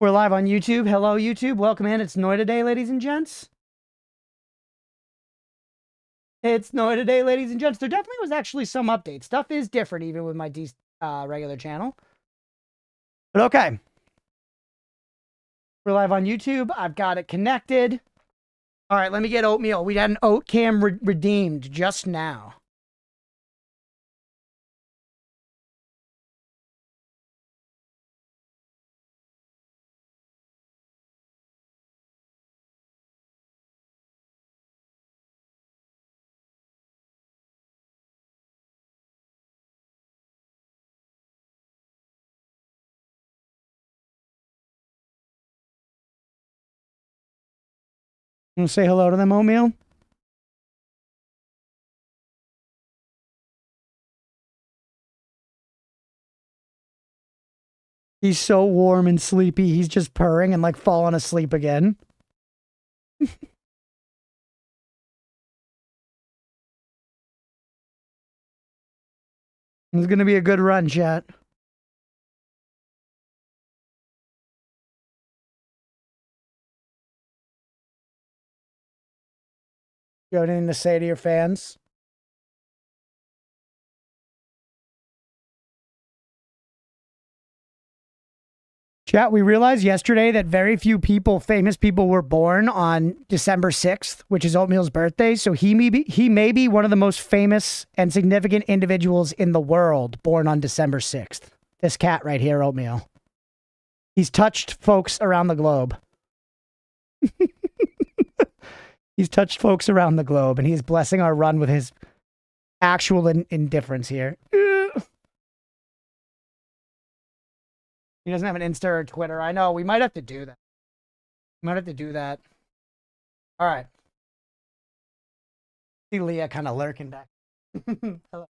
We're live on YouTube. Hello, YouTube. Welcome in. It's Noita Day, ladies and gents. It's Noita Day, ladies and gents. There definitely was actually some updates. Stuff is different, even with my regular channel. But okay. We're live on YouTube. I've got it connected. All right, let me get oatmeal. We had an oat cam redeemed just now. Want to say hello to them, oatmeal? He's so warm and sleepy. He's just purring and like falling asleep again. It's going to be a good run, chat. You have anything to say to your fans? Chat, we realized yesterday that very few people, famous people, were born on December 6th, which is Oatmeal's birthday. So he may be one of the most famous and significant individuals in the world born on December 6th. This cat right here, Oatmeal. He's touched folks around the globe. He's touched folks around the globe, and he's blessing our run with his actual indifference here. He doesn't have an Insta or Twitter. I know. We might have to do that. All right. See Leah kind of lurking back. Hello.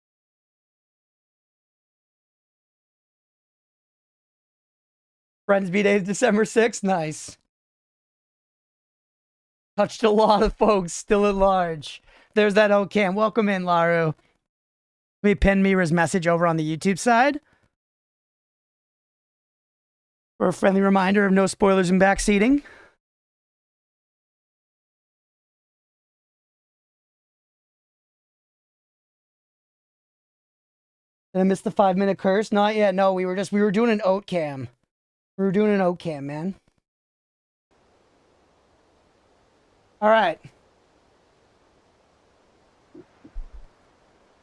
Friends B-Day is December 6th. Nice. Touched a lot of folks still at large. There's that Ocam. Welcome in, Laru. Let me pin Mira's message over on the YouTube side. For a friendly reminder of no spoilers and backseating. Did I miss the 5-minute curse? Not yet. No, we were doing an oat cam. We were doing an oat cam, man. All right.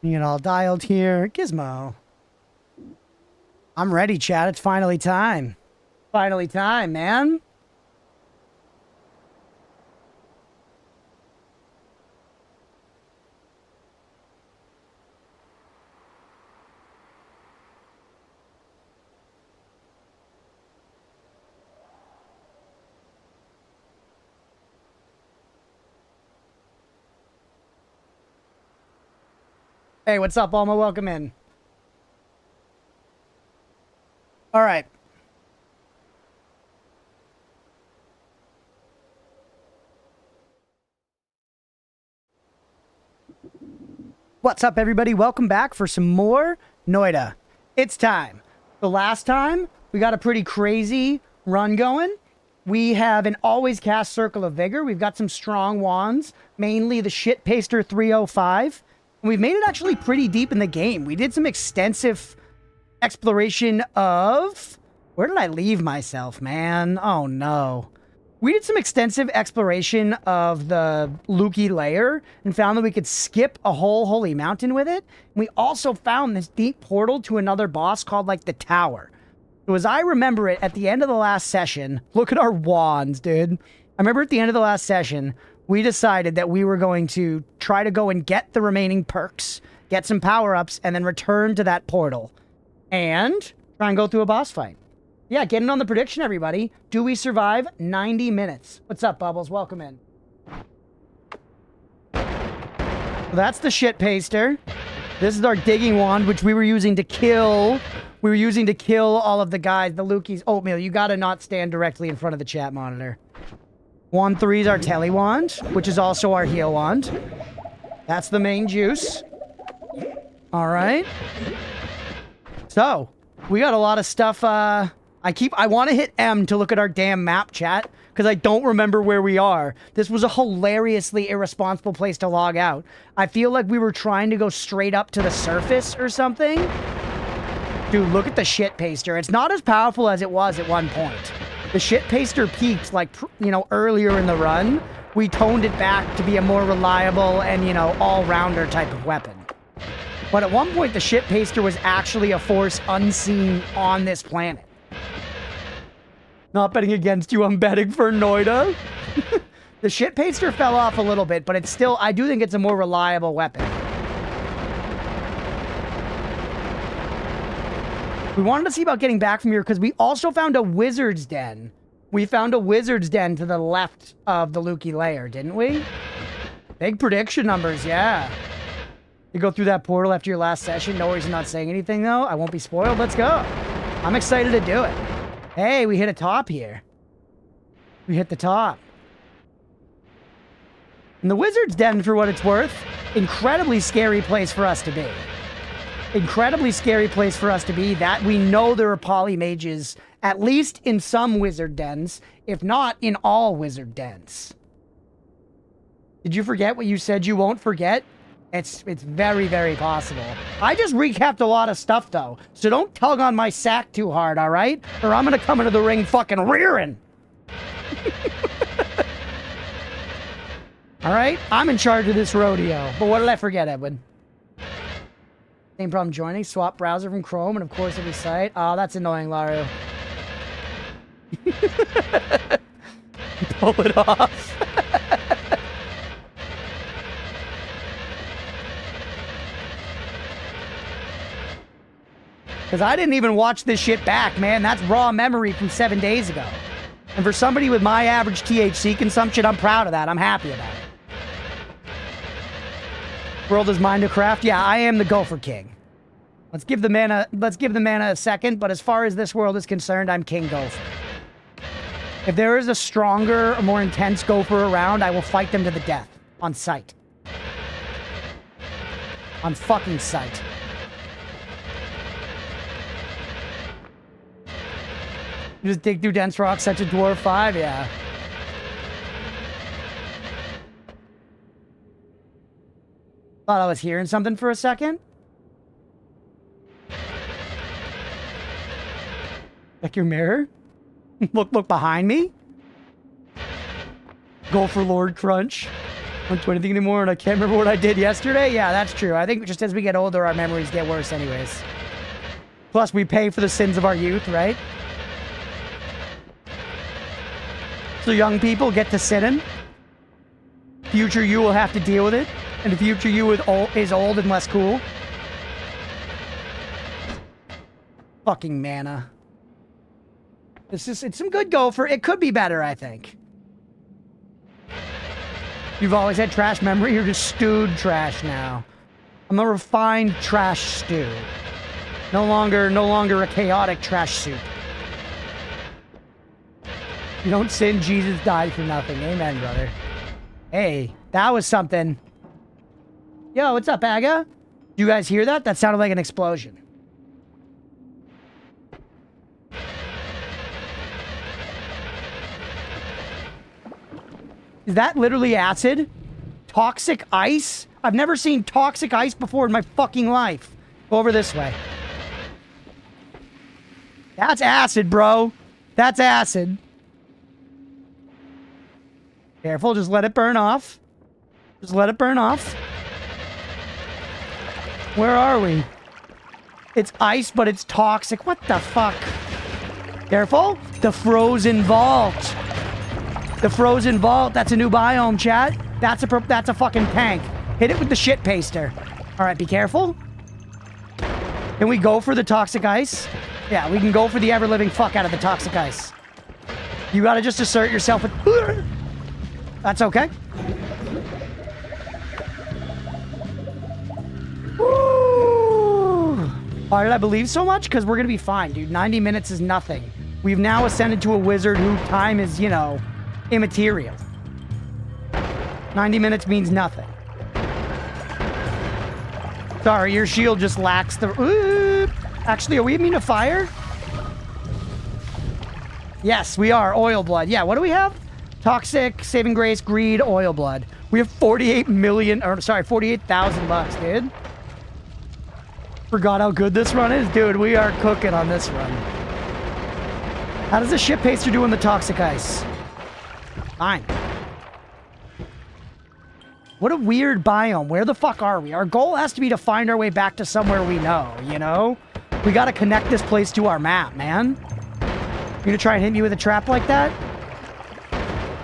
You get all dialed here. Gizmo. I'm ready, chat. It's finally time. Finally time, man. Hey, what's up, Alma? Welcome in. All right. What's up, everybody? Welcome back for some more Noita. It's time. The last time, we got a pretty crazy run going. We have an always cast Circle of Vigor. We've got some strong wands, mainly the Shit Paster 305. And we've made it actually pretty deep in the game. We did some extensive exploration of... Where did I leave myself, man? Oh, no. We did some extensive exploration of the Lukey layer and found that we could skip a whole holy mountain with it. And we also found this deep portal to another boss called, like, the Tower. So as I remember it, at the end of the last session, look at our wands, dude. I remember at the end of the last session, we decided that we were going to try to go and get the remaining perks, get some power-ups, and then return to that portal. And try and go through a boss fight. Yeah, getting on the prediction, everybody. Do we survive 90 minutes? What's up, Bubbles? Welcome in. So that's the Shit Paster. This is our digging wand, which we were using to kill... We were using to kill all of the guys, the Lukies. Oatmeal, you gotta not stand directly in front of the chat monitor. Wand 3 is our Telly wand, which is also our heal wand. That's the main juice. All right. So, we got a lot of stuff I want to hit M to look at our damn map, chat, because I don't remember where we are. This was a hilariously irresponsible place to log out. I feel like we were trying to go straight up to the surface or something. Dude, look at the shit paster. It's not as powerful as it was at one point. The shit paster peaked, like, you know, earlier in the run. We toned it back to be a more reliable and, you know, all-rounder type of weapon. But at one point, the shit paster was actually a force unseen on this planet. Not betting against you, I'm betting for Noita. The shit paster fell off a little bit, but it's still, I do think it's a more reliable weapon. We wanted to see about getting back from here because we also found a wizard's den. We found a wizard's den to the left of the Lukey lair, didn't we? Big prediction numbers, yeah. You go through that portal after your last session. No worries, I'm not saying anything though. I won't be spoiled. Let's go. I'm excited to do it. Hey, we hit a top here. We hit the top. And the wizard's den, for what it's worth, incredibly scary place for us to be. Incredibly scary place for us to be. That we know there are polymages, at least in some wizard dens, if not in all wizard dens. Did you forget what you said you won't forget? It's very, very possible. I just recapped a lot of stuff, though, so don't tug on my sack too hard, all right? Or I'm gonna come into the ring fucking rearing. All right? I'm in charge of this rodeo. But what did I forget, Edwin? Same problem joining. Swap browser from Chrome, and of course every site. Oh, that's annoying, Laru. Pull it off. Because I didn't even watch this shit back, man. That's raw memory from 7 days ago. And for somebody with my average THC consumption, I'm proud of that. I'm happy about it. World is mine to craft. Yeah, I am the Gopher King. Let's give the man a second, but as far as this world is concerned, I'm King Gopher. If there is a stronger, more intense Gopher around, I will fight them to the death. On sight. On fucking sight. You just dig through dense rock, such a dwarf 5, yeah. Thought I was hearing something for a second. Check your mirror. Look behind me. Go for Lord Crunch. I don't do anything anymore, and I can't remember what I did yesterday. Yeah, that's true. I think just as we get older, our memories get worse anyways. Plus, we pay for the sins of our youth, right? So young people get to sit in. Future you will have to deal with it. And the future you is old and less cool. Fucking mana. It's some good Gopher. It could be better, I think. You've always had trash memory. You're just stewed trash now. I'm a refined trash stew. No longer a chaotic trash soup. You don't sin, Jesus died for nothing. Amen, brother. Hey, that was something. Yo, what's up, Aga? You guys hear that? That sounded like an explosion. Is that literally acid? Toxic ice? I've never seen toxic ice before in my fucking life. Go over this way. That's acid, bro. That's acid. Careful, just let it burn off. Just let it burn off. Where are we? It's ice, but it's toxic. What the fuck? Careful. The frozen vault. The frozen vault. That's a new biome, chat. That's a fucking tank. Hit it with the shit paster. All right, be careful. Can we go for the toxic ice? Yeah, we can go for the ever-living fuck out of the toxic ice. You gotta just assert yourself with... That's okay. Woo! Why did I believe so much? Because we're going to be fine, dude. 90 minutes is nothing. We've now ascended to a wizard who time is, you know, immaterial. 90 minutes means nothing. Sorry, your shield just lacks the... Ooh. Actually, are we immune to fire? Yes, we are. Oil blood. Yeah, what do we have? Toxic, saving grace, greed, oil blood. We have 48 million, or sorry, 48,000 bucks, dude. Forgot how good this run is? Dude, we are cooking on this run. How does the ship pacer do in the toxic ice? Fine. What a weird biome. Where the fuck are we? Our goal has to be to find our way back to somewhere we know, you know? We gotta connect this place to our map, man. You gonna try and hit me with a trap like that?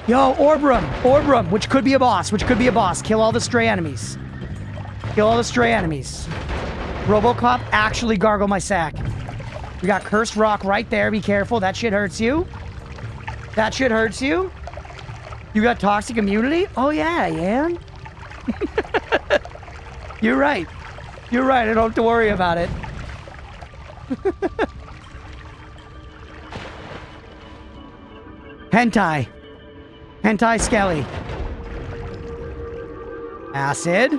Yo, Orbrum, which could be a boss, Kill all the stray enemies. Kill all the stray enemies. Robocop, actually gargle my sack. We got Cursed Rock right there. Be careful. That shit hurts you. That shit hurts you. You got toxic immunity? Oh, yeah, yeah. You're right. You're right. I don't have to worry about it. Hentai. Hentai Skelly. Acid.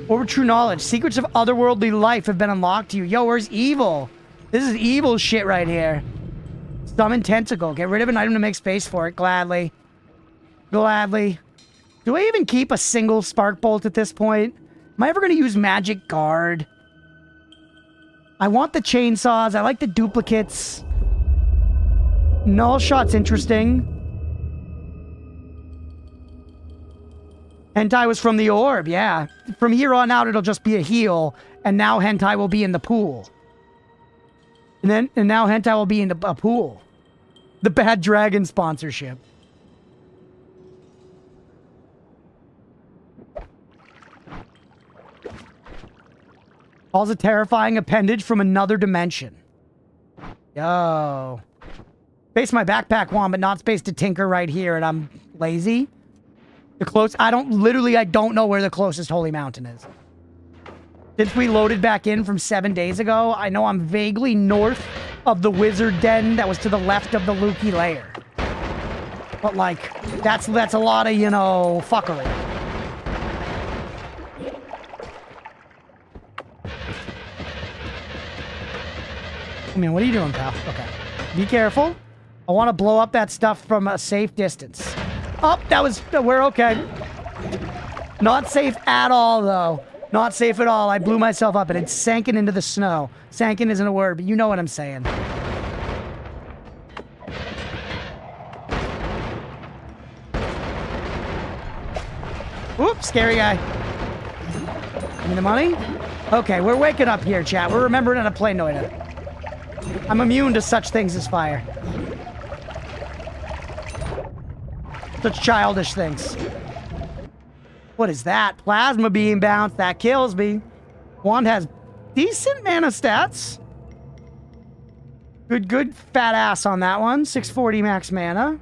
Or true knowledge. Secrets of otherworldly life have been unlocked to you. Yo, where's evil? This is evil shit right here. Summon tentacle. Get rid of an item to make space for it. Gladly. Gladly. Do I even keep a single spark bolt at this point? Am I ever going to use magic guard? I want the chainsaws. I like the duplicates. Null shot's interesting. Hentai was from the orb, yeah. From here on out, it'll just be a heal, and now hentai will be in the pool. And now hentai will be in a pool. The Bad Dragon sponsorship. Calls a terrifying appendage from another dimension. Yo. Space my backpack wand, but not space to tinker right here, and I'm lazy. I don't know where the closest holy mountain is. Since we loaded back in from 7 days ago, I know I'm vaguely north of the wizard den that was to the left of the Lukey lair. But, like, that's a lot of, you know, fuckery. I mean, what are you doing, pal? Okay. Be careful. I want to blow up that stuff from a safe distance. Oh, we're okay. Not safe at all, though. Not safe at all. I blew myself up and it's sankin into the snow. Sankin isn't a word, but you know what I'm saying. Oops, scary guy. Give me the money? Okay, we're waking up here, chat. We're remembering how to play Noita. I'm immune to such things as fire. Such childish things. What is that? Plasma beam bounce. That kills me. Wand has decent mana stats. Good fat ass on that one. 640 max mana.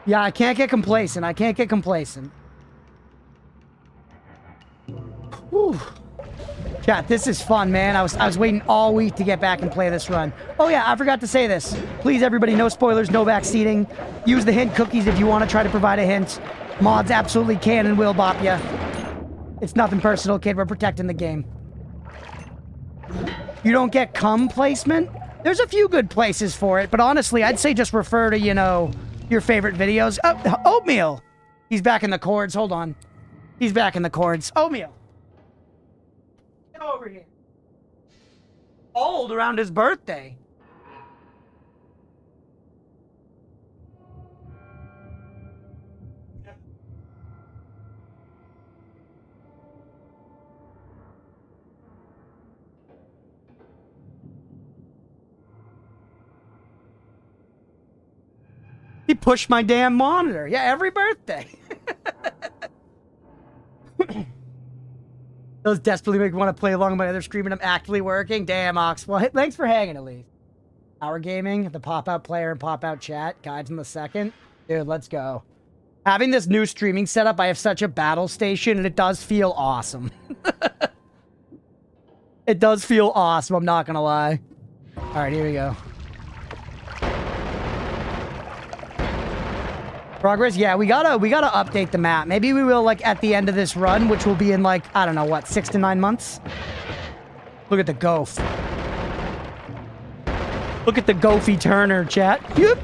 Yeah, I can't get complacent. I can't get complacent. Whew. Chat, this is fun, man. I was waiting all week to get back and play this run. Oh yeah, I forgot to say this. Please, everybody, no spoilers, no backseating. Use the hint cookies if you want to try to provide a hint. Mods absolutely can and will bop ya. It's nothing personal, kid. We're protecting the game. You don't get cum placement? There's a few good places for it, but honestly, I'd say just refer to, you know, your favorite videos. Oh, Oatmeal! He's back in the cords. Hold on. He's back in the cords. Oatmeal! Get over here. Old around his birthday. He pushed my damn monitor. Yeah, every birthday. Those desperately make me want to play along with my other stream and I'm actively working. Damn, Ox. Well, thanks for hanging at least. Our gaming, the pop-out player and pop-out chat. Guides in the second. Dude, let's go. Having this new streaming setup, I have such a battle station and it does feel awesome. It does feel awesome, I'm not gonna lie. Alright, here we go. Progress? Yeah, we gotta update the map. Maybe we will, like, at the end of this run, which will be in, like, I don't know, what, 6 to 9 months? Look at the goph. Look at the Goofy Turner, chat. Yep.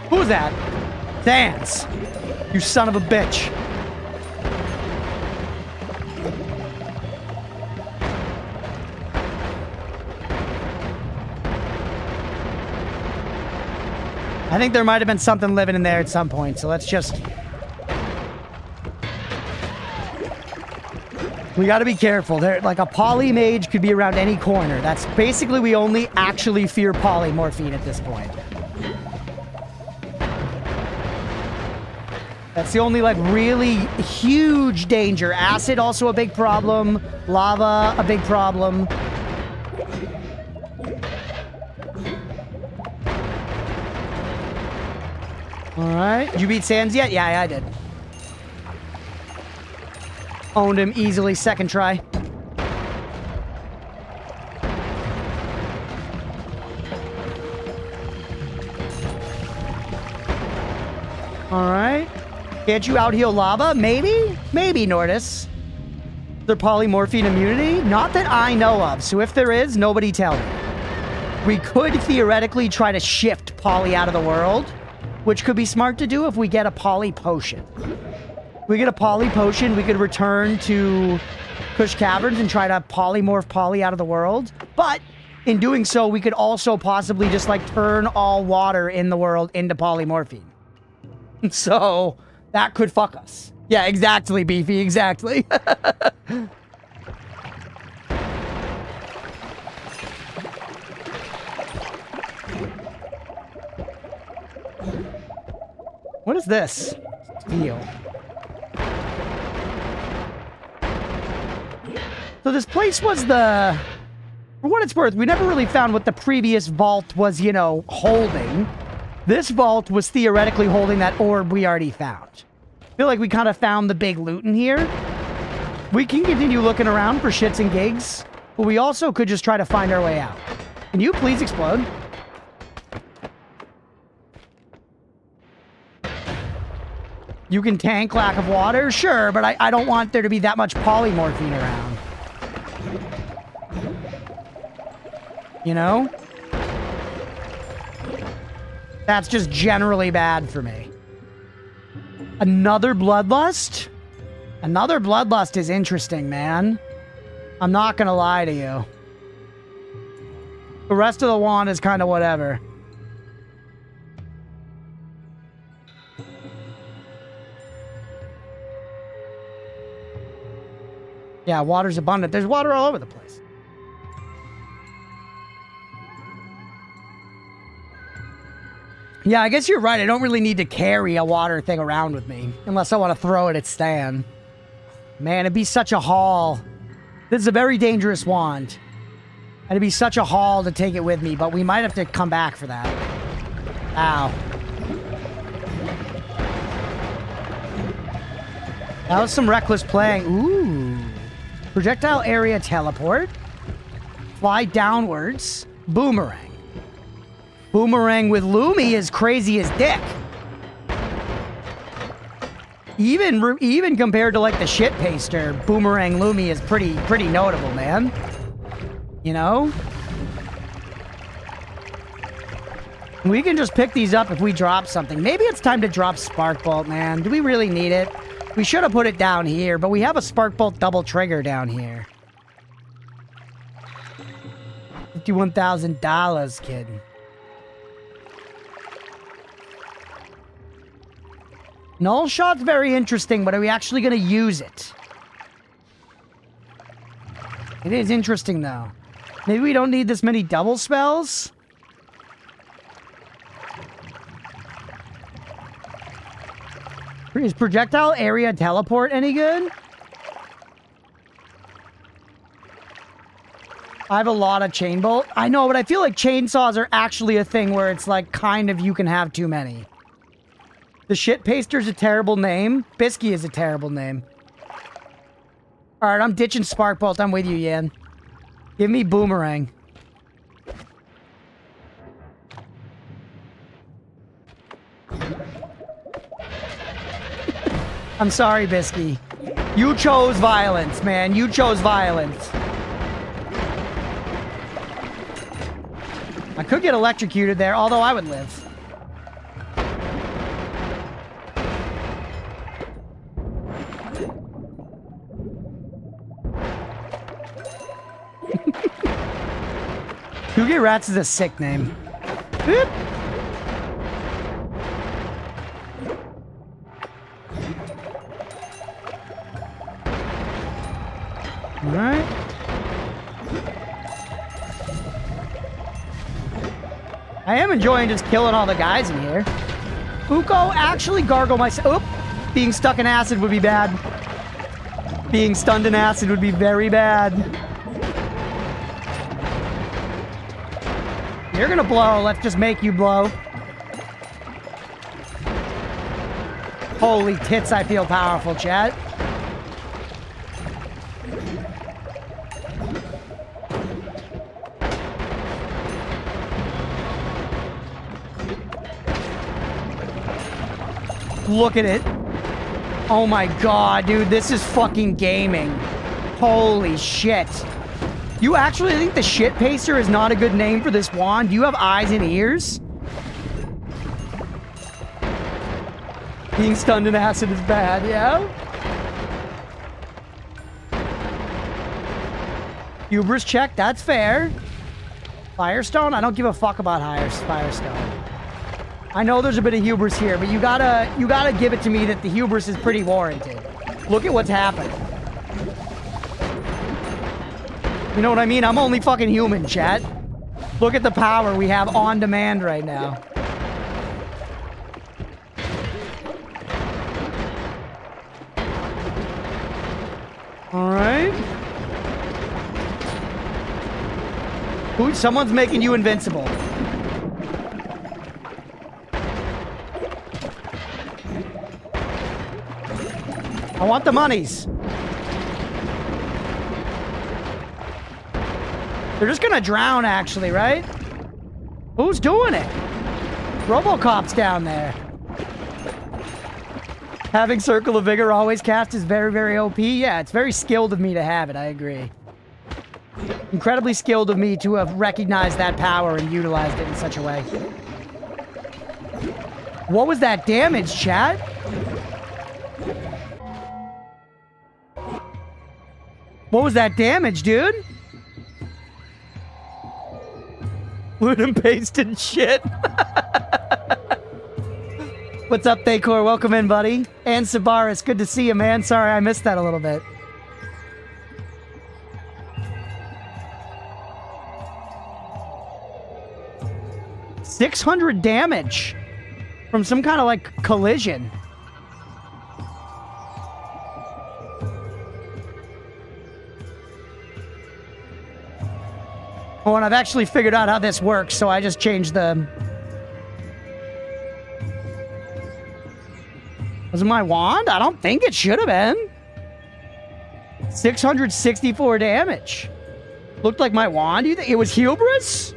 Who's that? Dance. You son of a bitch. I think there might have been something living in there at some point, so let's just... We gotta be careful. There, like, a poly mage could be around any corner. That's basically, we only actually fear polymorphine at this point. That's the only, like, really huge danger. Acid, also a big problem. Lava, a big problem. Alright. Did you beat Sans yet? Yeah, I did. Owned him easily, second try. Alright. Can't you out-heal lava? Maybe? Maybe, Nordis. Their polymorphine immunity? Not that I know of, so if there is, nobody tell me. We could theoretically try to shift poly out of the world, which could be smart to do if we get a poly potion. If we get a poly potion, we could return to Kush Caverns and try to polymorph poly out of the world. But in doing so, we could also possibly just like turn all water in the world into polymorphine. So that could fuck us. Yeah, exactly, Beefy, exactly. What is this? Steel. So this place was the... For what it's worth, we never really found what the previous vault was, you know, holding. This vault was theoretically holding that orb we already found. I feel like we kind of found the big loot in here. We can continue looking around for shits and gigs, but we also could just try to find our way out. Can you please explode? You can tank lack of water? Sure, but I don't want there to be that much polymorphine around. You know? That's just generally bad for me. Another bloodlust? Another bloodlust is interesting, man. I'm not gonna lie to you. The rest of the wand is kind of whatever. Yeah, water's abundant. There's water all over the place. Yeah, I guess you're right. I don't really need to carry a water thing around with me. Unless I want to throw it at Stan. Man, it'd be such a haul. This is a very dangerous wand. And it'd be such a haul to take it with me, but we might have to come back for that. Ow. That was some reckless playing. Ooh. Projectile area teleport. Fly downwards. Boomerang. Boomerang with Lumi is crazy as dick. Even compared to like the shit paster, Boomerang Lumi is pretty notable, man. You know? We can just pick these up if we drop something. Maybe it's time to drop Spark Bolt, man. Do we really need it? We should have put it down here, but we have a Spark Bolt double trigger down here. $51,000, kid. Null Shot's very interesting, but are we actually going to use it? It is interesting, though. Maybe we don't need this many double spells? Is projectile area teleport any good? I have a lot of chain bolt. I know, but I feel like chainsaws are actually a thing where it's like kind of you can have too many. The shit paster's a terrible name. Bisky is a terrible name. Alright, I'm ditching Spark Bolt. I'm with you, Yan. Give me Boomerang. I'm sorry, Bisky. You chose violence, man. You chose violence. I could get electrocuted there, although I would live. Cougar Rats is a sick name. Boop. All right. I am enjoying just killing all the guys in here. Uko, actually gargle myself. Oop. Being stuck in acid would be bad. Being stunned in acid would be very bad. You're gonna blow. Let's just make you blow. Holy tits, I feel powerful, chat. Look at it. Oh my god, dude, this is fucking gaming. Holy shit. You actually think the shit pacer is not a good name for this wand? Do you have eyes and ears? Being stunned in acid is bad, yeah? Hubris check, that's fair. Firestone? I don't give a fuck about Firestone. I know there's a bit of hubris here, but you gotta give it to me that the hubris is pretty warranted. Look at what's happened. You know what I mean? I'm only fucking human, chat. Look at the power we have on demand right now. All right. Someone's making you invincible. I want the monies. They're just gonna drown, actually, right? Who's doing it? Robocop's down there. Having Circle of Vigor always cast is very, very OP. Yeah, it's very skilled of me to have it, I agree. Incredibly skilled of me to have recognized that power and utilized it in such a way. What was that damage, chat? What was that damage, dude? Loot and paste and shit. What's up, Thacor? Welcome in, buddy. And Sabaris, good to see you, man. Sorry, I missed that a little bit. $600 damage from some kind of, like, collision. Oh, and I've actually figured out how this works, so I just changed the... Was it my wand? I don't think it should have been. 664 damage. Looked like my wand. Do you think it was hubris?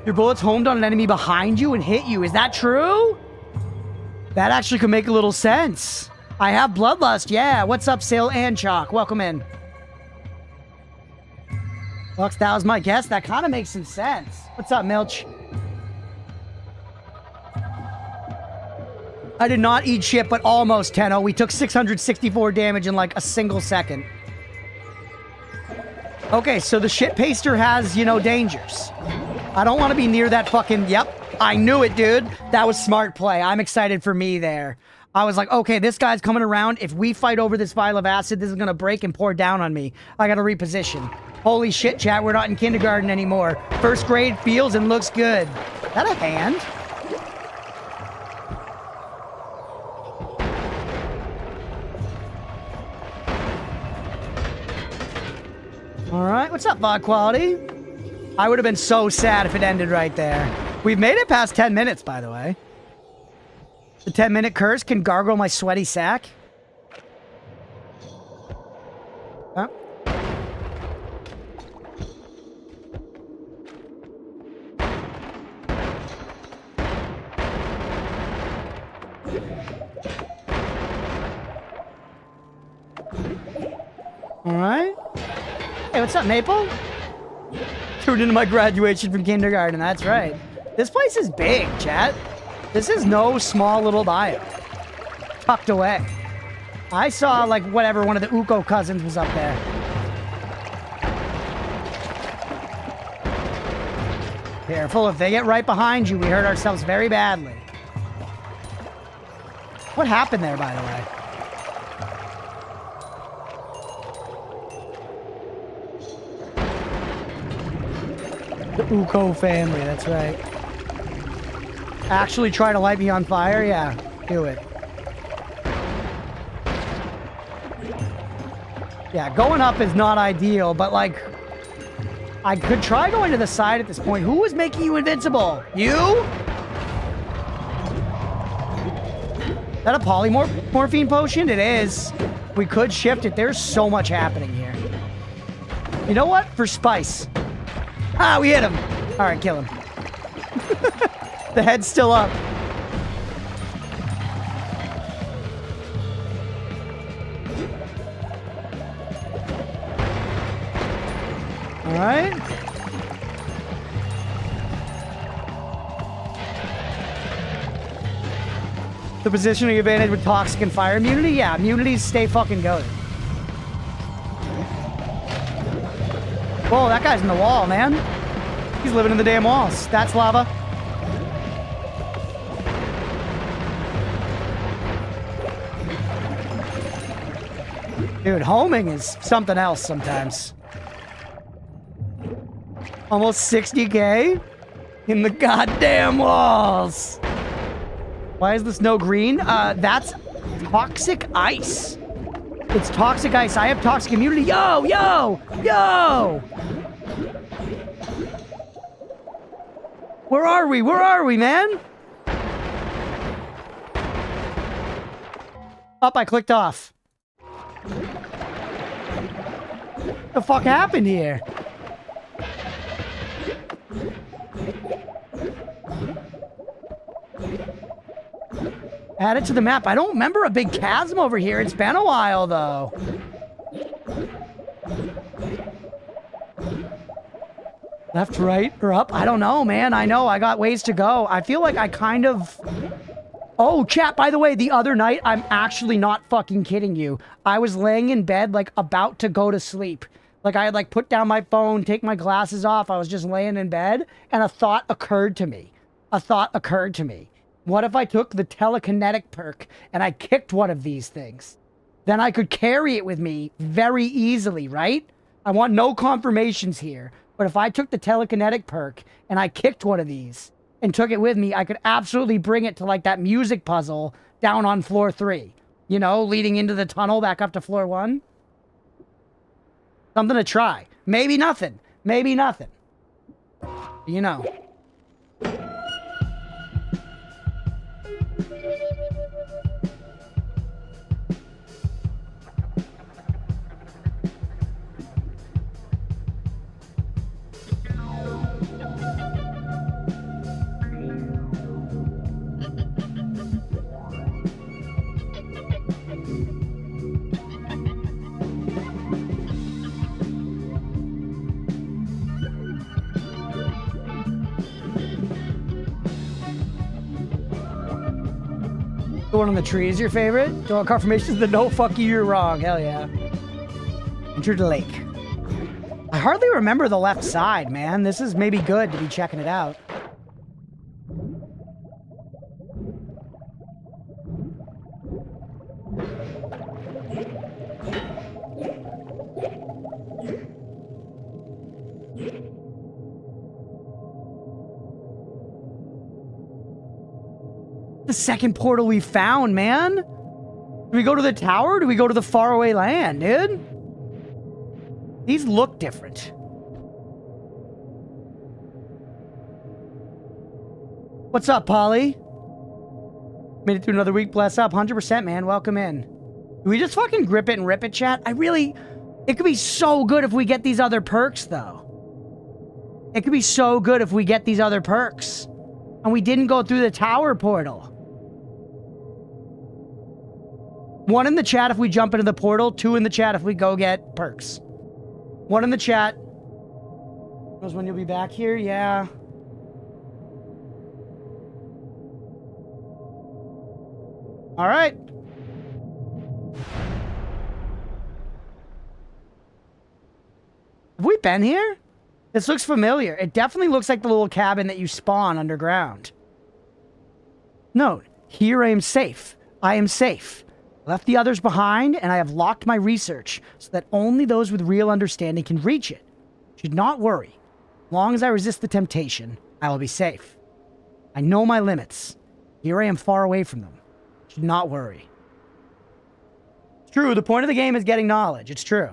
Your bullets homed on an enemy behind you and hit you. Is that true? That actually could make a little sense. I have bloodlust. Yeah. What's up, Sil and Chalk? Welcome in. Lux, that was my guess. That kind of makes some sense. What's up, Milch? I did not eat shit, but almost, Tenno. We took 664 damage in like a single second. Okay, so the shit paster has, you know, dangers. I don't want to be near that fucking... Yep, I knew it, dude. That was smart play. I'm excited for me there. I was like, okay, this guy's coming around. If we fight over this vial of acid, this is going to break and pour down on me. I got to reposition. Holy shit, chat. We're not in kindergarten anymore. First grade feels and looks good. Is that a hand? All right, what's up, VOD Quality? I would have been so sad if it ended right there. We've made it past 10 minutes, by the way. The 10-minute curse can gargle my sweaty sack. Huh? All right. Hey, what's up, Maple? Tuned into my graduation from kindergarten. That's right. This place is big, chat. This is no small little bio. Tucked away. I saw, like, whatever, one of the Uko cousins was up there. Careful, if they get right behind you, we hurt ourselves very badly. What happened there, by the way? The Uko family, that's right. Actually try to light me on fire? Yeah, do it. Yeah, going up is not ideal, but like, I could try going to the side at this point. Who was making you invincible? You? Is that a polymorphine potion? It is. We could shift it. There's so much happening here. You know what? For spice. Ah, we hit him. All right, kill him. The head's still up. All right. The positioning advantage with toxic and fire immunity? Yeah, immunities stay fucking going. Whoa, that guy's in the wall, man. He's living in the damn walls. That's lava. Dude, homing is something else sometimes. Almost 60k in the goddamn walls. Why is the snow green? That's toxic ice. It's toxic ice. I have toxic immunity. Yo, yo, yo! Where are we? Where are we, man? Up, I clicked off. What the fuck happened here? Add it to the map. I don't remember a big chasm over here. It's been a while, though. Left, right, or up? I don't know, man. I know. I got ways to go. I feel like I kind of... Oh, chat, by the way, the other night, I'm actually not fucking kidding you. I was laying in bed, like, about to go to sleep. Like, I had, like, put down my phone, take my glasses off. I was just laying in bed, and a thought occurred to me. What if I took the telekinetic perk and I kicked one of these things? Then I could carry it with me very easily, right? I want no confirmations here. But if I took the telekinetic perk and I kicked one of these and took it with me, I could absolutely bring it to like that music puzzle down on floor 3. You know, leading into the tunnel back up to floor 1. Something to try. Maybe nothing. Maybe nothing. You know. The one on the tree is your favorite? Do you want confirmations that no, fuck you, you're wrong. Hell yeah. Enter the lake. I hardly remember the left side, man. This is maybe good to be checking it out. The second portal we found, man. Do we go to the tower or do we go to the faraway land, dude? These look different. What's up, Polly? Made it through another week. Bless up. 100%, man. Welcome in. Do we just fucking grip it and rip it, chat? It could be so good if we get these other perks, though. It could be so good if we get these other perks. And we didn't go through the tower portal. 1 in the chat if we jump into the portal. 2 in the chat if we go get perks. 1 in the chat. Knows when you'll be back here? Yeah. All right. Have we been here? This looks familiar. It definitely looks like the little cabin that you spawn underground. Note, here I am safe. I am safe. Left the others behind, and I have locked my research so that only those with real understanding can reach it. Should not worry. As long as I resist the temptation, I will be safe. I know my limits. Here I am far away from them. Should not worry. It's true, the point of the game is getting knowledge. It's true.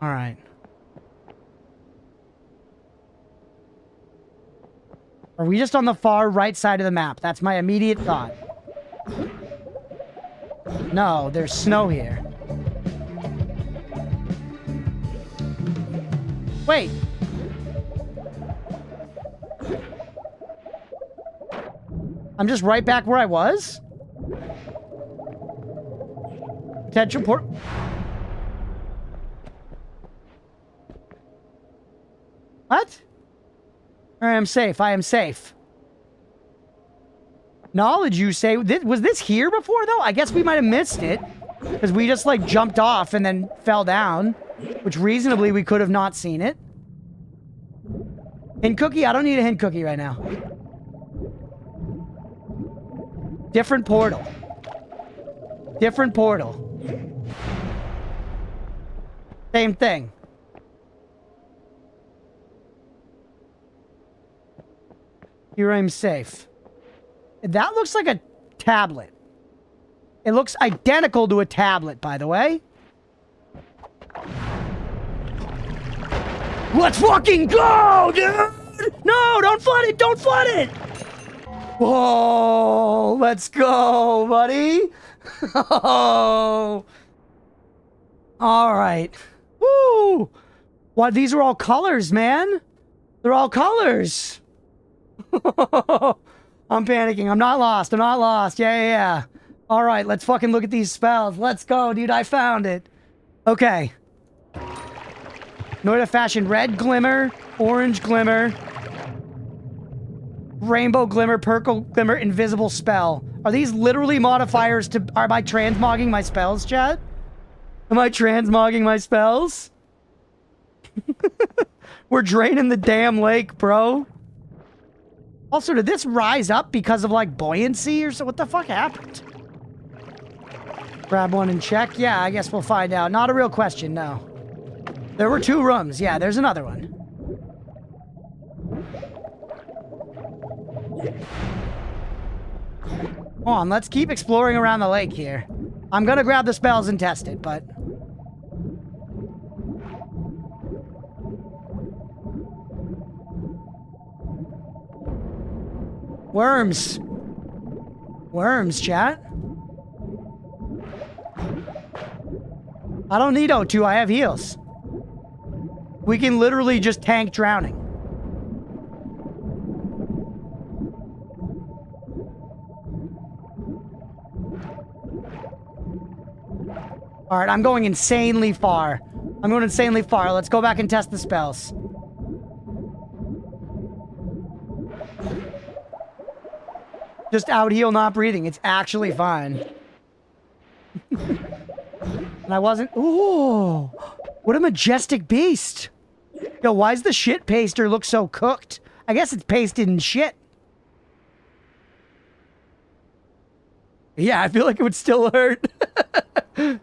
Alright. Are we just on the far right side of the map? That's my immediate thought. No, there's snow here. Wait. I'm just right back where I was? Potential port... What? I am safe. I am safe. Knowledge, you say? Was this here before, though? I guess we might have missed it. Because we just, like, jumped off and then fell down. Which, reasonably, we could have not seen it. Hint cookie? I don't need a hint cookie right now. Different portal. Different portal. Same thing. Here I'm safe. That looks like a tablet. It looks identical to a tablet, by the way. Let's fucking go, dude! No, don't flood it! Don't flood it! Whoa, let's go, buddy. Oh. All right. Woo! Why, these are all colors, man. They're all colors. I'm panicking. I'm not lost. I'm not lost. Yeah. All right, let's fucking look at these spells. Let's go, dude. I found it. Okay. Noita fashion red glimmer, orange glimmer, rainbow glimmer, purple glimmer, invisible spell. Are these literally modifiers to... Am I transmogging my spells, chat? Am I transmogging my spells? We're draining the damn lake, bro. Also, did this rise up because of, like, buoyancy or so? What the fuck happened? Grab one and check? Yeah, I guess we'll find out. Not a real question, no. There were 2 rooms. Yeah, there's another one. Hold on, let's keep exploring around the lake here. I'm gonna grab the spells and test it, but... Worms. Worms, chat. I don't need O2, I have heals. We can literally just tank drowning. Alright, I'm going insanely far. I'm going insanely far. Let's go back and test the spells. Just out heal, not breathing. It's actually fine. And I wasn't... Ooh! What a majestic beast! Yo, why does the shit paster look so cooked? I guess it's pasted in shit. Yeah, I feel like it would still hurt. Can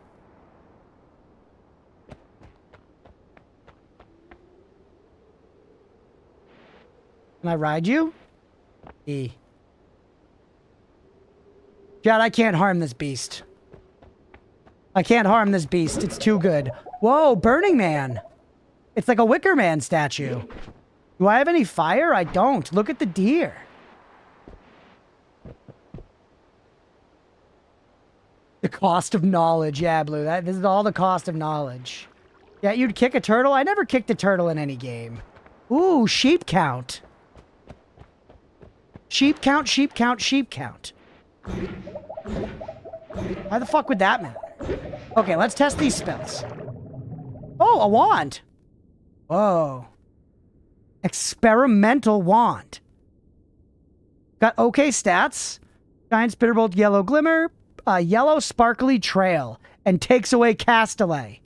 I ride you? E. Chad, I can't harm this beast. I can't harm this beast. It's too good. Whoa, Burning Man. It's like a Wicker Man statue. Do I have any fire? I don't. Look at the deer. The cost of knowledge. Yeah, Blue. This is all the cost of knowledge. Yeah, you'd kick a turtle? I never kicked a turtle in any game. Ooh, sheep count. Sheep count, sheep count, sheep count. Why the fuck would that matter? Okay, let's test these spells. Oh, a wand. Whoa. Experimental wand. Got okay stats. Giant Spitterbolt, Yellow Glimmer, Yellow Sparkly Trail, and takes away Castellay.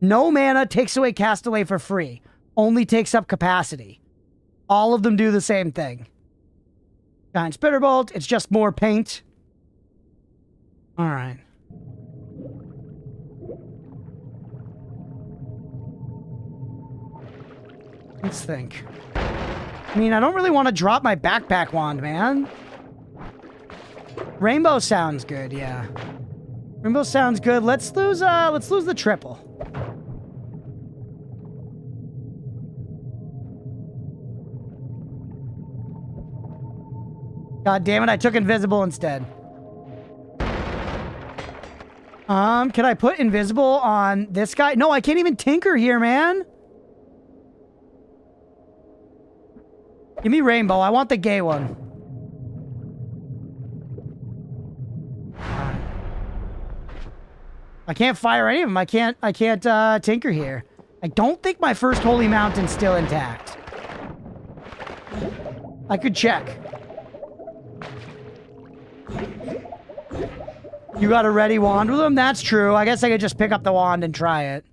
No mana, takes away Castellay for free. Only takes up capacity. All of them do the same thing. Giant Spitterbolt, it's just more paint. Alright. Let's think. I mean, I don't really want to drop my backpack wand, man. Rainbow sounds good, yeah. Rainbow sounds good. Let's lose the triple. God damn it, I took invisible instead. Can I put invisible on this guy? No, I can't even tinker here, man. Give me rainbow. I want the gay one. I can't fire any of them. I can't tinker here. I don't think my first holy mountain's still intact. I could check. You got a ready wand with them? That's true. I guess I could just pick up the wand and try it.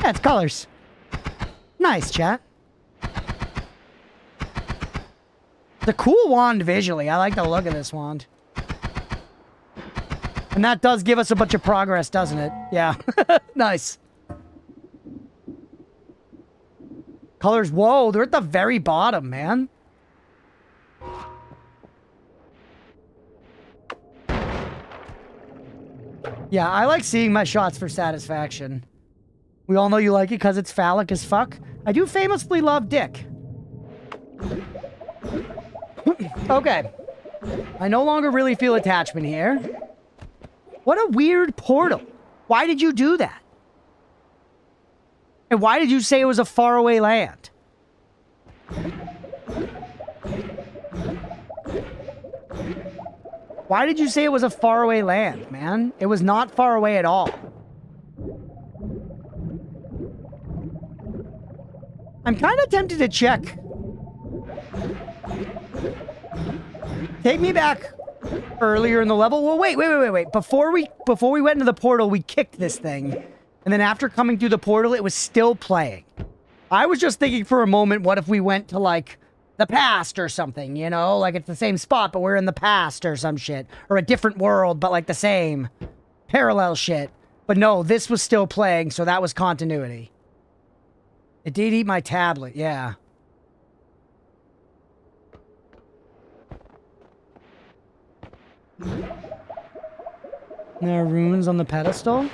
Yeah, it's colors. Nice, chat. The cool wand visually. I like the look of this wand. And that does give us a bunch of progress, doesn't it? Yeah. Nice. Colors. Whoa, they're at the very bottom, man. Yeah, I like seeing my shots for satisfaction. We all know you like it because it's phallic as fuck. I do famously love dick. Okay. I no longer really feel attachment here. What a weird portal. Why did you do that? And why did you say it was a faraway land? Why did you say it was a faraway land, man? It was not far away at all. I'm kind of tempted to check. Take me back earlier in the level. Well, wait. Before we went into the portal, we kicked this thing. And then after coming through the portal, it was still playing. I was just thinking for a moment, what if we went to, like, the past or something, you know? Like, it's the same spot, but we're in the past or some shit. Or a different world, but, like, the same. Parallel shit. But no, this was still playing, so that was continuity. It did eat my tablet, yeah. There are runes on the pedestal.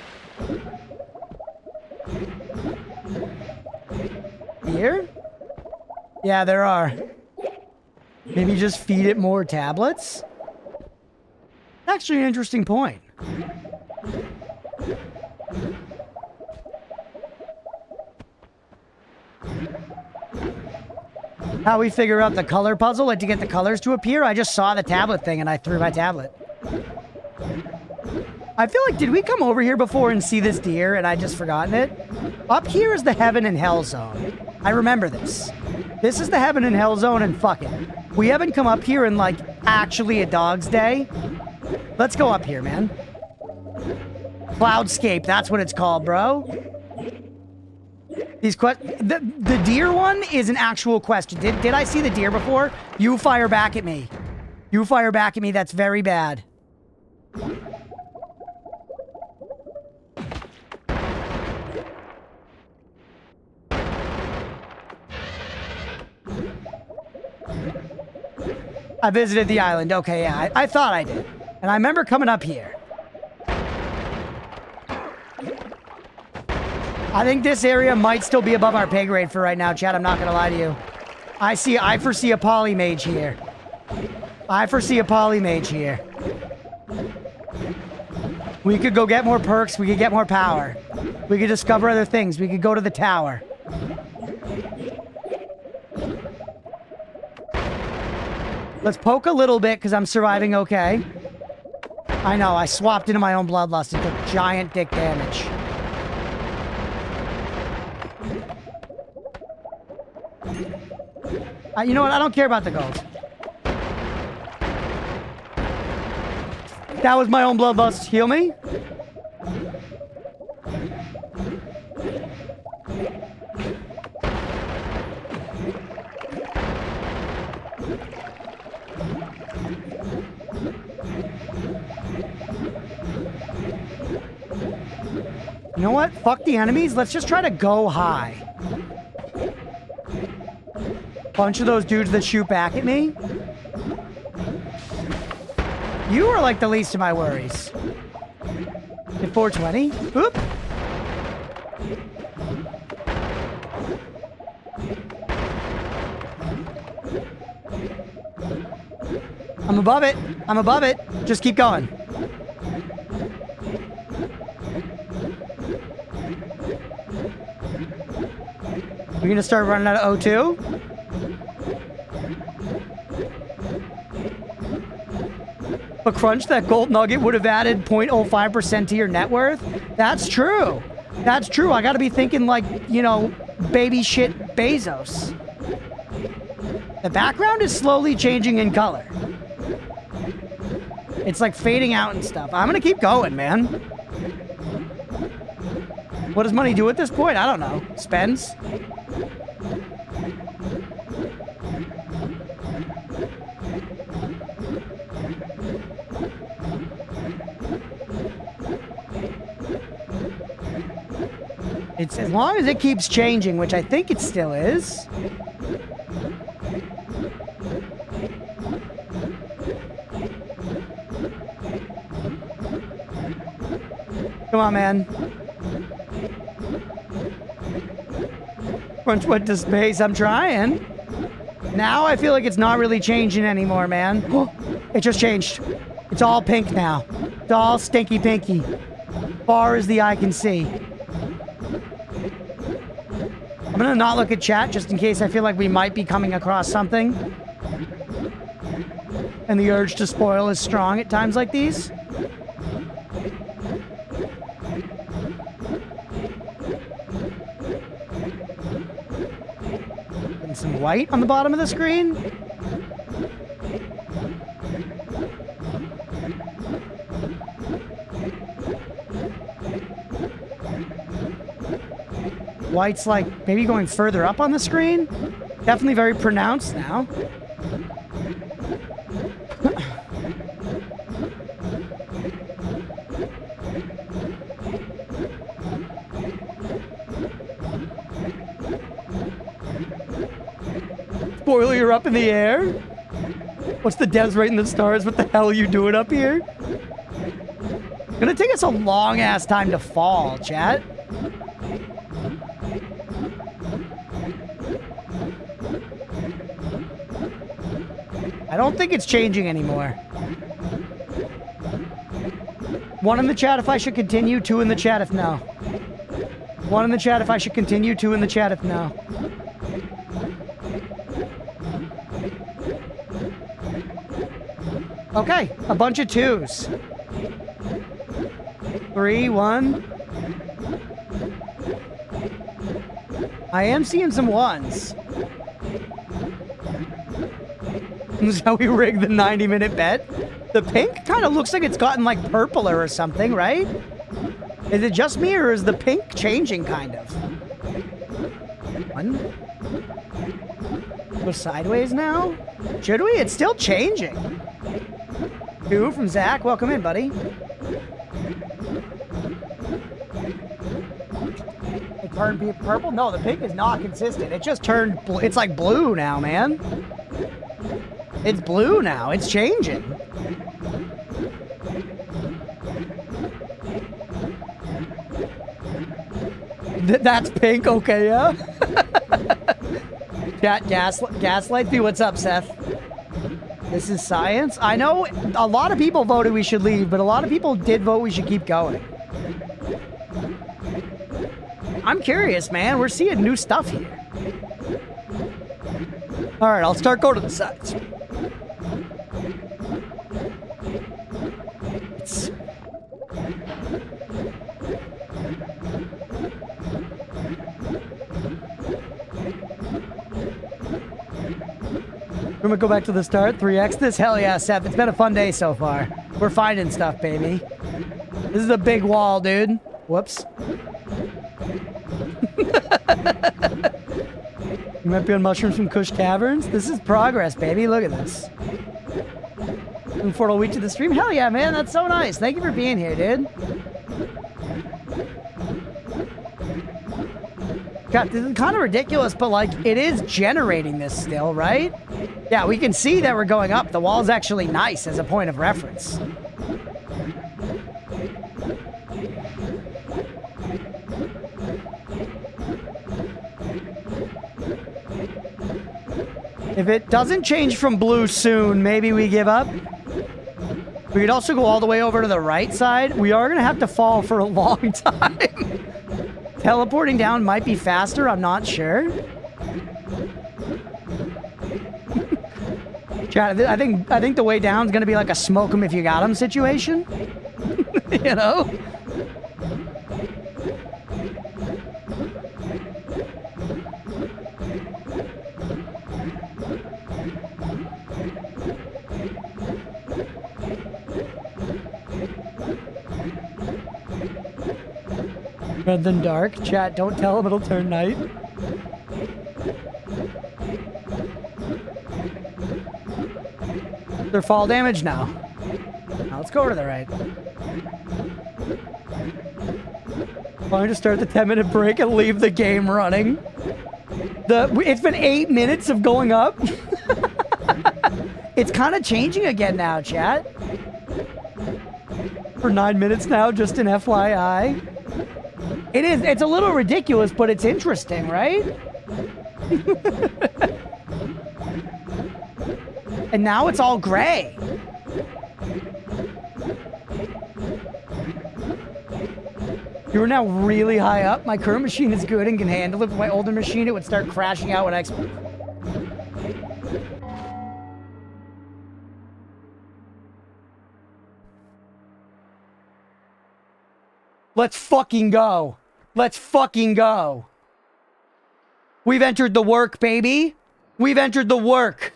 Here? Yeah, there are. Maybe just feed it more tablets? Actually, an interesting point. How we figure out the color puzzle, like to get the colors to appear? I just saw the tablet thing and I threw my tablet. I feel like, did we come over here before and see this deer and I just forgotten it? Up here is the heaven and hell zone. I remember this. This is the heaven and hell zone, and fuck it. We haven't come up here in, like, actually a dog's day. Let's go up here, man. Cloudscape, that's what it's called, bro. These the deer one is an actual question. Did I see the deer before? You fire back at me. You fire back at me, that's very bad. I visited the island. Okay, yeah, I thought I did. And I remember coming up here. I think this area might still be above our pay grade for right now, Chad. I'm not gonna lie to you. I foresee a polymage here. I foresee a polymage here. We could go get more perks. We could get more power. We could discover other things. We could go to the tower. Let's poke a little bit because I'm surviving okay. I know, I swapped into my own bloodlust and took giant dick damage. You know what? I don't care about the gold. That was my own bloodlust. Heal me. You know what? Fuck the enemies. Let's just try to go high. Bunch of those dudes that shoot back at me. You are like the least of my worries. At 420. Oop. I'm above it. I'm above it. Just keep going. We're gonna start running out of O2. But Crunch, that gold nugget would have added 0.05% to your net worth. That's true. That's true. I gotta be thinking like, you know, baby shit Bezos. The background is slowly changing in color. It's like fading out and stuff. I'm gonna keep going, man. What does money do at this point? I don't know. Spends? It's as long as it keeps changing, which I think it still is. Come on, man. Crunch went to space. I'm trying. Now I feel like it's not really changing anymore, man. It just changed. It's all pink now. It's all stinky pinky. Far as the eye can see. I'm gonna not look at chat just in case I feel like we might be coming across something. And the urge to spoil is strong at times like these. Putting some white on the bottom of the screen. White's like maybe going further up on the screen. Definitely very pronounced now. Spoiler, you're up in the air? What's the devs right in the stars? What the hell are you doing up here? It's gonna take us a long ass time to fall, chat. I don't think it's changing anymore. One in the chat if I should continue, two in the chat if no. One in the chat if I should continue, two in the chat if no. Okay, a bunch of twos. 3, 1. I am seeing some ones. This is how we rigged the 90-minute bet. The pink kind of looks like it's gotten like purpler or something, right? Is it just me or is the pink changing kind of? One. Go sideways now? Should we? It's still changing. 2 from Zach. Welcome in, buddy. It turned purple? No, the pink is not consistent. It just turned it's like blue now, man. It's blue now. It's changing. That's pink. Okay, yeah. Chat gaslight me. What's up, Seth? This is science. I know a lot of people voted we should leave, but a lot of people did vote we should keep going. I'm curious, man. We're seeing new stuff here. All right, I'll start going to the sides. It's I'm gonna go back to the start. 3x this? Hell yeah, Seth. It's been a fun day so far. We're finding stuff, baby. This is a big wall, dude. Whoops. You might be on mushrooms from Kush Caverns. This is progress, baby. Look at this. Looking forward a week to the stream. Hell yeah, man. That's so nice. Thank you for being here, dude. God, this is kind of ridiculous, but like it is generating this still, right? Yeah, we can see that we're going up. The wall's actually nice as a point of reference. If it doesn't change from blue soon, maybe we give up. We could also go all the way over to the right side. We are going to have to fall for a long time. Teleporting down might be faster. I'm not sure. Chat, I think the way down is going to be like a smoke 'em if you got 'em situation. You know? Rather than dark. Chat, don't tell him it'll turn night. They're fall damage now. Now let's go over to the right. Going to start the 10-minute break and leave the game running. It's been 8 minutes of going up. It's kind of changing again now, chat. For 9 minutes now, just an FYI. It is. It's a little ridiculous, but it's interesting, right? And now it's all gray. You're now really high up. My current machine is good and can handle it. With my older machine, it would start crashing out when I... Let's fucking go. Let's fucking go. We've entered the work, baby. We've entered the work.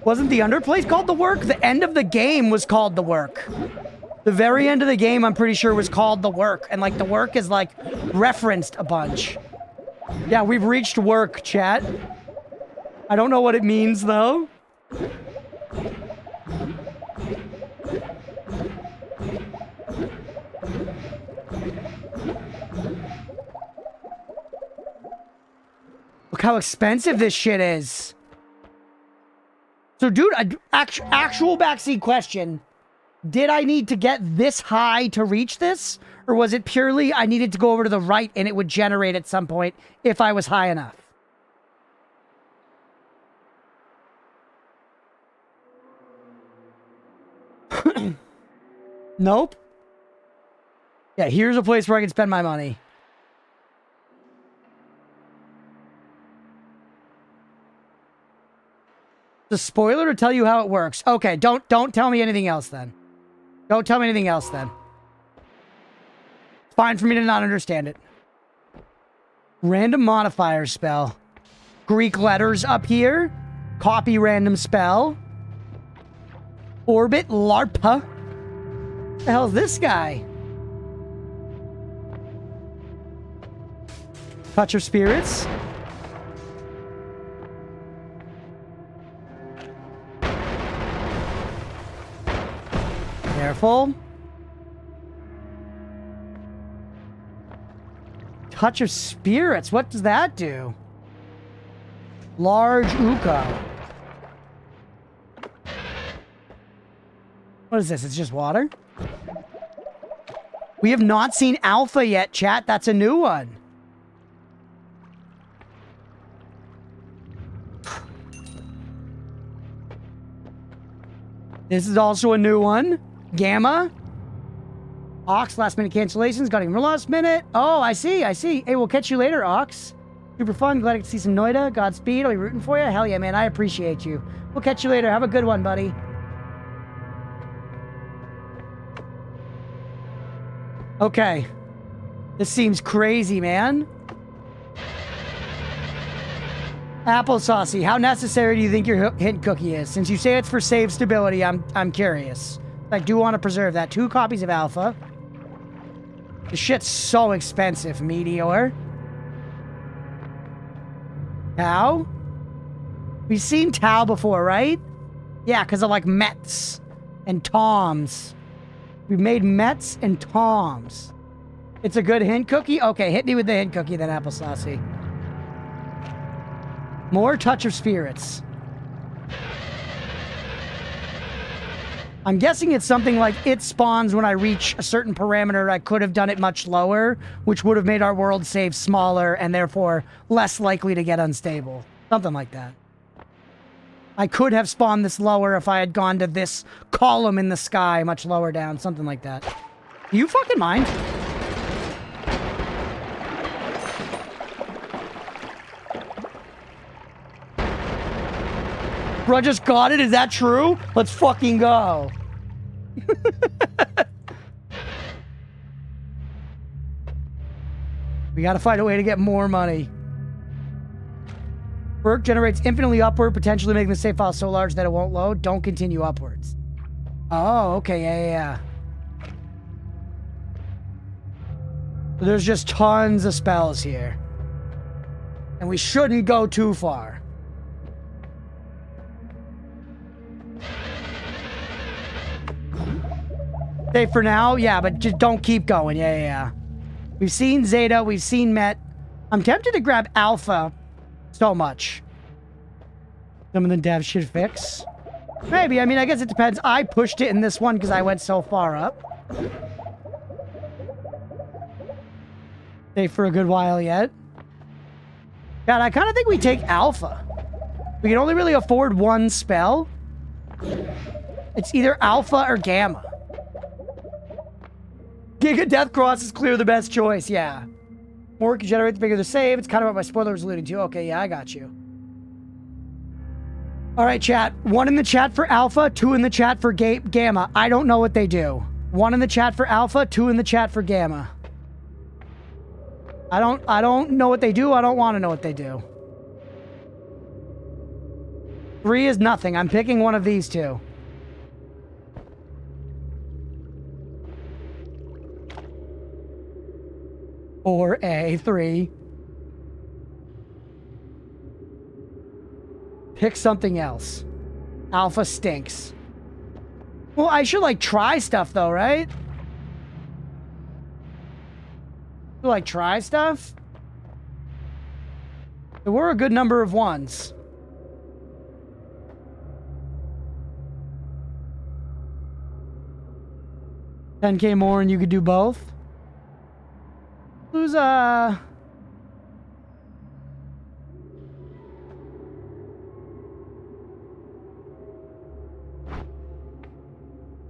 Wasn't the underplace called the work? The end of the game was called the work. The very end of the game, I'm pretty sure, was called the work. And, like, the work is, like, referenced a bunch. Yeah, we've reached work, chat. I don't know what it means, though. Look how expensive this shit is. So, dude, actual backseat question. Did I need to get this high to reach this? Or was it purely I needed to go over to the right and it would generate at some point if I was high enough? Nope. Yeah, here's a place where I can spend my money. The spoiler to tell you how it works. Okay, don't tell me anything else then. Don't tell me anything else then. It's fine for me to not understand it. Random modifier spell. Greek letters up here. Copy random spell. Orbit LARPA. What the hell is this guy? Touch of Spirits. Careful. Touch of Spirits. What does that do? Large Uko. What is this? It's just water? We have not seen Alpha yet, chat. That's a new one. This is also a new one. Gamma. Ox, last minute cancellations. Got him last minute. Oh, I see. Hey, we'll catch you later, Ox. Super fun. Glad I could see some Noita. Godspeed. I'll be rooting for you. Hell yeah, man. I appreciate you. We'll catch you later. Have a good one, buddy. Okay. This seems crazy, man. Applesaucy, how necessary do you think your hint cookie is? Since you say it's for save stability, I'm curious. I do want to preserve that. 2 copies of alpha. This shit's so expensive, Meteor. Tau? We've seen Tau before, right? Yeah, because of like Mets and Toms. We've made Mets and Toms. It's a good hint cookie? Okay, hit me with the hint cookie then, Applesaucy. More Touch of Spirits. I'm guessing it's something like it spawns when I reach a certain parameter. I could have done it much lower, which would have made our world save smaller and therefore less likely to get unstable. Something like that. I could have spawned this lower if I had gone to this column in the sky much lower down. Something like that. Do you fucking mind? Bro just got it? Is that true? Let's fucking go. We gotta find a way to get more money. Work generates infinitely upward, potentially making the save file so large that it won't load. Don't continue upwards. Oh, okay, yeah. There's just tons of spells here. And we shouldn't go too far. Say for now, yeah, but just don't keep going. Yeah. We've seen Zeta, we've seen Met. I'm tempted to grab Alpha so much. Some of the dev should fix. Maybe, I mean, I guess it depends. I pushed it in this one because I went so far up. Stay for a good while yet. God, I kind of think we take Alpha. We can only really afford one spell. It's either Alpha or Gamma. Giga Death Cross is clear the best choice, yeah. More can generate the bigger the save. It's kind of what my spoiler was alluding to. Okay, yeah, I got you. All right, chat. 1 in the chat for Alpha, 2 in the chat for Gamma. I don't know what they do. 1 in the chat for Alpha, 2 in the chat for Gamma. I don't know what they do. I don't want to know what they do. 3 is nothing. I'm picking one of these two. Or A3. Pick something else. Alpha stinks. Well, I should like try stuff though, right? Like try stuff? There were a good number of ones. $10K more and you could do both? Who's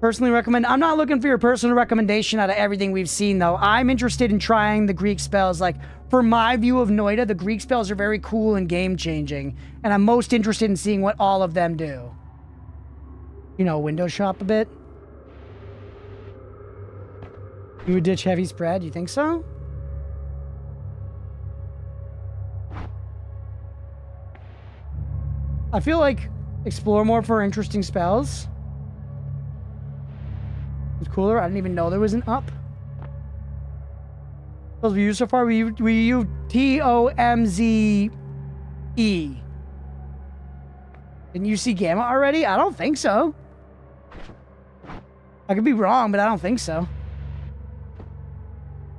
personally recommend? I'm not looking for your personal recommendation out of everything we've seen, though. I'm interested in trying the Greek spells. Like, for my view of Noita, the Greek spells are very cool and game-changing, and I'm most interested in seeing what all of them do. You know, window shop a bit. You would ditch heavy spread? You think so? I feel like explore more for interesting spells. It's cooler. I didn't even know there was an up. Those we used so far, we used TOMZE. Didn't you see Gamma already? I don't think so. I could be wrong, but I don't think so.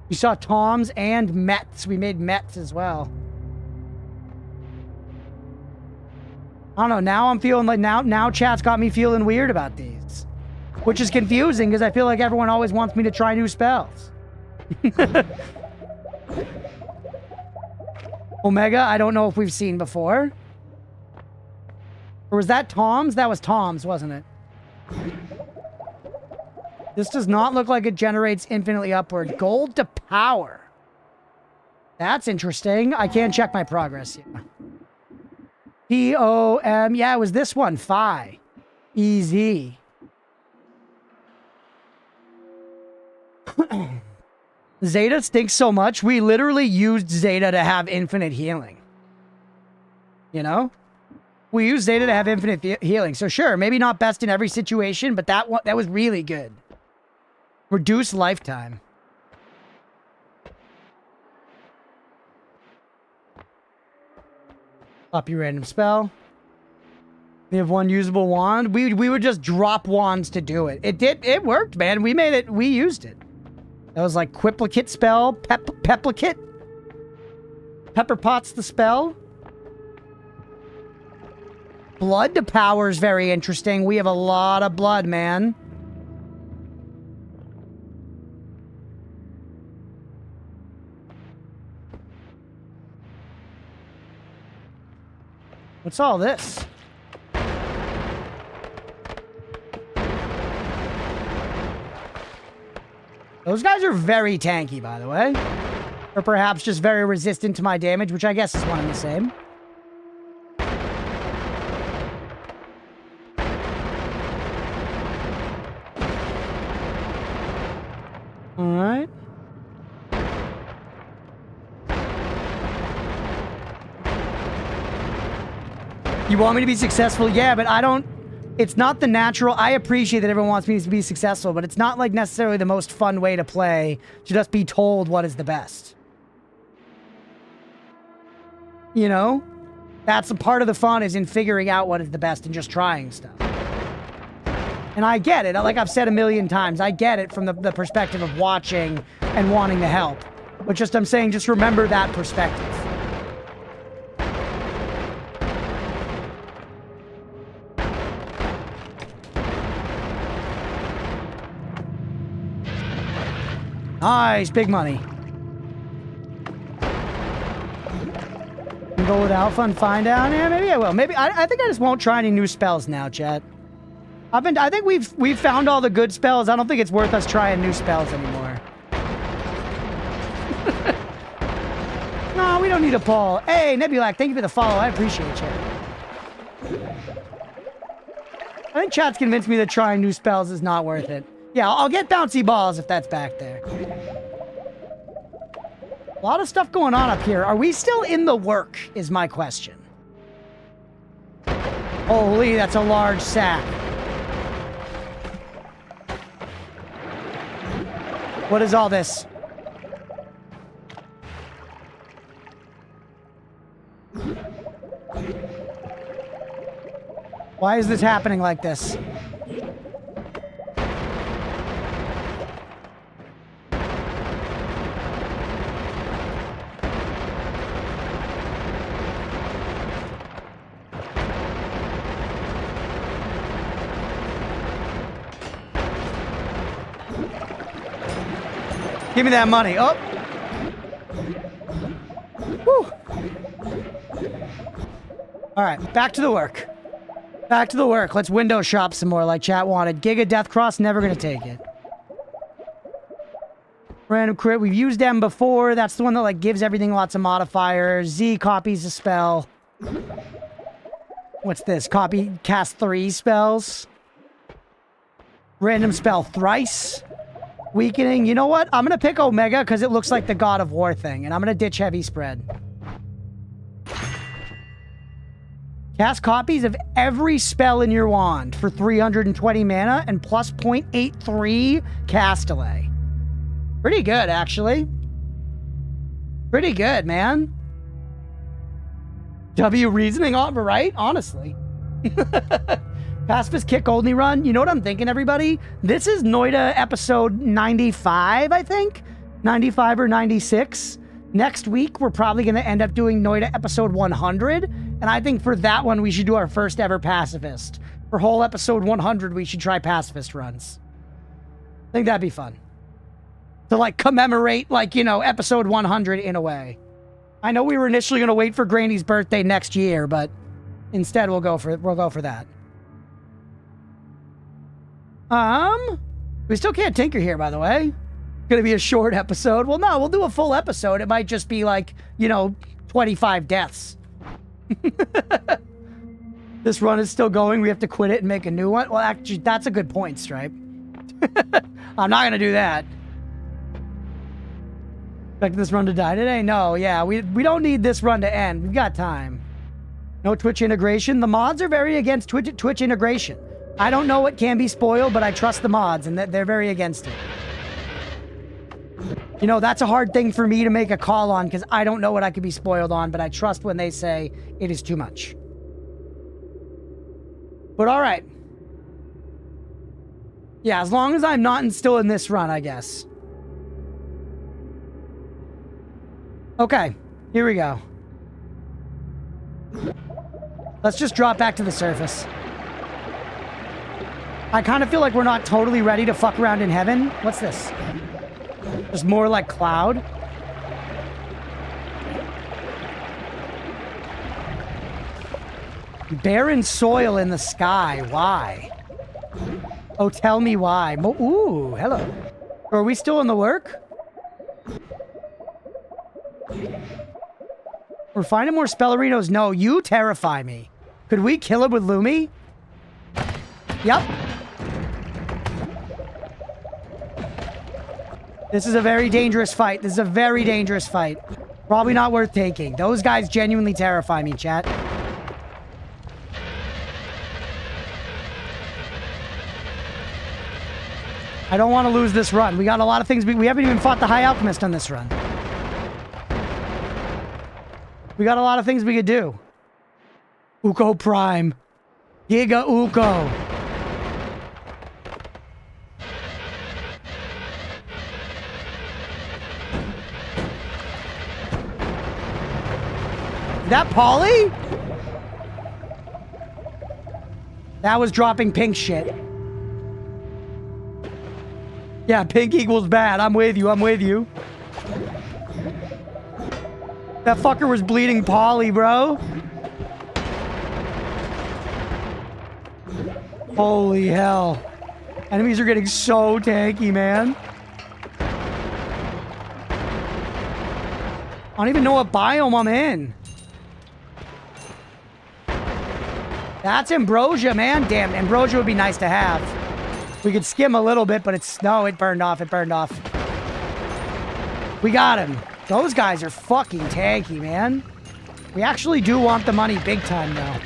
You saw Toms and Mets. We made Mets as well. I don't know. Now I'm feeling like now chat's got me feeling weird about these. Which is confusing because I feel like everyone always wants me to try new spells. Omega, I don't know if we've seen before. Or was that Tom's? That was Tom's, wasn't it? This does not look like it generates infinitely upward. Gold to power. That's interesting. I can't check my progress yet. P-O-M. Yeah, it was this one. Phi. Easy. Zeta stinks so much, we literally used Zeta to have infinite healing. You know? We used Zeta to have infinite healing. So sure, maybe not best in every situation, but that was really good. Reduce lifetime. Copy random spell. We have one usable wand. We would just drop wands to do it. It worked, man. We made it. We used it. That was like Quiplicate spell. Peplicate. Pepper Pot's the spell. Blood to power is very interesting. We have a lot of blood, man. What's all this? Those guys are very tanky, by the way. Or perhaps just very resistant to my damage, which I guess is one and the same. Alright. You want me to be successful? Yeah, but I don't... It's not the natural... I appreciate that everyone wants me to be successful, but it's not like necessarily the most fun way to play to just be told what is the best. You know? That's a part of the fun, is in figuring out what is the best and just trying stuff. And I get it. Like I've said a million times, I get it from the perspective of watching and wanting to help. But just, I'm saying, just remember that perspective. Nice, big money. Go with Alpha and find out. Yeah, maybe I will. Maybe I think I just won't try any new spells now, chat. I think we've found all the good spells. I don't think it's worth us trying new spells anymore. No, we don't need a poll. Hey, Nebulac, thank you for the follow. I appreciate you. I think chat's convinced me that trying new spells is not worth it. Yeah, I'll get bouncy balls if that's back there. A lot of stuff going on up here. Are we still in the work, is my question. Holy, that's a large sack. What is all this? Why is this happening like this? Give me that money. Oh. Whew. All right, back to the work. Back to the work. Let's window shop some more like chat wanted. Giga Death Cross, never gonna take it. Random crit, we've used them before. That's the one that like gives everything lots of modifiers. Z copies a spell. What's this? Copy, cast 3 spells. Random spell thrice. Weakening. You know what? I'm going to pick Omega because it looks like the God of War thing. And I'm going to ditch Heavy Spread. Cast copies of every spell in your wand for 320 mana and plus 0.83 cast delay. Pretty good, actually. Pretty good, man. W reasoning on, right? Honestly. Pacifist kick only run. You know what I'm thinking, everybody? This is Noita episode 95, I think? 95 or 96. Next week, we're probably going to end up doing Noita episode 100. And I think for that one, we should do our first ever Pacifist. For whole episode 100, we should try Pacifist runs. I think that'd be fun. To, like, commemorate, like, you know, episode 100 in a way. I know we were initially going to wait for Granny's birthday next year, but instead we'll go for that. We still can't tinker here, by the way. Gonna be a short episode. Well, no, we'll do a full episode. It might just be like, you know, 25 deaths. This run is still going. We have to quit it and make a new one. Well, actually, that's a good point, Stripe. I'm not gonna do that. Expect this run to die today? No, yeah, we don't need this run to end. We've got time. No Twitch integration. The mods are very against Twitch integration. I don't know what can be spoiled, but I trust the mods, and they're very against it. You know, that's a hard thing for me to make a call on, because I don't know what I could be spoiled on, but I trust when they say it is too much. But all right. Yeah, as long as I'm not still in this run, I guess. Okay, here we go. Let's just drop back to the surface. I kind of feel like we're not totally ready to fuck around in heaven. What's this? Just more like cloud. Barren soil in the sky. Why? Oh, tell me why. Ooh, hello. Are we still in the work? We're finding more Spellerinos. No, you terrify me. Could we kill him with Lumi? Yep. This is a very dangerous fight. This is a very dangerous fight. Probably not worth taking. Those guys genuinely terrify me, chat. I don't want to lose this run. We got a lot of things. We haven't even fought the High Alchemist on this run. We got a lot of things we could do. Uko Prime. Giga Uko. Is that Polly? That was dropping pink shit. Yeah, pink equals bad. I'm with you. I'm with you. That fucker was bleeding Polly, bro. Holy hell. Enemies are getting so tanky, man. I don't even know what biome I'm in. That's Ambrosia, man. Damn, Ambrosia would be nice to have. We could skim a little bit, but it's... No, it burned off. It burned off. We got him. Those guys are fucking tanky, man. We actually do want the money big time, though.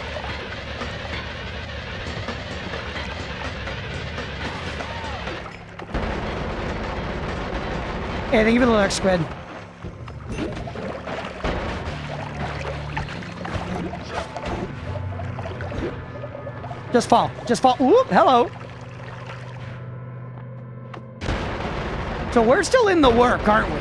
Hey, thank you for the lurk, Squid. Just fall. Just fall. Oop, hello. So we're still in the work, aren't we?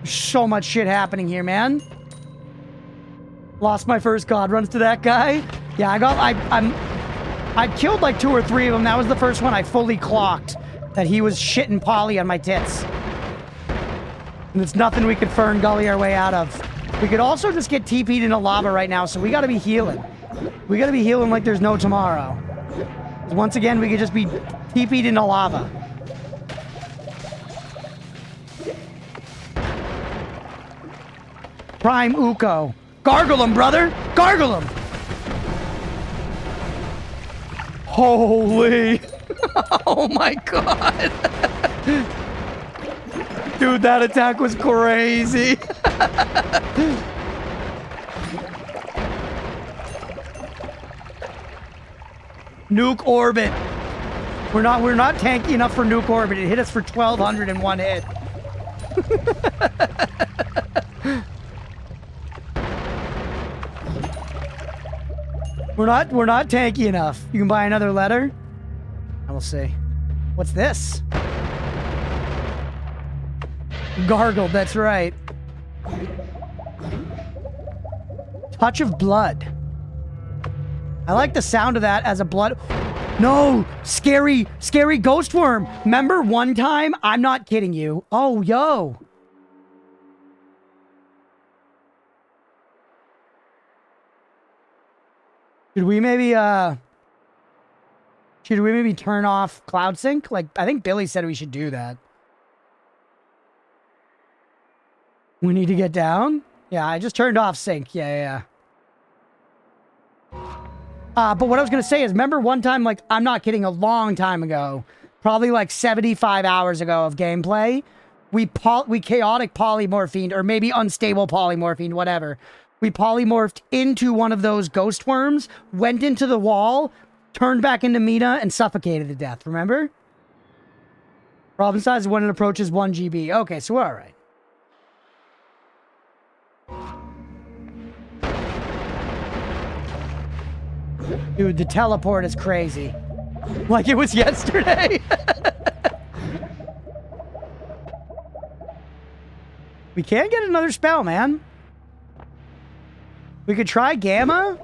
So much shit happening here, man. Lost my first god runs to that guy. Yeah, I killed like 2 or 3 of them. That was the first one I fully clocked that he was shitting Polly on my tits. And it's nothing we could Fern Gully our way out of. We could also just get TP'd into lava right now, so we gotta be healing. We gotta be healing like there's no tomorrow. Once again, we could just be TP'd into lava. Prime Uko. Gargle him, brother! Gargle him! Holy! Oh my god! Dude, that attack was crazy! Nuke Orbit. We're not tanky enough for Nuke Orbit. It hit us for 1,200 in one hit. We're not tanky enough. You can buy another letter? I will see. What's this? Gargled, that's right. Touch of blood. I like the sound of that as a blood... No! Scary ghost worm! Remember one time? I'm not kidding you. Oh, yo! Should we maybe turn off Cloud Sync? Like, I think Billy said we should do that. We need to get down? Yeah, I just turned off Sync. Yeah. But what I was going to say is, remember one time, like, I'm not kidding, a long time ago, probably like 75 hours ago of gameplay, we chaotic polymorphined, or maybe unstable polymorphined, whatever. We polymorphed into one of those ghost worms, went into the wall, turned back into Mina, and suffocated to death, remember? Problem size when it approaches 1 GB. Okay, so we're all right. Dude, the teleport is crazy. Like it was yesterday. We can't get another spell, man. We could try Gamma.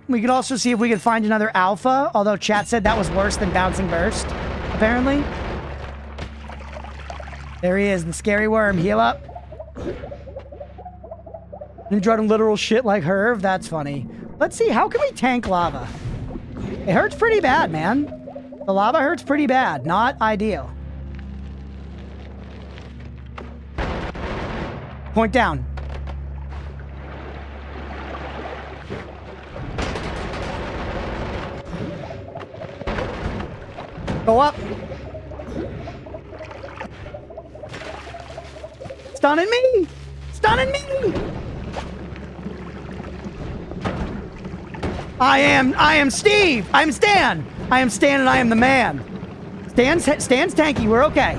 We could also see if we could find another Alpha, although chat said that was worse than Bouncing Burst, apparently. There he is, the scary worm. Heal up. And drawing literal shit like Herv. That's funny. Let's see, how can we tank lava? It hurts pretty bad, man. The lava hurts pretty bad. Not ideal. Point down. Go up. Stunning me! Stunning me! I am Steve! I'm Stan! I am Stan and I am the man. Stan's tanky, we're okay.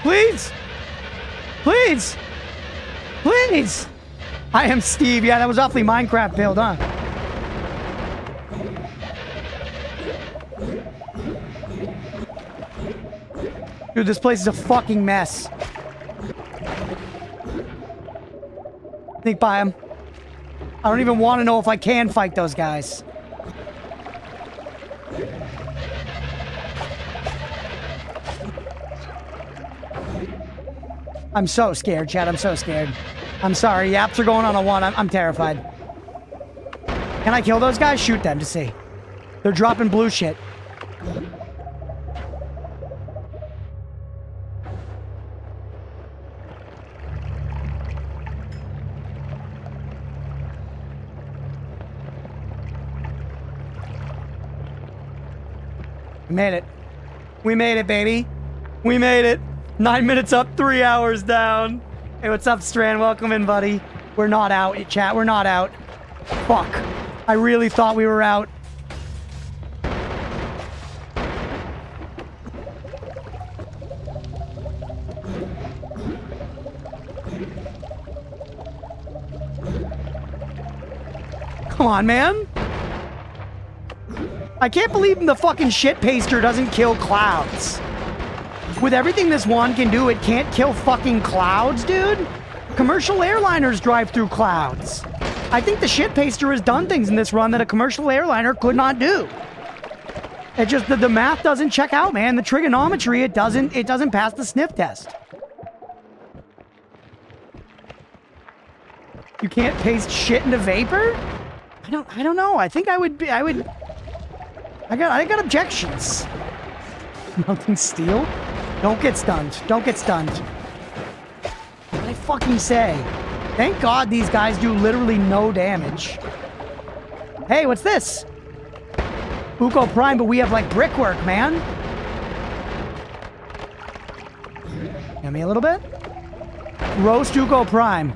Please! Please! Please! I am Steve. Yeah, that was awfully Minecraft build, huh? Dude, this place is a fucking mess. Sneak by him. I don't even want to know if I can fight those guys. I'm so scared, Chad. I'm so scared. I'm sorry. Yaps are going on a 1. I'm terrified. Can I kill those guys? Shoot them to see. They're dropping blue shit. We made it. We made it, baby. We made it. 9 minutes up, 3 hours down. Hey, what's up, Strand? Welcome in, buddy. We're not out, chat. We're not out. Fuck. I really thought we were out. Come on, man. I can't believe the fucking shit paster doesn't kill clouds. With everything this wand can do, it can't kill fucking clouds, dude. Commercial airliners drive through clouds. I think the shit paster has done things in this run that a commercial airliner could not do. It just, the math doesn't check out, man. The trigonometry, it doesn't pass the sniff test. You can't paste shit into vapor? I don't know. I think I got objections. Melting steel? Don't get stunned. Don't get stunned. What did I fucking say? Thank God these guys do literally no damage. Hey, what's this? Uko Prime, but we have like brickwork, man. Give me a little bit. Roast Uko Prime.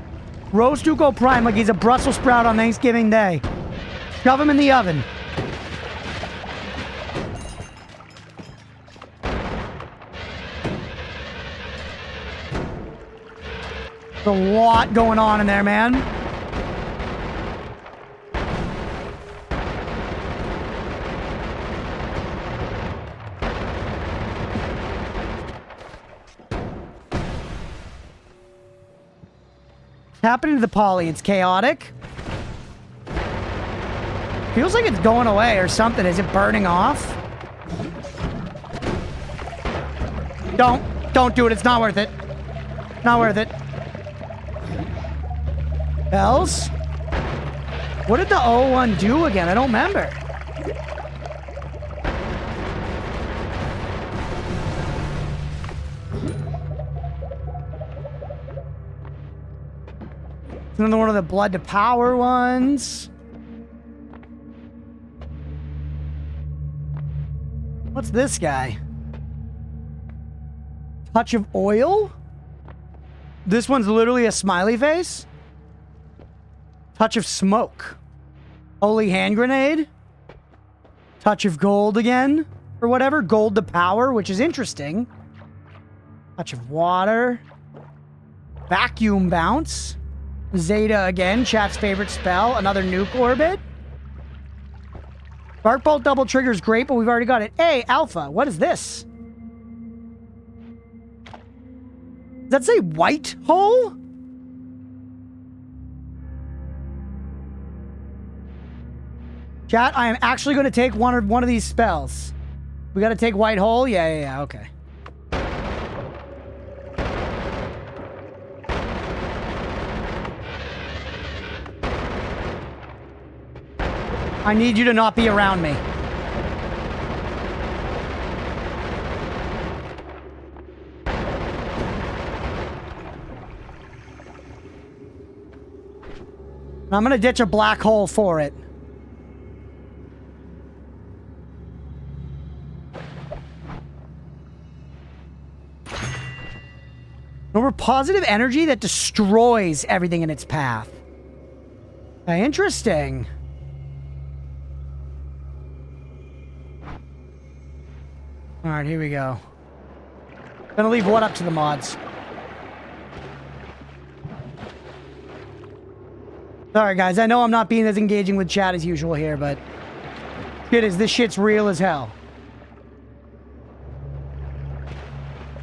Roast Uko Prime like he's a Brussels sprout on Thanksgiving Day. Shove him in the oven. There's a lot going on in there, man. What's happening to the poly? It's chaotic. Feels like it's going away or something. Is it burning off? Don't do it. It's not worth it. Not worth it. Bells? What did the O1 do again? I don't remember. It's another one of the blood to power ones. What's this guy? Touch of oil? This one's literally a smiley face. Touch of smoke. Holy hand grenade. Touch of gold again. Or whatever. Gold to power, which is interesting. Touch of water. Vacuum bounce. Zeta again. Chat's favorite spell. Another nuke orbit. Spark bolt double trigger is great, but we've already got it. Hey, Alpha. What is this? Does that say white hole? Chat, I am actually going to take one of these spells. We got to take white hole? Yeah, okay. I need you to not be around me. I'm gonna ditch a black hole for it. Over positive energy that destroys everything in its path. Interesting. Alright, here we go. Gonna leave what up to the mods? Sorry, guys. I know I'm not being as engaging with chat as usual here, but this shit's real as hell.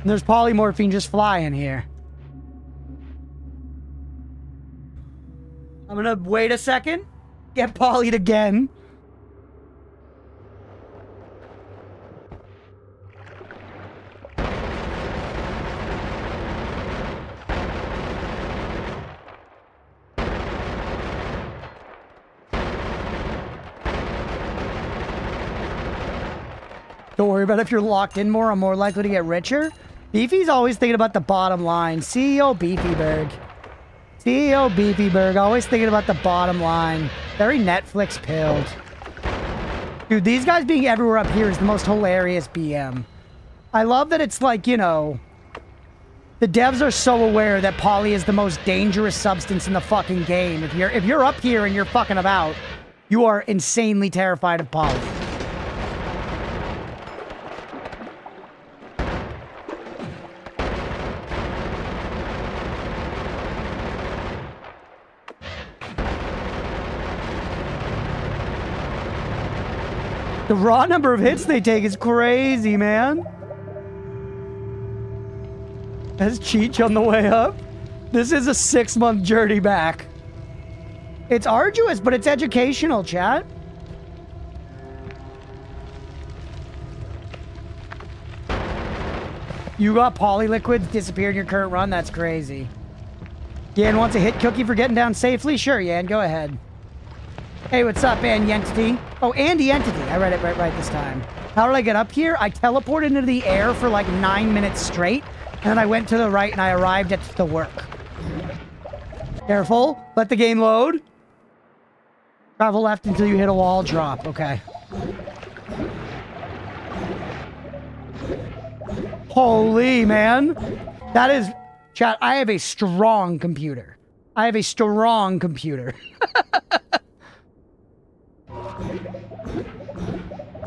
And there's polymorphine just flying here. I'm gonna wait a second. Get polyed again. Don't worry about if you're locked in more, I'm more likely to get richer. Beefy's always thinking about the bottom line. CEO Beefyberg. CEO Beefyberg, always thinking about the bottom line. Very Netflix pilled. Dude, these guys being everywhere up here is the most hilarious BM. I love that it's like, you know, the devs are so aware that poly is the most dangerous substance in the fucking game. If you're up here and you're fucking about, you are insanely terrified of poly. The raw number of hits they take is crazy, man. That's Cheech on the way up. This is a 6-month journey back. It's arduous, but it's educational, chat. You got polyliquids disappear in your current run? That's crazy. Yan wants a hit cookie for getting down safely? Sure, Yan, go ahead. Hey, what's up, Andy Entity? Oh, Andy Entity. I read it right this time. How did I get up here? I teleported into the air for like 9 minutes straight, and then I went to the right and I arrived at the work. Careful. Let the game load. Travel left until you hit a wall. Drop. Okay. Holy, man. That is... Chat, I have a strong computer. I have a strong computer.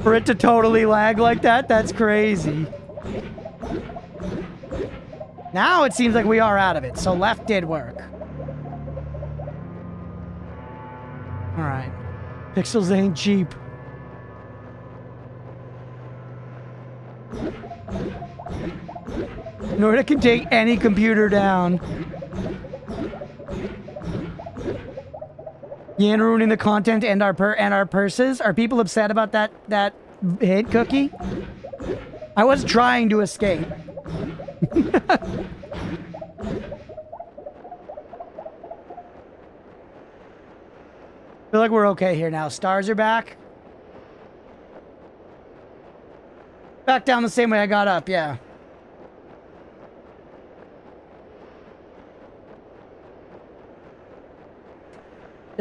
For it to totally lag like that, that's crazy. Now it seems like we are out of it, so left did work. Alright. Pixels ain't cheap. Noita can take any computer down. Yan ruining the content and our purses. Are people upset about that hit cookie? I was trying to escape. I feel like we're okay here now. Stars are back. Back down the same way I got up, yeah.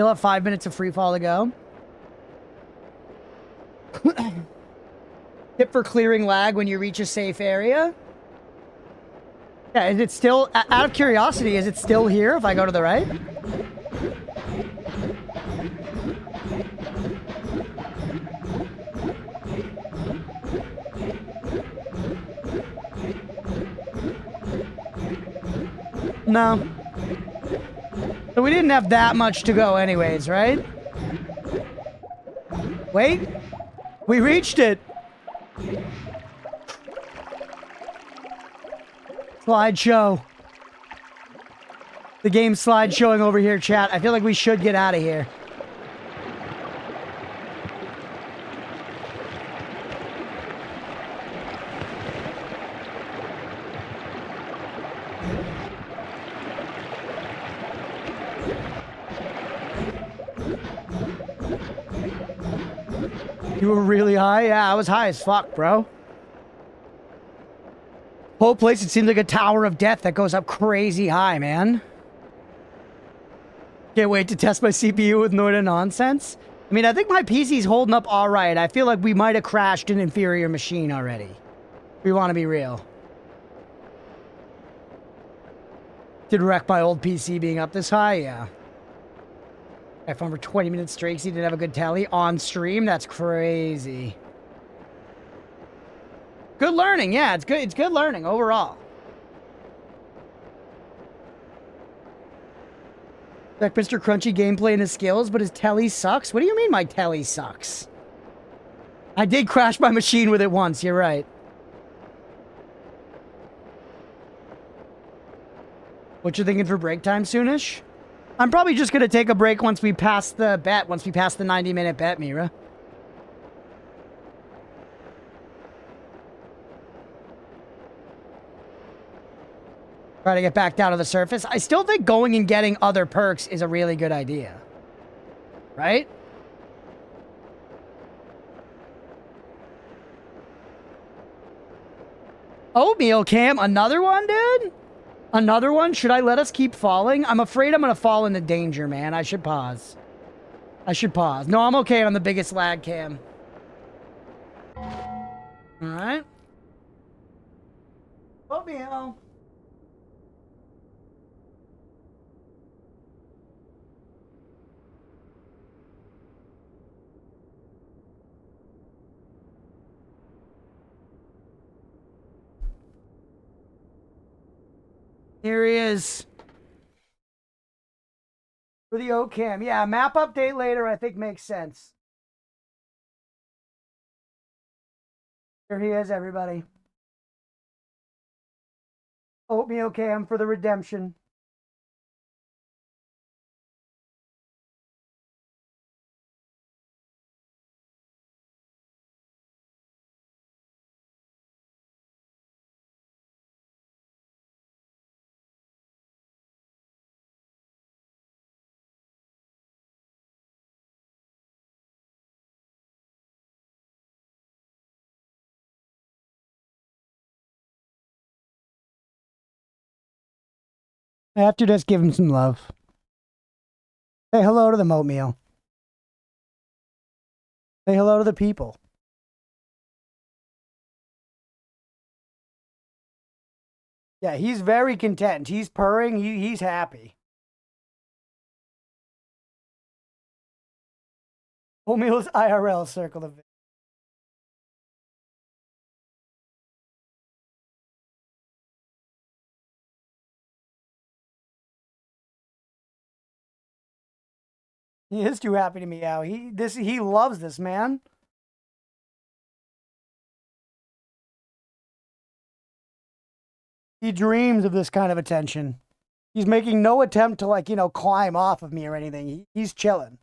You'll have 5 minutes of free fall to go. Tip for clearing lag when you reach a safe area. Yeah, is it still, out of curiosity, is it still here if I go to the right? No. So we didn't have that much to go anyways, right? Wait. We reached it. Slideshow. The game's slideshowing over here, chat. I feel like we should get out of here. You were really high? Yeah, I was high as fuck, bro. Whole place, it seems like a tower of death that goes up crazy high, man. Can't wait to test my CPU with Noita nonsense. I mean, I think my PC's holding up all right. I feel like we might have crashed an inferior machine already. We want to be real. Did wreck my old PC being up this high? Yeah. I found for 20 minutes straight. He didn't have a good tally on stream. That's crazy. Good learning. Yeah, it's good. It's good learning overall. Like Mr. Crunchy gameplay and his skills, but his telly sucks. What do you mean my telly sucks? I did crash my machine with it once. You're right. What you thinking for break time soonish? I'm probably just going to take a break once we pass the bet, once we pass the 90-minute bet, Mira. Try to get back down to the surface. I still think going and getting other perks is a really good idea. Right? Oatmeal Cam, another one, dude? Another one? Should I let us keep falling? I'm afraid I'm going to fall into danger, man. I should pause. I should pause. No, I'm okay on the biggest lag cam. Alright. Oatmeal. Here he is. For the OCam. Yeah, map update later I think makes sense. Here he is, everybody. Oatmeal Cam for the redemption. I have to just give him some love. Say hello to the oatmeal. Say hello to the people. Yeah, he's very content. He's purring. He's happy. Oatmeal's IRL circle of. He is too happy to meow. He loves this, man. He dreams of this kind of attention. He's making no attempt to, like, you know, climb off of me or anything. He's chilling.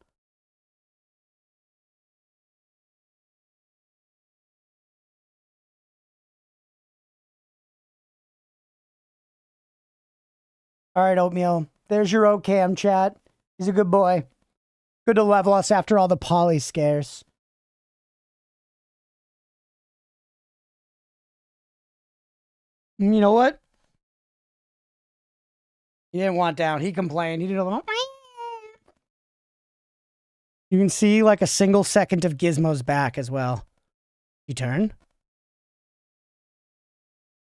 All right, Oatmeal. There's your OCam chat. He's a good boy. Good to level us after all the poly scares. You know what? He didn't want down. He complained. He did a little... You can see like a single second of Gizmo's back as well. You turn.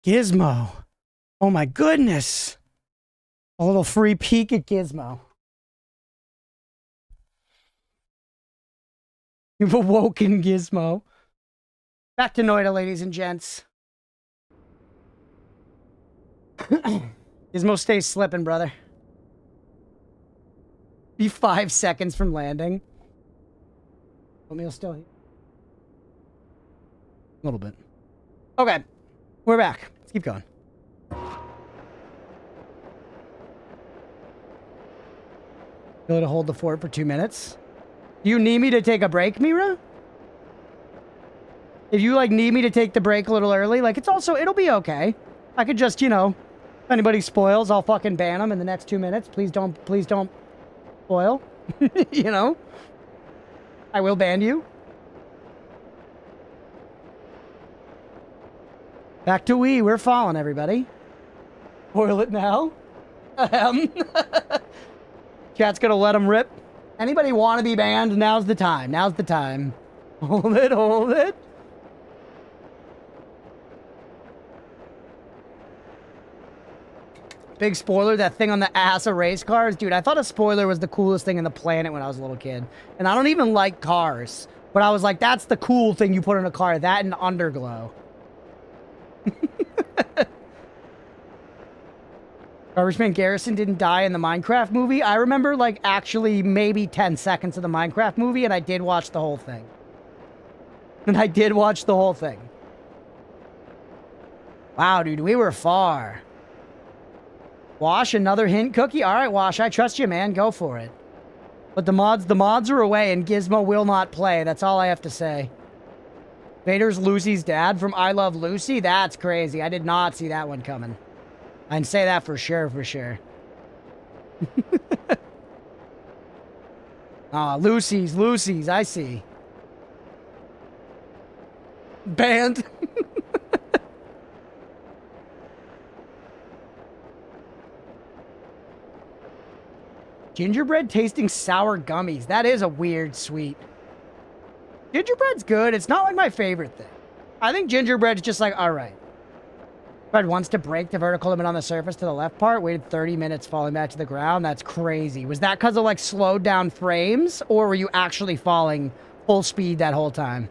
Gizmo. Oh my goodness. A little free peek at Gizmo. You've awoken Gizmo. Back to Noita, ladies and gents. Gizmo stays slipping, brother. Be 5 seconds from landing. Oatmeal's still here. A little bit. Okay. We're back. Let's keep going. Go to hold the fort for 2 minutes. Do you need me to take a break, Mira? If you, like, need me to take the break a little early, like, it'll be okay. I could just, you know, if anybody spoils, I'll fucking ban them in the next 2 minutes. Please don't spoil. You know? I will ban you. Back to Wii. We're falling, everybody. Spoil it now. Chat's gonna let them rip. Anybody want to be banned? Now's the time. Now's the time. Hold it, hold it. Big spoiler, that thing on the ass of race cars. Dude, I thought a spoiler was the coolest thing in the planet when I was a little kid. And I don't even like cars. But I was like, that's the cool thing you put in a car. That and underglow. Garbage Man Garrison didn't die in the Minecraft movie. I remember, like, actually maybe 10 seconds of the Minecraft movie, and I did watch the whole thing. Wow, dude, we were far. Wash, another hint cookie? All right, Wash, I trust you, man. Go for it. But the mods are away, and Gizmo will not play. That's all I have to say. Vader's Lucy's dad from I Love Lucy? That's crazy. I did not see that one coming. I can say that for sure, for sure. Ah, Lucy's, I see. Banned. Gingerbread tasting sour gummies. That is a weird sweet. Gingerbread's good. It's not like my favorite thing. I think gingerbread's just like, all right. Tried once to break the vertical limit on the surface to the left part. Waited 30 minutes falling back to the ground. That's crazy. Was that because of, like, slowed down frames? Or were you actually falling full speed that whole time?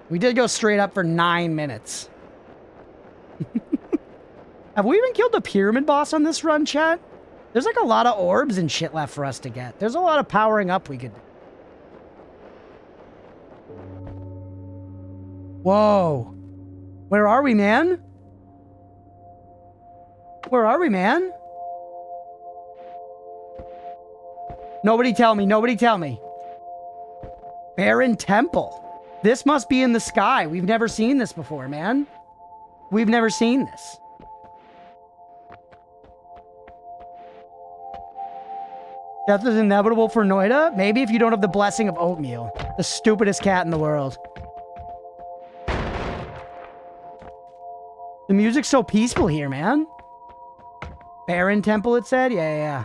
We did go straight up for 9 minutes. Have we even killed the pyramid boss on this run, chat? There's like a lot of orbs and shit left for us to get. There's a lot of powering up we could do. Whoa. Where are we, man? Where are we, man? Nobody tell me. Nobody tell me. Barren Temple. This must be in the sky. We've never seen this before, man. We've never seen this. Death is inevitable for Noita? Maybe if you don't have the blessing of oatmeal. The stupidest cat in the world. The music's so peaceful here, man. Barren Temple, it said? Yeah.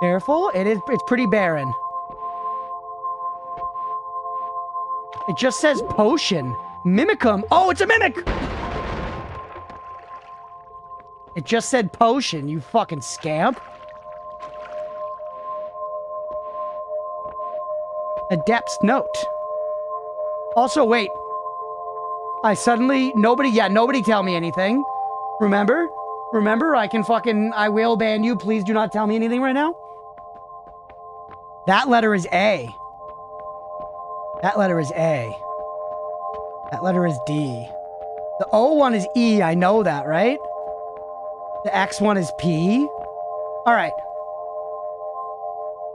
Careful. It's pretty barren. It just says potion. Mimicum. Oh, it's a mimic! It just said potion, you fucking scamp. Adept's note. Also, wait. Nobody tell me anything. Remember, I will ban you. Please do not tell me anything right now. That letter is A. That letter is A. That letter is D. The O one is E, I know that, right? The X one is P. All right.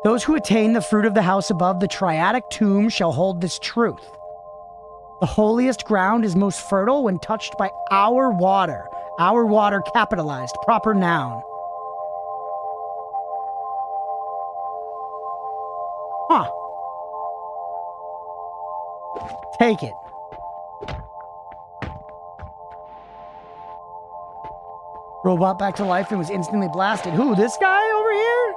Those who attain the fruit of the house above the triadic tomb shall hold this truth. The holiest ground is most fertile when touched by our water. Our water capitalized, proper noun. Huh. Take it. Robot back to life and was instantly blasted. Who, this guy over here?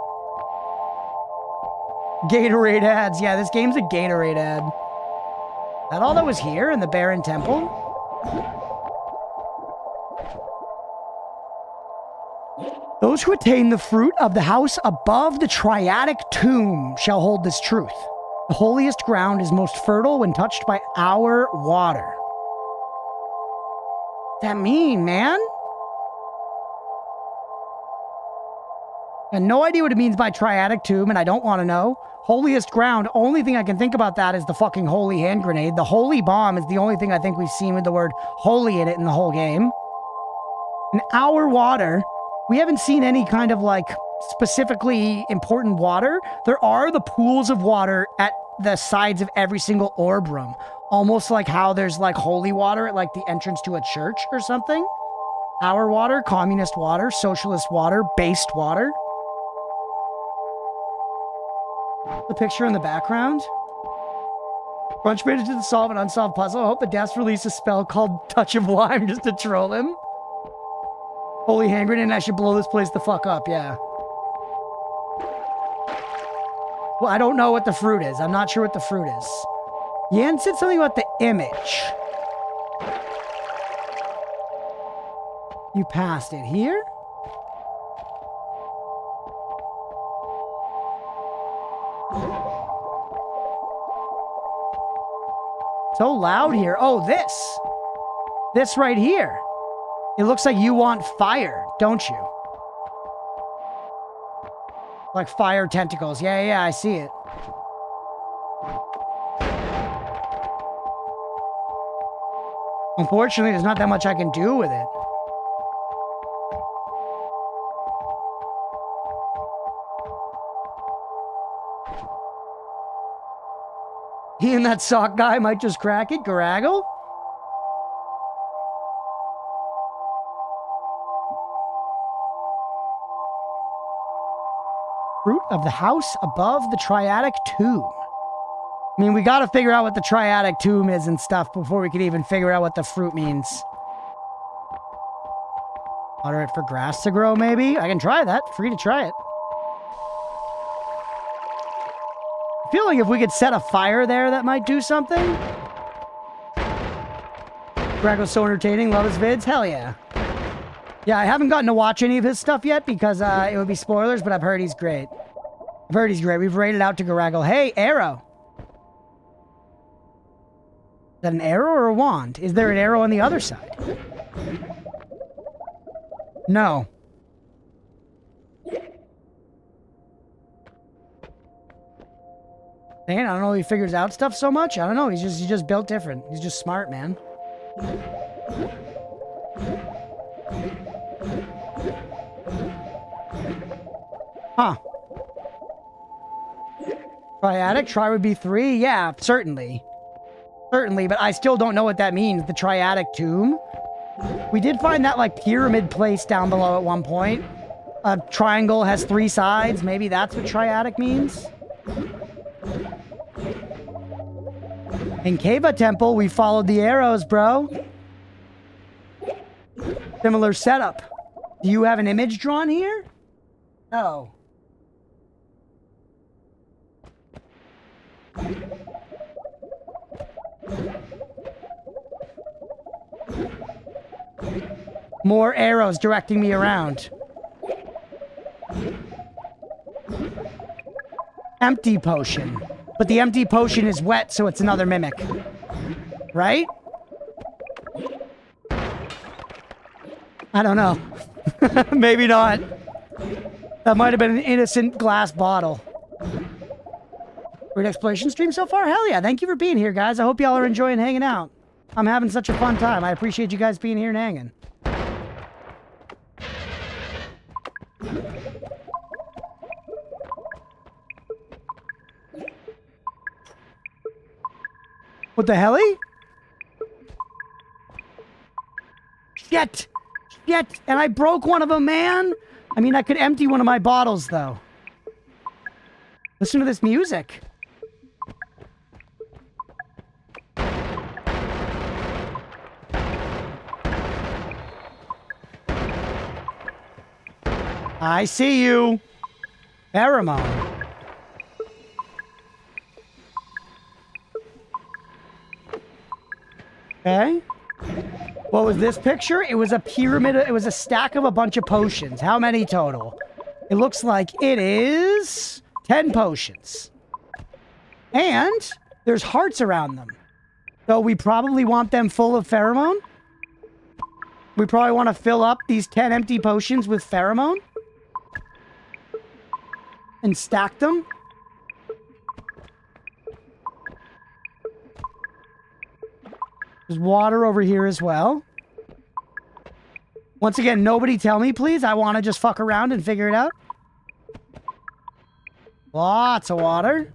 Gatorade ads. Yeah, this game's a Gatorade ad. That all that was here in the Barren Temple? Those who attain the fruit of the house above the triadic tomb shall hold this truth. The holiest ground is most fertile when touched by our water. What's that mean, man? I have no idea what it means by triadic tomb, and I don't want to know. Holiest ground, only thing I can think about that is the fucking holy hand grenade. The holy bomb is the only thing I think we've seen with the word holy in it in the whole game. And our water, we haven't seen any kind of like specifically important water. There are the pools of water at the sides of every single orb room. Almost like how there's like holy water at like the entrance to a church or something. Our water, communist water, socialist water, based water. The picture in the background. Crunch made it to solve an unsolved puzzle. I hope the devs release a spell called Touch of Lime just to troll him. Holy hand grenade, and I should blow this place the fuck up, yeah. Well, I don't know what the fruit is. I'm not sure what the fruit is. Yan said something about the image. You passed it here? So loud here. Oh, this. This right here. It looks like you want fire, don't you? Like fire tentacles. Yeah, I see it. Unfortunately, there's not that much I can do with it. He and that sock guy might just crack it. Garaggle? Fruit of the house above the triadic tomb. I mean, we got to figure out what the triadic tomb is and stuff before we can even figure out what the fruit means. Water it for grass to grow, maybe? I can try that. Free to try it. I feel like if we could set a fire there, that might do something. Graggle's so entertaining. Love his vids. Hell yeah. Yeah, I haven't gotten to watch any of his stuff yet because it would be spoilers, but I've heard he's great. I've heard he's great. We've rated out to Garaggle. Hey, arrow. Is that an arrow or a wand? Is there an arrow on the other side? No. Man, I don't know if he figures out stuff so much. I don't know. He's just built different. He's just smart, man. Huh. Triadic? Try would be 3? Yeah, certainly. Certainly, but I still don't know what that means. The triadic tomb? We did find that, like, pyramid place down below at one point. A triangle has 3 sides. Maybe that's what triadic means. In Keva Temple, we followed the arrows, bro. Similar setup. Do you have an image drawn here? No. More arrows directing me around. Empty potion. But the empty potion is wet, so it's another mimic. Right? I don't know. Maybe not. That might have been an innocent glass bottle. Great exploration stream so far? Hell yeah. Thank you for being here, guys. I hope y'all are enjoying hanging out. I'm having such a fun time. I appreciate you guys being here and hanging. What the helly? Shit! Shit! And I broke one of them, man! I mean, I could empty one of my bottles, though. Listen to this music. I see you. Pheromone. Okay. What was this picture? It was a pyramid. It was a stack of a bunch of potions. How many total? It looks like it is 10 potions. And there's hearts around them. So we probably want them full of pheromone. We probably want to fill up these 10 empty potions with pheromone. And stack them. There's water over here as well. Once again, nobody tell me, please. I want to just fuck around and figure it out. Lots of water.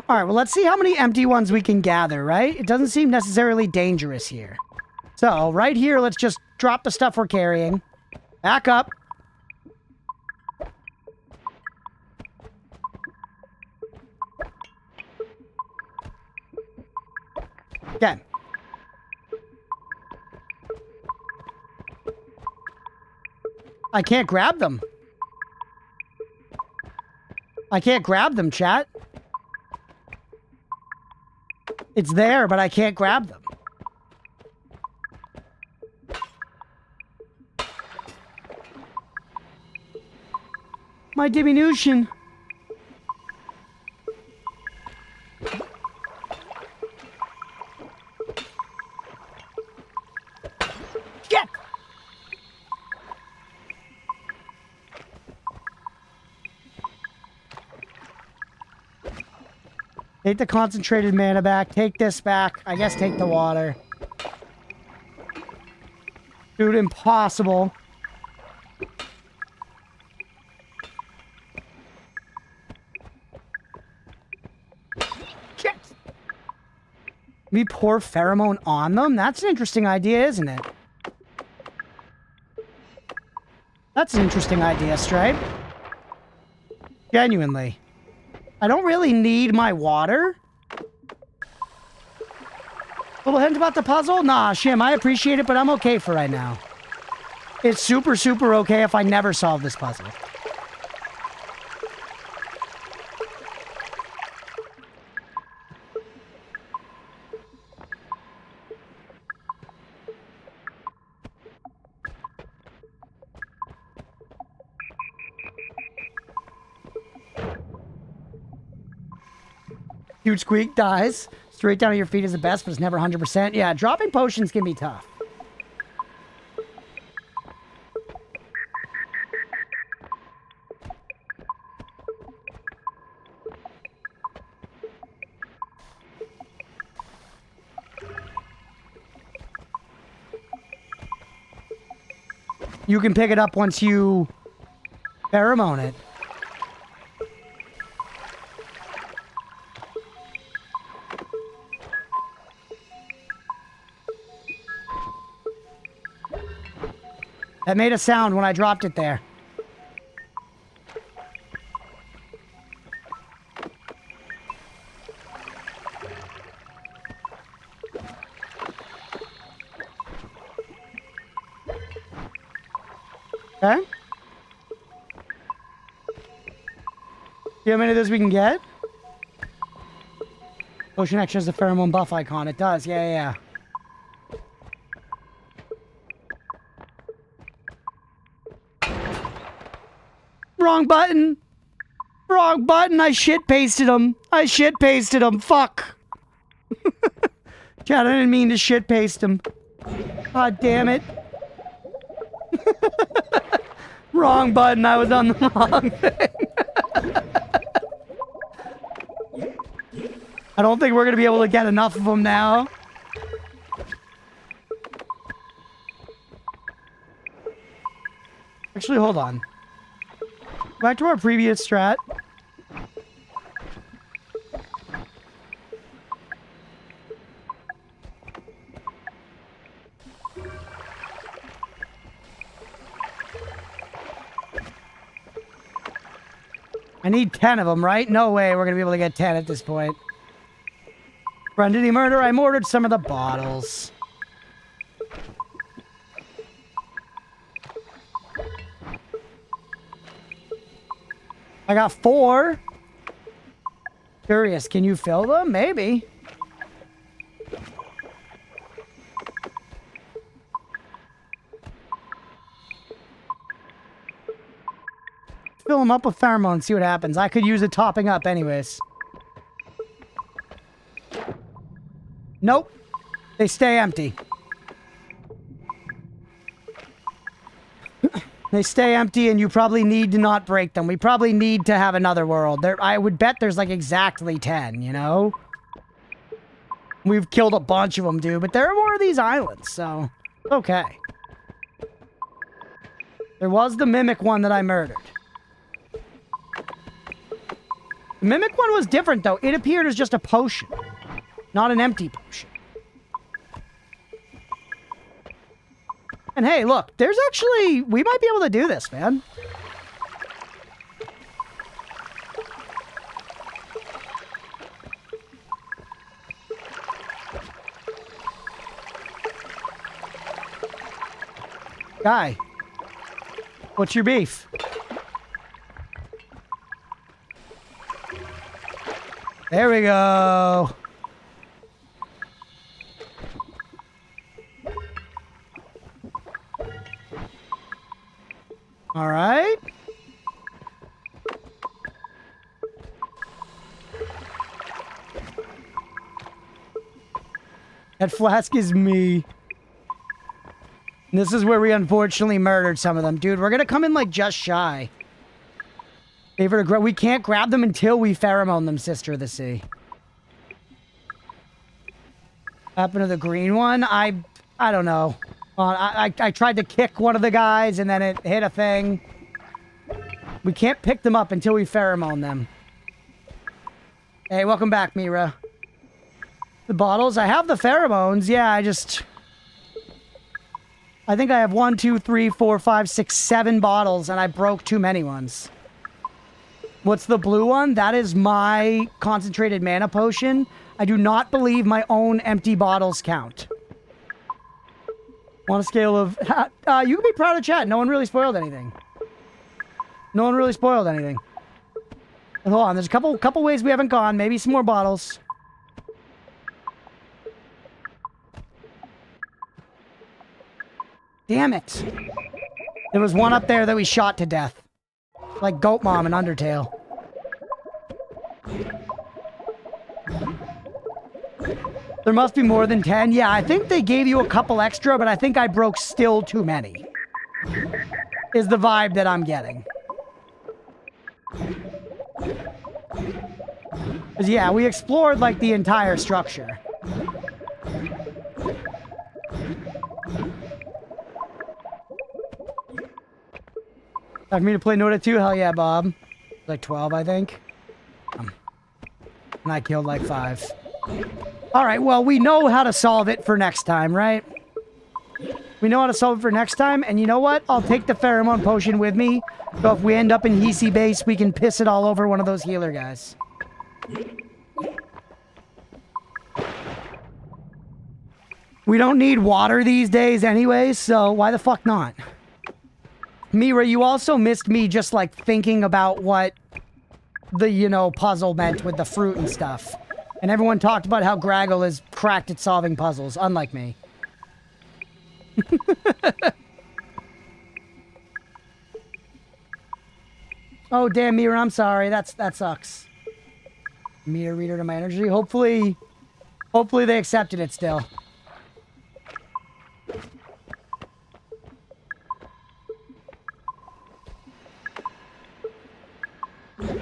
All right, well, let's see how many empty ones we can gather, right? It doesn't seem necessarily dangerous here. So, right here, let's just drop the stuff we're carrying. Back up. Okay. I can't grab them. I can't grab them, chat. It's there, but I can't grab them. My diminution. Shit! Take the concentrated mana back. Take this back. I guess take the water. Dude, impossible. Shit! We pour pheromone on them? That's an interesting idea, isn't it? That's an interesting idea, Stripe. Genuinely. I don't really need my water. Little hint about the puzzle? Nah, Shim, I appreciate it, but I'm okay for right now. It's super, super okay if I never solve this puzzle. Huge squeak dies. Straight down to your feet is the best, but it's never 100%. Yeah, dropping potions can be tough. You can pick it up once you pheromone it. That made a sound when I dropped it there. Okay. See how many of those we can get? Potion X has a pheromone buff icon. It does. Yeah. Wrong button. Wrong button. I shit pasted him. Fuck. Chad, I didn't mean to shit paste him. God damn it. Wrong button. I was on the wrong thing. I don't think we're going to be able to get enough of them now. Actually, hold on. Back to our previous strat. I I need 10 of them, right? No way we're going to be able to get 10 at this point. Run to the murder. I ordered some of the bottles. I got 4. Curious, can you fill them? Maybe. Fill them up with pheromone and see what happens. I could use it topping up anyways. Nope. They stay empty. They stay empty and you probably need to not break them. We probably need to have another world. I would bet there's like exactly 10, you know? We've killed a bunch of them, dude, but there are more of these islands, so okay. There was the mimic one that I murdered. The mimic one was different, though. It appeared as just a potion, not an empty potion. And hey, look, there's actually... We might be able to do this, man. Guy, what's your beef? There we go. All right. That flask is me. And this is where we unfortunately murdered some of them. Dude, we're going to come in like just shy. Favorite to we can't grab them until we pheromone them, Sister of the Sea. Happened to the green one? I don't know. I tried to kick one of the guys and then it hit a thing. We can't pick them up until we pheromone them. Hey, welcome back, Mira. The bottles? I have the pheromones. Yeah, I think I have 1, 2, 3, 4, 5, 6, 7 bottles and I broke too many ones. What's the blue one? That is my concentrated mana potion. I do not believe my own empty bottles count. On a scale of... you can be proud of chat. No one really spoiled anything. No one really spoiled anything. And hold on. There's a couple ways we haven't gone. Maybe some more bottles. Damn it. There was one up there that we shot to death. Like Goat Mom in Undertale. There must be more than 10. Yeah, I think they gave you a couple extra, but I think I broke still too many. Is the vibe that I'm getting. 'Cause yeah, we explored like the entire structure. Time for me to play Noita 2? Hell yeah, Bob. Like 12, I think. And I killed like 5. Alright, well, we know how to solve it for next time, right? We know how to solve it for next time, and you know what? I'll take the pheromone potion with me, so if we end up in Hisi base, we can piss it all over one of those healer guys. We don't need water these days anyway, so why the fuck not? Mira, you also missed me just, like, thinking about what the, you know, puzzle meant with the fruit and stuff. And everyone talked about how Graggle is cracked at solving puzzles, unlike me. Oh, damn, Mira, I'm sorry. That sucks. Meter reader to my energy. Hopefully they accepted it still.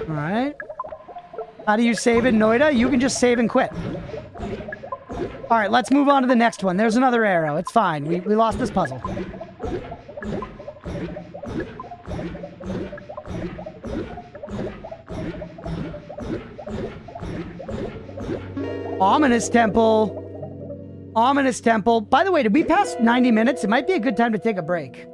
Alright. How do you save in Noita? You can just save and quit. Alright, let's move on to the next one. There's another arrow. It's fine. We lost this puzzle. Ominous Temple. Ominous Temple. By the way, did we pass 90 minutes? It might be a good time to take a break.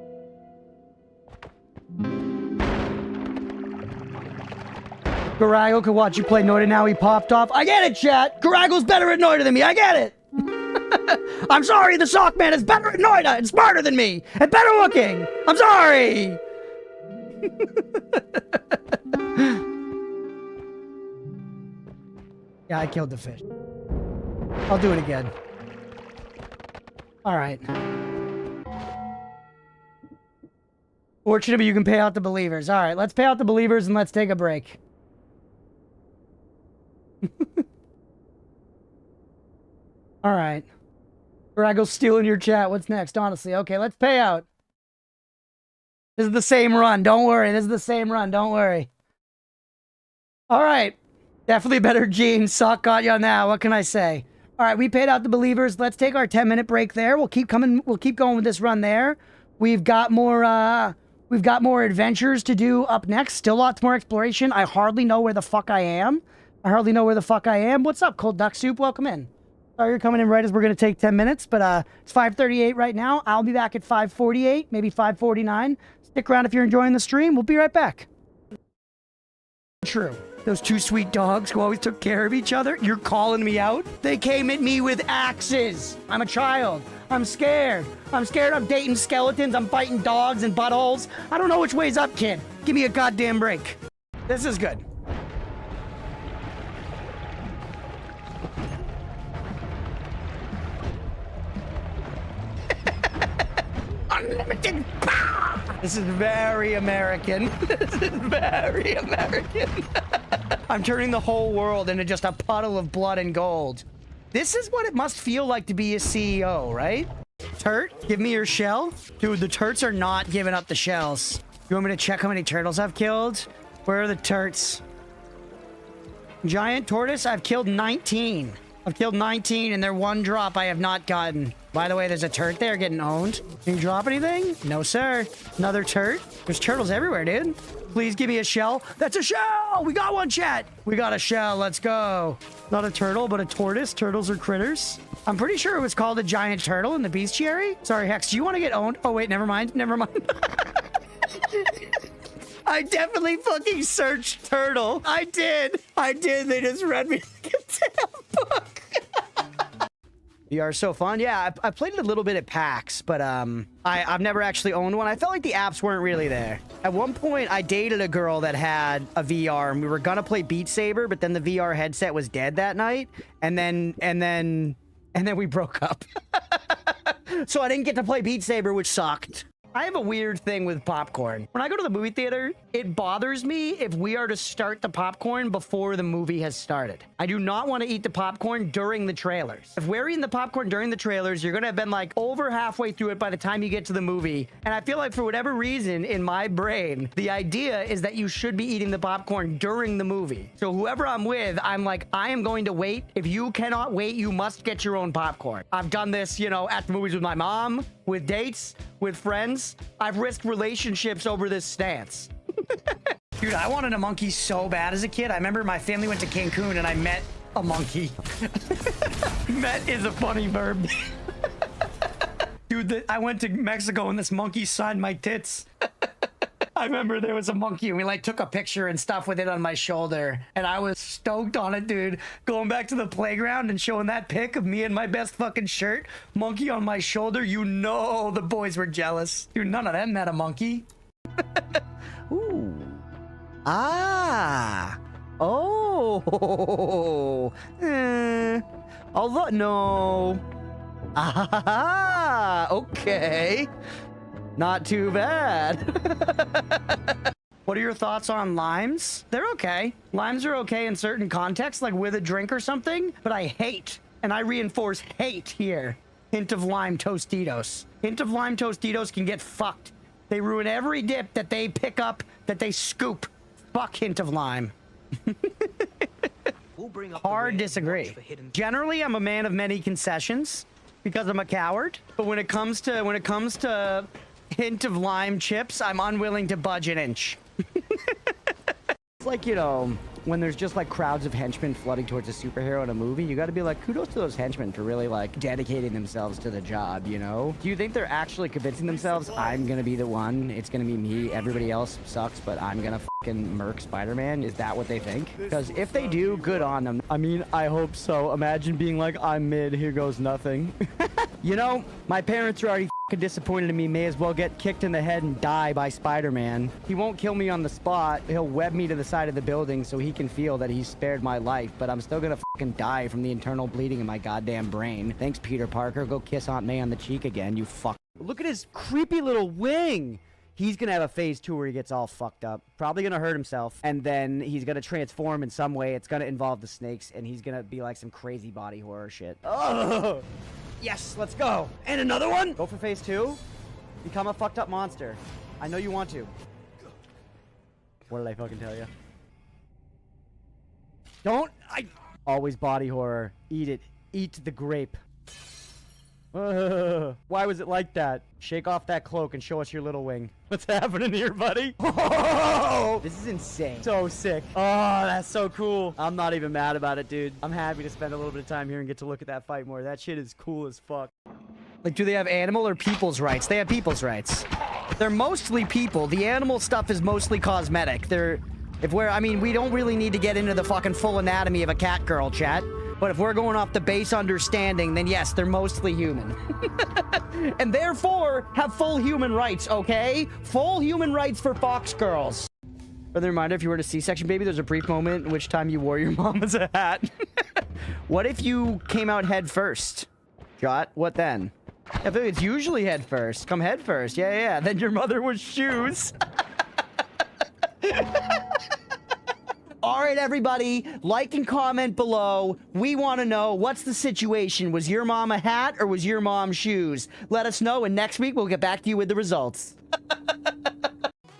Garago could watch you play Noita now. He popped off. I get it, chat. Garago's better at Noita than me. I get it. I'm sorry, the sock man is better at Noita and smarter than me and better looking. I'm sorry. Yeah, I killed the fish. I'll do it again. All right. Fortunately, you can pay out the believers. All right, let's pay out the believers and let's take a break. All right. Garago's stealing your chat. What's next? Honestly. Okay, let's pay out. This is the same run. Don't worry. This is the same run. Don't worry. All right. Definitely better jeans. Sock got you on that. What can I say? All right, we paid out the believers. Let's take our 10-minute break there. We'll keep coming. We'll keep going with this run there. We've got more adventures to do up next. Still lots more exploration. I hardly know where the fuck I am. What's up, Cold Duck Soup? Welcome in. Sorry you're coming in right as we're going to take 10 minutes, but it's 5:38 right now. I'll be back at 5:48, maybe 5:49. Stick around if you're enjoying the stream. We'll be right back. True. Those two sweet dogs who always took care of each other, you're calling me out? They came at me with axes. I'm a child. I'm scared. I'm dating skeletons. I'm fighting dogs and buttholes. I don't know which way's up, kid. Give me a goddamn break. This is good. Unlimited power! This is very American. I'm turning the whole world into just a puddle of blood and gold. This is what it must feel like to be a CEO, right? Turt, give me your shell. Dude, the turts are not giving up the shells. You want me to check how many turtles I've killed? Where are the turts? Giant tortoise, I've killed 19. I've killed 19 and they're one drop I have not gotten. By the way, there's a turt there getting owned. Can you drop anything? No, sir. Another turt. There's turtles everywhere, dude. Please give me a shell. That's a shell! We got one, chat! We got a shell. Let's go. Not a turtle, but a tortoise. Turtles are critters. I'm pretty sure it was called a giant turtle in the bestiary. Sorry, Hex. Do you want to get owned? Oh, wait. Never mind. I definitely fucking searched turtle. I did. They just read me like a damn book. You are so fun. Yeah, I played it a little bit at PAX, but I've never actually owned one. I felt like the apps weren't really there. At one point, I dated a girl that had a VR, and we were gonna play Beat Saber, but then the VR headset was dead that night, and then we broke up. So I didn't get to play Beat Saber, which sucked. I have a weird thing with popcorn. When I go to the movie theater, it bothers me if we are to start the popcorn before the movie has started. I do not want to eat the popcorn during the trailers. If we're eating the popcorn during the trailers, you're going to have been like over halfway through it by the time you get to the movie. And I feel like for whatever reason in my brain, the idea is that you should be eating the popcorn during the movie. So whoever I'm with, I'm like, I am going to wait. If you cannot wait, you must get your own popcorn. I've done this, you know, at the movies with my mom, with dates, with friends. I've risked relationships over this stance. Dude, I wanted a monkey so bad as a kid. I remember my family went to Cancun and I met a monkey. Met is a funny verb. Dude, I went to Mexico and this monkey signed my tits. I remember there was a monkey and we like took a picture and stuff with it on my shoulder. And I was stoked on it, dude. Going back to the playground and showing that pic of me in my best fucking shirt. Monkey on my shoulder. You know the boys were jealous. Dude, none of them met a monkey. Ooh. Ah. Oh. Although, no. Ah. Okay. Not too bad. What are your thoughts on limes? They're okay. Limes are okay in certain contexts, like with a drink or something, but I hate, and I reinforce hate here, hint of lime Tostitos. Hint of lime Tostitos can get fucked. They ruin every dip that they pick up, that they scoop. Fuck hint of lime. Hard disagree. Generally, I'm a man of many concessions because I'm a coward, but when it comes to hint of lime chips, I'm unwilling to budge an inch. It's like, you know, when there's just like crowds of henchmen flooding towards a superhero in a movie, you got to be like, kudos to those henchmen for really like dedicating themselves to the job, you know? Do you think they're actually convincing themselves, I'm gonna be the one, it's gonna be me, everybody else sucks, but I'm gonna fucking murk Spider-Man? Is that what they think? Because if they do, good on them. I mean, I hope so. Imagine being like, I'm mid, here goes nothing. You know, my parents are already fucking disappointed in me. May as well get kicked in the head and die by Spider-Man. He won't kill me on the spot. He'll web me to the side of the building so he can feel that he's spared my life, but I'm still gonna fucking die from the internal bleeding in my goddamn brain. Thanks, Peter Parker. Go kiss Aunt May on the cheek again, you fuck. Look at his creepy little wing. He's gonna have a phase 2 where he gets all fucked up. Probably gonna hurt himself. And then he's gonna transform in some way. It's gonna involve the snakes. And he's gonna be like some crazy body horror shit. Oh! Yes, let's go. And another one? Go for phase 2. Become a fucked up monster. I know you want to. What did I fucking tell you? Don't. Always body horror. Eat it. Eat the grape. Why was it like that? Shake off that cloak and show us your little wing. What's happening here, buddy? Oh, this is insane. So sick. Oh, that's so cool. I'm not even mad about it, dude. I'm happy to spend a little bit of time here and get to look at that fight more. That shit is cool as fuck. Like, do they have animal or people's rights? They have people's rights. They're mostly people. The animal stuff is mostly cosmetic. I mean, we don't really need to get into the fucking full anatomy of a cat girl, chat. But if we're going off the base understanding, then yes, they're mostly human. And therefore, have full human rights, okay? Full human rights for fox girls. Further reminder, if you were to C-section baby, there's a brief moment in which time you wore your mom as a hat. What if you came out head first? Jot, what then? I think it's usually head first. Come head first. Yeah. Then your mother was shoes. All right, everybody, like and comment below. We want to know, what's the situation? Was your mom a hat or was your mom shoes? Let us know, and next week we'll get back to you with the results.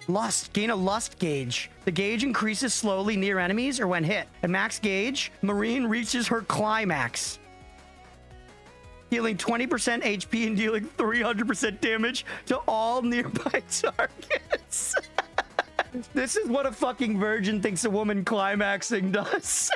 Lust. Gain a lust gauge. The gauge increases slowly near enemies or when hit. At max gauge, Marine reaches her climax, healing 20% HP and dealing 300% damage to all nearby targets. This is what a fucking virgin thinks a woman climaxing does.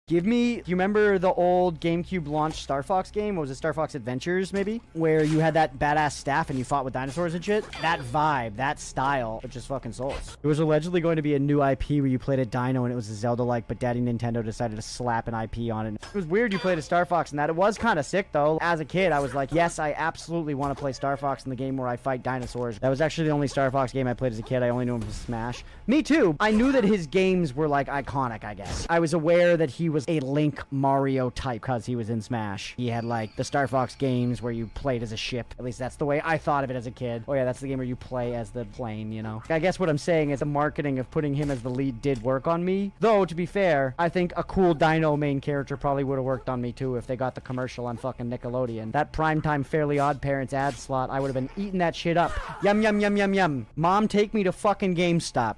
Give me... Do you remember the old GameCube launch Star Fox game? What was it? Star Fox Adventures, maybe? Where you had that badass staff and you fought with dinosaurs and shit? That vibe, that style, it just fucking souls. There was allegedly going to be a new IP where you played a dino and it was a Zelda-like, but Daddy Nintendo decided to slap an IP on it. It was weird you played a Star Fox and that. It was kind of sick, though. As a kid, I was like, yes, I absolutely want to play Star Fox in the game where I fight dinosaurs. That was actually the only Star Fox game I played as a kid. I only knew him from Smash. Me too. I knew that his games were, like, iconic, I guess. I was aware that he was a Link Mario type because he was in Smash. He had like the Star Fox games where you played as a ship. At least that's the way I thought of it as a kid. Oh yeah, that's the game where you play as the plane, you know. I guess what I'm saying is the marketing of putting him as the lead did work on me. Though, to be fair, I think a cool dino main character probably would have worked on me too if they got the commercial on fucking Nickelodeon. That primetime Fairly Odd Parents ad slot, I would have been eating that shit up. Yum, yum, yum, yum, yum. Mom, take me to fucking GameStop.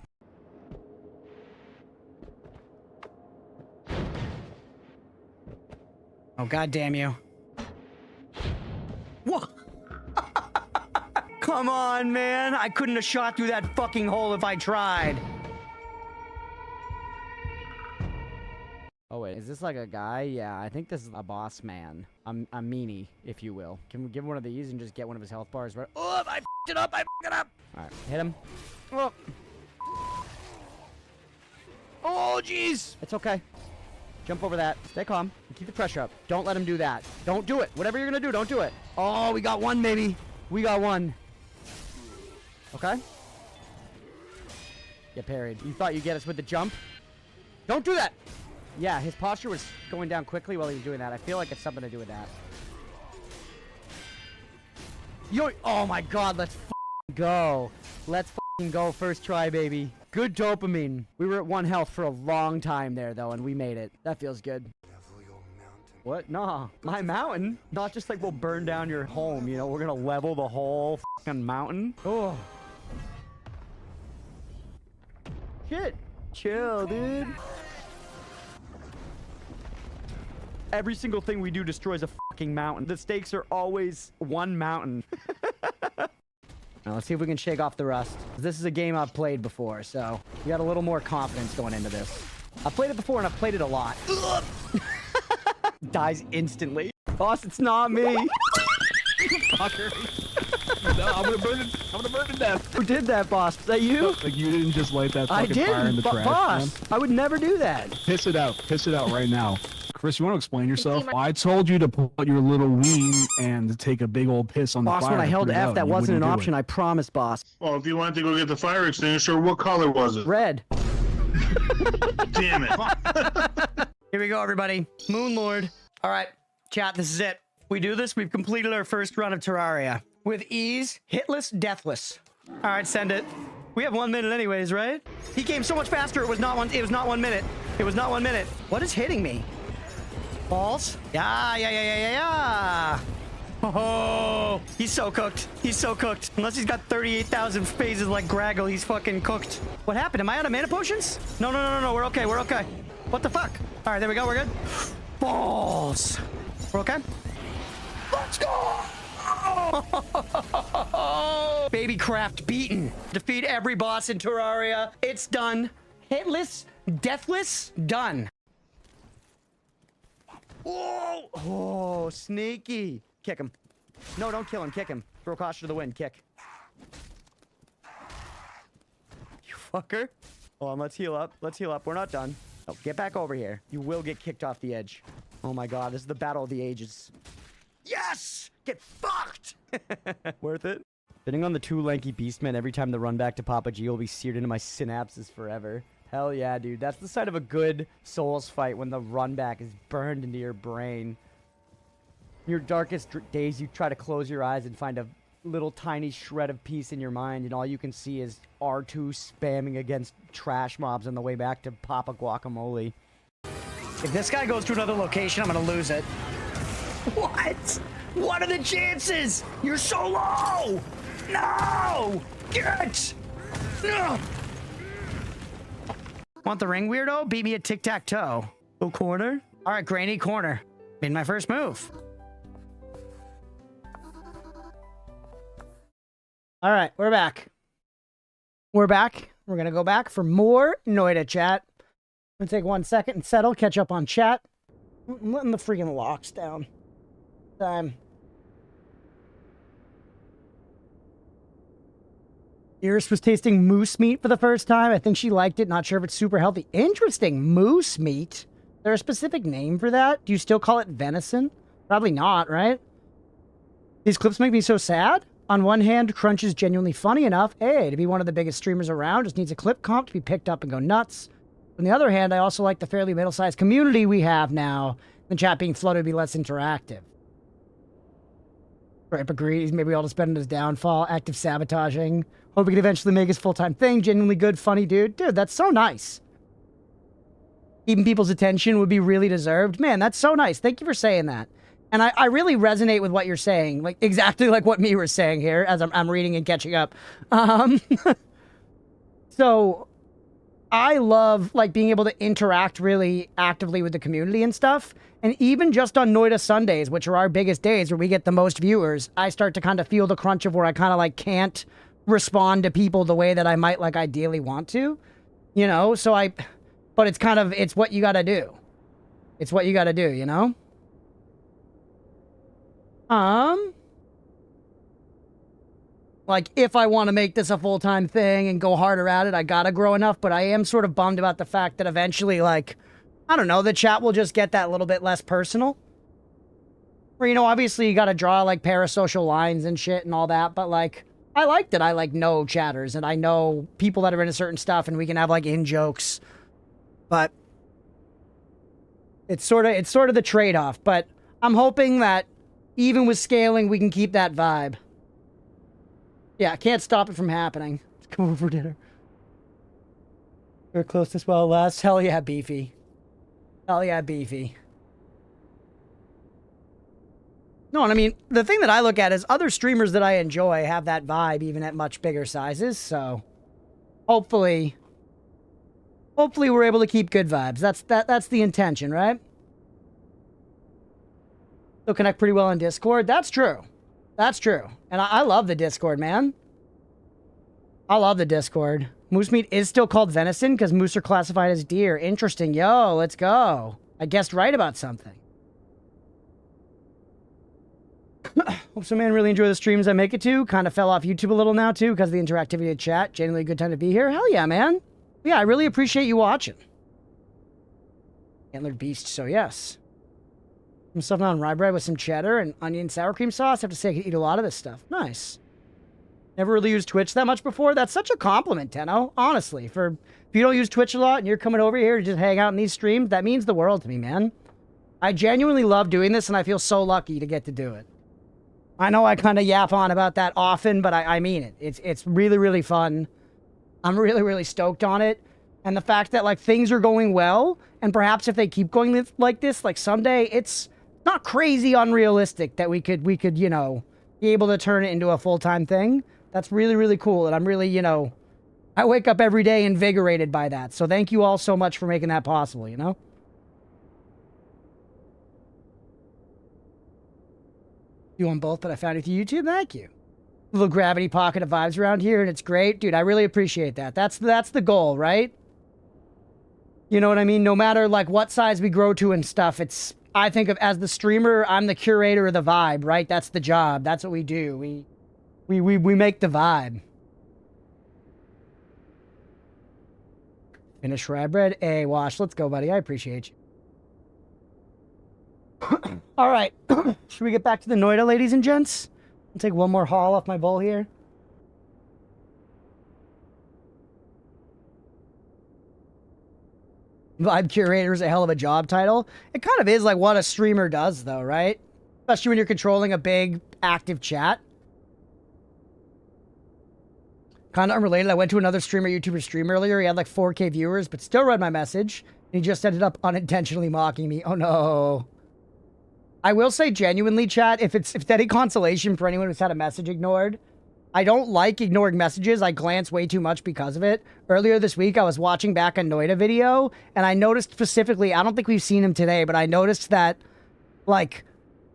Oh, God damn you. Whoa. Come on, man. I couldn't have shot through that fucking hole if I tried. Oh, wait. Is this like a guy? Yeah, I think this is a boss man. A meanie, if you will. Can we give him one of these and just get one of his health bars? Right? Oh, I f***ed it up. I f***ed it up. All right. Hit him. Oh. Oh, jeez. It's okay. Jump over that. Stay calm. Keep the pressure up. Don't let him do that. Don't do it. Whatever you're gonna do, don't do it. Oh, we got one, maybe. We got one. Okay. Get parried. You thought you'd get us with the jump? Don't do that. Yeah, his posture was going down quickly while he was doing that. I feel like it's something to do with that. Yo, oh my God, let's f***ing go. Let's f***ing go first try, baby. Good dopamine. We were at 1 health for a long time there, though, and we made it. That feels good. What? Nah. My mountain? Not just like we'll burn down your home, you know? We're gonna level the whole fucking mountain. Oh. Shit. Chill, dude. Every single thing we do destroys a fucking mountain. The stakes are always one mountain. Now, let's see if we can shake off the rust. This is a game I've played before, so we got a little more confidence going into this. I've played it before, and I've played it a lot. Dies instantly. Boss, it's not me. Fucker. No, I'm gonna burn to death. Who did that, boss? Was that you? Like, you didn't just light that I fucking fire in the didn't, trash, boss. man. I would never do that. Piss it out. Piss it out right now. Chris, you want to explain yourself? I told you to pull out your little ween and take a big old piss on the fire. Boss, when I held F, that wasn't an option. I promise, boss. Well, if you wanted to go get the fire extinguisher, what color was it? Red. Damn it. Here we go, everybody. Moon Lord. All right, chat, this is it. We do this. We've completed our first run of Terraria. With ease, hitless, deathless. All right, send it. We have 1 minute anyways, right? He came so much faster. It was not 1 minute. It was not 1 minute. What is hitting me? Balls? Yeah. Oh, he's so cooked. He's so cooked. Unless he's got 38,000 phases like Graggle, he's fucking cooked. What happened? Am I out of mana potions? No. We're okay. We're okay. What the fuck? All right, there we go. We're good. Balls. We're okay. Let's go. Baby craft beaten. Defeat every boss in Terraria. It's done. Hitless, deathless, done. Whoa! Oh, sneaky. Kick him. No, don't kill him. Kick him. Throw caution to the wind. Kick. You fucker. Hold on, let's heal up. Let's heal up. We're not done. Oh, get back over here. You will get kicked off the edge. Oh my god, this is the battle of the ages. Yes! Get fucked! Worth it? Sitting on the 2 lanky beastmen every time the run back to Papa G will be seared into my synapses forever. Hell yeah, dude. That's the sign of a good Souls fight, when the run back is burned into your brain. In your darkest days, you try to close your eyes and find a little tiny shred of peace in your mind, and all you can see is R2 spamming against trash mobs on the way back to Papa Guacamole. If this guy goes to another location, I'm gonna lose it. What? What are the chances? You're so low! No! Get! No! Want the ring, weirdo? Beat me at tic-tac-toe. Go corner? All right, Granny, corner. Made my first move. All right, we're back. We're back. We're gonna go back for more Noita chat. I'm gonna take 1 second and settle, catch up on chat. I'm letting the freaking locks down. Time. Iris was tasting moose meat for the first time. I think she liked it. Not sure if it's super healthy. Interesting. Moose meat. Is there a specific name for that? Do you still call it venison? Probably not, right? These clips make me so sad. On one hand, Crunch is genuinely funny enough, to be one of the biggest streamers around, just needs a clip comp to be picked up and go nuts. On the other hand, I also like the fairly middle-sized community we have now. The chat being flooded would be less interactive. Rip agrees. Maybe I'll just spend his downfall. Active sabotaging. Hope he can eventually make his full-time thing. Genuinely good, funny dude. Dude, that's so nice. Keeping people's attention would be really deserved. Man, that's so nice. Thank you for saying that. And I really resonate with what you're saying. Like, exactly like what me was saying here as I'm reading and catching up. So, I love, like, being able to interact really actively with the community and stuff. And even just on Noita Sundays, which are our biggest days where we get the most viewers, I start to kind of feel the crunch of where I kind of, like, can't respond to people the way that I might, like, ideally want to. You know? So but it's kind of, it's what you gotta do. It's what you gotta do, you know? Like, if I want to make this a full-time thing and go harder at it, I gotta grow enough, but I am sort of bummed about the fact that eventually, like, I don't know, the chat will just get that little bit less personal. Where, you know, obviously you gotta draw, like, parasocial lines and shit and all that, but, like, I like that I, like, know chatters, and I know people that are into certain stuff, and we can have, like, in-jokes. But it's sort of the trade-off, but I'm hoping that even with scaling, we can keep that vibe. Yeah, can't stop it from happening. Let's come over for dinner. We're close as well, Les. Hell yeah, Beefy. Hell yeah, Beefy. No, and I mean, the thing that I look at is other streamers that I enjoy have that vibe even at much bigger sizes, so hopefully we're able to keep good vibes. That's the intention, right? They'll connect pretty well on Discord. That's true. That's true. And I love the Discord, man. I love the Discord. Moose meat is still called venison because moose are classified as deer. Interesting. Yo, let's go. I guessed right about something. Hope some man really enjoy the streams I make it to. Kind of fell off YouTube a little now, too, because of the interactivity of chat. Genuinely a good time to be here. Hell yeah, man. Yeah, I really appreciate you watching. Antlered beast, so yes. Some stuff on rye bread with some cheddar and onion sour cream sauce. I have to say, I could eat a lot of this stuff. Nice. Never really used Twitch that much before. That's such a compliment, Tenno. Honestly, if you don't use Twitch a lot and you're coming over here to just hang out in these streams, that means the world to me, man. I genuinely love doing this, and I feel so lucky to get to do it. I know I kind of yap on about that often, but I mean it. It's really, really fun. I'm really, really stoked on it. And the fact that, like, things are going well, and perhaps if they keep going like this, like, someday, it's not crazy unrealistic that we could, you know, be able to turn it into a full-time thing. That's really, really cool, and I'm really, you know, I wake up every day invigorated by that. So thank you all so much for making that possible, you know? You on both, but I found it through YouTube. Thank you. Little gravity pocket of vibes around here, and it's great. Dude, I really appreciate that. That's the goal, right? You know what I mean? No matter, like, what size we grow to and stuff, it's... I think of as the streamer, I'm the curator of the vibe, right? That's the job. That's what we do. We make the vibe. Finish rye bread. Hey, Wash, let's go, buddy. I appreciate you. All right. Should we get back to the Noita, ladies and gents? I'll take one more haul off my bowl here. Vibe curator is a hell of a job title. It kind of is like what a streamer does, though, right? Especially when you're controlling a big, active chat. Kind of unrelated. I went to another YouTuber stream earlier. He had like 4K viewers, but still read my message. And he just ended up unintentionally mocking me. Oh, no. I will say genuinely, chat, if it's any consolation for anyone who's had a message ignored, I don't like ignoring messages. I glance way too much because of it. Earlier this week, I was watching back a Noita video, and I noticed specifically, I don't think we've seen him today, but I noticed that, like,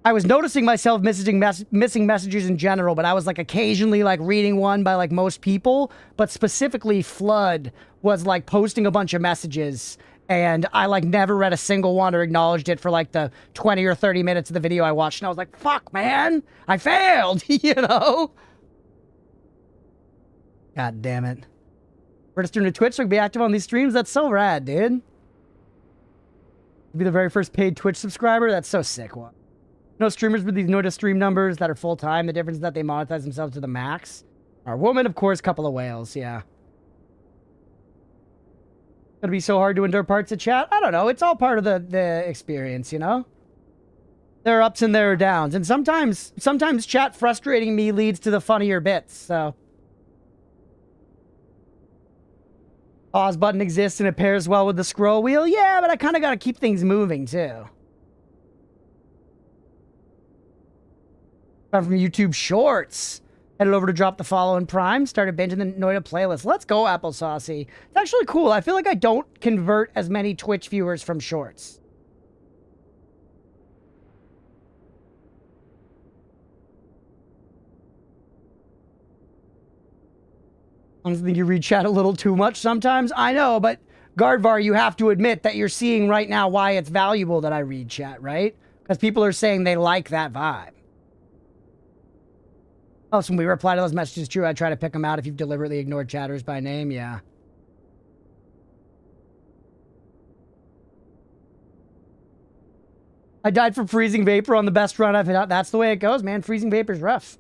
I was noticing myself missing messages in general, but I was, like, occasionally, like, reading one by, like, most people, but specifically Flood was, like, posting a bunch of messages, and I, like, never read a single one or acknowledged it for, like, the 20 or 30 minutes of the video I watched, and I was like, fuck, man, I failed, you know? God damn it. Register to Twitch so I can be active on these streams? That's so rad, dude. Be the very first paid Twitch subscriber? That's so sick. What? No streamers with these Noita stream numbers that are full-time. The difference is that they monetize themselves to the max. Our woman, of course, couple of whales, yeah. Gonna be so hard to endure parts of chat? I don't know. It's all part of the experience, you know? There are ups and there are downs. And sometimes chat frustrating me leads to the funnier bits, so... Pause button exists and it pairs well with the scroll wheel. Yeah, but I kind of got to keep things moving, too. I'm from YouTube Shorts. Headed over to drop the follow in Prime. Started binging the Noita playlist. Let's go, Applesaucy. It's actually cool. I feel like I don't convert as many Twitch viewers from Shorts. Honestly, think you read chat a little too much sometimes. I know, but Gardvar, you have to admit that you're seeing right now why it's valuable that I read chat, right? Because people are saying they like that vibe. Oh, so when we reply to those messages, true, I try to pick them out if you've deliberately ignored chatters by name, yeah. I died from freezing vapor on the best run I've had. That's the way it goes, man. Freezing vapor's rough.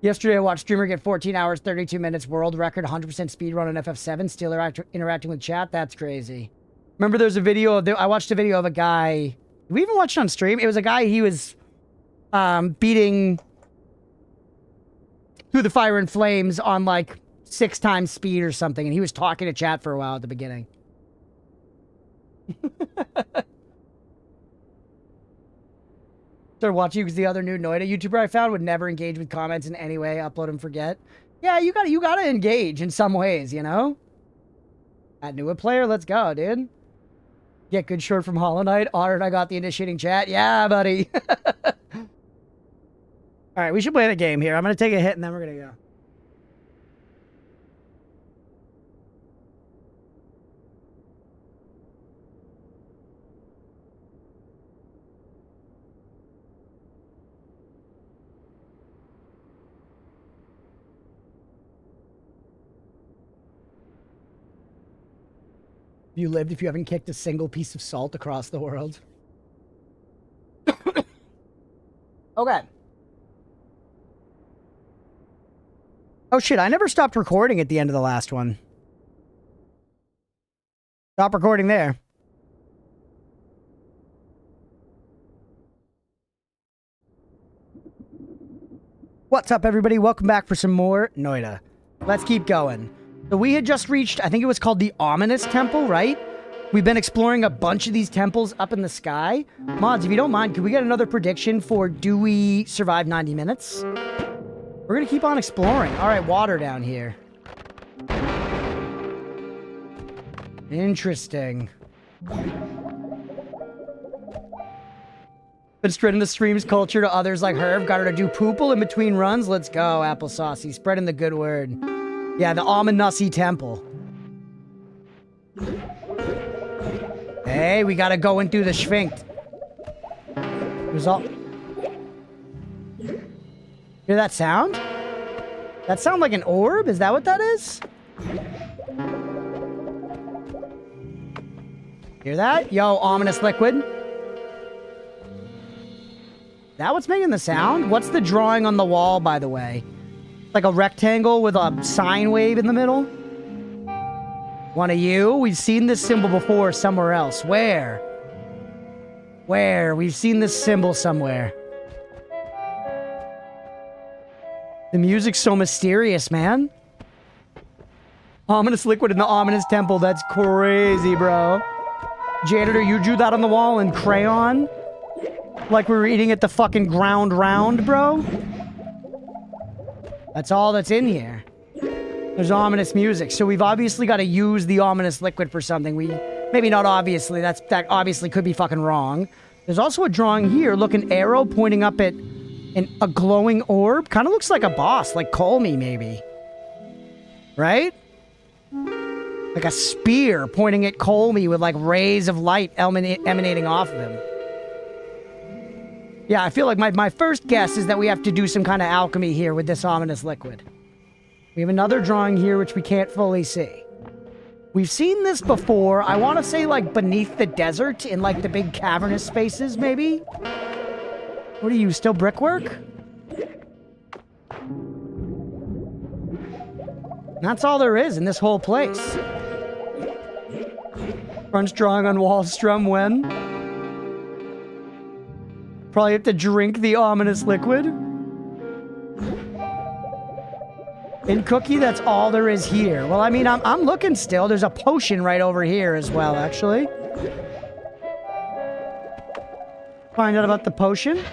Yesterday, I watched streamer get 14 hours, 32 minutes, world record, 100% speed run on FF7, still interacting with chat. That's crazy. Remember there's a video of... I watched a video of a guy... Did we even watch it on stream? It was a guy, he was beating Through the Fire and Flames on like 6 times speed or something, and he was talking to chat for a while at the beginning. Started watching because the other new Noita YouTuber I found would never engage with comments in any way, upload and forget. Yeah, you gotta engage in some ways, you know? That new player, let's go, dude. Get good short from Hollow Knight. Honored I got the initiating chat. Yeah, buddy. Alright, we should play the game here. I'm gonna take a hit and then we're gonna go. You lived if you haven't kicked a single piece of salt across the world. Okay. Oh shit, I never stopped recording at the end of the last one. Stop recording there. What's up, everybody? Welcome back for some more Noita. Let's keep going. So we had just reached, I think it was called the Ominous Temple, right? We've been exploring a bunch of these temples up in the sky. Mods, if you don't mind, could we get another prediction for do we survive 90 minutes? We're gonna keep on exploring. All right, water down here. Interesting. Been spreading the stream's culture to others like Herb. Got her to do poople in between runs. Let's go, Applesaucy. Spreading the good word. Yeah, the Ominusy Temple. Hey, we gotta go in through the Sphinx. There's all... Hear that sound? That sound like an orb? Is that what that is? Hear that? Yo, ominous liquid. That what's making the sound? What's the drawing on the wall, by the way? Like a rectangle with a sine wave in the middle? One of you? We've seen this symbol before somewhere else. Where? Where? We've seen this symbol somewhere. The music's so mysterious, man. Ominous liquid in the ominous temple. That's crazy, bro. Janitor, you drew that on the wall in crayon? Like we were eating at the fucking ground round, bro? That's all that's in here. There's ominous music. So we've obviously got to use the ominous liquid for something. Maybe not obviously. That obviously could be fucking wrong. There's also a drawing here. Look, an arrow pointing up at a glowing orb. Kind of looks like a boss. Like Call Me, maybe. Right? Like a spear pointing at Call Me with like rays of light emanating off of him. Yeah, I feel like my first guess is that we have to do some kind of alchemy here with this ominous liquid. We have another drawing here which we can't fully see. We've seen this before. I want to say like beneath the desert in like the big cavernous spaces, maybe? What are you, still brickwork? That's all there is in this whole place. Crunch drawing on wall, strum when? Probably have to drink the ominous liquid. In Cookie, that's all there is here. Well, I mean, I'm looking still. There's a potion right over here as well, actually. Find out about the potion.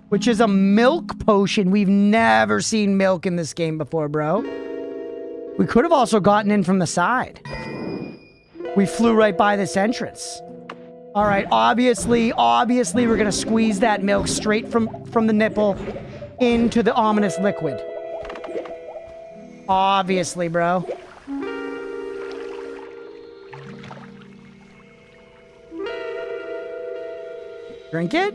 Which is a milk potion. We've never seen milk in this game before, bro. We could have also gotten in from the side. We flew right by this entrance. All right, obviously, we're gonna squeeze that milk straight from the nipple into the ominous liquid. Obviously, bro. Drink it?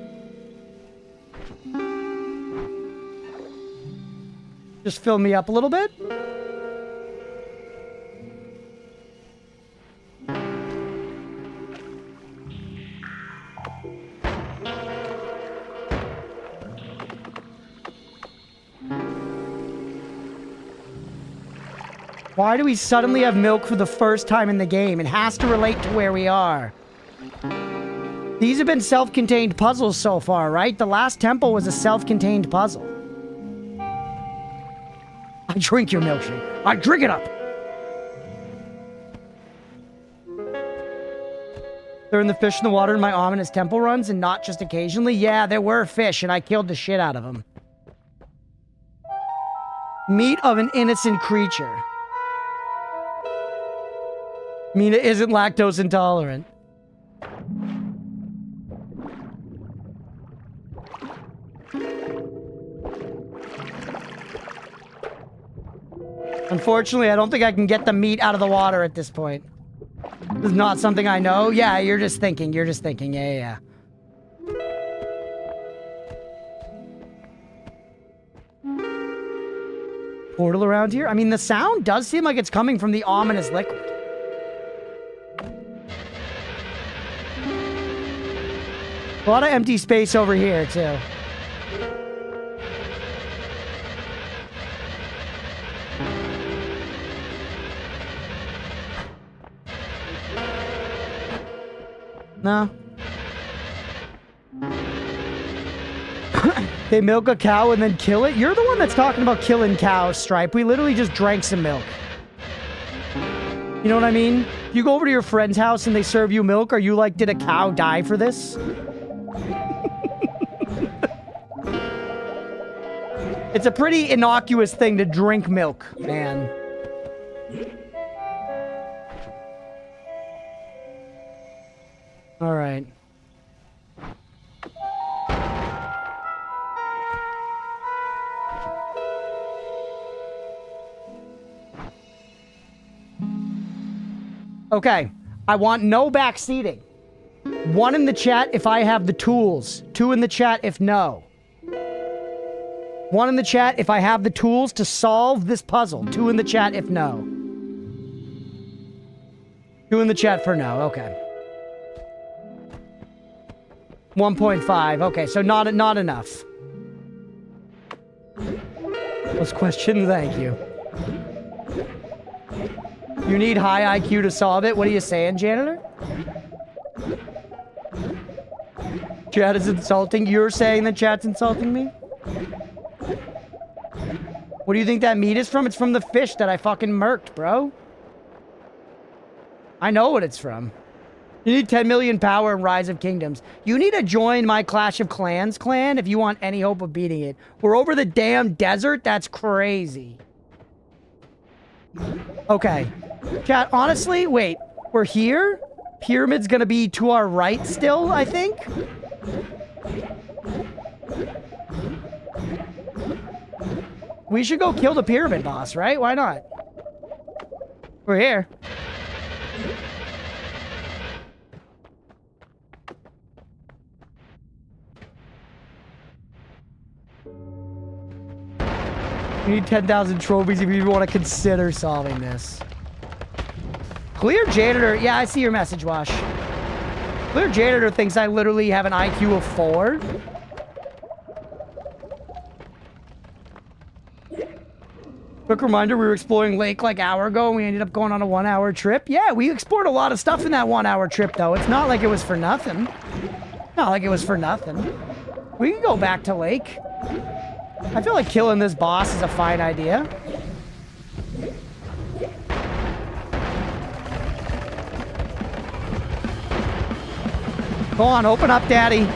Just fill me up a little bit. Why do we suddenly have milk for the first time in the game? It has to relate to where we are. These have been self-contained puzzles so far, right? The last temple was a self-contained puzzle. I drink your milkshake. I drink it up. There are the fish in the water in my ominous temple runs and not just occasionally. Yeah, there were fish and I killed the shit out of them. Meat of an innocent creature. Mina isn't lactose intolerant. Unfortunately, I don't think I can get the meat out of the water at this point. This is not something I know. Yeah, you're just thinking. Yeah. portal around here? I mean, the sound does seem like it's coming from the ominous liquid. A lot of empty space over here, too. No. They milk a cow and then kill it? You're the one that's talking about killing cows, Stripe. We literally just drank some milk. You know what I mean? You go over to your friend's house and they serve you milk, are you like, did a cow die for this? It's a pretty innocuous thing to drink milk, man. All right. Okay, I want no backseating. 1 in the chat if I have the tools. 2 in the chat if no. 1 in the chat if I have the tools to solve this puzzle. 2 in the chat if no. 2 in the chat for no, okay. 1.5, okay, so not enough. Those questions, thank you. You need high IQ to solve it? What are you saying, janitor? Chat is insulting. You're saying that chat's insulting me? What do you think that meat is from? It's from the fish that I fucking murked, bro. I know what it's from. You need 10 million power and Rise of Kingdoms. You need to join my Clash of Clans clan if you want any hope of beating it. We're over the damn desert? That's crazy. Okay. Chat, honestly, wait. We're here? Pyramid's gonna be to our right still, I think? We should go kill the pyramid boss, right? Why not? We're here. We need 10,000 trophies if you even want to consider solving this. Clear Janitor. Yeah, I see your message, Wash. Clear Janitor thinks I literally have an IQ of 4. Quick reminder, we were exploring Lake like an hour ago and we ended up going on a 1-hour trip. Yeah, we explored a lot of stuff in that 1-hour trip, though. It's not like it was for nothing. Not like it was for nothing. We can go back to Lake. I feel like killing this boss is a fine idea. Go on, open up, Daddy.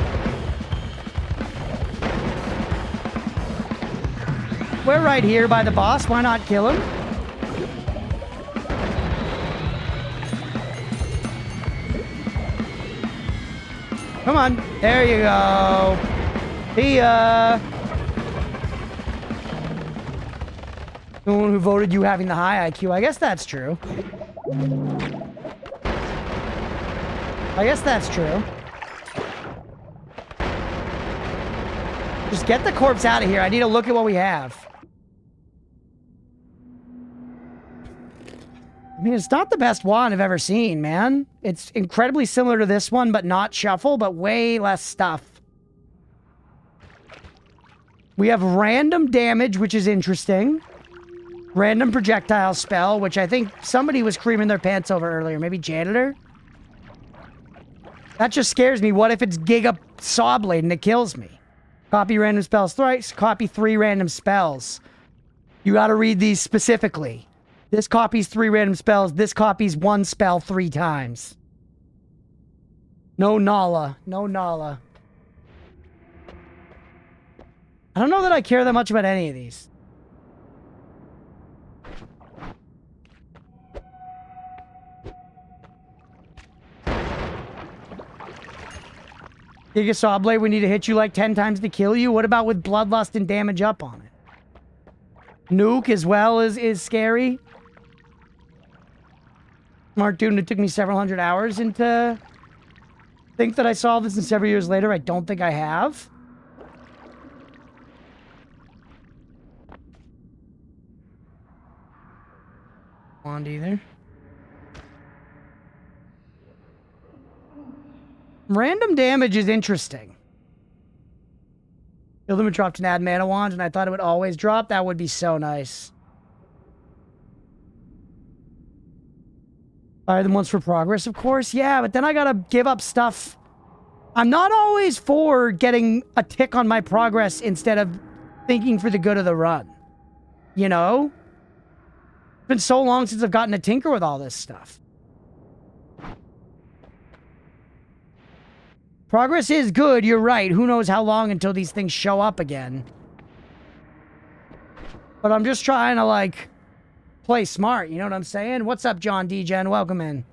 We're right here by the boss. Why not kill him? Come on. There you go. See ya. The one who voted you having the high IQ. I guess that's true. I guess that's true. Just get the corpse out of here. I need to look at what we have. I mean, it's not the best wand I've ever seen, man. It's incredibly similar to this one, but not shuffle, but way less stuff. We have random damage, which is interesting. Random projectile spell, which I think somebody was creaming their pants over earlier. Maybe janitor? That just scares me. What if it's Giga Saw Blade and it kills me? Copy random spells thrice. Copy 3 random spells. You gotta read these specifically. This copies 3 random spells. This copies 1 spell 3 times. No Nala. No Nala. I don't know that I care that much about any of these. Giga Saw Blade, we need to hit you like 10 times to kill you. What about with Bloodlust and damage up on it? Nuke as well is scary. Smart dude, it took me several hundred hours and to think that I solved this, and several years later, I don't think I have. wand either. Random damage is interesting. The limit dropped an add mana wand, and I thought it would always drop. That would be so nice. Fire them once for progress, of course. Yeah, but then I gotta give up stuff. I'm not always for getting a tick on my progress instead of thinking for the good of the run. You know? It's been so long since I've gotten to tinker with all this stuff. Progress is good, you're right. Who knows how long until these things show up again. But I'm just trying to, like, play smart, you know what I'm saying? What's up, John D-Gen? Welcome in.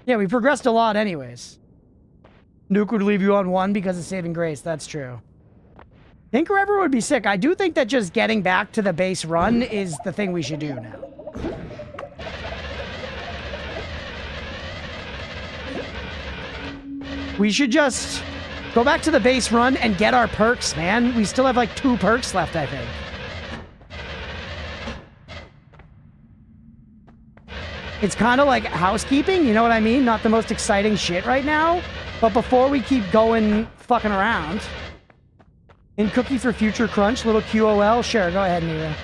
Yeah, we progressed a lot anyways. Nuke would leave you on 1 because of saving grace. That's true. Tinker Ever would be sick. I do think that just getting back to the base run is the thing we should do now. We should just go back to the base run and get our perks, man. We still have like 2 perks left, I think. It's kind of like housekeeping, you know what I mean? Not the most exciting shit right now. But before we keep going fucking around. In Cookie for Future Crunch, little QOL. Sure, go ahead, Nira.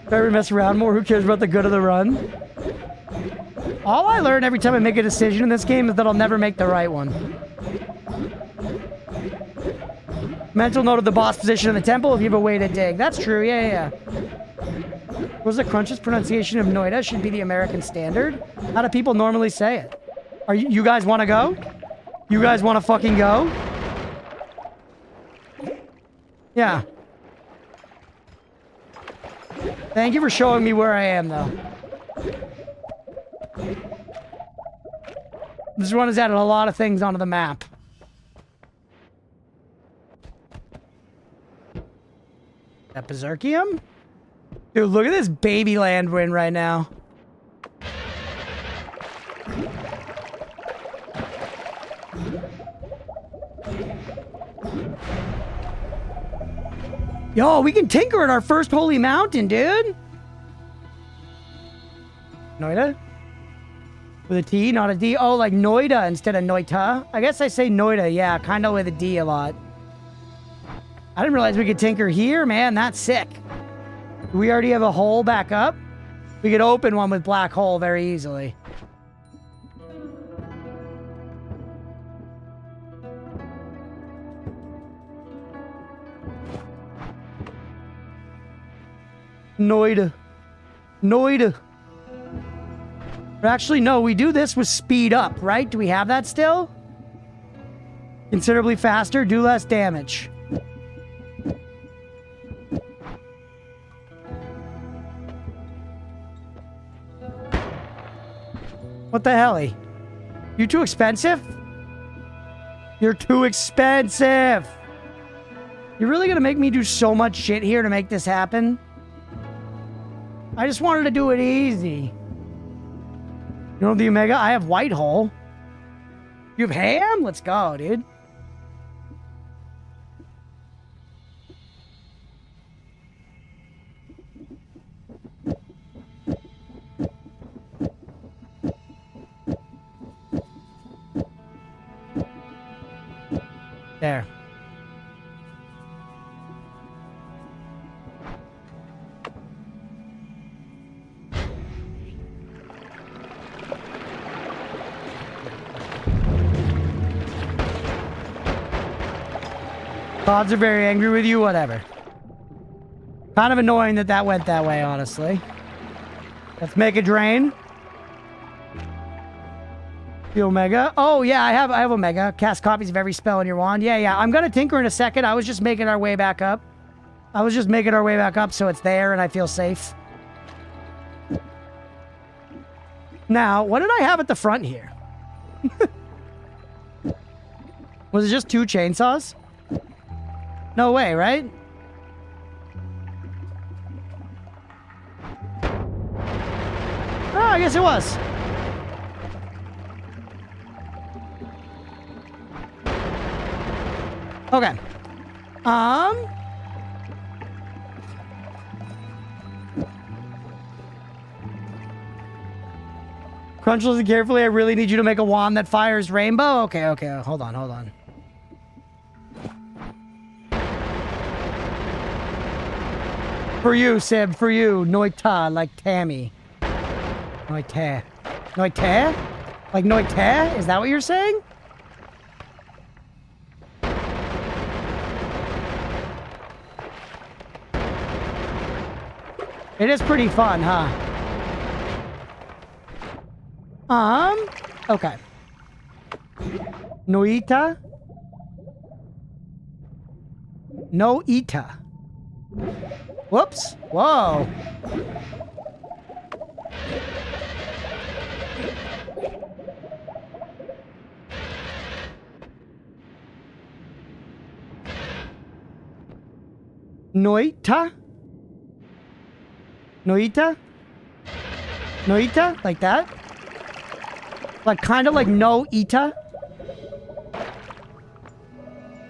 Better mess around more. Who cares about the good of the run? All I learn every time I make a decision in this game is that I'll never make the right one. Mental note of the boss position in the temple if you have a way to dig. That's true, yeah. Was the Crunch's pronunciation of Noita should be the American standard? How do people normally say it? Are you guys want to go? You guys want to fucking go? Yeah. Thank you for showing me where I am, though. This one has added a lot of things onto the map. That Berserkium? Dude, look at this baby land we're in right now. Yo, we can tinker at our first holy mountain, dude. Noita? With a T, not a D? Oh, like Noita instead of Noita. I guess I say Noita, yeah, kind of with a D a lot. I didn't realize we could tinker here, man. That's sick. We already have a hole back up. We could open one with black hole very easily. Noita. Noita. But actually, no, we do this with speed up, right? Do we have that still? Considerably faster, do less damage. What the hell? You too expensive? You're too expensive! You're really gonna make me do so much shit here to make this happen? I just wanted to do it easy. You know the Omega? I have White Hole. You have Ham? Let's go, dude. There. Gods are very angry with you, whatever. Kind of annoying that that went that way, honestly. Let's make a drain. The Omega. Oh, yeah, I have Omega. Cast copies of every spell on your wand. Yeah. I'm gonna tinker in a second. I was just making our way back up. So it's there and I feel safe. Now, what did I have at the front here? Was it just 2 chainsaws? No way, right? Oh, I guess it was. Okay. Crunch, listen carefully. I really need you to make a wand that fires rainbow. Okay, okay. Hold on, hold on. For you, Sib. For you. Noita, like Tammy. Noita. Noita? Like Noita? Is that what you're saying? It is pretty fun, huh? Okay. Noita? Noita. Whoops. Whoa. Noita? Noita? Noita? Like that? Like, kind of like no-ita?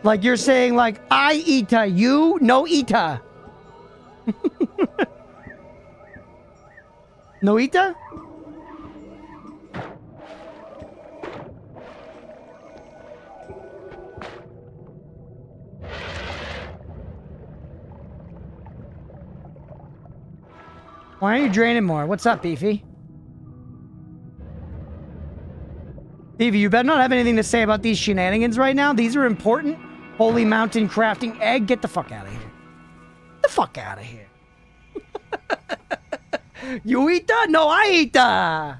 Like you're saying, like, I-ita, you, no-ita. Noita? Why aren't you draining more? What's up, Beefy? Beefy, you better not have anything to say about these shenanigans right now. These are important. Holy Mountain crafting egg. Get the fuck out of here. Get the fuck out of here. You eat that? No, I eat that.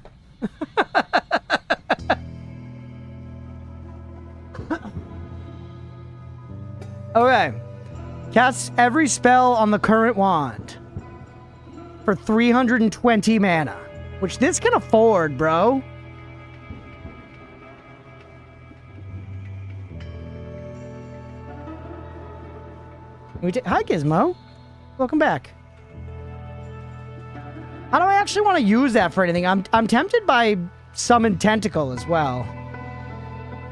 Okay. Cast every spell on the current wand for 320 mana, which this can afford, bro. Hi, Gizmo. Welcome back. How do I actually want to use that for anything? I'm tempted by Summon Tentacle as well.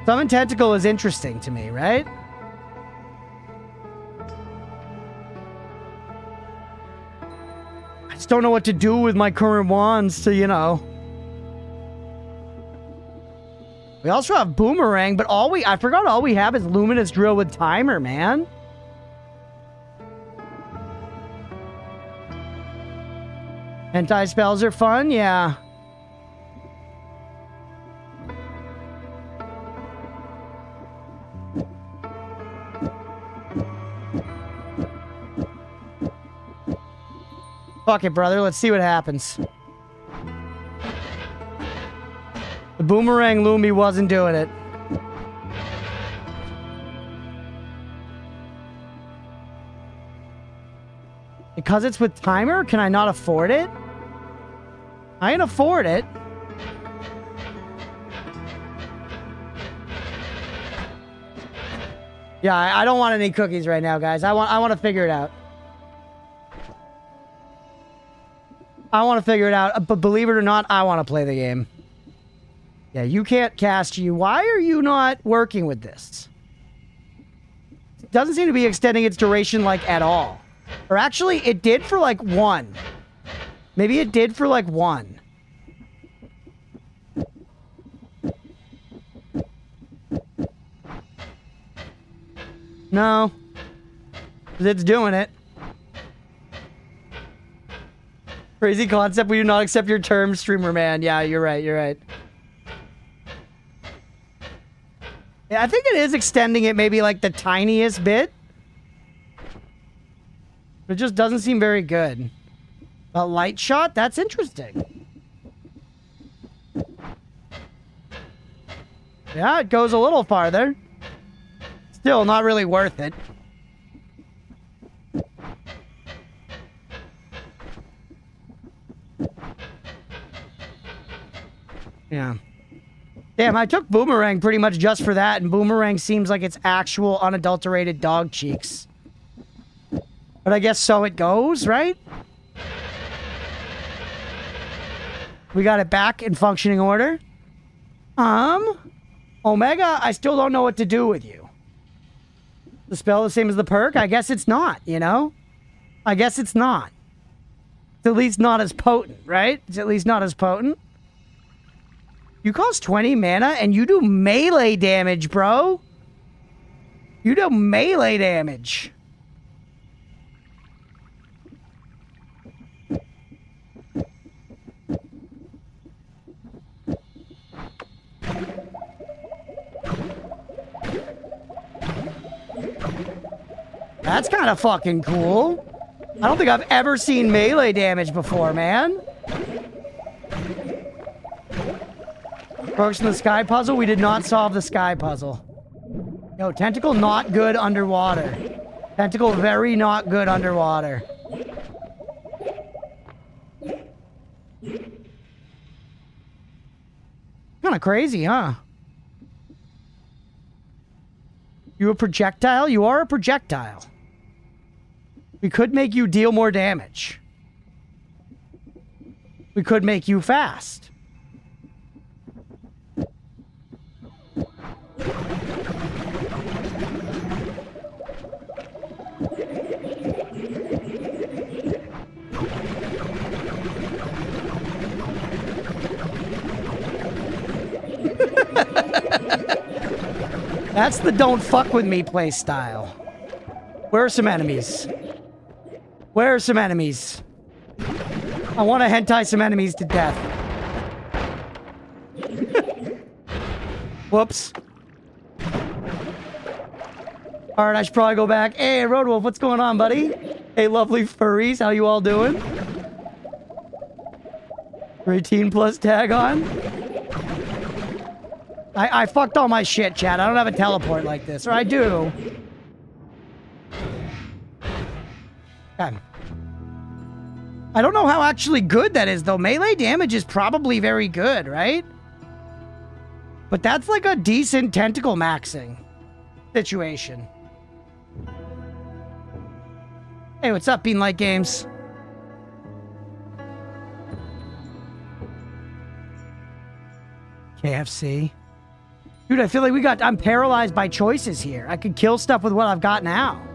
Summon Tentacle is interesting to me, right? I just don't know what to do with my current wands to, you know. We also have Boomerang, but I forgot all we have is Luminous Drill with Timer, man. Hentai spells are fun, yeah. Fuck it, brother. Let's see what happens. The Boomerang Lumi wasn't doing it. Because it's with timer, can I not afford it? I can afford it. Yeah, I don't want any cookies right now, guys. I want to figure it out. I want to figure it out, but believe it or not, I want to play the game. Yeah, you can't cast you. Why are you not working with this? It doesn't seem to be extending its duration, like, at all. Or actually, it did for, like, 1. Maybe it did for, like, 1. No. It's doing it. Crazy concept. We do not accept your terms, streamer man. Yeah, you're right. You're right. Yeah, I think it is extending it maybe, like, the tiniest bit. It just doesn't seem very good. A light shot? That's interesting. Yeah, it goes a little farther. Still not really worth it. Yeah. Damn, I took Boomerang pretty much just for that, and Boomerang seems like it's actual unadulterated dog cheeks. But I guess so it goes, right? We got it back in functioning order. Omega, I still don't know what to do with you. The spell the same as the perk? I guess it's not, you know? I guess it's not. It's at least not as potent, right? It's at least not as potent. You cost 20 mana and you do melee damage, bro. You do melee damage. That's kind of fucking cool. I don't think I've ever seen melee damage before, man. Approaching the sky puzzle? We did not solve the sky puzzle. Yo, tentacle not good underwater. Tentacle very not good underwater. Kind of crazy, huh? You a projectile? You are a projectile. We could make you deal more damage. We could make you fast. That's the don't fuck with me play style. Where are some enemies? Where are some enemies? I want to hentai some enemies to death. Whoops. Alright, I should probably go back. Hey, Roadwolf, what's going on, buddy? Hey, lovely furries, how you all doing? 18 plus tag on? I fucked all my shit, chat. I don't have a teleport like this. Or I do. Okay. I don't know how actually good that is, though. Melee damage is probably very good, right? But that's like a decent tentacle maxing situation. Hey, what's up, Beanlight Games? KFC. Dude, I feel like I'm paralyzed by choices here. I could kill stuff with what I've got now.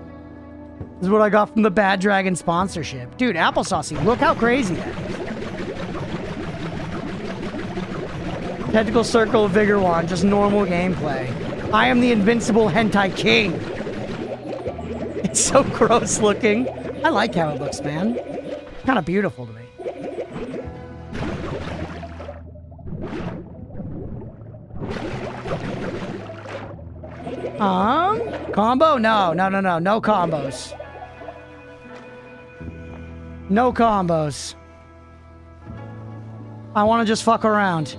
This is what I got from the Bad Dragon sponsorship. Dude, applesaucey, look how crazy that is. Tentacle Circle Vigor Wand, just normal gameplay. I am the invincible hentai king. It's so gross looking. I like how it looks, man. Kind of beautiful to me. Combo? No combos. No combos. I want to just fuck around.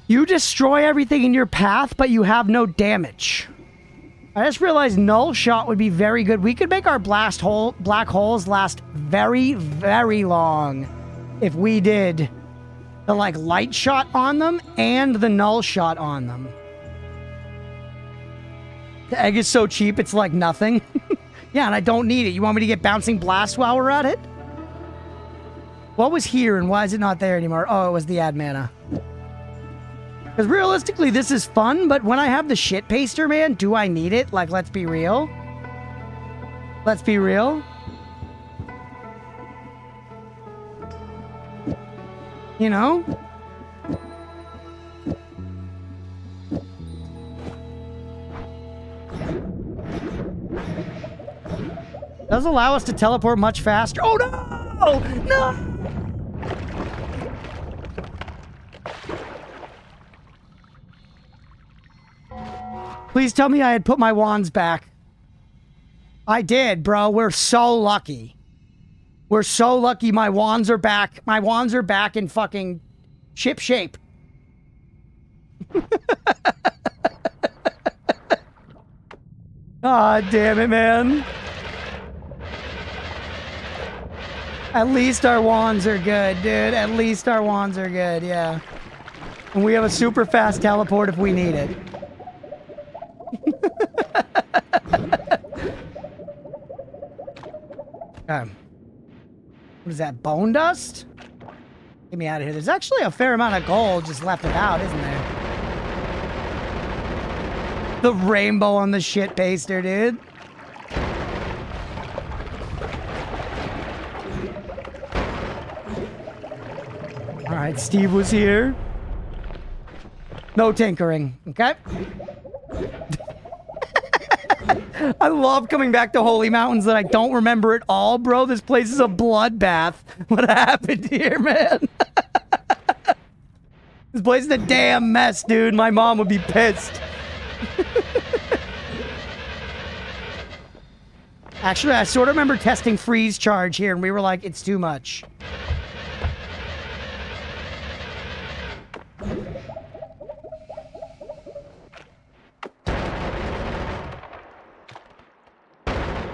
You destroy everything in your path, but you have no damage. I just realized Null Shot would be very good. We could make our black holes last very, very long if we did the, like, light shot on them and the null shot on them. The egg is so cheap, it's like nothing. Yeah, and I don't need it. You want me to get Bouncing Blast while we're at it? What was here and why is it not there anymore? Oh, it was the ad mana. Because realistically, this is fun, but when I have the shit paster, man, do I need it? Like, let's be real. Let's be real. You know? Does allow us to teleport much faster. Oh, no! No! Please tell me I had put my wands back. I did, bro. We're so lucky. We're so lucky my wands are back. My wands are back in fucking ship shape. Ah, damn it, man. At least our wands are good, dude. At least our wands are good, yeah. And we have a super fast teleport if we need it. Okay. What is that, bone dust? Get me out of here. There's actually a fair amount of gold just left about, isn't there? The rainbow on the shit paster, dude. All right, Steve was here. No tinkering, okay? I love coming back to Holy Mountains that I don't remember at all, bro. This place is a bloodbath. What happened here, man? This place is a damn mess, dude. My mom would be pissed. Actually, I sort of remember testing freeze charge here, and we were like, it's too much.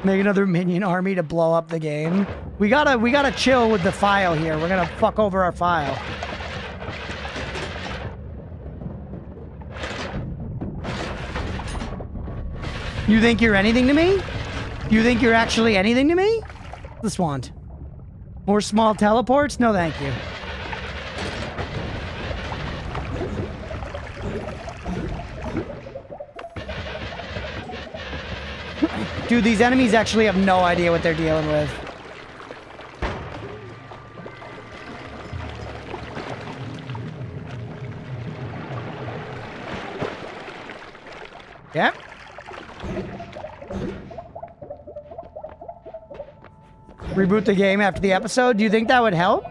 Make another minion army to blow up the game. We gotta chill with the file here. We're gonna fuck over our file. You think you're anything to me? You think you're actually anything to me? This want. More small teleports? No, thank you. Dude, these enemies actually have no idea what they're dealing with. Yep. Reboot the game after the episode? Do you think that would help?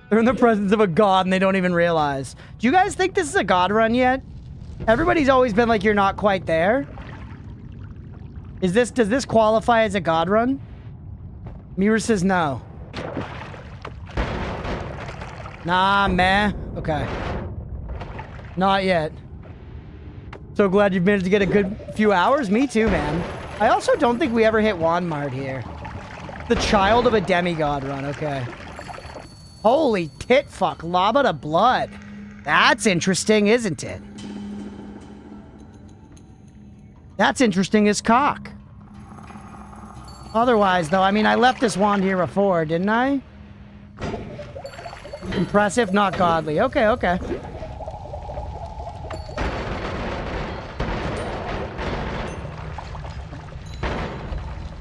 They're in the presence of a god and they don't even realize. Do you guys think this is a god run yet? Everybody's always been like, you're not quite there. Does this qualify as a god run? Mirror says no. Nah, meh. Okay. Not yet. So glad you've managed to get a good few hours. Me too, man. I also don't think we ever hit Wanmart here. The child of a demigod run. Okay. Holy tit fuck. Lava to blood. That's interesting, isn't it? That's interesting as cock. Otherwise, though, I mean, I left this wand here before, didn't I? Impressive, not godly. Okay, okay.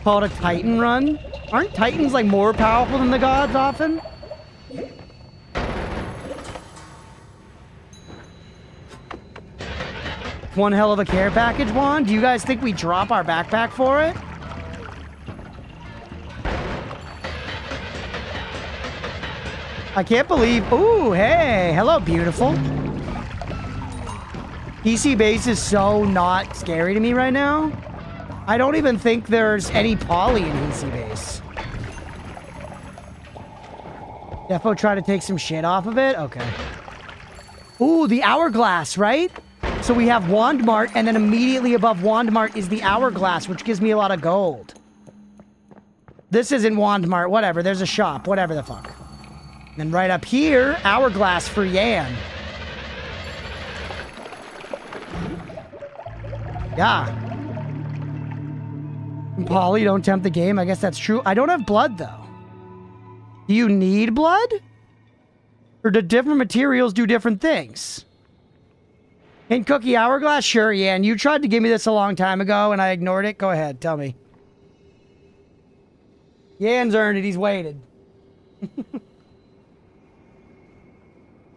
Called a Titan run? Aren't Titans, like, more powerful than the gods often? One hell of a care package wand. Do you guys think we drop our backpack for it? I can't believe... Ooh, hey. Hello, beautiful. PC base is so not scary to me right now. I don't even think there's any poly in PC base. Defo try to take some shit off of it? Okay. Ooh, the hourglass, right? So we have Wand Mart, and then immediately above Wand Mart is the hourglass, which gives me a lot of gold. This isn't Wand Mart, whatever. There's a shop, whatever the fuck. And then right up here, hourglass for Yan. Yeah. Polly, don't tempt the game. I guess that's true. I don't have blood, though. Do you need blood? Or do different materials do different things? In Cookie Hourglass? Sure, Yan. You tried to give me this a long time ago, and I ignored it. Go ahead, tell me. Yan's earned it. He's waited.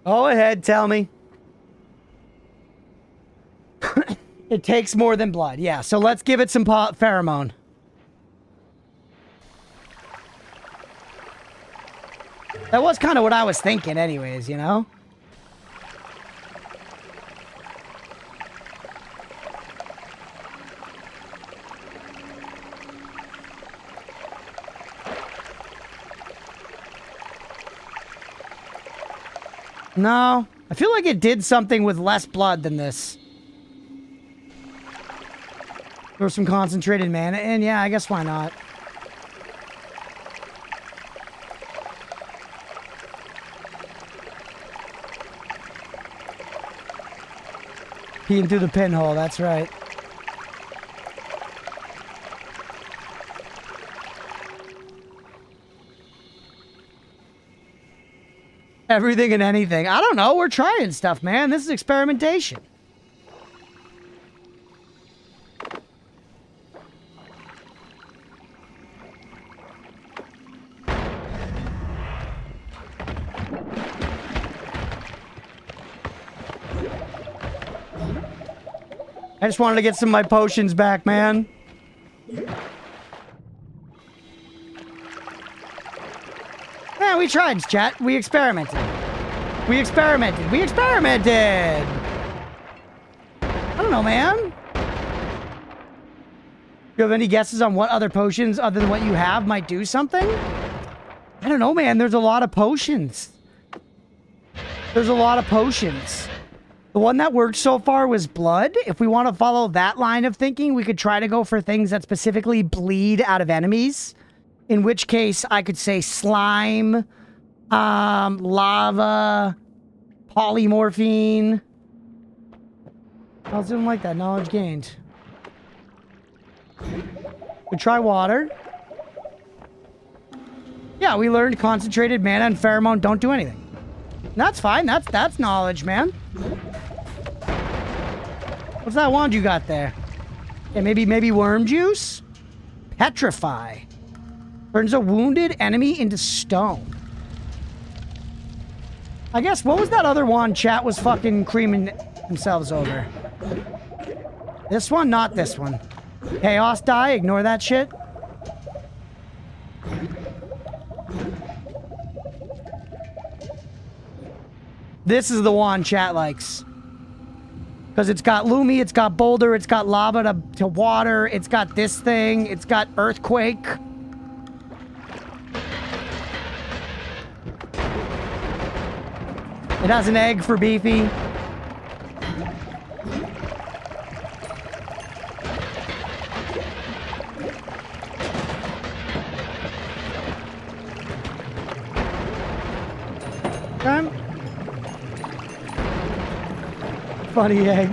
Go ahead, tell me. It takes more than blood. Yeah, so let's give it some pheromone. That was kind of what I was thinking anyways, you know? No, I feel like it did something with less blood than this. Throw some concentrated mana in? Yeah, I guess why not? Peeing through the pinhole, that's right. Everything and anything. I don't know. We're trying stuff, man. This is experimentation. I just wanted to get some of my potions back, man. Man, we tried, chat. We experimented. We experimented. We experimented! I don't know, man. You have any guesses on what other potions, other than what you have, might do something? I don't know, man. There's a lot of potions. There's a lot of potions. The one that worked so far was blood. If we want to follow that line of thinking, we could try to go for things that specifically bleed out of enemies. In which case, I could say slime, lava, polymorphine. I was doing like that. Knowledge gained. We try water. Yeah, we learned concentrated mana and pheromone don't do anything. That's fine. That's knowledge, man. What's that wand you got there? Yeah, maybe worm juice? Petrify. Turns a wounded enemy into stone. I guess, what was that other wand chat was fucking creaming themselves over? This one? Not this one. Chaos die? Ignore that shit. This is the wand chat likes. Because it's got Lumi, it's got Boulder, it's got lava to water, it's got this thing, it's got Earthquake. It has an egg for Beefy. Okay. Funny egg.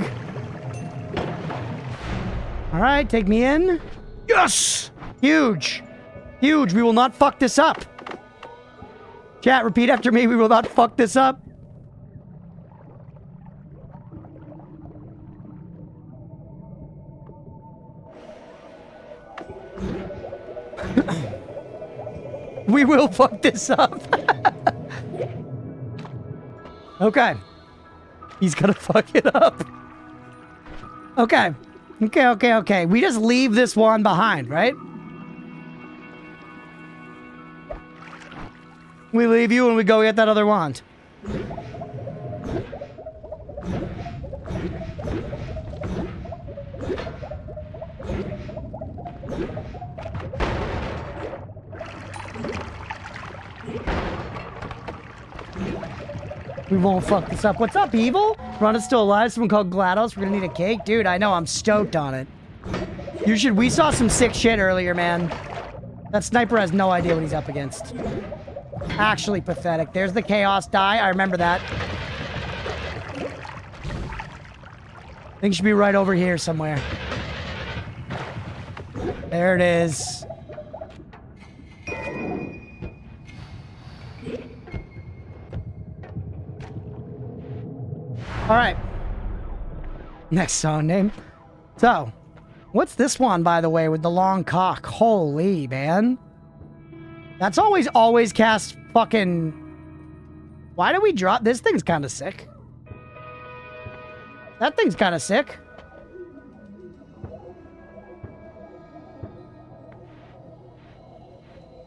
All right, take me in. Yes! Huge. Huge. We will not fuck this up. Chat, repeat after me. We will not fuck this up. We will fuck this up. Okay. He's gonna fuck it up. Okay. Okay. We just leave this one behind, right? We leave you and we go get that other wand. We won't fuck this up. What's up, Evil? Ron is still alive. Someone called GLaDOS. We're gonna need a cake. Dude, I know. I'm stoked on it. You should... We saw some sick shit earlier, man. That sniper has no idea what he's up against. Actually pathetic. There's the chaos die. I remember that. I think it should be right over here somewhere. There it is. All right. Next song name. So, what's this one, by the way, with the long cock? Holy, man. That's always cast fucking... Why do we drop... This thing's kind of sick. That thing's kind of sick.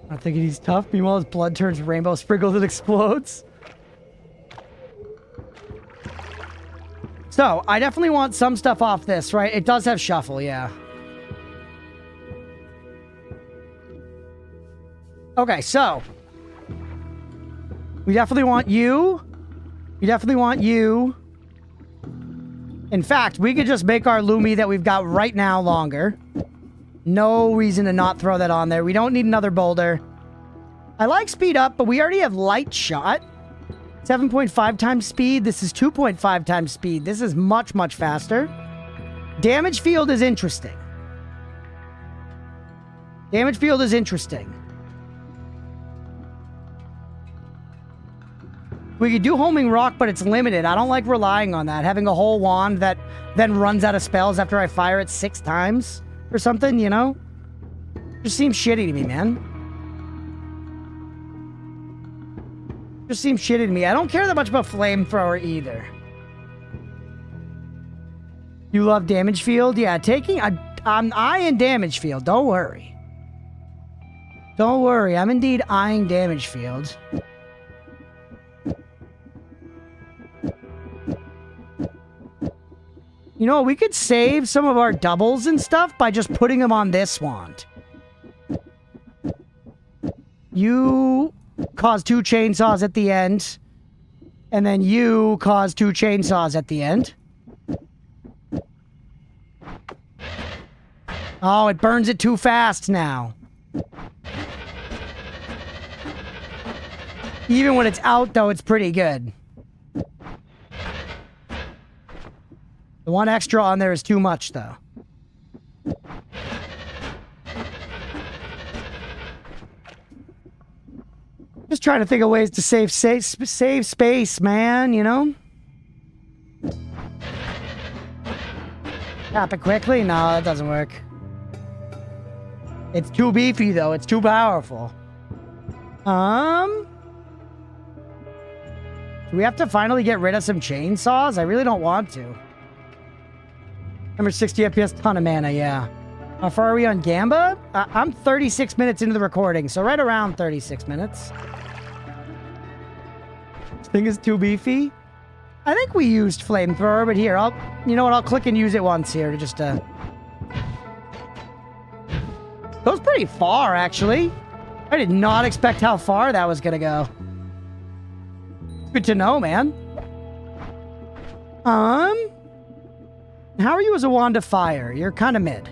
I'm thinking he's tough. Meanwhile, his blood turns rainbow sprinkles and explodes. So, I definitely want some stuff off this, right? It does have shuffle, yeah. Okay, so. We definitely want you. We definitely want you. In fact, we could just make our Lumi that we've got right now longer. No reason to not throw that on there. We don't need another boulder. I like speed up, but we already have light shot. 7.5 times speed. This is 2.5 times speed. This is much, much faster. Damage field is interesting. Damage field is interesting. We could do homing rock, but it's limited. I don't like relying on that. Having a whole wand that then runs out of spells after I fire it 6 times or something, you know? Just seems shitty to me, man. Just seems shitty to me. I don't care that much about flamethrower either. You love damage field? Yeah, I'm eyeing damage field. Don't worry. Don't worry. I'm indeed eyeing damage field. You know, we could save some of our doubles and stuff by just putting them on this wand. You cause 2 chainsaws at the end, and then you cause 2 chainsaws at the end. Oh, it burns it too fast now. Even when it's out, though, it's pretty good. The 1 extra on there is too much, though. Just trying to think of ways to save space, man, you know? Tap it quickly? No, that doesn't work. It's too beefy, though. It's too powerful. Do we have to finally get rid of some chainsaws? I really don't want to. Number 60 FPS, ton of mana, yeah. How far are we on Gamba? I'm 36 minutes into the recording, so right around 36 minutes. This thing is too beefy. I think we used flamethrower, but here, you know what? I'll click and use it once here to just, goes pretty far, actually. I did not expect how far that was gonna go. Good to know, man. How are you as a wand of fire? You're kind of mid.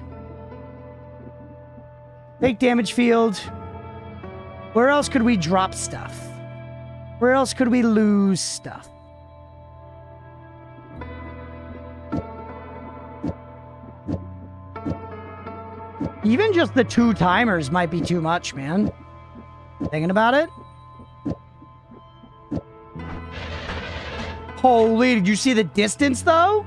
Take damage field. Where else could we drop stuff? Where else could we lose stuff? Even just the 2 timers might be too much, man. Thinking about it? Holy, did you see the distance, though?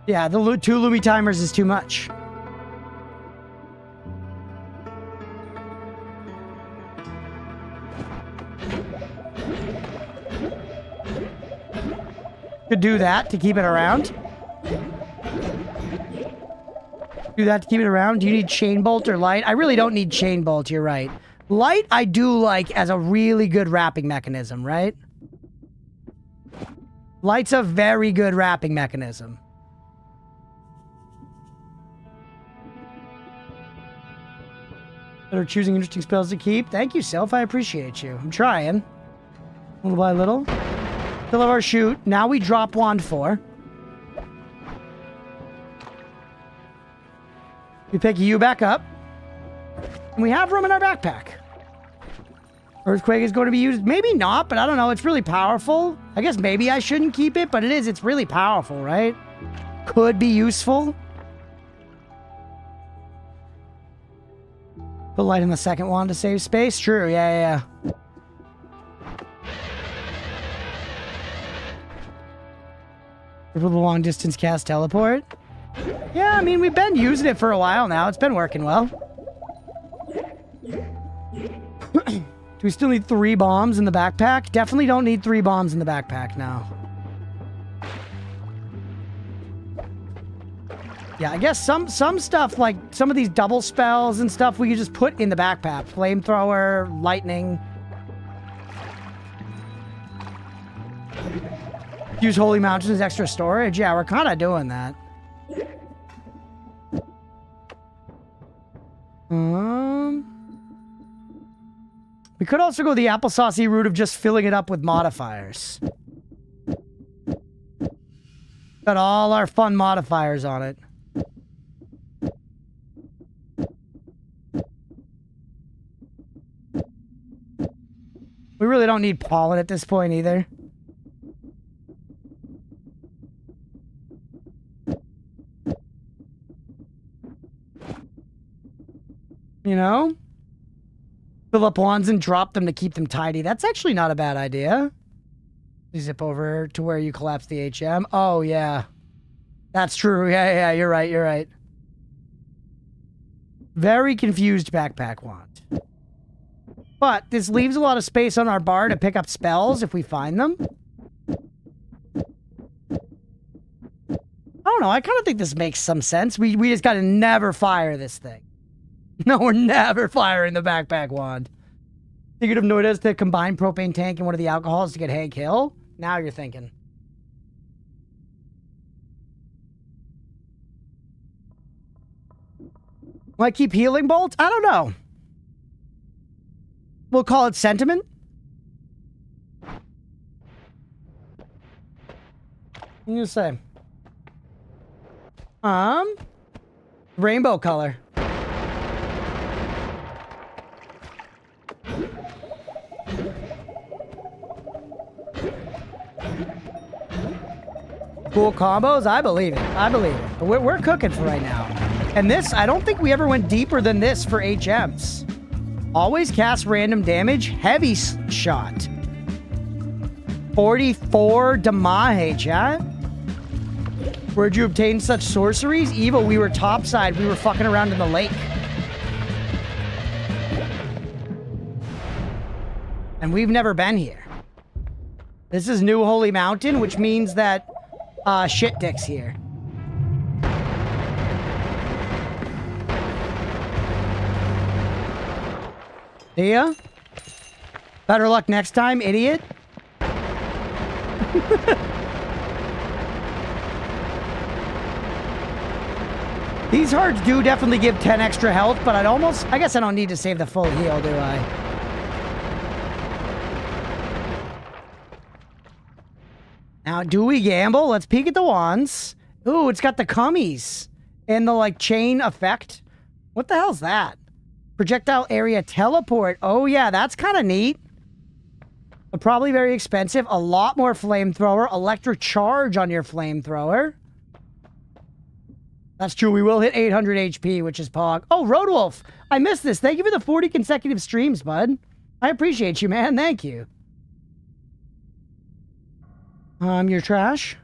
Yeah, the 2 Lumi timers is too much. Could do that to keep it around. Do that to keep it around. Do you need chain bolt or light? I really don't need chain bolt, you're right. Light I do like as a really good wrapping mechanism, right? Light's a very good wrapping mechanism. Better choosing interesting spells to keep. Thank you, Self. I appreciate you. I'm trying. Little by little. Still have our shoot. Now we drop wand 4. We pick you back up. And we have room in our backpack. Earthquake is going to be used. Maybe not, but I don't know. It's really powerful. I guess maybe I shouldn't keep it, but it is. It's really powerful, right? Could be useful. Put light in the second wand to save space. True, yeah. For the long distance cast teleport. Yeah, I mean, we've been using it for a while now. It's been working well. Do we still need 3 bombs in the backpack? Definitely don't need 3 bombs in the backpack now. Yeah, I guess some stuff, like some of these double spells and stuff, we could just put in the backpack. Flamethrower, lightning. Use Holy Mountain as extra storage. Yeah, we're kind of doing that. We could also go the applesaucey route of just filling it up with modifiers. Got all our fun modifiers on it. We really don't need pollen at this point either. You know? Fill up wands and drop them to keep them tidy. That's actually not a bad idea. Zip over to where you collapse the HM. Oh, yeah. That's true. Yeah, you're right, you're right. Very confused backpack wand. But this leaves a lot of space on our bar to pick up spells if we find them. I don't know. I kind of think this makes some sense. We just gotta never fire this thing. No, we're never firing the backpack wand. Thinking of Noita as the combined propane tank and one of the alcohols to get Hank Hill? Now you're thinking. Will I keep healing bolts? I don't know. We'll call it sentiment. I'm gonna say. Rainbow color. Cool combos? I believe it. I believe it. We're cooking for right now. And this, I don't think we ever went deeper than this for HMs. Always cast random damage. Heavy shot. 44 damage, chat. Where'd you obtain such sorceries? Evil, we were topside. We were fucking around in the lake. And we've never been here. This is New Holy Mountain, which means that shit dick's here. Yeah? Better luck next time, idiot. These hearts do definitely give 10 extra health, but I guess I don't need to save the full heal, do I? Now, do we gamble? Let's peek at the wands. Ooh, it's got the cummies and the, like, chain effect. What the hell's that? Projectile area teleport. Oh, yeah, that's kind of neat. But probably very expensive. A lot more flamethrower. Electric charge on your flamethrower. That's true. We will hit 800 HP, which is pog. Oh, Roadwolf. I missed this. Thank you for the 40 consecutive streams, bud. I appreciate you, man. Thank you. Your trash.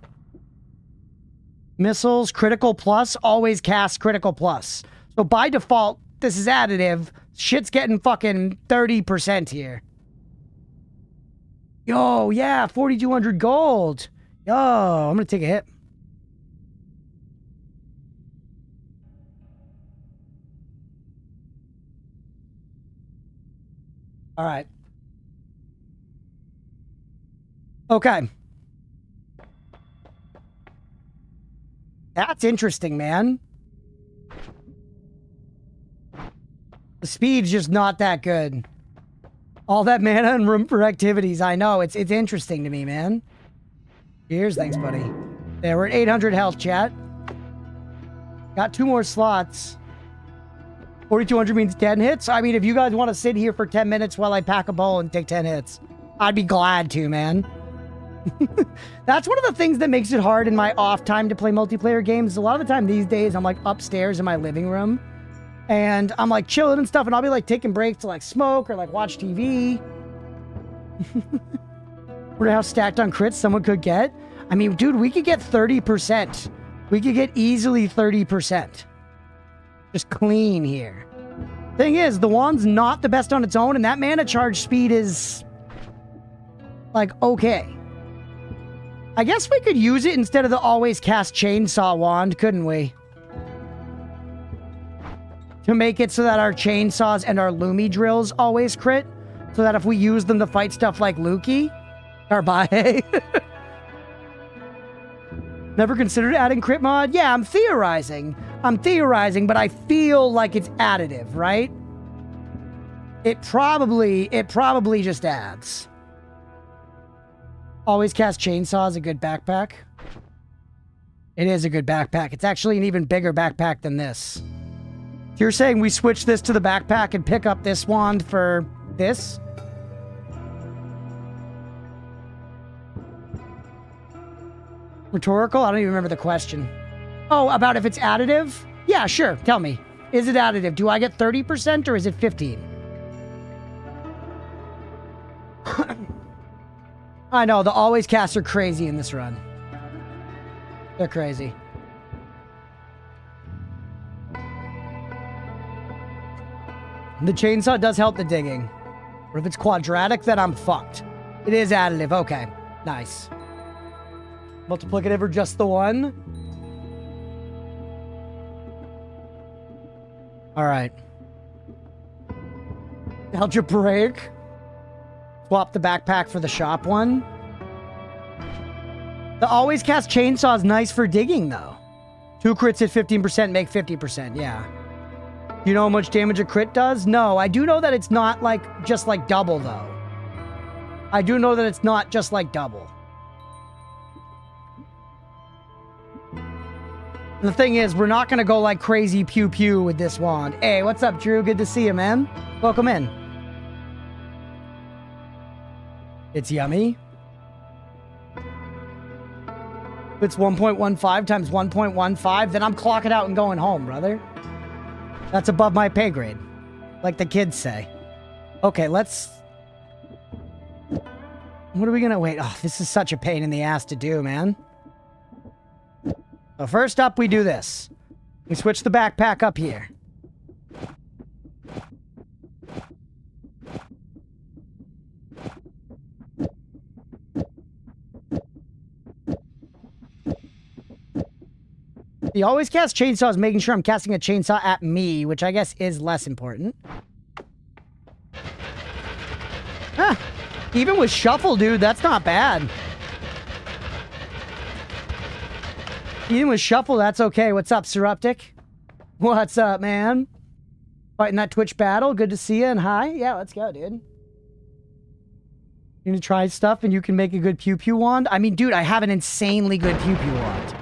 Missiles, critical plus. Always cast critical plus. So by default, this is additive. Shit's getting fucking 30% here. Yo, yeah, 4,200 gold. Yo, I'm gonna take a hit. All right. Okay. That's interesting, man. The speed's just not that good. All that mana and room for activities. I know. It's interesting to me, man. Cheers. Thanks, buddy. There, we're at 800 health, chat. Got 2 more slots. 4,200 means 10 hits. I mean, if you guys want to sit here for 10 minutes while I pack a bowl and take 10 hits, I'd be glad to, man. That's one of the things that makes it hard in my off time to play multiplayer games. A lot of the time these days, I'm like upstairs in my living room and I'm like chilling and stuff, and I'll be like taking breaks to like smoke or like watch TV. Wonder how stacked on crits someone could get. I mean, dude, we could get 30%. We could get easily 30%. Just clean here. Thing is, the wand's not the best on its own, and that mana charge speed is like okay. I guess we could use it instead of the always cast chainsaw wand, couldn't we? To make it so that our chainsaws and our Lumi drills always crit. So that if we use them to fight stuff like Lukey or Bae. Never considered adding crit mod? Yeah, I'm theorizing, but I feel like it's additive, right? It probably just adds. Always cast chainsaw is a good backpack. It is a good backpack. It's actually an even bigger backpack than this. You're saying we switch this to the backpack and pick up this wand for this? Rhetorical? I don't even remember the question. Oh, about if it's additive? Yeah, sure. Tell me. Is it additive? Do I get 30% or is it 15? I know, the always casts are crazy in this run. They're crazy. The chainsaw does help the digging. But if it's quadratic, then I'm fucked. It is additive. Okay. Nice. Multiplicative or just the one? Alright. Algebraic. Swap the backpack for the shop one. The always cast chainsaw is nice for digging, though. 2 crits at 15% make 50%, yeah. You know how much damage a crit does? No, I do know that it's not like just like double, though. I do know that it's not just like double. The thing is, we're not going to go like crazy pew-pew with this wand. Hey, what's up, Drew? Good to see you, man. Welcome in. It's yummy. If it's 1.15 times 1.15, then I'm clocking out and going home, brother. That's above my pay grade. Like the kids say. Okay, let's... What are we gonna... Wait, oh, this is such a pain in the ass to do, man. So first up, we do this. We switch the backpack up here. The always cast chainsaw is making sure I'm casting a chainsaw at me, which I guess is less important. Ah, even with shuffle, dude, that's not bad. Even with shuffle, that's okay. What's up, Seruptic? What's up, man? Fighting that Twitch battle. Good to see you and hi. Yeah, let's go, dude. You need to try stuff and you can make a good pew-pew wand? I mean, dude, I have an insanely good pew-pew wand.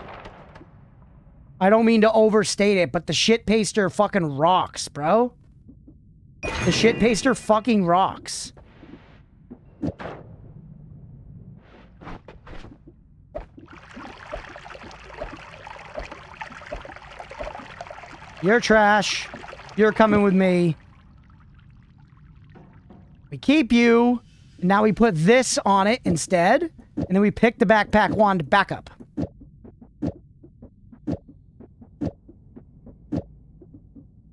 I don't mean to overstate it, but the shit paster fucking rocks, bro. The shit paster fucking rocks. You're trash. You're coming with me. We keep you. Now we put this on it instead. And then we pick the backpack wand back up.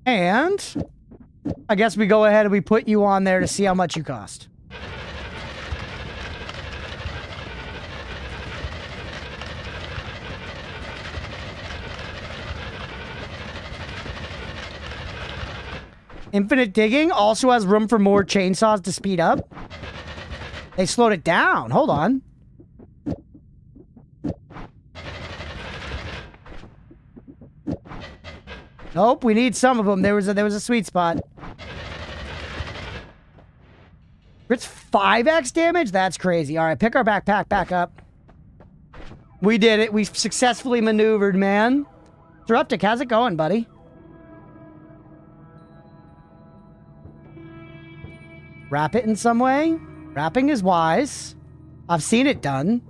And I guess we go ahead and we put you on there to see how much you cost. Infinite digging also has room for more chainsaws to speed up. They slowed it down. Hold on. Nope, we need some of them. There was a sweet spot. It's 5x damage? That's crazy. All right, pick our backpack back up. We did it. We successfully maneuvered, man. Seruptic, how's it going, buddy? Wrap it in some way. Wrapping is wise. I've seen it done.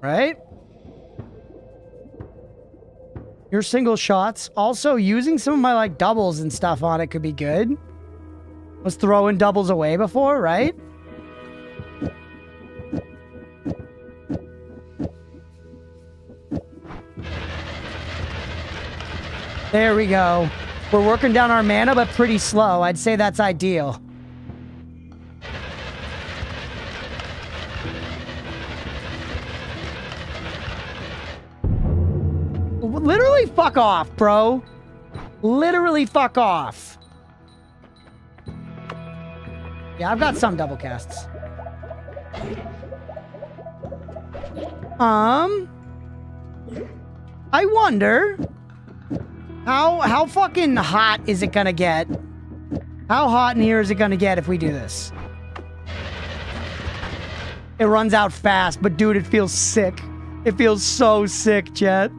Right? Your single shots. Also, using some of my, like, doubles and stuff on it could be good. Was throwing doubles away before, right? There we go. We're working down our mana, but pretty slow. I'd say that's ideal. Literally fuck off, bro. Literally fuck off. Yeah, I've got some double casts. I wonder how fucking hot is it gonna get? How hot in here is it gonna get if we do this? It runs out fast, but dude, it feels sick. It feels so sick, chat.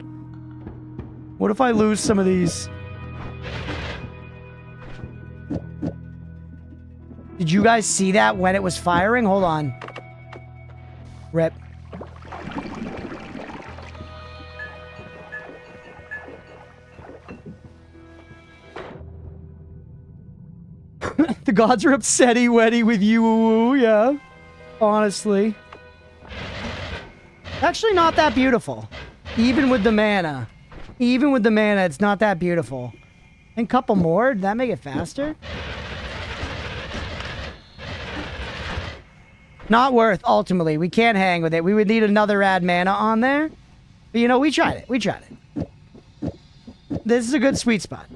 What if I lose some of these? Did you guys see that when it was firing? Hold on. Rip. The gods are upsetty-wetty with you, yeah. Honestly. Actually not that beautiful. Even with the mana. Even with the mana, it's not that beautiful. And a couple more? Did that make it faster? Not worth, ultimately. We can't hang with it. We would need another add mana on there. But, you know, we tried it. We tried it. This is a good sweet spot.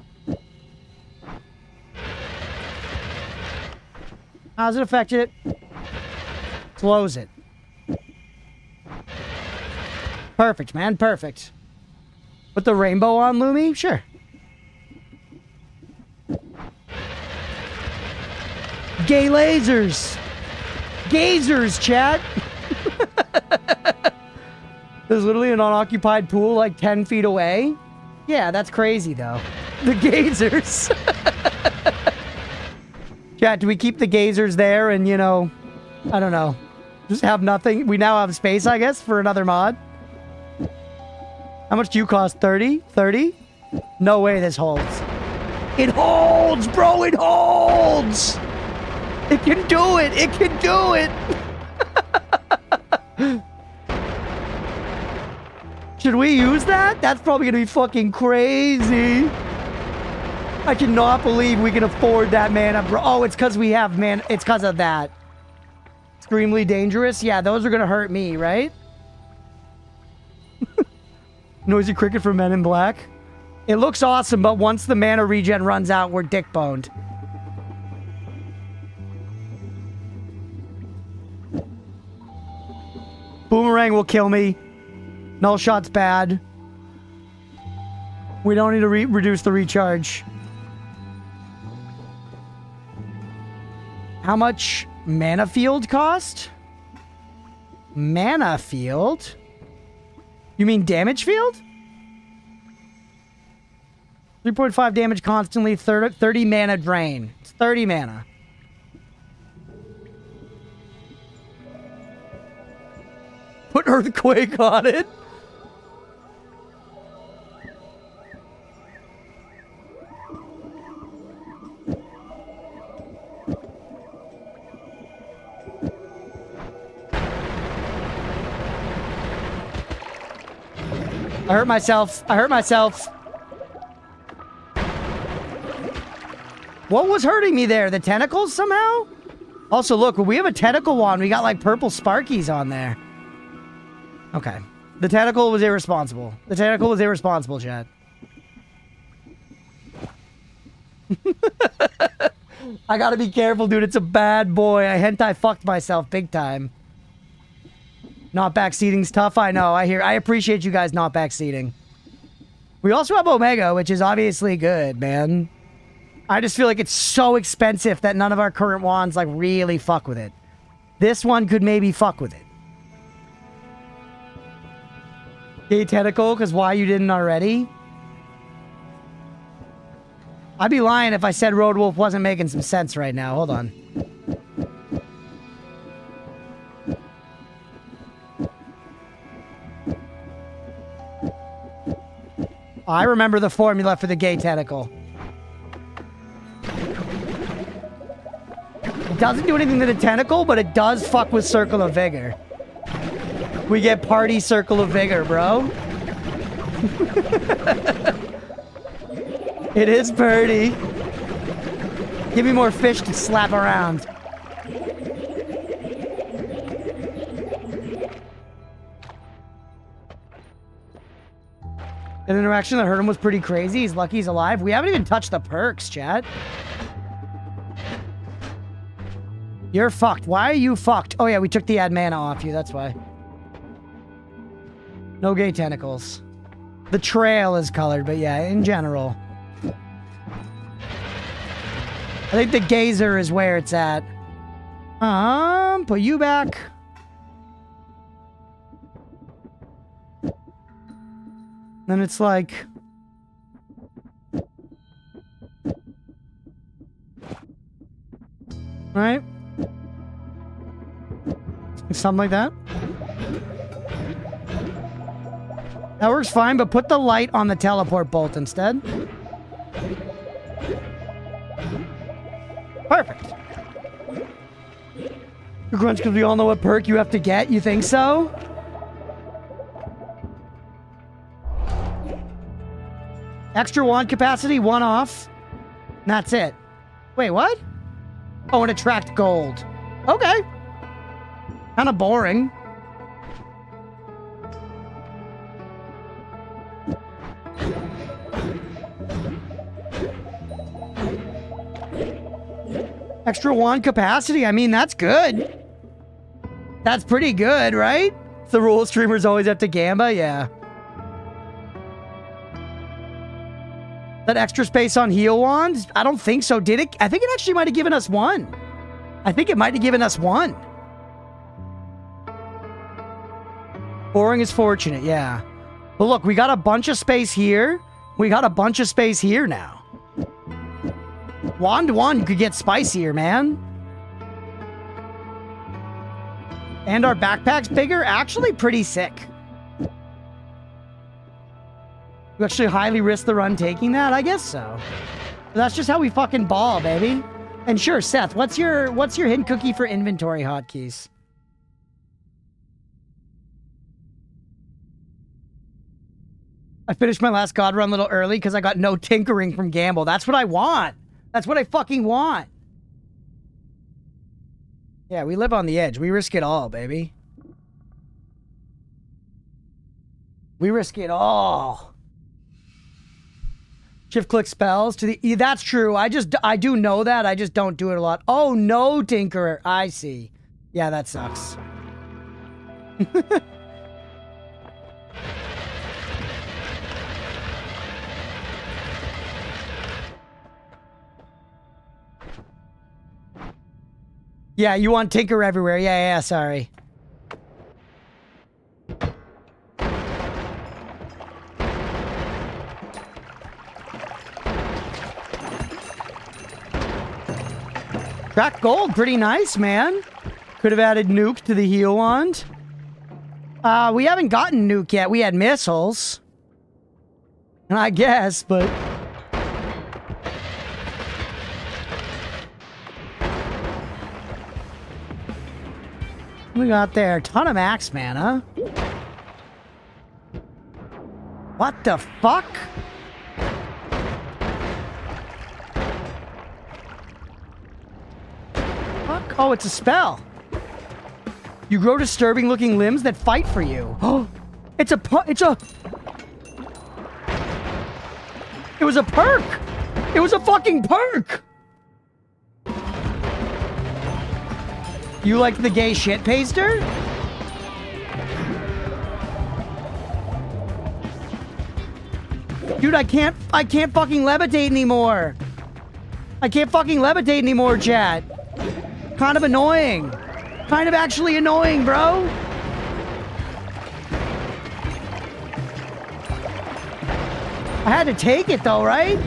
How's it affect it? Close it. Perfect, man. Perfect. Put the rainbow on, Lumi? Sure. Gay lasers! Gazers, chat! There's literally an unoccupied pool like 10 feet away. Yeah, that's crazy, though. The gazers. Chat, do we keep the gazers there and, you know, I don't know, just have nothing? We now have space, I guess, for another mod. How much do you cost? 30? 30? No way this holds. It holds, bro! It holds! It can do it! It can do it! Should we use that? That's probably gonna be fucking crazy. I cannot believe we can afford that mana, bro. Oh, it's because we have mana. It's because of that. Extremely dangerous? Yeah, those are gonna hurt me, right? Noisy cricket for Men in Black. It looks awesome, but once the mana regen runs out, we're dick-boned. Boomerang will kill me. Null shot's bad. We don't need to reduce the recharge. How much mana field cost? Mana field? You mean damage field? 3.5 damage constantly, 30 mana drain. It's 30 mana. Put Earthquake on it. I hurt myself. I hurt myself. What was hurting me there? The tentacles somehow? Also, look, when we have a tentacle wand, we got like purple sparkies on there. Okay. The tentacle was irresponsible. The tentacle was irresponsible, Chad. I gotta be careful, dude. It's a bad boy. I hentai fucked myself big time. Not backseating's tough, I know. I appreciate you guys not backseating. We also have Omega, which is obviously good, man. I just feel like it's so expensive that none of our current wands, like, really fuck with it. This one could maybe fuck with it. Gay tentacle, because why you didn't already? I'd be lying if I said Road Wolf wasn't making some sense right now. Hold on. I remember the formula for the gay tentacle. It doesn't do anything to the tentacle, but it does fuck with Circle of Vigor. We get party Circle of Vigor, bro. It is pretty. Give me more fish to slap around. An interaction that hurt him was pretty crazy. He's lucky he's alive. We haven't even touched the perks, chat. You're fucked. Why are you fucked? Oh yeah, we took the add mana off you. That's why. No gay tentacles. The trail is colored, but yeah, in general. I think the gazer is where it's at. Put you back. Then it's like... Right? Something like that. That works fine, but put the light on the teleport bolt instead. Perfect. Crunch, because we all know what perk you have to get. You think so? Extra wand capacity, 1 off. And that's it. Wait, what? Oh, and attract gold. Okay. Kind of boring. Extra wand capacity. I mean, that's good. That's pretty good, right? The rule streamers always have to gamba, yeah. That extra space on heal wands? I don't think so. Did it? I think it actually might have given us 1. I think it might have given us 1. Boring is fortunate, yeah. But look, we got a bunch of space here. We got a bunch of space here now. Wand 1 could get spicier, man. And our backpack's bigger. Actually, pretty sick. You actually highly risk the run taking that? I guess so. But that's just how we fucking ball, baby. And sure, Seth, what's your hidden cookie for inventory hotkeys? I finished my last God run a little early because I got no tinkering from Gamble. That's what I want. That's what I fucking want. Yeah, we live on the edge. We risk it all, baby. We risk it all. Shift click spells to the... That's true. I do know that. I just don't do it a lot. Oh, no, Tinkerer. I see. Yeah, that sucks. Yeah, you want Tinker everywhere. Yeah, sorry. Track gold, pretty nice, man. Could have added nuke to the heal wand. We haven't gotten nuke yet. We had missiles. And I guess, but... What we got there? Ton of max mana. What the fuck? Fuck? Oh, it's a spell. You grow disturbing looking limbs that fight for you. Oh, it was a perk. It was a fucking perk. You like the gay shit paster? Dude, I can't fucking levitate anymore. I can't fucking levitate anymore, chat. Kind of annoying. Kind of actually annoying, bro. I had to take it though, right?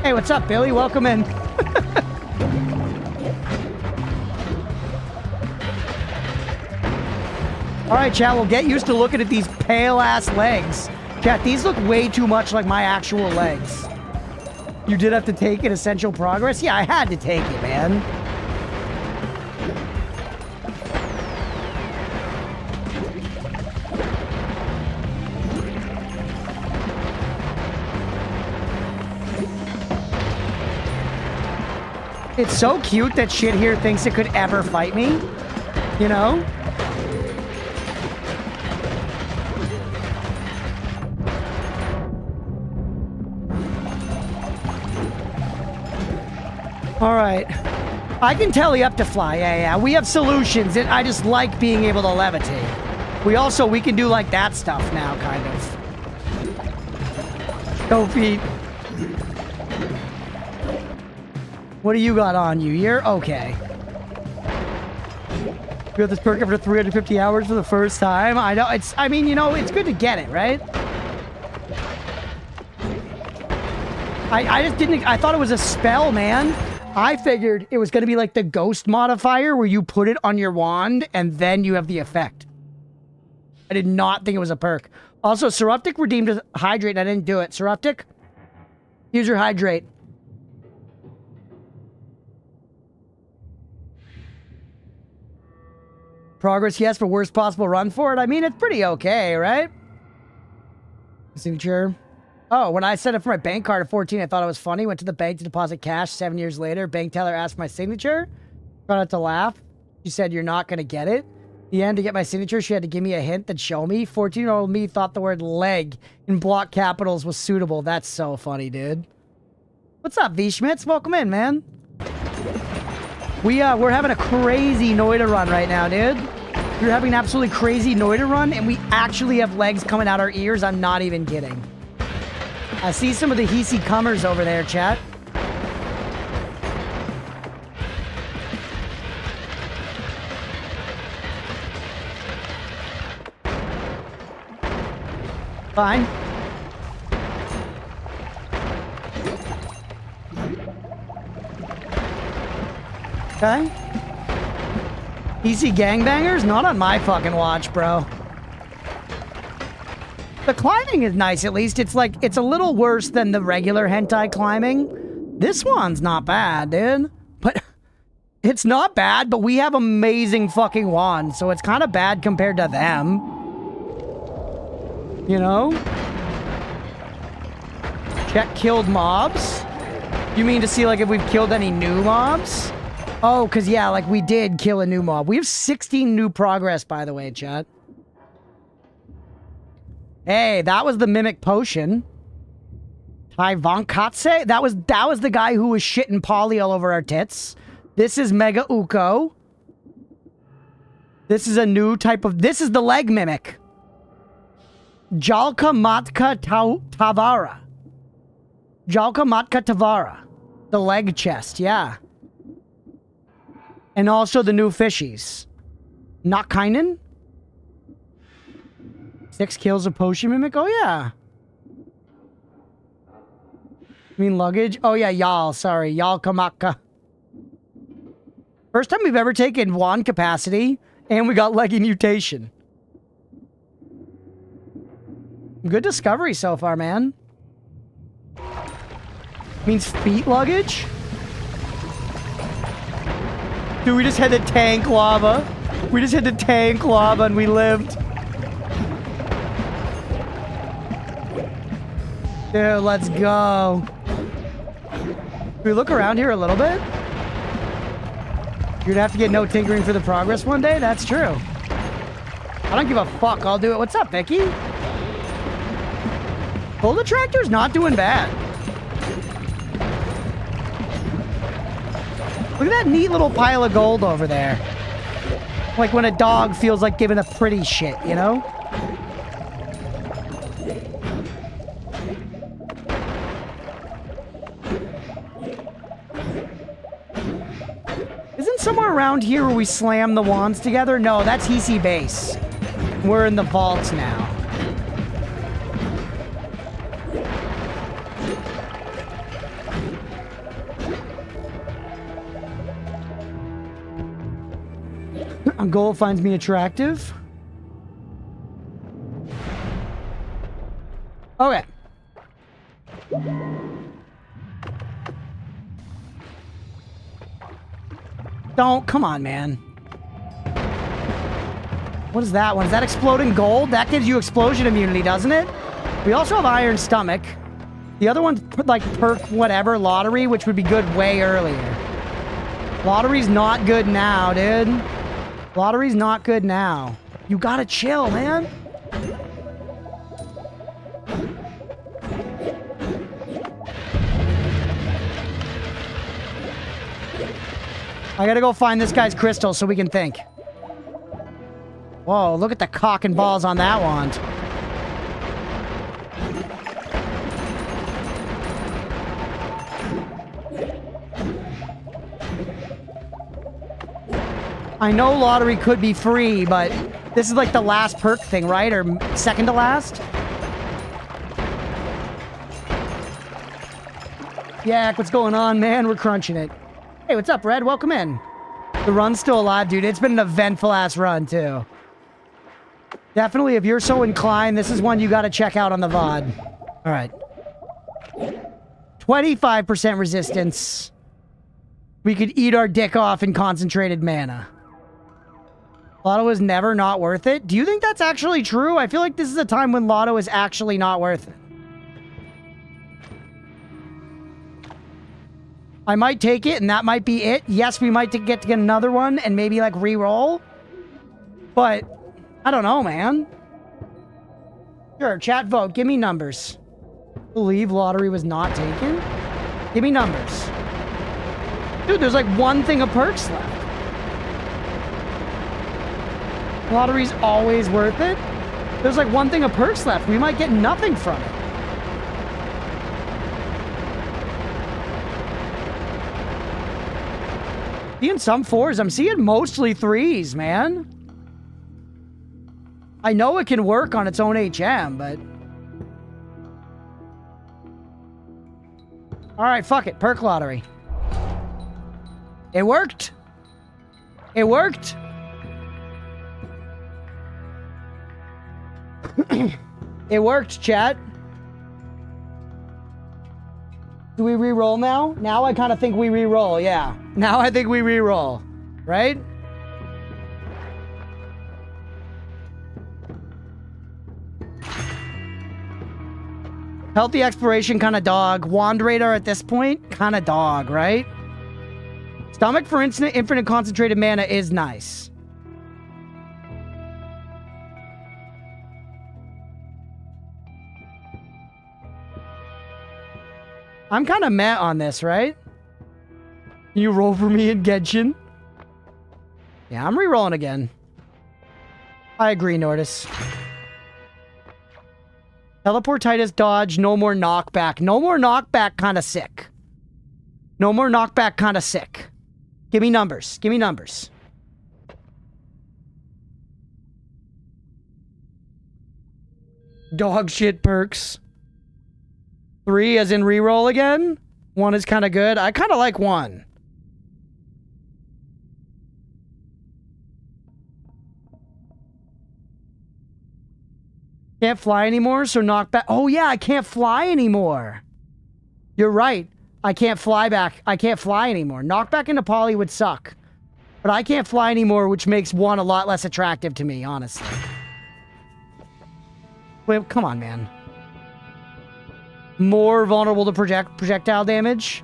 Hey, what's up, Billy? Welcome in. All right, chat, we'll get used to looking at these pale-ass legs. Chat, these look way too much like my actual legs. You did have to take it, essential progress? Yeah, I had to take it, man. It's so cute that shit here thinks it could ever fight me. You know? All right. I can tele up to fly. Yeah. We have solutions. I just like being able to levitate. We can do like that stuff now, kind of. Go feet. What do you got on you? You're okay. You got this perk after 350 hours for the first time. I know it's good to get it, right? I just didn't. I thought it was a spell, man. I figured it was going to be like the ghost modifier where you put it on your wand and then you have the effect. I did not think it was a perk. Also, Seruptic redeemed as Hydrate and I didn't do it. Seruptic, use your Hydrate. Progress, yes, but worst possible run for it. I mean, it's pretty okay, right? Signature. Oh, when I set up for my bank card at 14, I thought it was funny. Went to the bank to deposit cash. 7 years later, bank teller asked for my signature. Tried not to laugh. She said, "You're not going to get it." The end, to get my signature, she had to give me a hint that show me. 14-year-old me thought the word leg in block capitals was suitable. That's so funny, dude. What's up, V. Schmitz? Welcome in, man. We're having a crazy Noita run right now, dude. We're having an absolutely crazy Noita run, and we actually have legs coming out our ears. I'm not even kidding. I see some of the Hisi comers over there, chat. Fine. Okay. Easy gangbangers? Not on my fucking watch, bro. The climbing is nice, at least. It's like, it's a little worse than the regular hentai climbing. This one's not bad, dude. But it's not bad, but we have amazing fucking wands, so it's kind of bad compared to them. You know? Check killed mobs. You mean to see, like, if we've killed any new mobs? Oh, because, yeah, like, we did kill a new mob. We have 16 new progress, by the way, chat. Hey, that was the Mimic Potion. Tai Vankatse? That was the guy who was shitting Polly all over our tits. This is Mega Uko. This is a new type of... This is the leg Mimic. Jalka Matka Tavara. Jalka Matka Tavara. The leg chest, yeah. And also the new fishies. Nakainen? 6 kills of potion mimic? Oh, yeah. I mean luggage? Oh, yeah, y'all. Sorry. Y'all Kamaka. First time we've ever taken wand capacity, and we got leggy mutation. Good discovery so far, man. Means feet luggage? Dude, we just had to tank lava. We just had to tank lava and we lived. Dude, let's go. Can we look around here a little bit? You're gonna have to get no tinkering for the progress one day? That's true. I don't give a fuck. I'll do it. What's up, Vicky? Pull the tractor's not doing bad. Look at that neat little pile of gold over there. Like when a dog feels like giving a pretty shit, you know? Isn't somewhere around here where we slam the wands together? No, that's Hisi base. We're in the vaults now. Gold finds me attractive. Okay. Don't, come on, man. What is that one? Is that exploding gold? That gives you explosion immunity, doesn't it? We also have iron stomach. The other one's like perk whatever, lottery, which would be good way earlier. Lottery's not good now, dude. Lottery's not good now. You gotta chill, man. I gotta go find this guy's crystal so we can think. Whoa, look at the cock and balls on that wand. I know lottery could be free, but this is like the last perk thing, right? Or second to last? Yeah, what's going on, man? We're crunching it. Hey, what's up, Red? Welcome in. The run's still alive, dude. It's been an eventful-ass run, too. Definitely, if you're so inclined, this is one you gotta check out on the VOD. All right. 25% resistance. We could eat our dick off in concentrated mana. Lotto is never not worth it. Do you think that's actually true? I feel like this is a time when Lotto is actually not worth it. I might take it, and that might be it. Yes, we might get to get another one and maybe, like, re-roll. But, I don't know, man. Sure, chat vote. Give me numbers. Believe lottery was not taken? Give me numbers. Dude, there's, like, one thing of perks left. Lottery's always worth it. There's, like, one thing of perks left. We might get nothing from it. Seeing some 4s. I'm seeing mostly 3s, man. I know it can work on its own HM, but... Alright, fuck it. Perk lottery. It worked. It worked. It worked, chat. Do we re-roll now? Now I kind of think we re-roll, yeah. Now I think we re-roll, right? Healthy exploration, kind of dog. Wand radar at this point, kind of dog, right? Stomach for infinite concentrated mana is nice. I'm kind of meh on this, right? You roll for me in Genshin? Yeah, I'm re-rolling again. I agree, Nordis. Teleportitis dodge, no more knockback. No more knockback, kind of sick. No more knockback, kind of sick. Give me numbers. Give me numbers. Dog shit perks. 3 as in reroll again. 1 is kind of good. I kind of like 1. Can't fly anymore, so knockback. Oh yeah, I can't fly anymore. You're right. I can't fly back. I can't fly anymore. Knockback into poly would suck. But I can't fly anymore, which makes 1 a lot less attractive to me, honestly. Wait, come on, man. More vulnerable to projectile damage.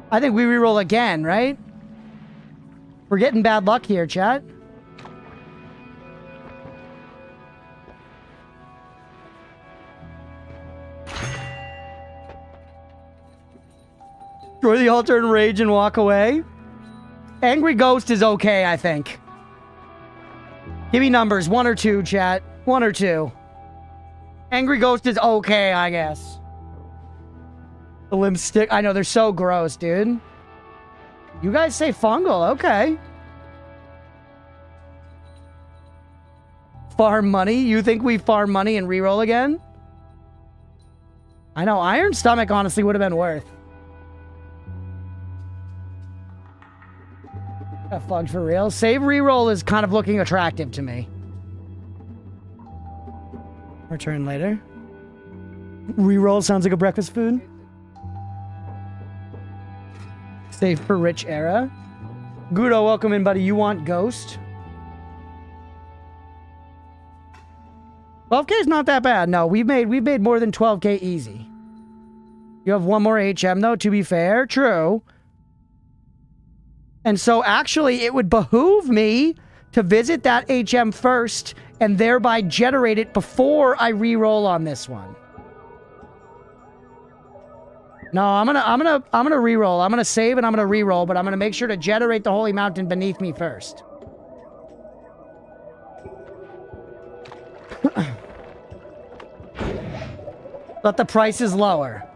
I think we reroll again, right? We're getting bad luck here, chat. Destroy the altar and rage and walk away. Angry Ghost is okay, I think. Give me numbers. 1 or 2, chat. 1 or 2. Angry Ghost is okay, I guess. The limb stick. I know, they're so gross, dude. You guys say fungal. Okay. Farm money? You think we farm money and reroll again? I know. Iron Stomach honestly would have been worth. Got fucked for real. Save reroll is kind of looking attractive to me. Return later. Reroll sounds like a breakfast food. Save for rich era. Gudo, welcome in, buddy. You want Ghost? 12k is not that bad. No, we've made more than 12k easy. You have 1 more HM though, to be fair. True. And so actually it would behoove me to visit that HM first and thereby generate it before I re-roll on this one. No, I'm gonna re-roll. I'm gonna save and I'm gonna re-roll, but I'm gonna make sure to generate the Holy Mountain beneath me first. But the price is lower.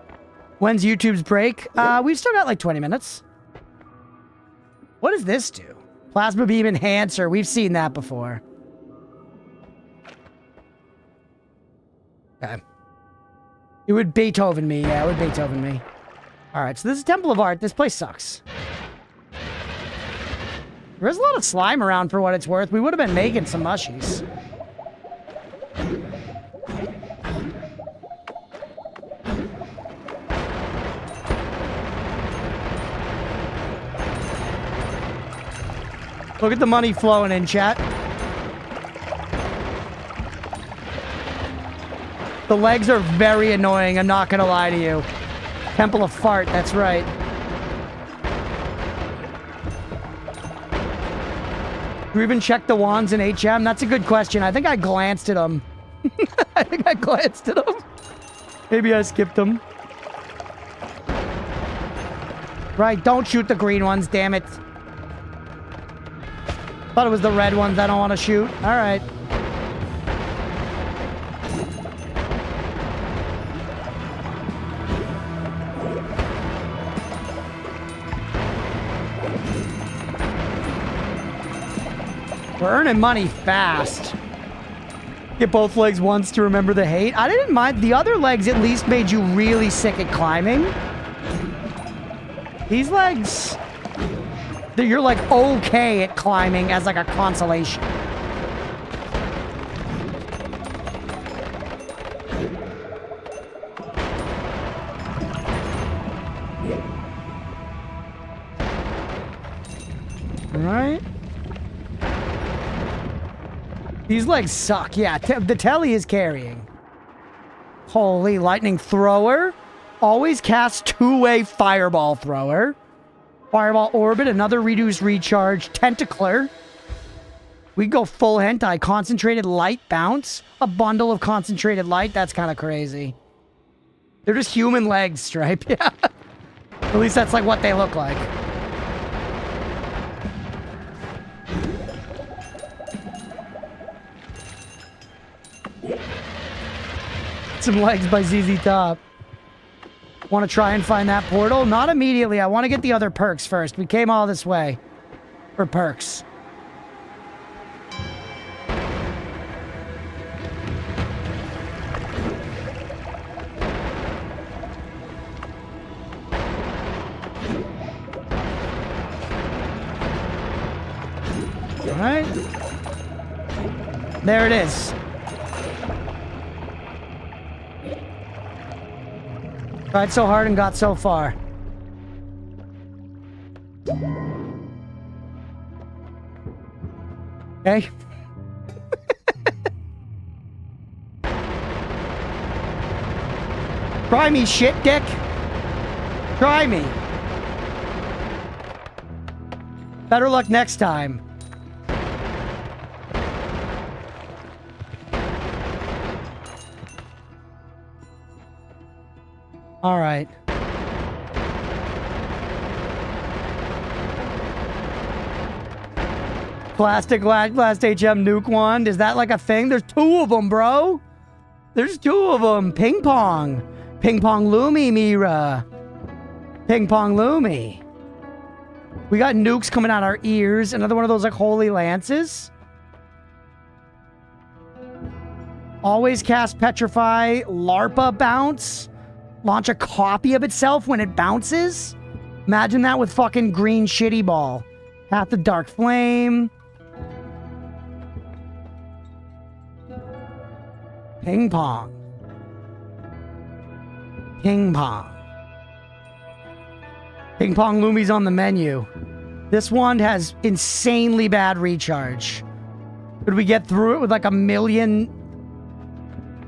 When's YouTube's break? We've still got like 20 minutes. What does this do? Plasma beam enhancer. We've seen that before. Okay. It would Beethoven me. Yeah, it would Beethoven me. Alright, so this is Temple of Art. This place sucks. There's a lot of slime around for what it's worth. We would have been making some mushies. Look at the money flowing in, chat. The legs are very annoying, I'm not gonna lie to you. Temple of Fart, that's right. Do we even check the wands in HM? That's a good question. I think I glanced at them. I think I glanced at them. Maybe I skipped them. Right, don't shoot the green ones, damn it. Thought it was the red ones I don't want to shoot. All right. We're earning money fast. Get both legs once to remember the hate. I didn't mind. The other legs at least made you really sick at climbing. These legs... You're like okay at climbing as like a consolation. All right. These legs suck. Yeah, the telly is carrying. Holy lightning thrower. Always cast two-way fireball thrower. Fireball Orbit, another reduced recharge, Tentacler. We go full hentai, concentrated light bounce, a bundle of concentrated light. That's kind of crazy. They're just human legs, Stripe. Yeah. At least that's like what they look like. Some legs by ZZ Top. Want to try and find that portal? Not immediately. I want to get the other perks first. We came all this way for perks. All right. There it is. Tried so hard and got so far. Okay. Try me, shit dick. Try me. Better luck next time. All right. Plastic glass HM nuke wand. Is that like a thing? There's two of them, bro. There's two of them. Ping pong. Ping pong Lumi, Mira. Ping pong Lumi. We got nukes coming out our ears. Another one of those like holy lances. Always cast Petrify. LARPA bounce. Launch a copy of itself when it bounces. Imagine that with fucking green shitty ball. Path of Dark Flame. Ping pong. Ping pong. Ping pong Lumi's on the menu. This wand has insanely bad recharge. Could we get through it with like 1 million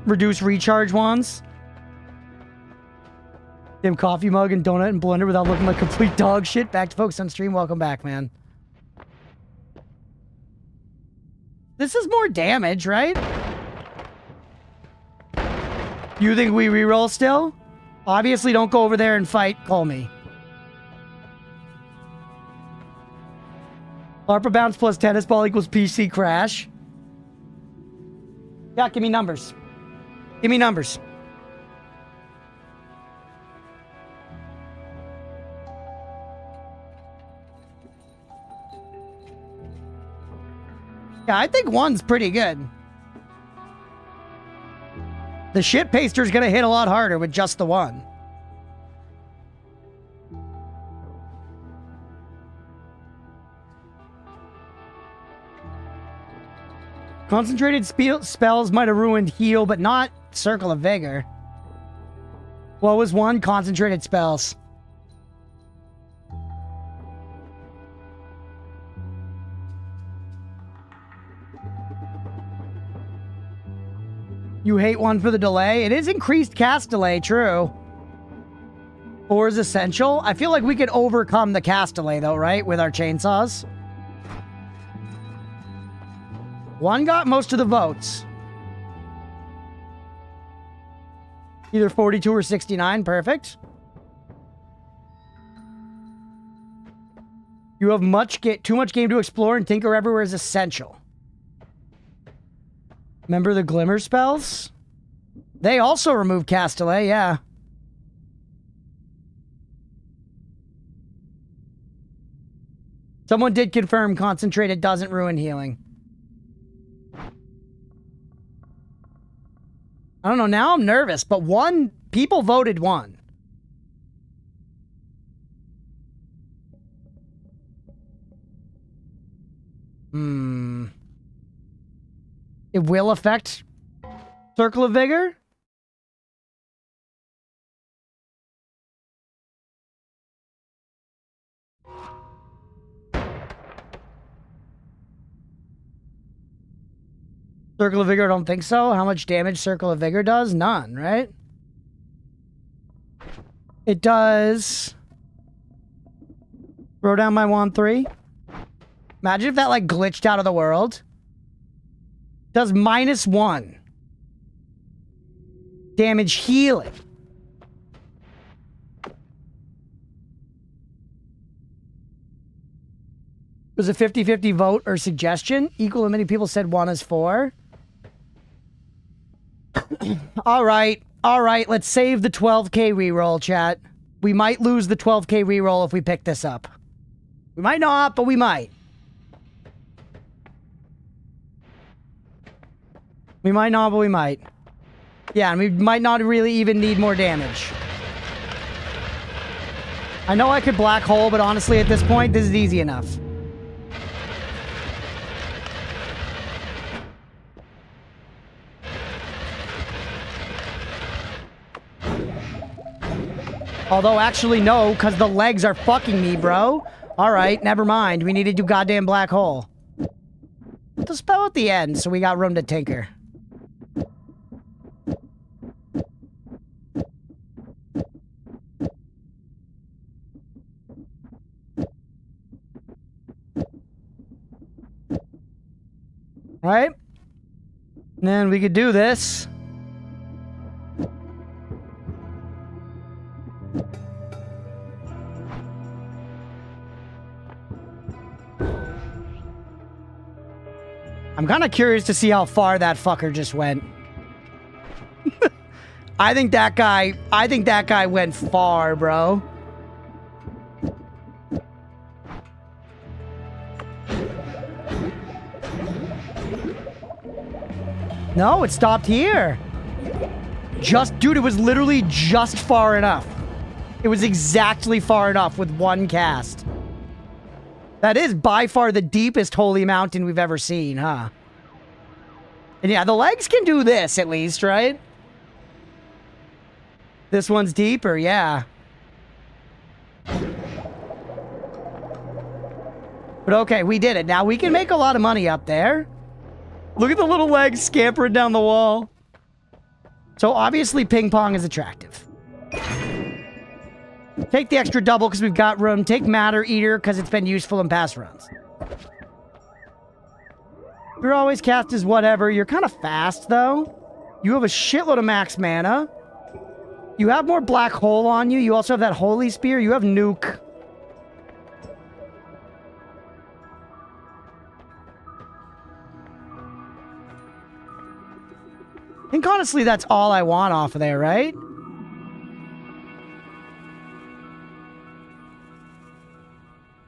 reduced recharge wands? Damn coffee mug and donut and blender without looking like complete dog shit. Back to Focus on Stream. Welcome back, man. This is more damage, right? You think we reroll still? Obviously, don't go over there and fight. Call me. LARPA bounce plus tennis ball equals PC crash. Yeah, give me numbers. Give me numbers. Yeah, I think one's pretty good. The shit paster's gonna hit a lot harder with just the one. Concentrated spells might have ruined heal, but not Circle of Vigor. What was one? Concentrated spells. You hate one for the delay? It is increased cast delay, true. 4 is essential. I feel like we could overcome the cast delay, though, right? With our chainsaws. 1 got most of the votes. Either 42 or 69. Perfect. You have too much game to explore, and tinker everywhere is essential. Remember the glimmer spells? They also remove cast delay, yeah. Someone did confirm concentrated doesn't ruin healing. I don't know, now I'm nervous, but people voted 1. It will affect Circle of Vigor? Circle of Vigor, I don't think so. How much damage Circle of Vigor does? None, right? It does... Throw down my wand 3. Imagine if that, like, glitched out of the world. Does -1. Damage healing. It was a 50-50 vote or suggestion. Equal to many people said 1 is 4. All right, let's save the 12k reroll, chat. We might lose the 12k reroll if we pick this up. We might not, but we might. We might not, but we might. Yeah, and we might not really even need more damage. I know I could black hole, but honestly, at this point, this is easy enough. Although, actually, no, because the legs are fucking me, bro. Alright, never mind. We need to do goddamn black hole. Put the spell at the end, so we got room to tinker. Right? And then we could do this. I'm kind of curious to see how far that fucker just went. I think that guy went far, bro. No, it stopped here. Dude, it was literally just far enough. It was exactly far enough with 1 cast. That is by far the deepest holy mountain we've ever seen, huh? And yeah, the legs can do this at least, right? This one's deeper, yeah. But okay, we did it. Now we can make a lot of money up there. Look at the little legs scampering down the wall. So obviously ping pong is attractive. Take the extra double because we've got room. Take Matter Eater because it's been useful in past runs. You're always cast as whatever. You're kind of fast, though. You have a shitload of max mana. You have more black hole on you. You also have that holy spear. You have nuke. I think honestly that's all I want off of there, right?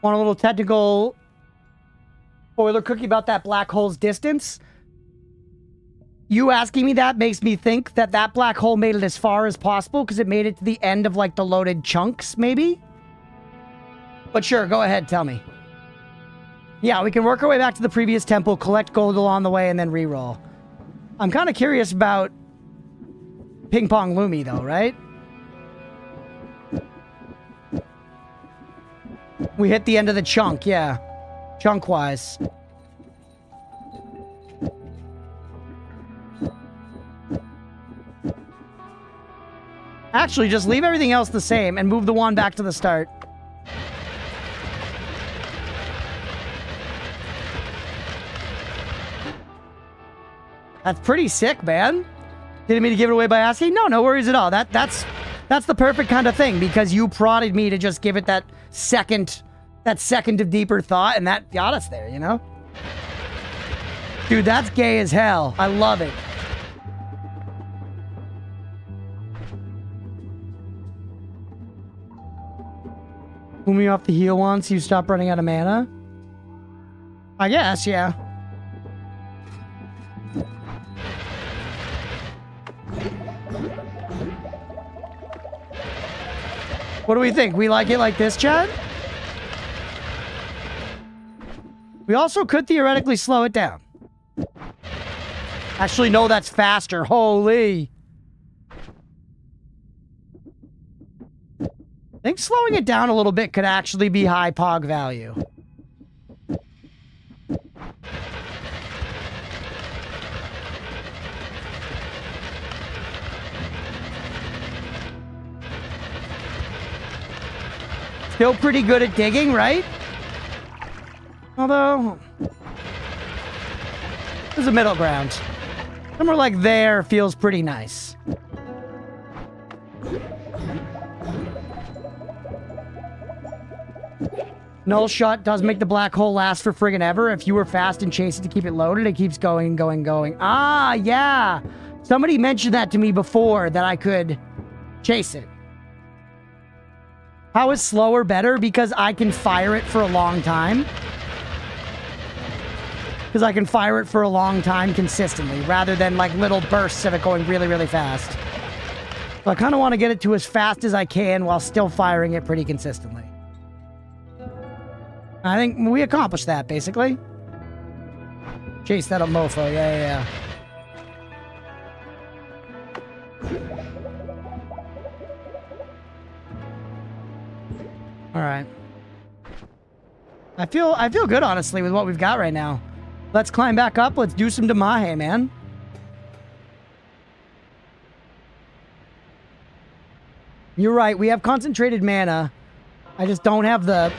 Want a little technical spoiler cookie about that black hole's distance? You asking me that makes me think that that black hole made it as far as possible because it made it to the end of like the loaded chunks, maybe? But sure, go ahead, tell me. Yeah, we can work our way back to the previous temple, collect gold along the way, and then re-roll. I'm kind of curious about Ping Pong Lumi, though, right? We hit the end of the chunk, yeah. Chunk-wise. Actually, just leave everything else the same and move the wand back to the start. That's pretty sick, man. Didn't mean to give it away by asking. No worries at all. That's the perfect kind of thing because you prodded me to just give it that second of deeper thought, and that got us there, you know? Dude, that's gay as hell. I love it. Pull me off the heel once you stop running out of mana? I guess, yeah. What do we think? We like it like this, Chad? We also could theoretically slow it down. Actually, no, that's faster. Holy. I think slowing it down a little bit could actually be high pog value. Still pretty good at digging, right? Although, there's a middle ground. Somewhere like there feels pretty nice. Null shot does make the black hole last for friggin' ever. If you were fast and chase it to keep it loaded, it keeps going, going, going. Ah, yeah. Somebody mentioned that to me before, that I could chase it. How is slower better? Because I can fire it for a long time. Because I can fire it for a long time consistently, rather than like little bursts of it going really, really fast. So I kind of want to get it to as fast as I can while still firing it pretty consistently. I think we accomplished that, basically. Chase that up, mofo. Yeah. All right. I feel good, honestly, with what we've got right now. Let's climb back up. Let's do some Damahe, man. You're right. We have concentrated mana. I just don't have the...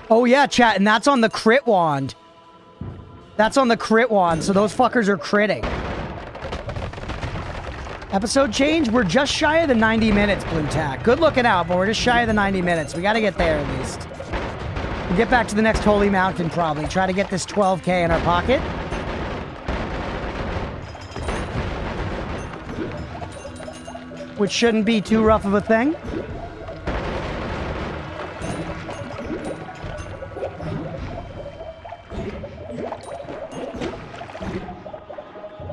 Oh, yeah, chat. And that's on the crit wand. That's on the crit wand. So those fuckers are critting. Episode change? We're just shy of the 90 minutes, Blue Tack. Good looking out, but we're just shy of the 90 minutes. We got to get there at least. We'll get back to the next Holy Mountain, probably. Try to get this 12K in our pocket. Which shouldn't be too rough of a thing.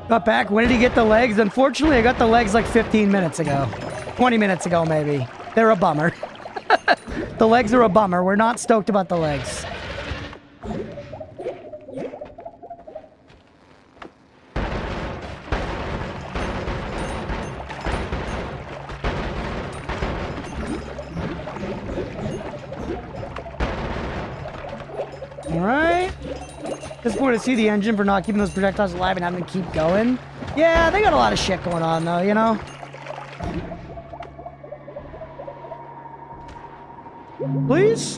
Got back. When did he get the legs? Unfortunately, I got the legs like 15 minutes ago. 20 minutes ago, maybe. They're a bummer. The legs are a bummer. We're not stoked about the legs. Alright. Disappointed to see the engine for not keeping those projectiles alive and having to keep going. Yeah, they got a lot of shit going on, though, you know? Please?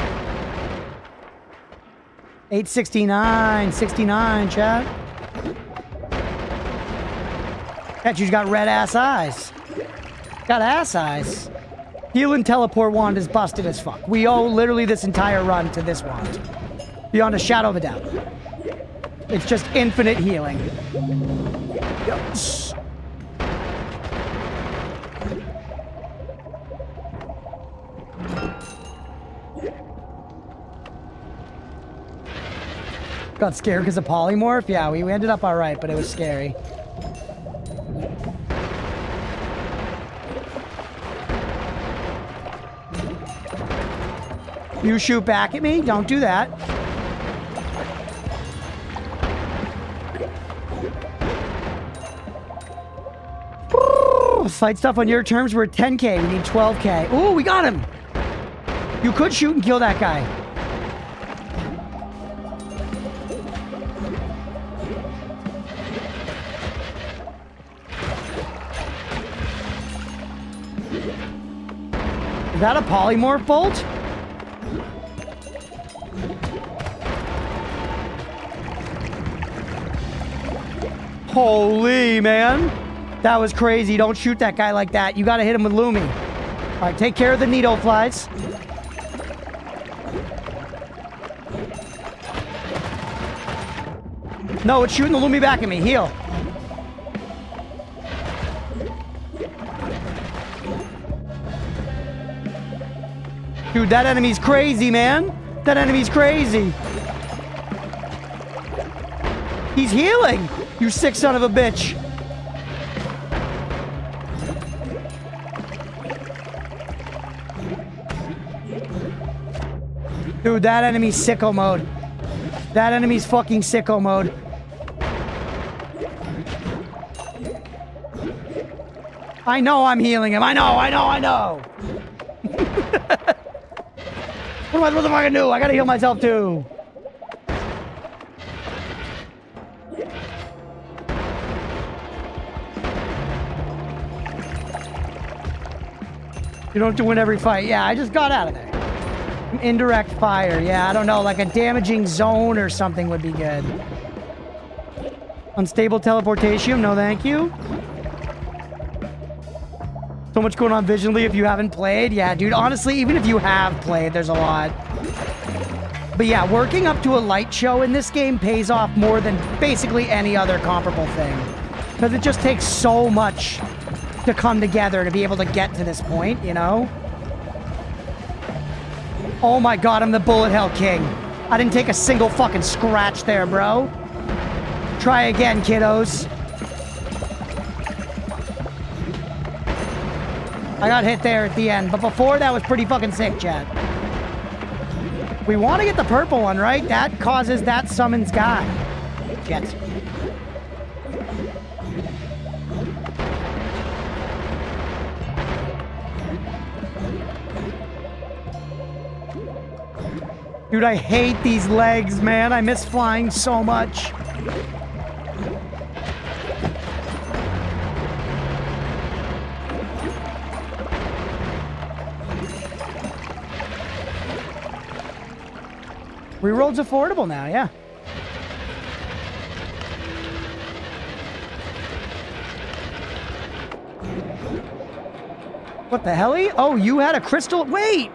869, 69, chat. That dude's got red ass eyes. Got ass eyes. Heal and teleport wand is busted as fuck. We owe literally this entire run to this wand. Beyond a shadow of a doubt. It's just infinite healing. Yes. Got scared because of polymorph? Yeah, we ended up alright, but it was scary. You shoot back at me? Don't do that. Fight stuff on your terms. We're at 10K. We need 12K. Ooh, we got him. You could shoot and kill that guy. Is that a polymorph bolt? Holy, man. That was crazy. Don't shoot that guy like that. You gotta hit him with Lumi. All right, take care of the needle flies. No, it's shooting the Lumi back at me. Heal. Dude, that enemy's crazy, man. That enemy's crazy. He's healing. You sick son of a bitch. Dude, that enemy's sicko mode. That enemy's fucking sicko mode. I know I'm healing him. I know. What am I supposed to fucking do? I gotta heal myself too. You don't have to win every fight. Yeah, I just got out of there. Indirect fire. Yeah, I don't know. Like a damaging zone or something would be good. Unstable teleportation. No, thank you. So much going on visually if you haven't played. Yeah, dude, honestly, even if you have played, there's a lot. But yeah, working up to a light show in this game pays off more than basically any other comparable thing. Because it just takes so much to come together to be able to get to this point, you know? Oh my god, I'm the bullet hell king. I didn't take a single fucking scratch there, bro. Try again, kiddos. I got hit there at the end, but before that was pretty fucking sick, chat. We want to get the purple one, right? That causes that summons guy. Jet. Dude, I hate these legs, man. I miss flying so much. Reroll's affordable now, yeah. What the hell? Oh, you had a crystal? Wait!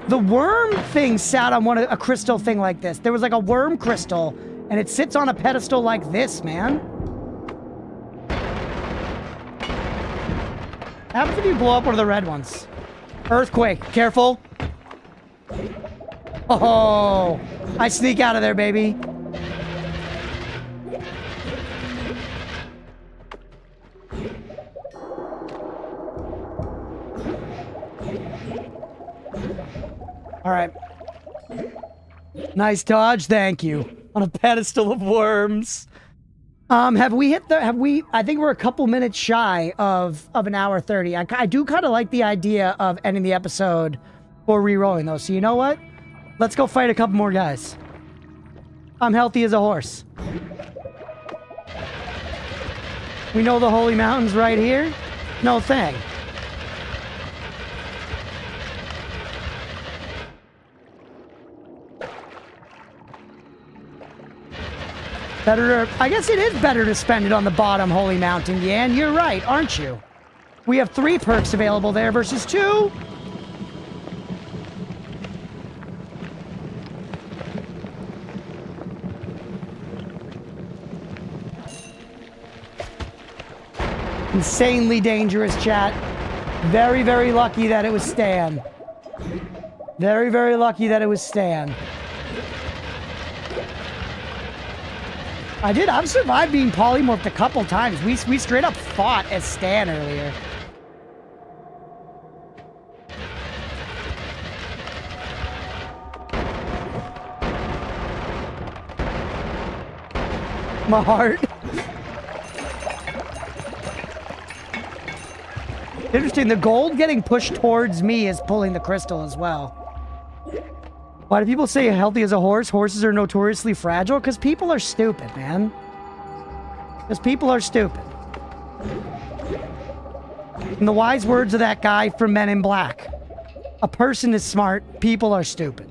The worm thing sat on a crystal thing like this. There was like a worm crystal, and it sits on a pedestal like this, man. What happens if you blow up one of the red ones? Earthquake, careful. Oh, I sneak out of there, baby. All right. Nice dodge, thank you. On a pedestal of worms. Have we hit the, I think we're a couple minutes shy of an hour 30. I do kind of like the idea of ending the episode or re-rolling though. So you know what? Let's go fight a couple more guys. I'm healthy as a horse. We know the Holy Mountain's right here. No thing. Better to, I guess it is better to spend it on the bottom Holy Mountain, Yan. You're right, aren't you? We have 3 perks available there versus 2. Insanely dangerous, chat. Very, very lucky that it was Stan. Very, very lucky that it was Stan. I've survived being polymorphed a couple times. We straight up fought as Stan earlier. My heart. Interesting, the gold getting pushed towards me is pulling the crystal as well. Why do people say healthy as a horse? Horses are notoriously fragile? Because people are stupid, man. Because people are stupid. In the wise words of that guy from Men in Black, a person is smart, people are stupid.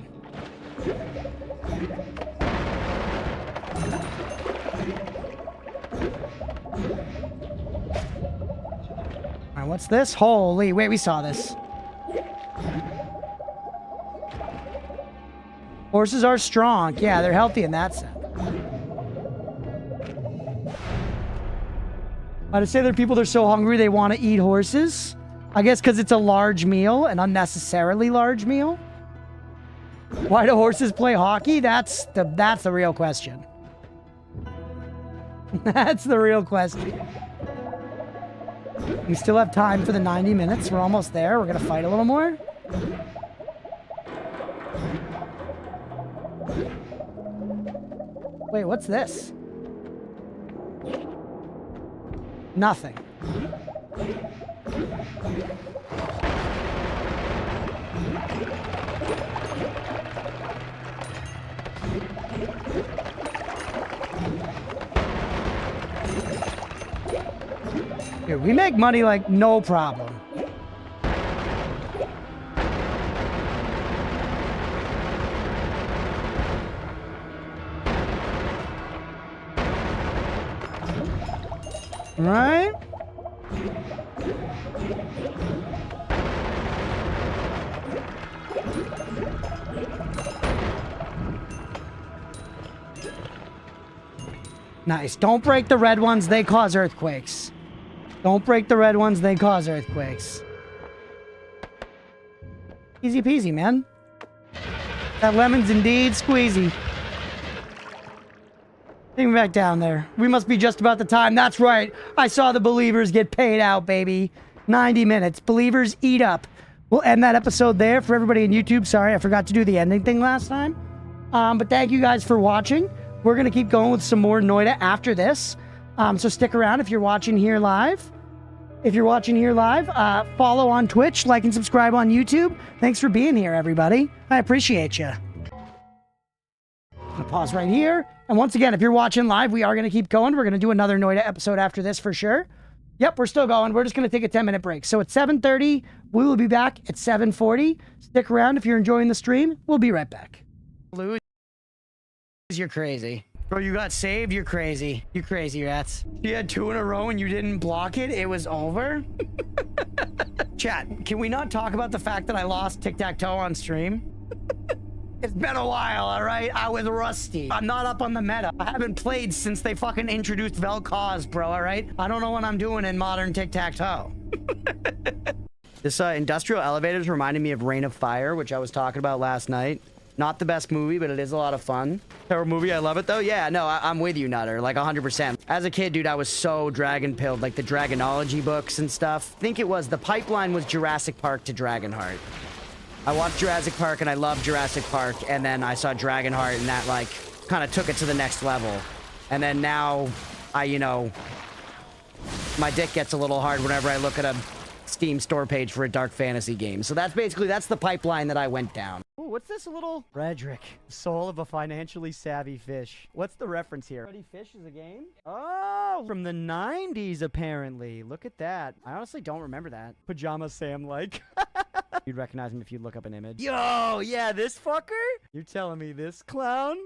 Alright, what's this? Holy, wait, we saw this. Horses are strong. Yeah, they're healthy in that sense. I'd say there are people that are so hungry they want to eat horses. I guess because it's a large meal, an unnecessarily large meal. Why do horses play hockey? That's the real question. That's the real question. We still have time for the 90 minutes. We're almost there. We're going to fight a little more. Wait, what's this? Nothing. Dude, we make money like no problem. Right? Nice. Don't break the red ones. They cause earthquakes. Don't break the red ones. They cause earthquakes. Easy peasy, man. That lemon's indeed squeezy. Take me back down there. We must be just about the time. That's right. I saw the believers get paid out, baby. 90 minutes. Believers, eat up. We'll end that episode there for everybody on YouTube. Sorry, I forgot to do the ending thing last time. But thank you guys for watching. We're going to keep going with some more Noita after this. So stick around if you're watching here live. If you're watching here live, follow on Twitch, like and subscribe on YouTube. Thanks for being here, everybody. I appreciate you. I'm going to pause right here. And once again, if you're watching live, we are going to keep going. We're going to do another Noita episode after this for sure. Yep, we're still going. We're just going to take a 10-minute break. So at 7:30, we will be back at 7:40. Stick around if you're enjoying the stream. We'll be right back. Lose, you're crazy. Bro, you got saved? You're crazy. You're crazy, rats. You had 2 in a row and you didn't block it? It was over? Chat, can we not talk about the fact that I lost tic-tac-toe on stream? It's been a while, all right? I was rusty. I'm not up on the meta. I haven't played since they fucking introduced Vel'Koz, bro, all right? I don't know what I'm doing in modern tic-tac-toe. This industrial elevators reminded me of Reign of Fire, which I was talking about last night. Not the best movie, but it is a lot of fun. Terror movie, I love it though. Yeah, no, I'm with you, Nutter, like 100%. As a kid, dude, I was so dragon-pilled, like the Dragonology books and stuff. I think it was, the pipeline was Jurassic Park to Dragonheart. I watched Jurassic Park and I loved Jurassic Park, and then I saw Dragonheart and that like kind of took it to the next level. And then now you know, my dick gets a little hard whenever I look at a Steam store page for a dark fantasy game. So that's the pipeline that I went down. Ooh, what's this little? Frederick, soul of a financially savvy fish. What's the reference here? Freddy Fish is a game? Oh, from the 90s apparently. Look at that. I honestly don't remember that. Pajama Sam like. You'd recognize him if you look up an image. Yo, yeah, this fucker? You're telling me this clown?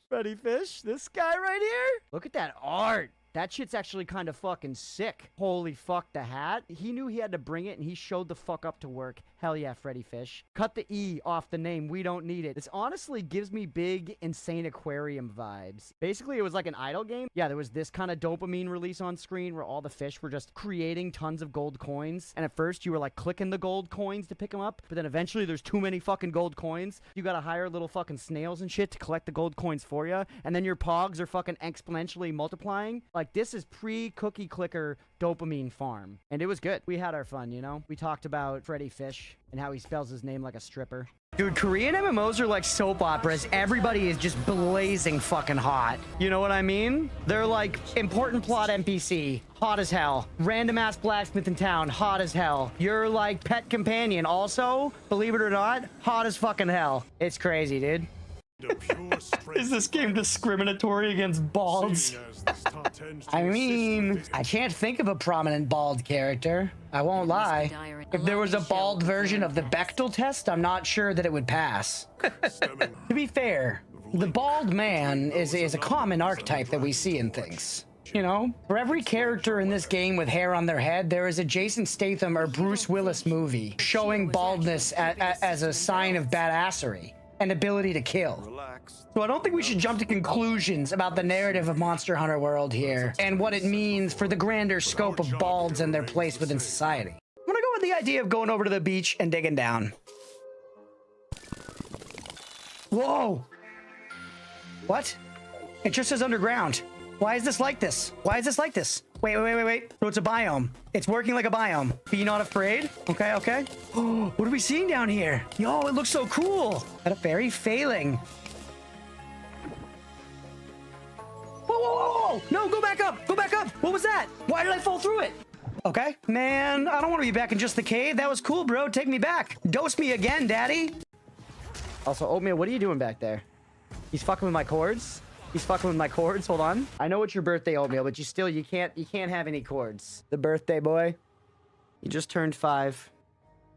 Freddy Fish? This guy right here? Look at that art. That shit's actually kind of fucking sick. Holy fuck, the hat. He knew he had to bring it, and he showed the fuck up to work. Hell yeah, Freddy Fish. Cut the E off the name. We don't need it. This honestly gives me big, insane aquarium vibes. Basically, it was like an idle game. Yeah, there was this kind of dopamine release on screen where all the fish were just creating tons of gold coins. And at first, you were like clicking the gold coins to pick them up. But then eventually, there's too many fucking gold coins. You gotta hire little fucking snails and shit to collect the gold coins for you. And then your pogs are fucking exponentially multiplying. Like, this is pre-cookie clicker dopamine farm. And it was good. We had our fun, you know? We talked about Freddy Fish and how he spells his name like a stripper. Dude, Korean MMOs are like soap operas. Everybody is just blazing fucking hot. You know what I mean? They're like important plot NPC, hot as hell. Random ass blacksmith in town, hot as hell. Your like pet companion, also, believe it or not, hot as fucking hell. It's crazy, dude. Is this game discriminatory against balds? I mean, I can't think of a prominent bald character. I won't lie. If there was a bald version of the Bechtel test, I'm not sure that it would pass. To be fair, the bald man is a common archetype that we see in things. You know, for every character in this game with hair on their head, there is a Jason Statham or Bruce Willis movie showing baldness as a sign of badassery and ability to kill. So I don't think we should jump to conclusions about the narrative of Monster Hunter World here and what it means for the grander scope of balds and their place within society. I'm gonna go with the idea of going over to the beach and digging down. Whoa! What? It just says underground. Why is this like this? Why is this like this? Wait. So it's a biome. It's working like a biome. Be not afraid? Okay. Oh, what are we seeing down here? Yo, it looks so cool. Got a fairy failing. Whoa. No, go back up. Go back up. What was that? Why did I fall through it? Okay. Man, I don't want to be back in just the cave. That was cool, bro. Take me back. Dose me again, daddy. Also, Oatmeal, what are you doing back there? He's fucking with my cords. He's fucking with my cords. Hold on. I know it's your birthday, Oatmeal, but you can't have any cords. The birthday boy. You just turned 5.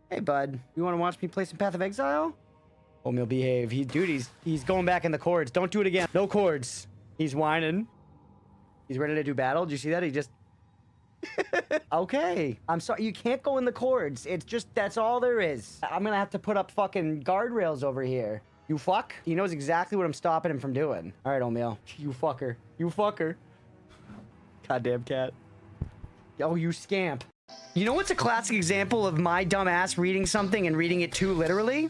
Hey, bud. You want to watch me play some Path of Exile? Oatmeal, behave. He's going back in the cords. Don't do it again. No cords. He's whining. He's ready to do battle. Did you see that? He just... Okay. I'm sorry. You can't go in the cords. It's just, that's all there is. I'm gonna have to put up fucking guardrails over here. You fuck? He knows exactly what I'm stopping him from doing. All right, Oatmeal. You fucker. You fucker. Goddamn cat. Oh, you scamp. You know what's a classic example of my dumb ass reading something and reading it too literally?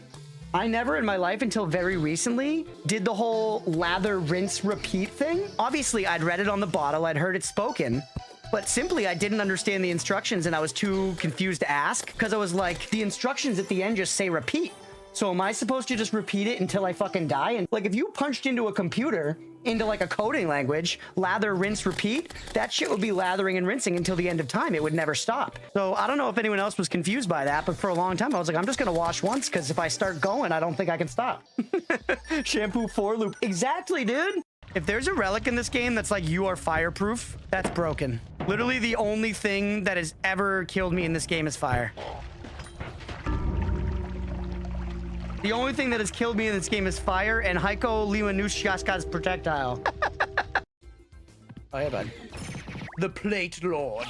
I never in my life until very recently did the whole lather, rinse, repeat thing. Obviously, I'd read it on the bottle. I'd heard it spoken. But simply, I didn't understand the instructions and I was too confused to ask because I was like, the instructions at the end just say repeat. So am I supposed to just repeat it until I fucking die? And like, if you punched into a computer, into like a coding language, lather, rinse, repeat, that shit would be lathering and rinsing until the end of time. It would never stop. So I don't know if anyone else was confused by that, but for a long time, I was like, I'm just gonna wash once because if I start going, I don't think I can stop. Shampoo 4 loop. Exactly, dude. If there's a relic in this game that's like, you are fireproof, that's broken. Literally the only thing that has ever killed me in this game is fire. The only thing that has killed me in this game is fire and Heiko Liwanushkaska's projectile. Oh, yeah, bud. The Plate Lord.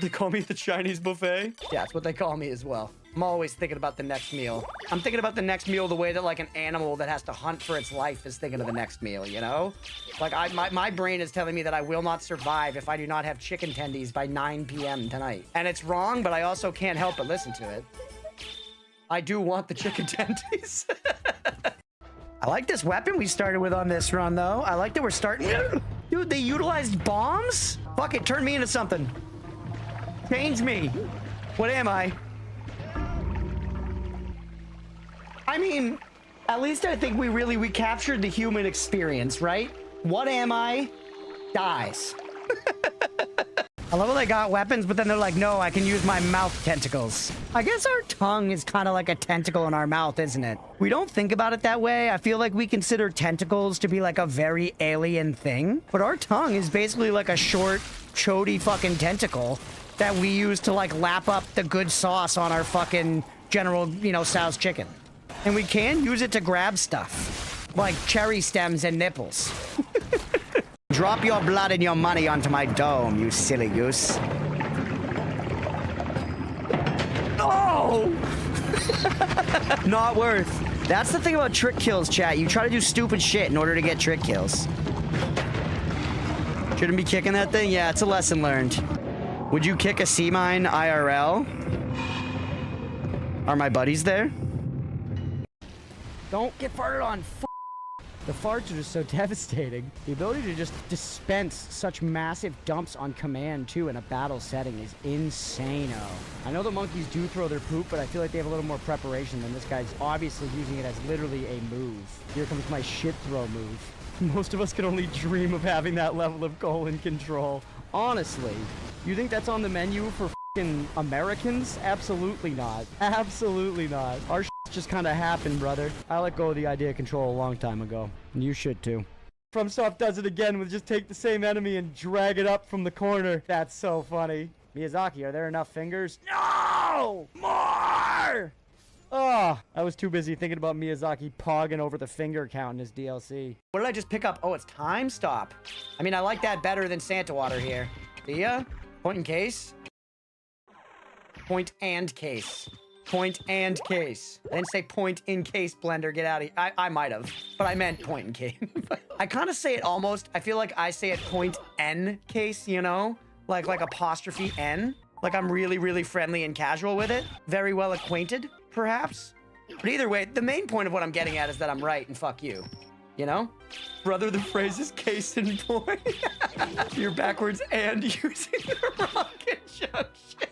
They call me the Chinese buffet? Yeah, that's what they call me as well. I'm always thinking about the next meal. I'm thinking about the next meal the way that like an animal that has to hunt for its life is thinking of the next meal, you know? Like my brain is telling me that I will not survive if I do not have chicken tendies by 9 p.m. tonight. And it's wrong, but I also can't help but listen to it. I do want the chicken tendies. I like this weapon we started with on this run, though. I like that we're starting... Dude, they utilized bombs? Fuck it, turn me into something. Change me. What am I? I mean, at least I think we captured the human experience, right? What am I? Dies. I love how they got weapons, but then they're like, no, I can use my mouth tentacles. I guess our tongue is kind of like a tentacle in our mouth, isn't it? We don't think about it that way. I feel like we consider tentacles to be like a very alien thing. But our tongue is basically like a short, chody fucking tentacle that we use to like lap up the good sauce on our fucking General, you know, Tso's chicken. And we can use it to grab stuff, like cherry stems and nipples. Drop your blood and your money onto my dome, you silly goose. No! Not worth. That's the thing about trick kills, chat. You try to do stupid shit in order to get trick kills. Shouldn't be kicking that thing? Yeah, it's a lesson learned. Would you kick a sea mine IRL? Are my buddies there? Don't get farted on. The farts are just so devastating. The ability to just dispense such massive dumps on command, too, in a battle setting is insane-o. I know the monkeys do throw their poop, but I feel like they have a little more preparation than this guy's obviously using it as literally a move. Here comes my shit throw move. Most of us can only dream of having that level of colon control. Honestly, you think that's on the menu for f***ing Americans? Absolutely not. Absolutely not. Our shit just kind of happened, brother. I let go of the idea of control a long time ago. And you should too. FromSoft does it again with just take the same enemy and drag it up from the corner. That's so funny. Miyazaki, are there enough fingers? No! More! Oh, I was too busy thinking about Miyazaki pogging over the finger count in his DLC. What did I just pick up? Oh, it's Time Stop. I mean, I like that better than Santa Water here. See ya? Point and case. Point and case. Point and case. I didn't say point in case, Blender. Get out of here. I might have, but I meant point in case. I kind of say it almost, I feel like I say it point N case, you know? Like apostrophe N. Like I'm really, really friendly and casual with it. Very well acquainted, perhaps. But either way, the main point of what I'm getting at is that I'm right and fuck you. You know? Brother, the phrase is case in point. You're backwards and using the wrong conjunction.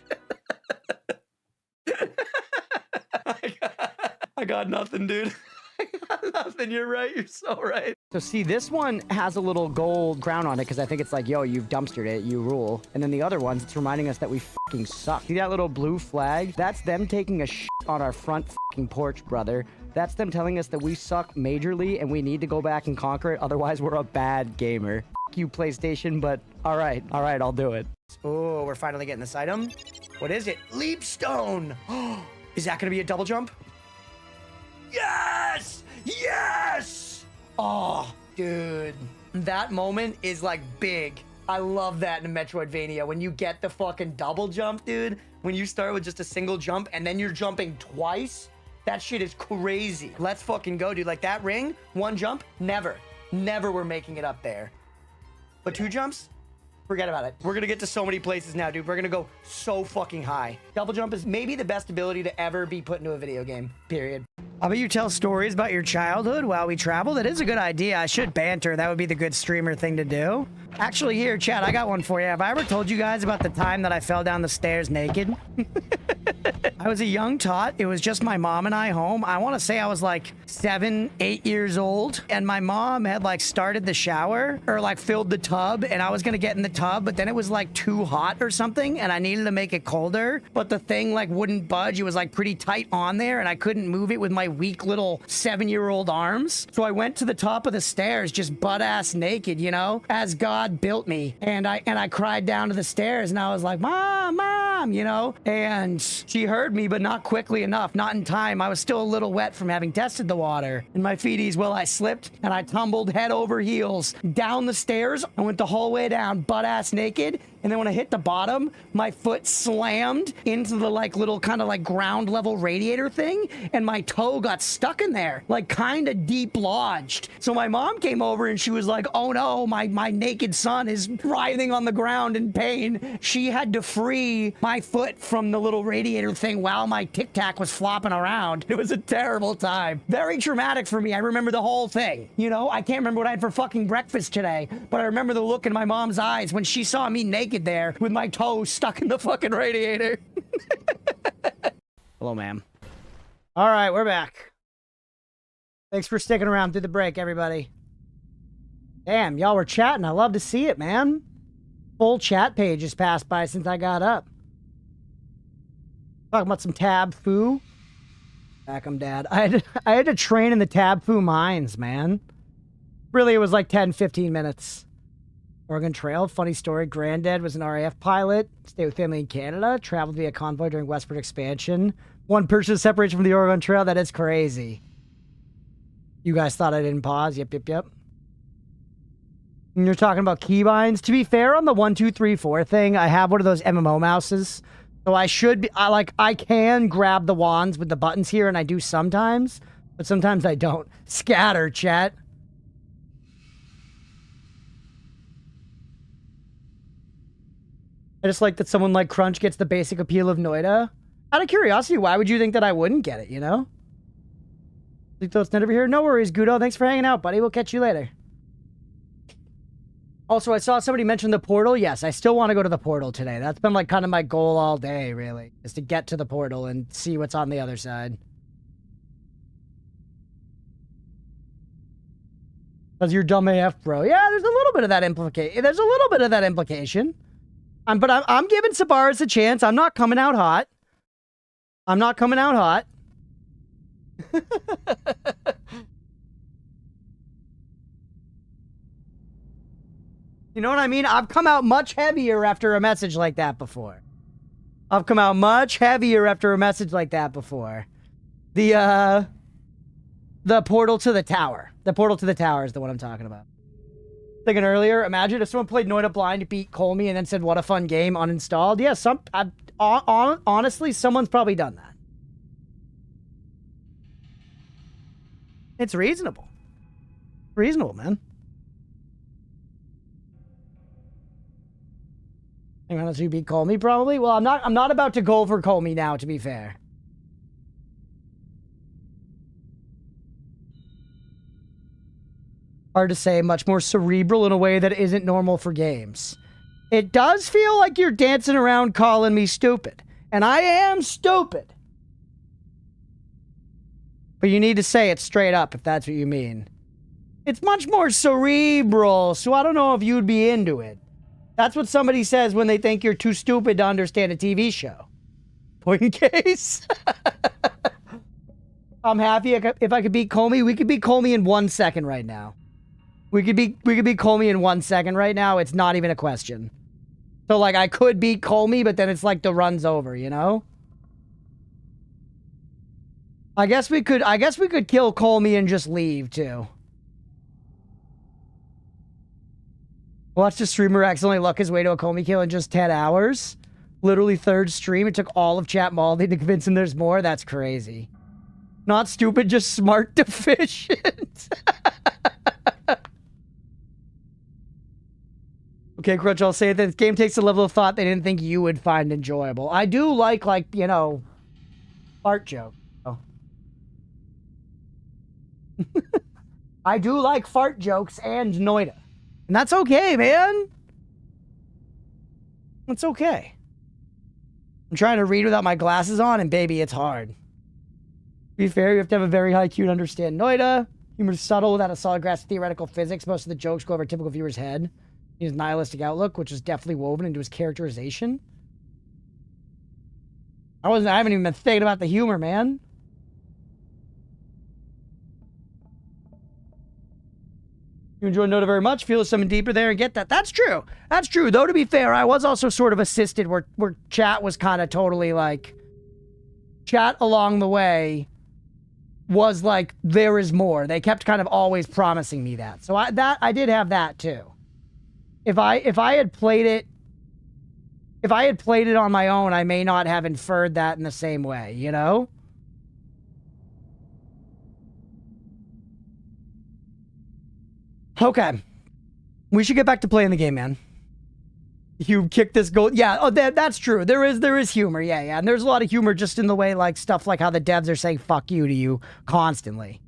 I got nothing, dude. I got nothing. You're right. You're so right. So see, this one has a little gold crown on it because I think it's like, yo, you've dumpstered it. You rule. And then the other ones, it's reminding us that we fucking suck. See that little blue flag? That's them taking a shit on our front fucking porch, brother. That's them telling us that we suck majorly and we need to go back and conquer it. Otherwise, we're a bad gamer. F you, PlayStation, but all right, I'll do it. Oh, we're finally getting this item. What is it? Leap stone. Is that going to be a double jump? Yes! Yes! Oh, dude. That moment is like big. I love that in Metroidvania. When you get the fucking double jump, dude. When you start with just a single jump and then you're jumping twice. That shit is crazy. Let's fucking go, dude. Like that ring, one jump, never. Never we're making it up there. But two jumps? Forget about it. We're gonna get to so many places now, dude. We're gonna go so fucking high. Double jump is maybe the best ability to ever be put into a video game, period. How about you tell stories about your childhood while we travel? That is a good idea. I should banter. That would be the good streamer thing to do. Actually, here, chat, I got one for you. Have I ever told you guys about the time that I fell down the stairs naked? I was a young tot. It was just my mom and I home. I want to say I was like 7, 8 years old. And my mom had like started the shower or like filled the tub. And I was going to get in the tub, but then it was like too hot or something. And I needed to make it colder. But the thing like wouldn't budge. It was like pretty tight on there. And I couldn't move it with my weak little 7-year-old arms. So I went to the top of the stairs just butt ass naked, you know, as God built me. And I cried down to the stairs and I was like, Mom, you know, and she heard me, but not quickly enough, not in time. I was still a little wet from having tested the water. And my feeties, well, I slipped and I tumbled head over heels down the stairs. I went the whole way down butt ass naked. And then when I hit the bottom, my foot slammed into the like little kind of like ground level radiator thing. And my toe got stuck in there, like kind of deep lodged. So my mom came over and she was like, oh no, my naked son is writhing on the ground in pain. She had to free my foot from the little radiator thing while my Tic Tac was flopping around. It was a terrible time. Very traumatic for me. I remember the whole thing. You know, I can't remember what I had for fucking breakfast today, but I remember the look in my mom's eyes when she saw me naked there with my toes stuck in the fucking radiator. Hello, ma'am. All right, we're back. Thanks for sticking around through the break, everybody. Damn, y'all were chatting. I love to see it, man. Full chat page has passed by since I got up. Talking about some tab foo. Back 'em, Dad. I had to train in the tab foo mines, man. Really, it was like 10, 15 minutes. Oregon Trail, funny story. Granddad was an RAF pilot, stayed with family in Canada, traveled via convoy during westward expansion. 1 person separation from the Oregon Trail, that is crazy. You guys thought I didn't pause? Yep. And you're talking about keybinds. To be fair, on the 1, 2, 3, 4 thing, I have one of those MMO mouses. So I should be, I can grab the wands with the buttons here, and I do sometimes, but sometimes I don't. Scatter, chat. I just like that someone like Crunch gets the basic appeal of Noita. Out of curiosity, why would you think that I wouldn't get it, you know? It's never here. No worries, Gudo. Thanks for hanging out, buddy. We'll catch you later. Also, I saw somebody mention the portal. Yes, I still want to go to the portal today. That's been like kind of my goal all day, really, is to get to the portal and see what's on the other side. Because you're dumb AF, bro. Yeah, there's a little bit of that implication. But I'm giving Sabaris a chance. I'm not coming out hot. You know what I mean? I've come out much heavier after a message like that before. The portal to the tower. The portal to the tower is the one I'm talking about. Thinking earlier, imagine if someone played Noita blind to beat Colmy and then said, what a fun game, uninstalled. Yeah, honestly, someone's probably done that. It's reasonable. Reasonable, man. Unless you beat Colmy, probably. Well, I'm not about to go for Colmy now, to be fair. Hard to say, much more cerebral in a way that isn't normal for games. It does feel like you're dancing around calling me stupid. And I am stupid. But you need to say it straight up if that's what you mean. It's much more cerebral, so I don't know if you'd be into it. That's what somebody says when they think you're too stupid to understand a TV show. Point in case. I'm happy if I could beat Colmy. We could beat Colmy in 1 second right now. We could beat Colmy in 1 second right now. It's not even a question. So like I could beat Colmy, but then it's like the run's over, you know? I guess we could kill Colmy and just leave too. Watch the streamer accidentally luck his way to a Colmy kill in just 10 hours. Literally third stream. It took all of chat Maldi to convince him there's more. That's crazy. Not stupid, just smart deficient. Okay, Crutch, I'll say that this game takes a level of thought they didn't think you would find enjoyable. I do like, you know, fart joke. Oh. I do like fart jokes and Noita. And that's okay, man. That's okay. I'm trying to read without my glasses on, and baby, it's hard. To be fair, you have to have a very high IQ to understand Noita. Humor's subtle without a solid grasp of theoretical physics. Most of the jokes go over a typical viewer's head. His nihilistic outlook, which is definitely woven into his characterization. I haven't even been thinking about the humor, man. You enjoy Noita very much. Feel something deeper there and get that. That's true. That's true. Though, to be fair, I was also sort of assisted where chat was kind of totally like... Chat along the way was like, there is more. They kept kind of always promising me that. So I did have that too. If I had played it on my own, I may not have inferred that in the same way, you know? Okay. We should get back to playing the game, man. You kick this goal. Yeah, oh, that's true. There is humor. Yeah. And there's a lot of humor just in the way, like, stuff like how the devs are saying fuck you to you constantly.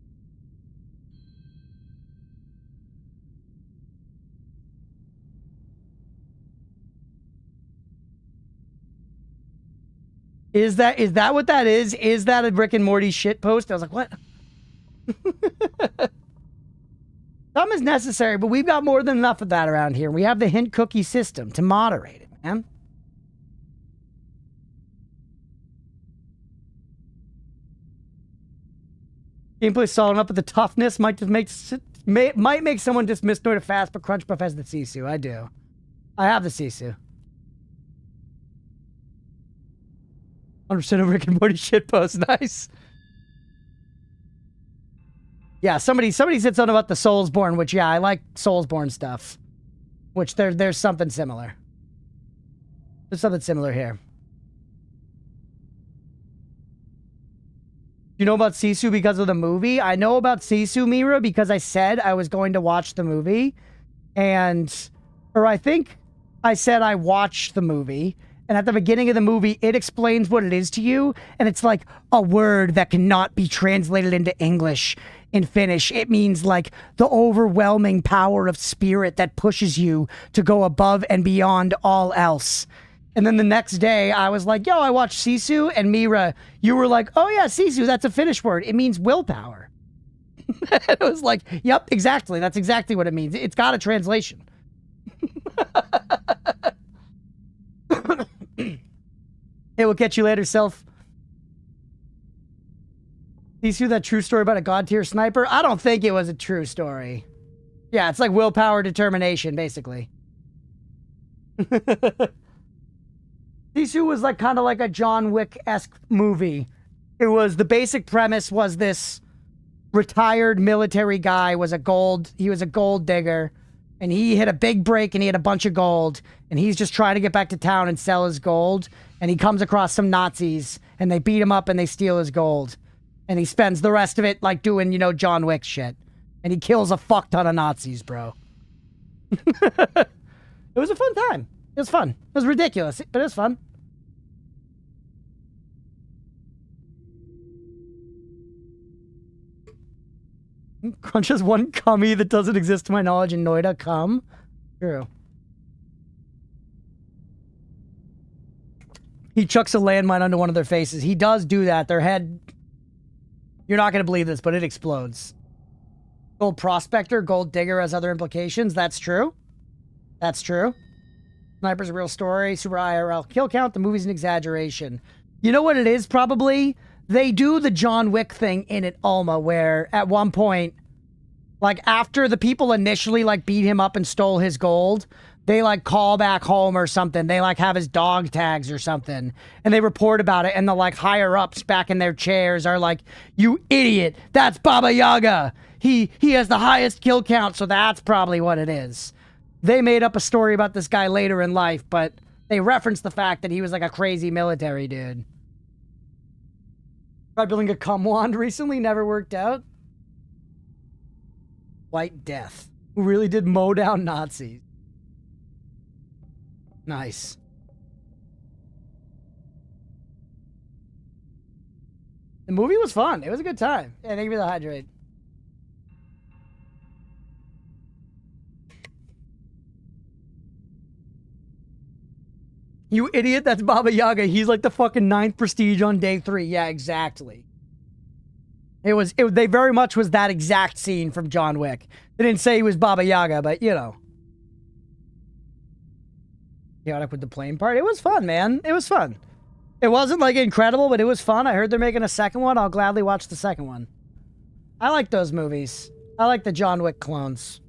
Is that what that is? Is that a Rick and Morty shit post? I was like, what? Some is necessary, but we've got more than enough of that around here. We have the hint cookie system to moderate it, man. Gameplay solid enough, but the toughness might make someone dismiss Noita fast, but Crunchpuff has the Sisu. I do. I have the Sisu. 100% of Rick and Morty shitpost. Nice. Yeah, somebody said something about the Soulsborne, which, yeah, I like Soulsborne stuff. Which there's something similar. There's something similar here. You know about Sisu because of the movie? I know about Sisu, Mira, because I said I was going to watch the movie. Or I think I said I watched the movie. And at the beginning of the movie, it explains what it is to you. And it's like a word that cannot be translated into English in Finnish. It means like the overwhelming power of spirit that pushes you to go above and beyond all else. And then the next day, I was like, yo, I watched Sisu. And Mira, you were like, oh yeah, Sisu, that's a Finnish word. It means willpower. It was like, yep, exactly. That's exactly what it means. It's got a translation. It will catch you later, Self. Sisu, that true story about a god-tier sniper? I don't think it was a true story. Yeah, it's like willpower determination, basically. Sisu was like kind of like a John Wick-esque movie. It was, the basic premise was this retired military guy he was a gold digger, and he hit a big break and he had a bunch of gold, and he's just trying to get back to town and sell his gold, and he comes across some Nazis and they beat him up and they steal his gold, and he spends the rest of it like doing, you know, John Wick shit, and he kills a fuck ton of Nazis, bro. It was a fun time. It was fun. It was ridiculous, but it was fun. Crunch has one cummy that doesn't exist to my knowledge in Noita. Cum? True. He chucks a landmine onto one of their faces. He does do that. Their head... You're not going to believe this, but it explodes. Gold prospector, gold digger has other implications. That's true. That's true. Sniper's a real story. Super IRL kill count. The movie's an exaggeration. You know what it is, probably? They do the John Wick thing in it, Alma, where at one point, like after the people initially like beat him up and stole his gold, they like call back home or something. They like have his dog tags or something, and they report about it, and the like higher ups back in their chairs are like, "You idiot! That's Baba Yaga. He has the highest kill count, so that's probably what it is." They made up a story about this guy later in life, but they referenced the fact that he was like a crazy military dude. Tried building a cum wand recently, never worked out. White Death, who really did mow down Nazis. Nice. The movie was fun. It was a good time. Yeah, thank you for the hydrate. You idiot, that's Baba Yaga. He's like the fucking 9th prestige on day 3. Yeah, exactly. They very much was that exact scene from John Wick. They didn't say he was Baba Yaga, but you know. Chaotic with the plane part. It was fun, man. It was fun. It wasn't like incredible, but it was fun. I heard they're making a second one. I'll gladly watch the second one. I like those movies. I like the John Wick clones.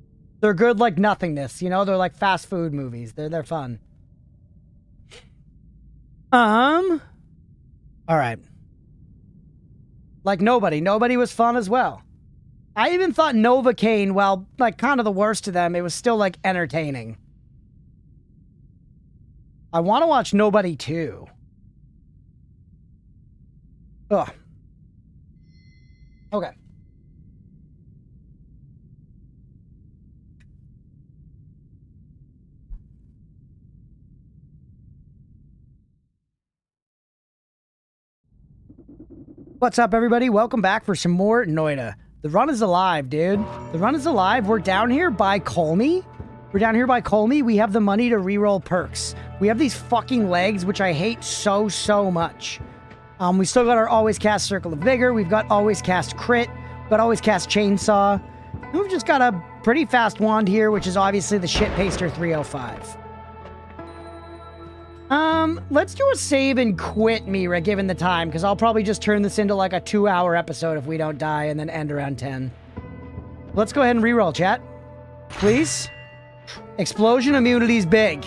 They're good like nothingness, you know? They're like fast food movies. They're fun. All right. Like Nobody. Nobody was fun as well. I even thought Novocaine, well, like kind of the worst of them, it was still like entertaining. I want to watch Nobody 2. Ugh. Okay. What's up, everybody? Welcome back for some more Noita. The run is alive, dude. The run is alive. We're down here by Colmy. We have the money to reroll perks. We have these fucking legs, which I hate so much. We still got our always cast Circle of Vigor. We've got always cast Crit. We've got always cast Chainsaw. And we've just got a pretty fast wand here, which is obviously the Shit Paster 305. Let's do a save and quit, Mira, given the time, because I'll probably just turn this into like a 2-hour episode if we don't die and then end around 10. Let's go ahead and reroll, chat. Please. Explosion immunity's big.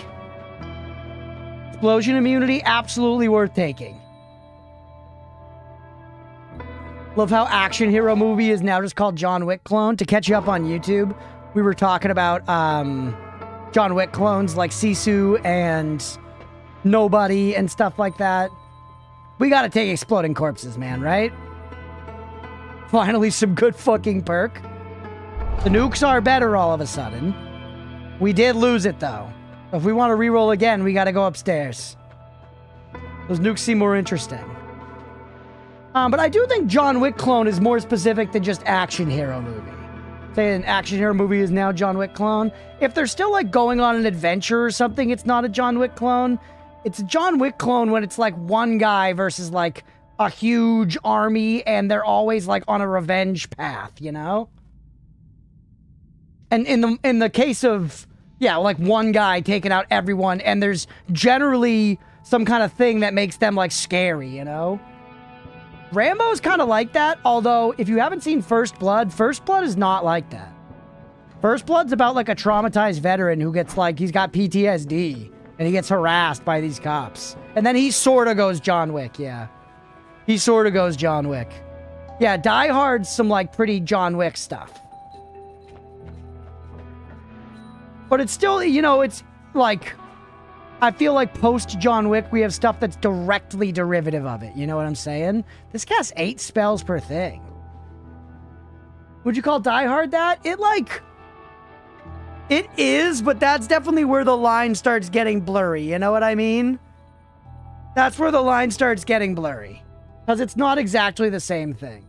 Explosion immunity, absolutely worth taking. Love how Action Hero Movie is now just called John Wick Clone. To catch you up on YouTube, we were talking about John Wick clones like Sisu and Nobody and stuff like that. We gotta take exploding corpses, man, right? Finally, some good fucking perk. The nukes are better all of a sudden. We did lose it, though. If we want to reroll again, we gotta go upstairs. Those nukes seem more interesting. But I do think John Wick clone is more specific than just action hero movie. Say an action hero movie is now John Wick clone. If they're still like going on an adventure or something, it's not a John Wick clone. It's a John Wick clone when it's like one guy versus like a huge army and they're always like on a revenge path, you know? And in the case of, yeah, like one guy taking out everyone and there's generally some kind of thing that makes them like scary, you know? Rambo's kind of like that, although if you haven't seen First Blood is not like that. First Blood's about like a traumatized veteran who gets like, he's got PTSD and he gets harassed by these cops. And then he sort of goes John Wick, yeah. He sort of goes John Wick. Yeah, Die Hard's some like pretty John Wick stuff. But it's still, you know, it's like, I feel like post John Wick, we have stuff that's directly derivative of it. You know what I'm saying? This casts 8 spells per thing. Would you call Die Hard that? It is, but that's definitely where the line starts getting blurry. You know what I mean? That's where the line starts getting blurry. Because it's not exactly the same thing.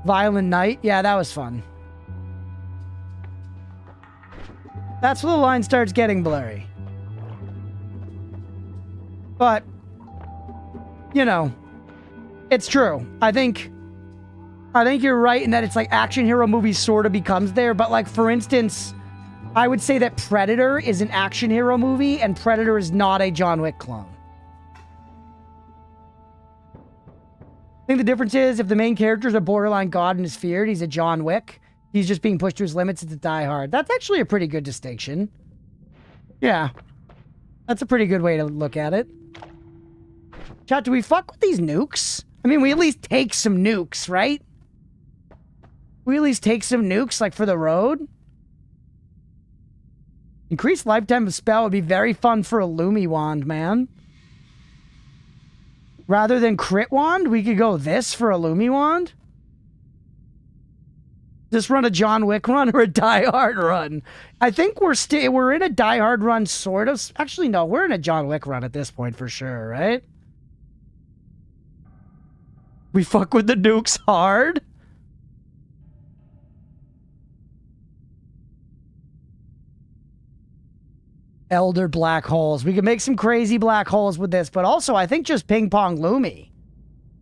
Violent Night? Yeah, that was fun. That's where the line starts getting blurry. But, you know, it's true. I think you're right in that it's like action hero movies sort of becomes there. But like, for instance, I would say that Predator is an action hero movie and Predator is not a John Wick clone. I think the difference is if the main character is a borderline god and is feared, he's a John Wick. He's just being pushed to his limits. It's a Die Hard. That's actually a pretty good distinction. Yeah. That's a pretty good way to look at it. Chat, do we fuck with these nukes? I mean, we at least take some nukes, right? We at least take some nukes, like, for the road? Increased lifetime of spell would be very fun for a Lumi wand, man. Rather than crit wand, we could go this for a Lumi wand? Just run a John Wick run or a Die Hard run? I think we're in a Die Hard run, sort of. Actually, no, we're in a John Wick run at this point for sure, right? We fuck with the nukes hard? Elder black holes. We could make some crazy black holes with this, but also I think just Ping Pong Lumi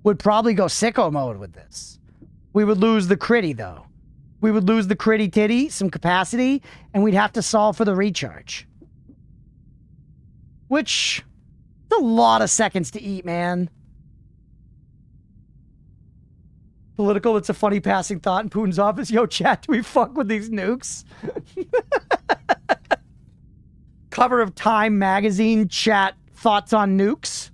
would probably go sicko mode with this. We would lose the critty, though. We would lose the critty titty, some capacity, and we'd have to solve for the recharge. Which, it's a lot of seconds to eat, man. Political, it's a funny passing thought in Putin's office. Yo, chat, do we fuck with these nukes? Cover of Time magazine, chat, thoughts on nukes?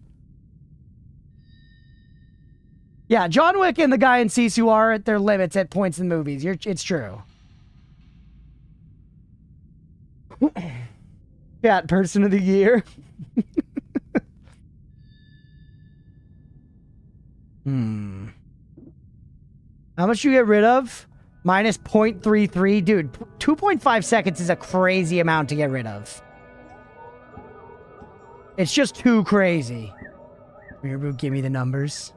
Yeah, John Wick and the guy in Sisu are at their limits at points in movies. It's true. Chat, person of the year. How much you get rid of? Minus 0.33. Dude, 2.5 seconds is a crazy amount to get rid of. It's just too crazy. Give me the numbers.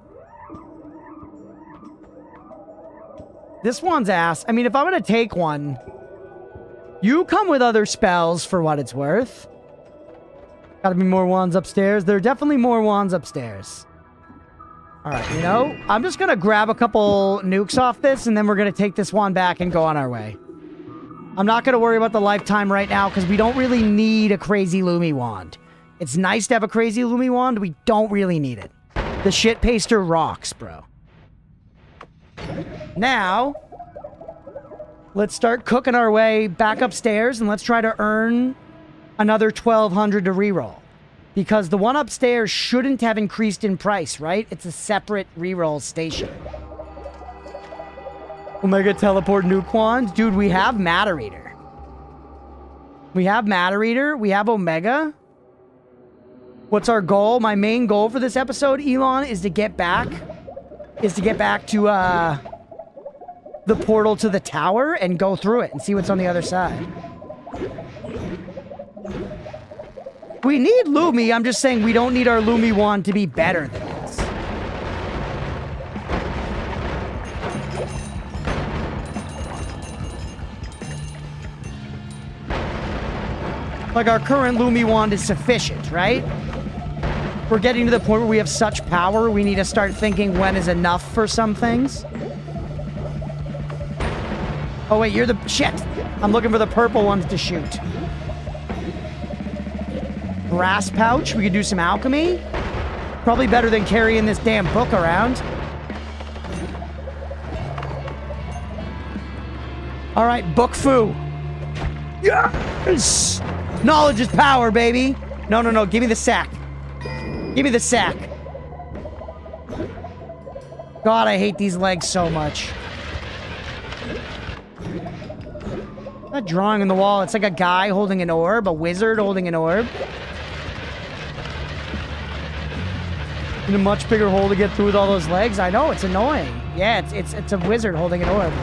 This one's ass. I mean, if I'm going to take one, you come with other spells for what it's worth. Gotta be more wands upstairs. There are definitely more wands upstairs. Alright, you know, I'm just going to grab a couple nukes off this, and then we're going to take this wand back and go on our way. I'm not going to worry about the lifetime right now, because we don't really need a crazy Lumi wand. It's nice to have a crazy Lumi wand. We don't really need it. The shit paster rocks, bro. Now, let's start cooking our way back upstairs, and let's try to earn another 1,200 to reroll. Because the one upstairs shouldn't have increased in price, right? It's a separate reroll station. Omega Teleport Nuke Wand. Dude, we have Matter Eater. We have Matter Eater. We have Omega. What's our goal? My main goal for this episode, Elon, is to get back. To the portal to the tower and go through it and see what's on the other side. We need Lumi. I'm just saying we don't need our Lumi wand to be better than this. Like, our current Lumi wand is sufficient, right? We're getting to the point where we have such power, we need to start thinking when is enough for some things. Oh, wait, you're the... Shit! I'm looking for the purple ones to shoot. Brass pouch. We could do some alchemy. Probably better than carrying this damn book around. All right, book foo. Yes! Knowledge is power, baby. No, no, no. Give me the sack. Give me the sack. God, I hate these legs so much. That drawing on the wall. It's like a guy holding an orb, a wizard holding an orb. In a much bigger hole to get through with all those legs. I know, it's annoying. Yeah, it's a wizard holding an orb.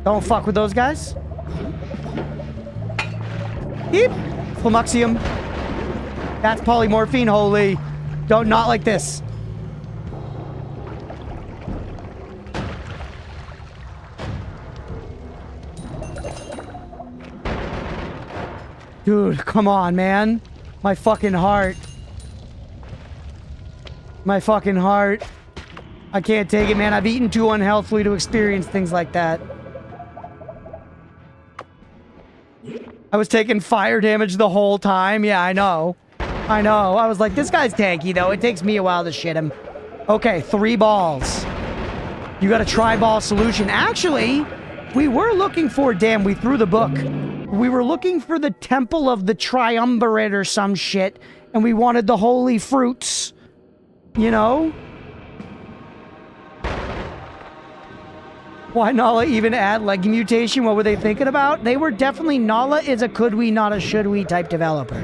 Don't fuck with those guys. Yep. Flamuxium. That's polymorphine, holy. Don't, not like this. Dude, come on, man. My fucking heart. My fucking heart. I can't take it, man. I've eaten too unhealthily to experience things like that. I was taking fire damage the whole time. Yeah, I know. I know. I was like, this guy's tanky, though. It takes me a while to shit him. Okay, 3 balls. You got a tri-ball solution. Actually, we were looking for... Damn, we threw the book. We were looking for the Temple of the Triumvirate or some shit, and we wanted the holy fruits. You know? Why Nala even add leg mutation? What were they thinking about? They were definitely... Nala is a could we, not a should we type developer.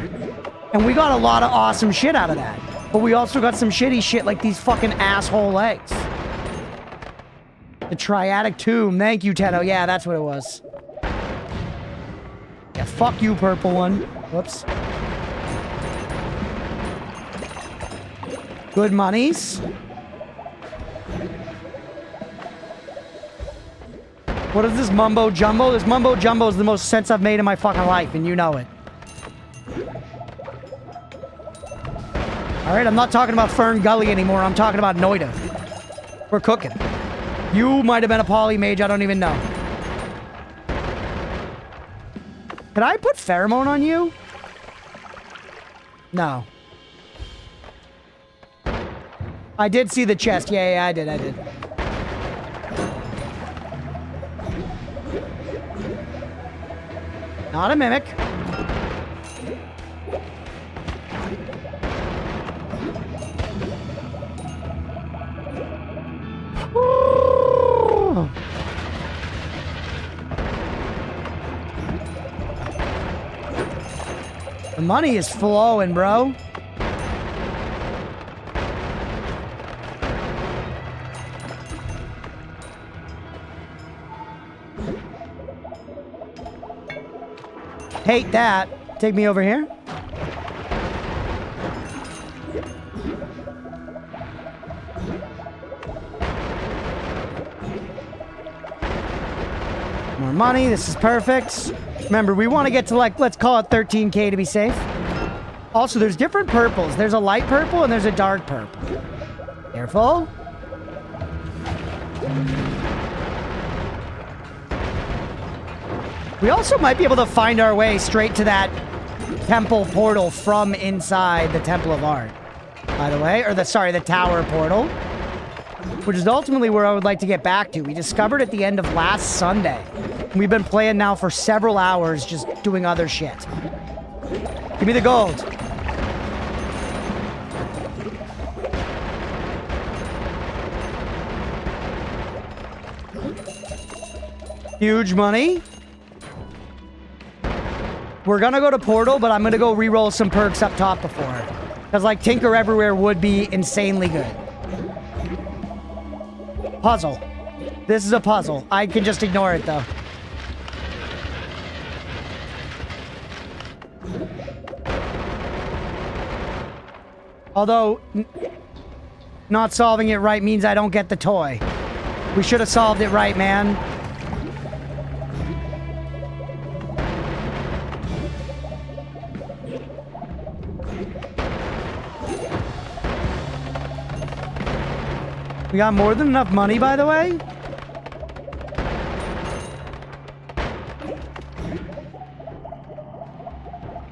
And we got a lot of awesome shit out of that. But we also got some shitty shit like these fucking asshole legs. The Triadic Tomb. Thank you, Tenno. Yeah, that's what it was. Yeah, fuck you, purple one. Whoops. Good monies. What is this mumbo jumbo? This mumbo jumbo is the most sense I've made in my fucking life, and you know it. Alright, I'm not talking about Fern Gully anymore. I'm talking about Noita. We're cooking. You might have been a poly mage, I don't even know. Can I put pheromone on you? No. I did see the chest. Yeah, I did. Not a mimic. Ooh. The money is flowing, bro. Hate that. Take me over here. More money. This is perfect. Remember, we want to get to, like, let's call it 13K to be safe. Also, there's different purples. There's a light purple and there's a dark purple. Careful. We also might be able to find our way straight to that temple portal from inside the Temple of Art, by the way. Or the tower portal. Which is ultimately where I would like to get back to. We discovered at the end of last Sunday. We've been playing now for several hours just doing other shit. Give me the gold. Huge money. We're gonna go to Portal, but I'm gonna go re-roll some perks up top before. Because, like, Tinker Everywhere would be insanely good. Puzzle. This is a puzzle. I can just ignore it, though. Although, not solving it right means I don't get the toy. We should have solved it right, man. We got more than enough money, by the way.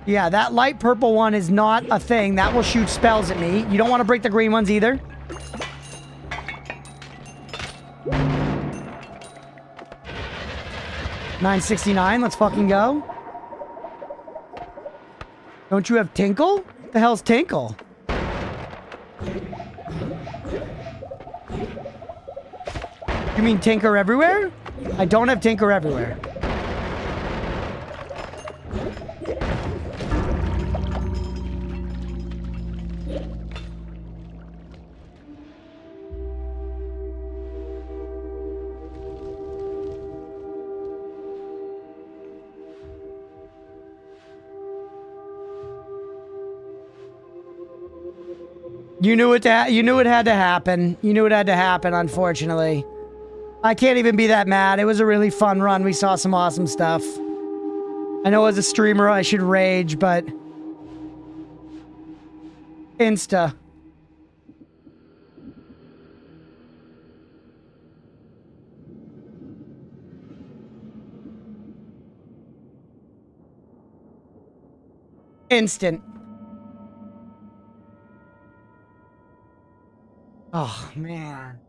Yeah, that light purple one is not a thing. That will shoot spells at me. You don't want to break the green ones either. $9.69. Let's fucking go. Don't you have Tinkle? What the hell's Tinkle? You mean Tinker Everywhere? I don't have Tinker Everywhere. You knew it had to happen. You knew it had to happen, unfortunately. I can't even be that mad. It was a really fun run. We saw some awesome stuff. I know as a streamer I should rage, but... Insta. Instant. Oh, man.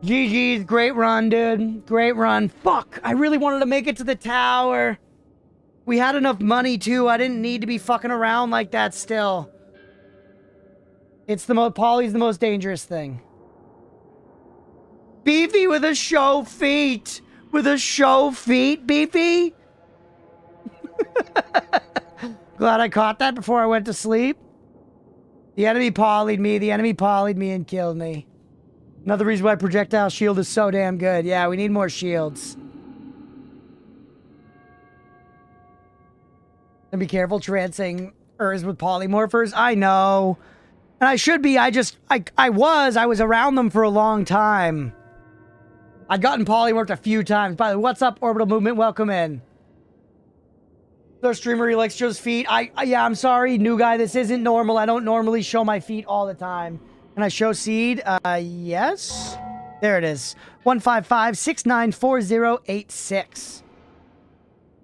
GG's, great run, dude. Great run. Fuck, I really wanted to make it to the tower. We had enough money, too. I didn't need to be fucking around like that still. It's the most... Polly's the most dangerous thing. Beefy with a show feet. With a show feet, Beefy. Glad I caught that before I went to sleep. The enemy poly'd me. The enemy poly'd me and killed me. Another reason why projectile shield is so damn good. Yeah, we need more shields. And be careful trancing Urs with polymorphers. I know. And I should be. I was around them for a long time. I'd gotten polymorphed a few times. By the way, what's up, Orbital Movement? Welcome in. Their streamer, he likes shows feet. Yeah, I'm sorry, new guy. This isn't normal. I don't normally show my feet all the time. Can I show seed? Yes. There it is. 155-694086.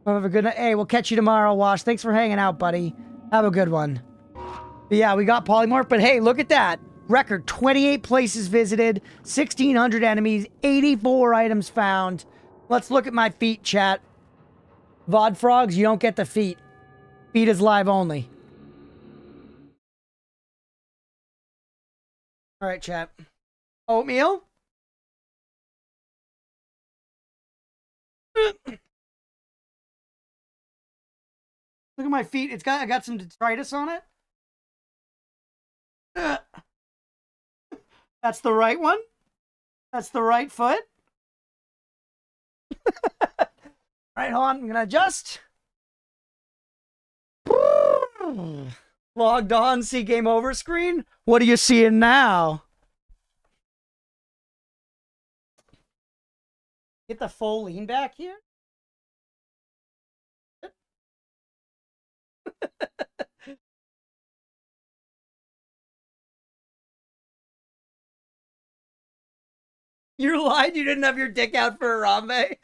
Have a good night. Hey, we'll catch you tomorrow, Wash. Thanks for hanging out, buddy. Have a good one. But yeah, we got polymorph, but hey, look at that. Record 28 places visited, 1,600 enemies, 84 items found. Let's look at my feet, chat. VOD Frogs, you don't get the feet. Feet is live only. All right, chat. Oatmeal? Look at my feet. I got some detritus on it. That's the right one. That's the right foot. Right, hold on. I'm gonna adjust. Logged on, see game over screen. What are you seeing now? Get the full lean back here. You lied. You didn't have your dick out for Harambe.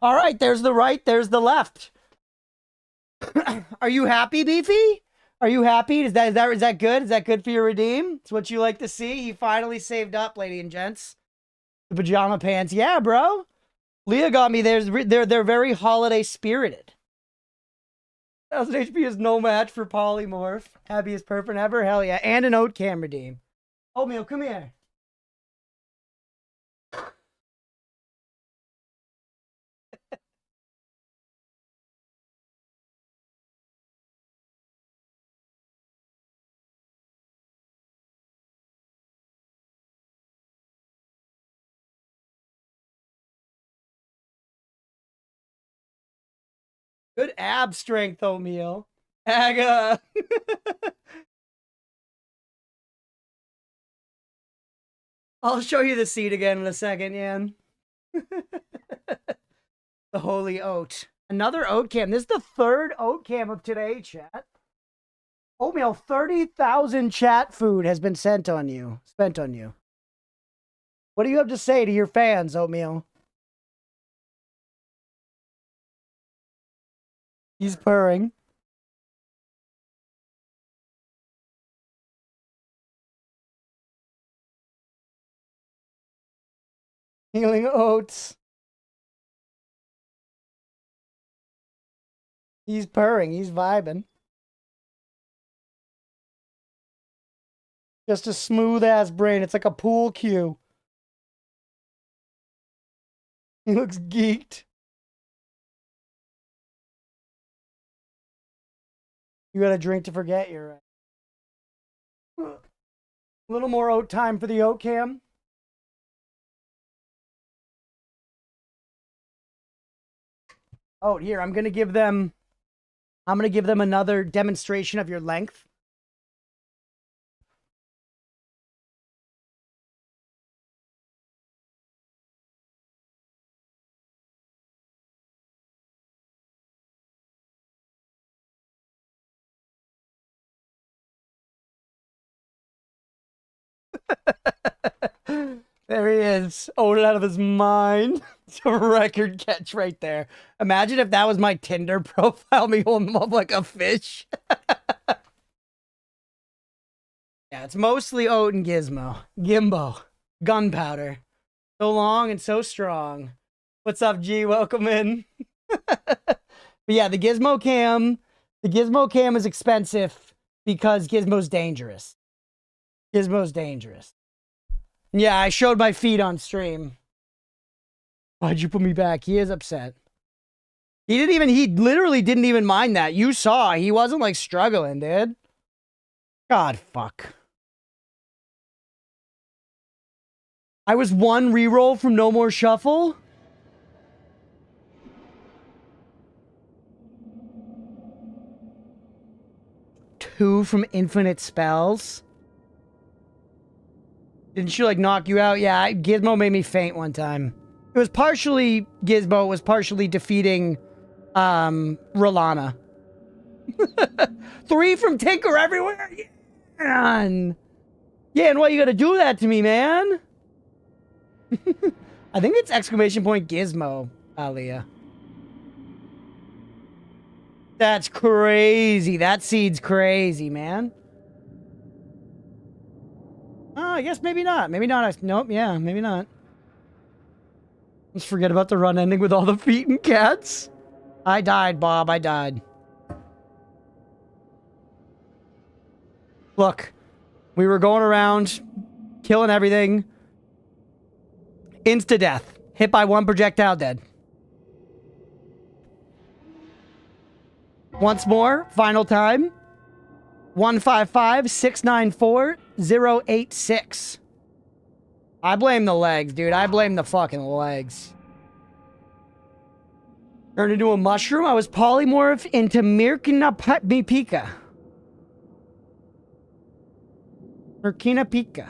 All right, there's the right, there's the left. Are you happy, Beefy? Are you happy? Is that good? Is that good for your redeem? It's what you like to see. You finally saved up, lady and gents. The pajama pants. Yeah, bro. Leah got me. They're very holiday spirited. 1000 HP is no match for polymorph. Happiest perfect ever. Hell yeah. And an oat cam redeem. Oatmeal, come here. Good ab strength, oatmeal. Aga. I'll show you the seed again in a second, Yan. The holy oat. Another oat cam. This is the third oat cam of today, chat. Oatmeal, 30,000 chat food has been spent on you. What do you have to say to your fans, Oatmeal? He's purring. Healing oats. He's purring. He's vibing. Just a smooth ass brain. It's like a pool cue. He looks geeked. You got a drink to forget, you're right. A little more oat time for the oat cam. Oh, here, I'm gonna give them another demonstration of your length. There he is, oated out of his mind. It's a record catch right there. Imagine if that was my Tinder profile, me holding him up like a fish. Yeah, it's mostly oat and Gimbo. Gunpowder. So long and so strong. What's up, G? Welcome in. But yeah, the Gizmo Cam is expensive because Gizmo's dangerous. Yeah, I showed my feet on stream. Why'd you put me back? He is upset. He literally didn't even mind that. You saw, he wasn't like struggling, dude. God, fuck. I was one reroll from No More Shuffle. Two from Infinite Spells. Didn't she like knock you out? Yeah, Gizmo made me faint one time. It was partially Gizmo, was partially defeating Rolana. 3 from Tinker everywhere? Yeah, and why you gotta do that to me, man? I think it's exclamation point Gizmo, Aliyah. That's crazy. That seed's crazy, man. Oh, I guess maybe not. Maybe not. Nope, yeah, maybe not. Let's forget about the run ending with all the feet and cats. I died, Bob. I died. Look, we were going around, killing everything. Insta-death. Hit by one projectile, dead. Once more, final time. 155-694-086. I blame the legs, dude. I blame the fucking legs. Turned into a mushroom. I was polymorphed into Mirkina Pika. Mirkina Pika.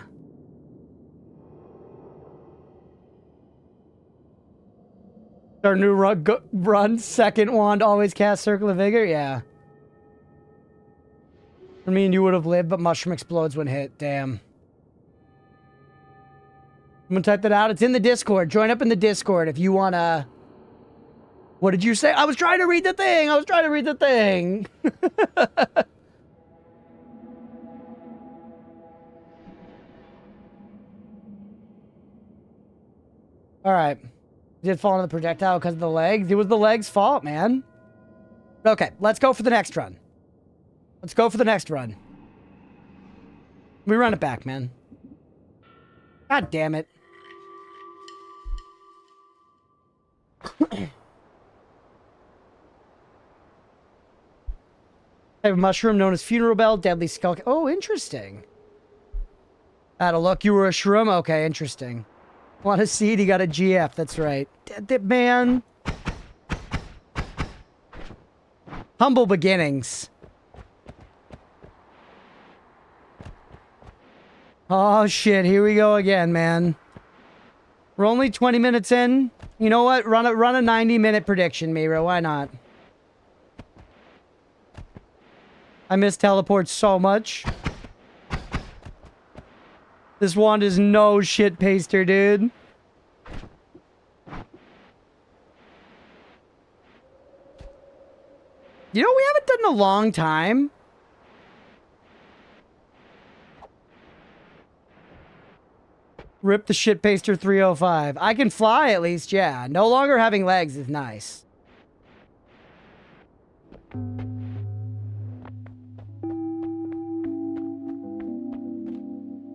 Our new run, second wand, always cast Circle of Vigor? Yeah. I mean, you would have lived, but mushroom explodes when hit. Damn. I'm gonna type that out. It's in the Discord. Join up in the Discord if you wanna... What did you say? I was trying to read the thing! Alright. Did fall into the projectile because of the legs? It was the legs' fault, man. Okay, let's go for the next run. We run it back, man. God damn it. Type of mushroom known as funeral bell, deadly skull. Oh, interesting. Had a look. You were a shroom? Okay, interesting. Want a seed? He got a GF. That's right. Man. Humble beginnings. Oh, shit. Here we go again, man. We're only 20 minutes in. You know what? Run a 90-minute prediction, Miro. Why not? I miss teleports so much. This wand is no shit paster, dude. You know, we haven't done in a long time. Rip the shit paster 305. I can fly at least, yeah. No longer having legs is nice.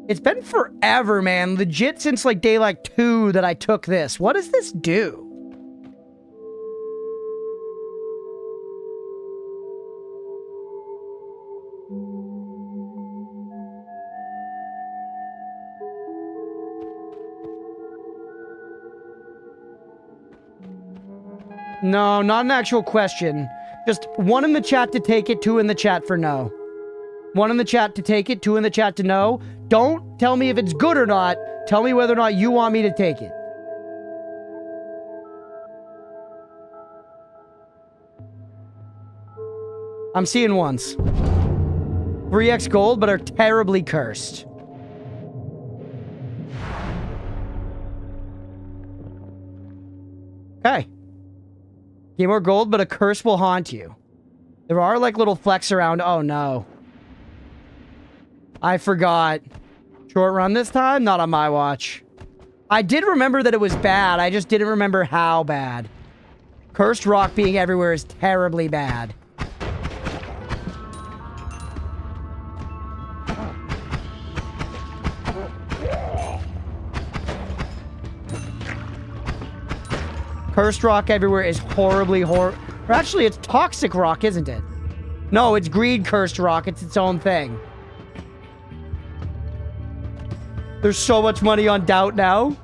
It's been forever, man. Legit since like day like 2 that I took this. What does this do? No, not an actual question. Just 1 in the chat to take it, 2 in the chat for no. 1 in the chat to take it, 2 in the chat to no. Don't tell me if it's good or not. Tell me whether or not you want me to take it. I'm seeing ones. 3x gold, but are terribly cursed. Okay. Get more gold, but a curse will haunt you. There are like little flecks around. Oh no. I forgot. Short run this time? Not on my watch. I did remember that it was bad. I just didn't remember how bad. Cursed rock being everywhere is terribly bad. Cursed rock everywhere is horribly or actually, it's toxic rock, isn't it? No, it's greed cursed rock. It's its own thing. There's so much money on doubt now.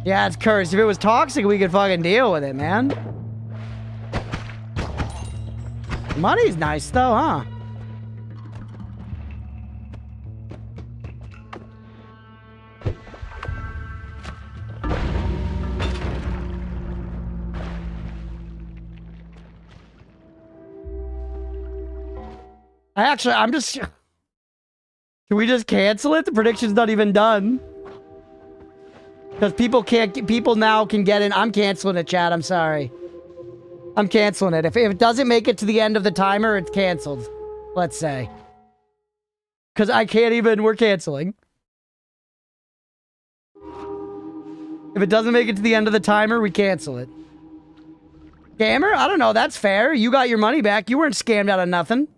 Yeah, it's cursed. If it was toxic, we could fucking deal with it, man. Money's nice, though, huh? I'm just... Can we just cancel it? The prediction's not even done. Because people now can get in. I'm canceling it, chat. I'm sorry. I'm canceling it. If it doesn't make it to the end of the timer, it's canceled. Let's say. Because I can't even... We're canceling. If it doesn't make it to the end of the timer, we cancel it. Scammer? I don't know. That's fair. You got your money back. You weren't scammed out of nothing.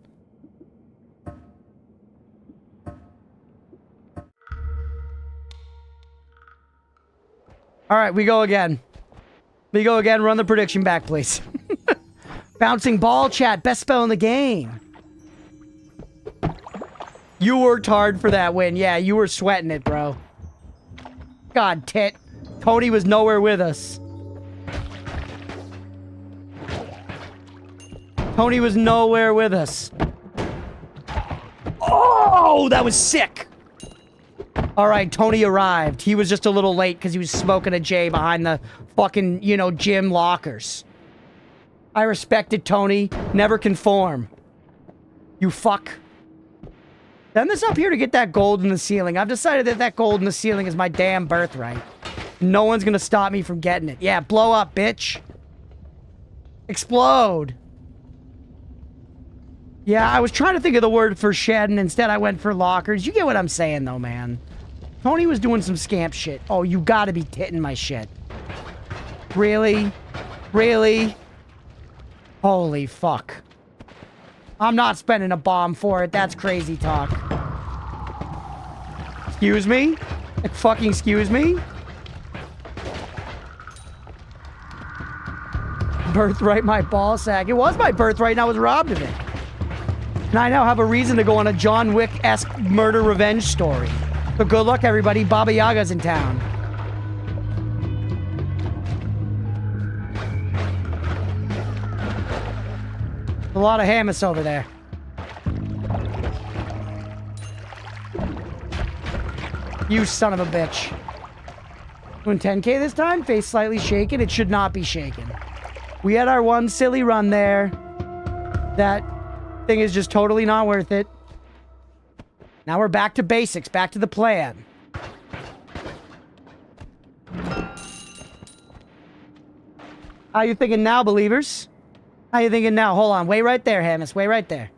All right, we go again. We go again. Run the prediction back, please. Bouncing ball, chat. Best spell in the game. You worked hard for that win. Yeah, you were sweating it, bro. God, tit. Tony was nowhere with us. Tony was nowhere with us. Oh, that was sick. All right, Tony arrived. He was just a little late because he was smoking a J behind the fucking, you know, gym lockers. I respected Tony. Never conform. You fuck. Send this up here to get that gold in the ceiling. I've decided that that gold in the ceiling is my damn birthright. No one's gonna stop me from getting it. Yeah, blow up, bitch. Explode. Yeah, I was trying to think of the word for shed, and instead I went for lockers. You get what I'm saying, though, man. Tony was doing some scamp shit. Oh, you gotta be titting my shit. Really? Really? Holy fuck. I'm not spending a bomb for it. That's crazy talk. Excuse me? Like, fucking excuse me? Birthright my ball sack. It was my birthright and I was robbed of it. And I now have a reason to go on a John Wick-esque murder revenge story. So good luck, everybody. Baba Yaga's in town. A lot of Hamas over there. You son of a bitch. Win 10K this time? Face slightly shaken? It should not be shaken. We had our one silly run there. That thing is just totally not worth it. Now we're back to basics, back to the plan. How you thinking now, believers? How you thinking now? Hold on. Wait right there, Hamas. Wait right there.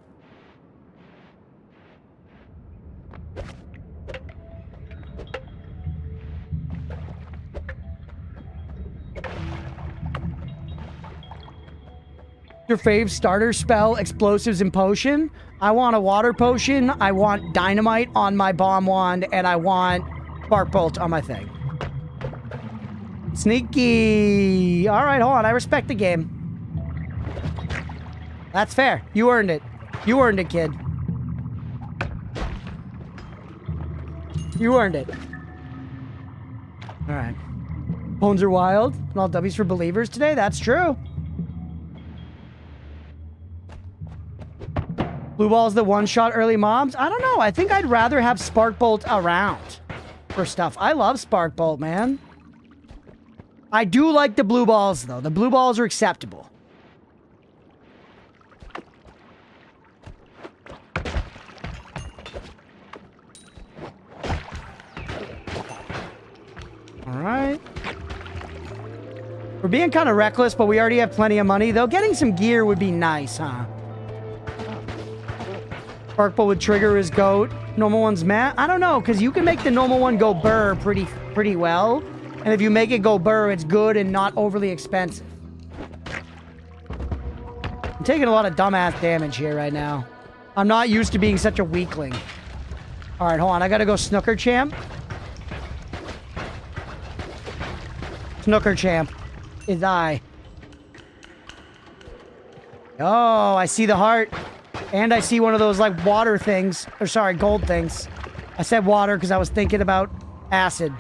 Your fave starter spell, explosives and potion? I want a water potion, I want dynamite on my bomb wand, and I want spark bolt on my thing. Sneaky. All right, hold on. I respect the game. That's fair. You earned it. You earned it, kid. You earned it. All right. Bones are wild. And all W's for believers today. That's true. Blue ball's the one-shot early mobs? I don't know. I think I'd rather have Spark Bolt around for stuff. I love Spark Bolt, man. I do like the blue balls, though. The blue balls are acceptable. All right. We're being kind of reckless, but we already have plenty of money, though. Getting some gear would be nice, huh? Spark Bolt would trigger his goat. Normal one's meh. I don't know, because you can make the normal one go burr pretty well. And if you make it go burr, it's good and not overly expensive. I'm taking a lot of dumbass damage here right now. I'm not used to being such a weakling. All right, hold on. I got to go Snooker Champ. Snooker Champ is I. Oh, I see the heart. And I see one of those, like, water things. Or, sorry, gold things. I said water because I was thinking about acid.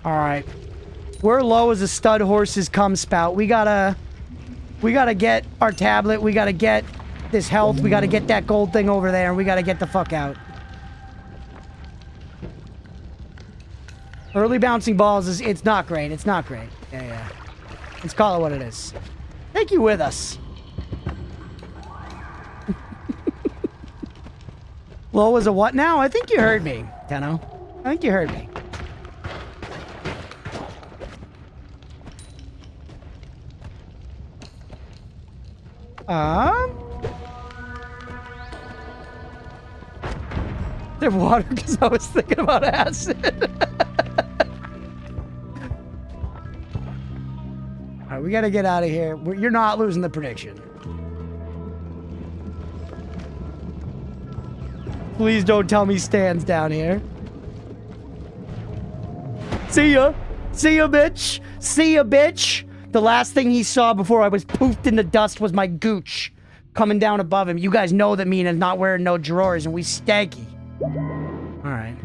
Alright. We're low as a stud horse's cum spout. We gotta get our tablet. We gotta get this health. We gotta get that gold thing over there, and we gotta get the fuck out. Early bouncing balls is, it's not great. It's not great. Yeah. Let's call it what it is. Take you with us. Low as a what now? I think you heard me, Tenno. I think you heard me. They're water because I was thinking about acid. Alright, we gotta get out of here. You're not losing the prediction. Please don't tell me Stan's down here. See ya. See ya, bitch. See ya, bitch. The last thing he saw before I was poofed in the dust was my gooch coming down above him. You guys know that Mina's not wearing no drawers and we stanky. Alright.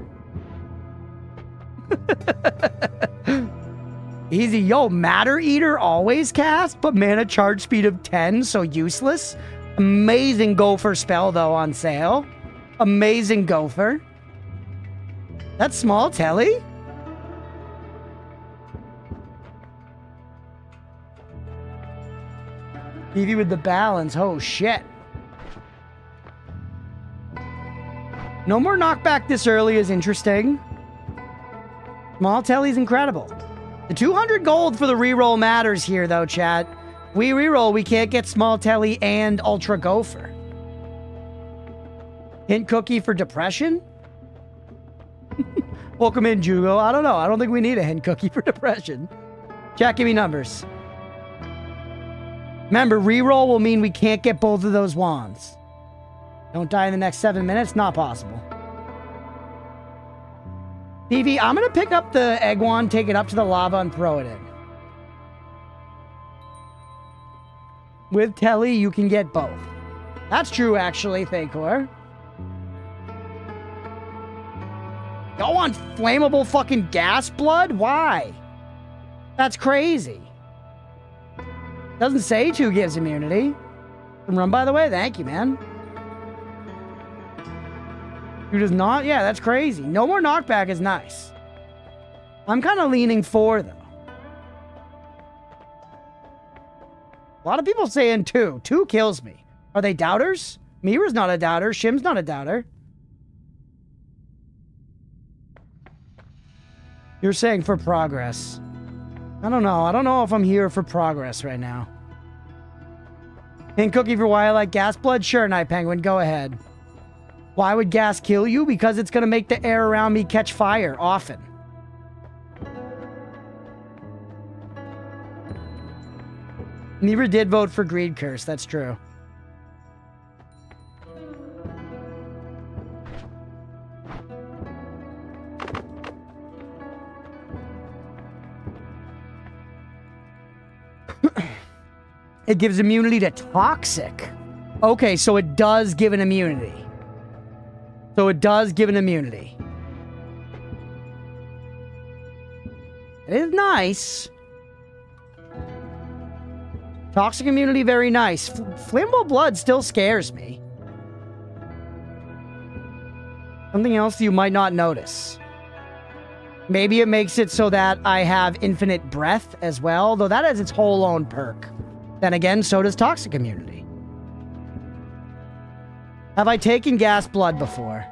Easy. Yo, Matter Eater always cast, but mana charge speed of 10, so useless. Amazing Gopher spell, though, on sale. Amazing Gopher. That's small telly? Eevee with the balance. Oh, shit. No more knockback this early is interesting. Small telly's incredible. The 200 gold for the reroll matters here, though, chat. We reroll, we can't get small telly and ultra gopher. Hint cookie for depression? Welcome in, Jugo. I don't know. I don't think we need a hint cookie for depression. Chat, give me numbers. Remember, reroll will mean we can't get both of those wands. Don't die in the next 7 minutes? Not possible. TV, I'm going to pick up the egg wand, take it up to the lava, and throw it in. With telly, you can get both. That's true, actually, Thakor. Y'all want flammable fucking gas blood? Why? That's crazy. Doesn't say 2 gives immunity. Can run, by the way? Thank you, man. 2 does not? Yeah, that's crazy. No more knockback is nice. I'm kind of leaning 4, though. A lot of people saying 2. 2 kills me. Are they doubters? Mira's not a doubter. Shim's not a doubter. You're saying for progress. I don't know. I don't know if I'm here for progress right now. Pink cookie for why I like gas blood? Sure, Night Penguin. Go ahead. Why would gas kill you? Because it's going to make the air around me catch fire often. Mira did vote for Greed Curse. That's true. It gives immunity to toxic. Okay, so it does give an immunity. So it does give an immunity. It is nice. Toxic immunity, very nice. Flammable blood still scares me. Something else you might not notice. Maybe it makes it so that I have infinite breath as well, though that has its whole own perk. Then again, so does toxic immunity. Have I taken gas blood before?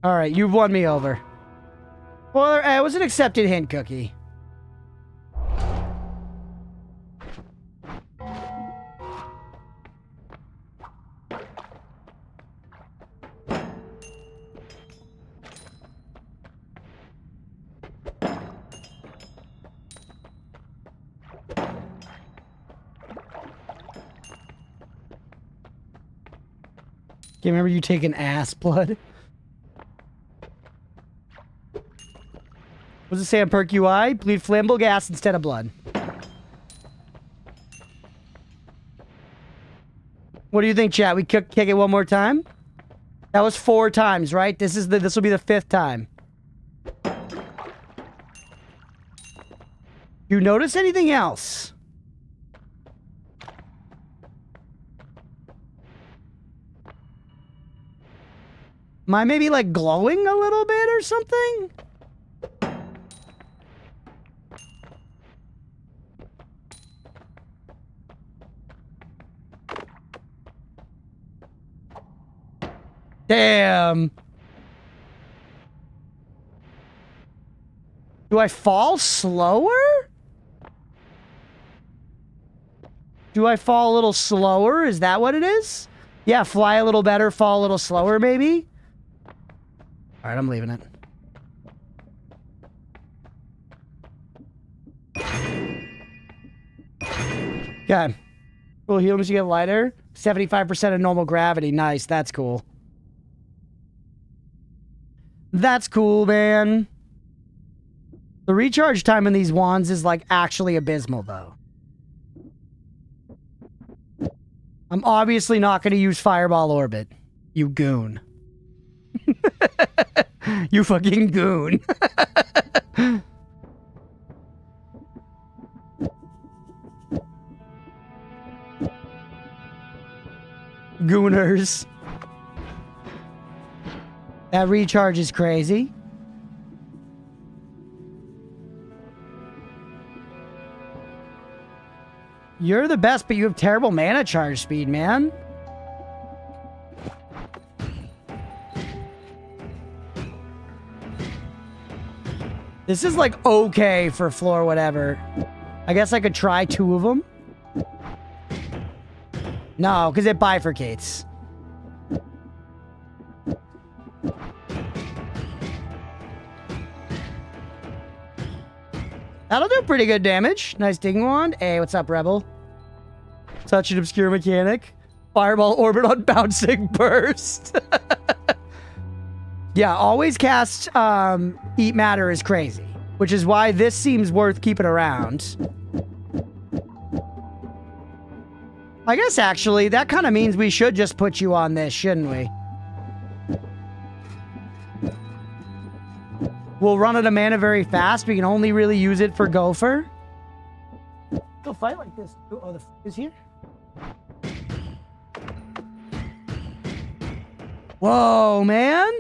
Alright, you've won me over. Well, it was an accepted hint, Cookie. Okay, remember you taking ass blood? What does it say on perk UI? Bleed flammable gas instead of blood. What do you think, chat? We kick it one more time? That was 4 times, right? This will be the 5th time. You notice anything else? Am I maybe like glowing a little bit or something? Damn. Do I fall slower? Do I fall a little slower? Is that what it is? Yeah, fly a little better, fall a little slower, maybe? Alright, I'm leaving it. Okay. Cool, heal as you get lighter. 75% of normal gravity. Nice, that's cool. That's cool, man. The recharge time in these wands is, like, actually abysmal, though. I'm obviously not going to use Fireball Orbit. You goon. You fucking goon. Gooners. That recharge is crazy. You're the best, but you have terrible mana charge speed, man. This is like okay for floor whatever. I guess I could try 2 of them. No, because it bifurcates. That'll do pretty good damage. Nice digging wand. Hey, what's up, Rebel? Such an obscure mechanic. Fireball orbit on bouncing burst. Yeah, always cast Eat Matter is crazy. which is why this seems worth keeping around. I guess, actually, that kind of means we should just put you on this, shouldn't we? We'll run out of mana very fast. We can only really use it for Gopher. Go fight like this. Oh, the is here? Whoa, man!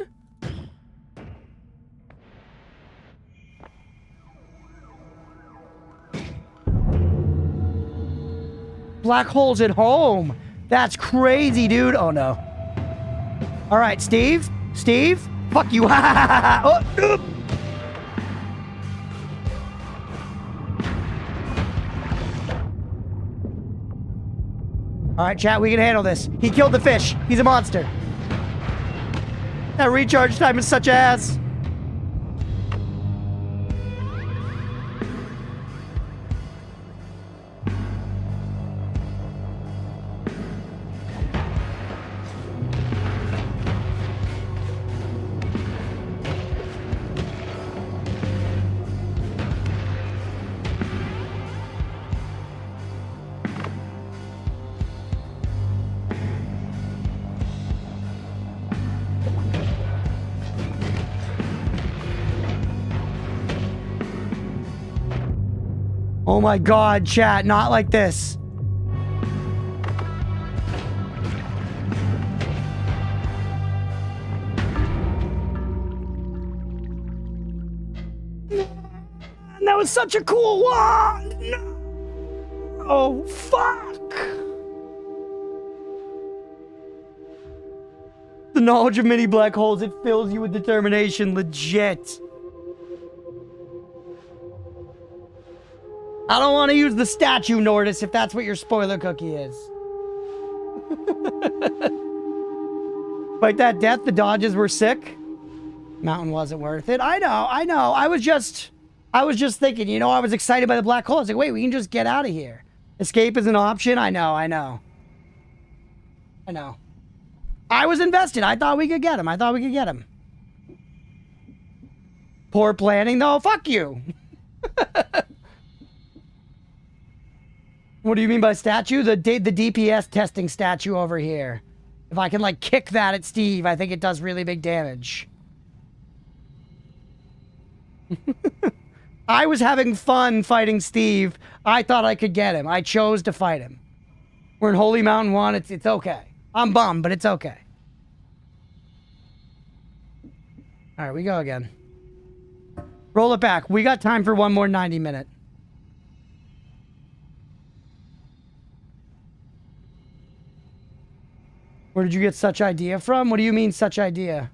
Black holes at home. That's crazy, dude. Oh, no. All right, Steve. Steve. Fuck you. Oh, oop. All right, chat. We can handle this. He killed the fish. He's a monster. That recharge time is such ass. Oh my god, chat, not like this. That was such a cool one! No. Oh, fuck! The knowledge of many black holes, it fills you with determination, legit. I don't want to use the statue, Nordis, if that's what your spoiler cookie is. Like that death, the dodges were sick. Mountain wasn't worth it. I know. I was just thinking, you know, I was excited by the black hole. I was like, wait, we can just get out of here. Escape is an option. I know. I was invested. I thought we could get him. Poor planning, though. Fuck you. What do you mean by statue? The DPS testing statue over here. If I can, like, kick that at Steve, I think it does really big damage. I was having fun fighting Steve. I thought I could get him. I chose to fight him. We're in Holy Mountain 1. It's okay. I'm bummed, but it's okay. All right, we go again. Roll it back. We got time for one more 90-minute. Where did you get such idea from? What do you mean such idea?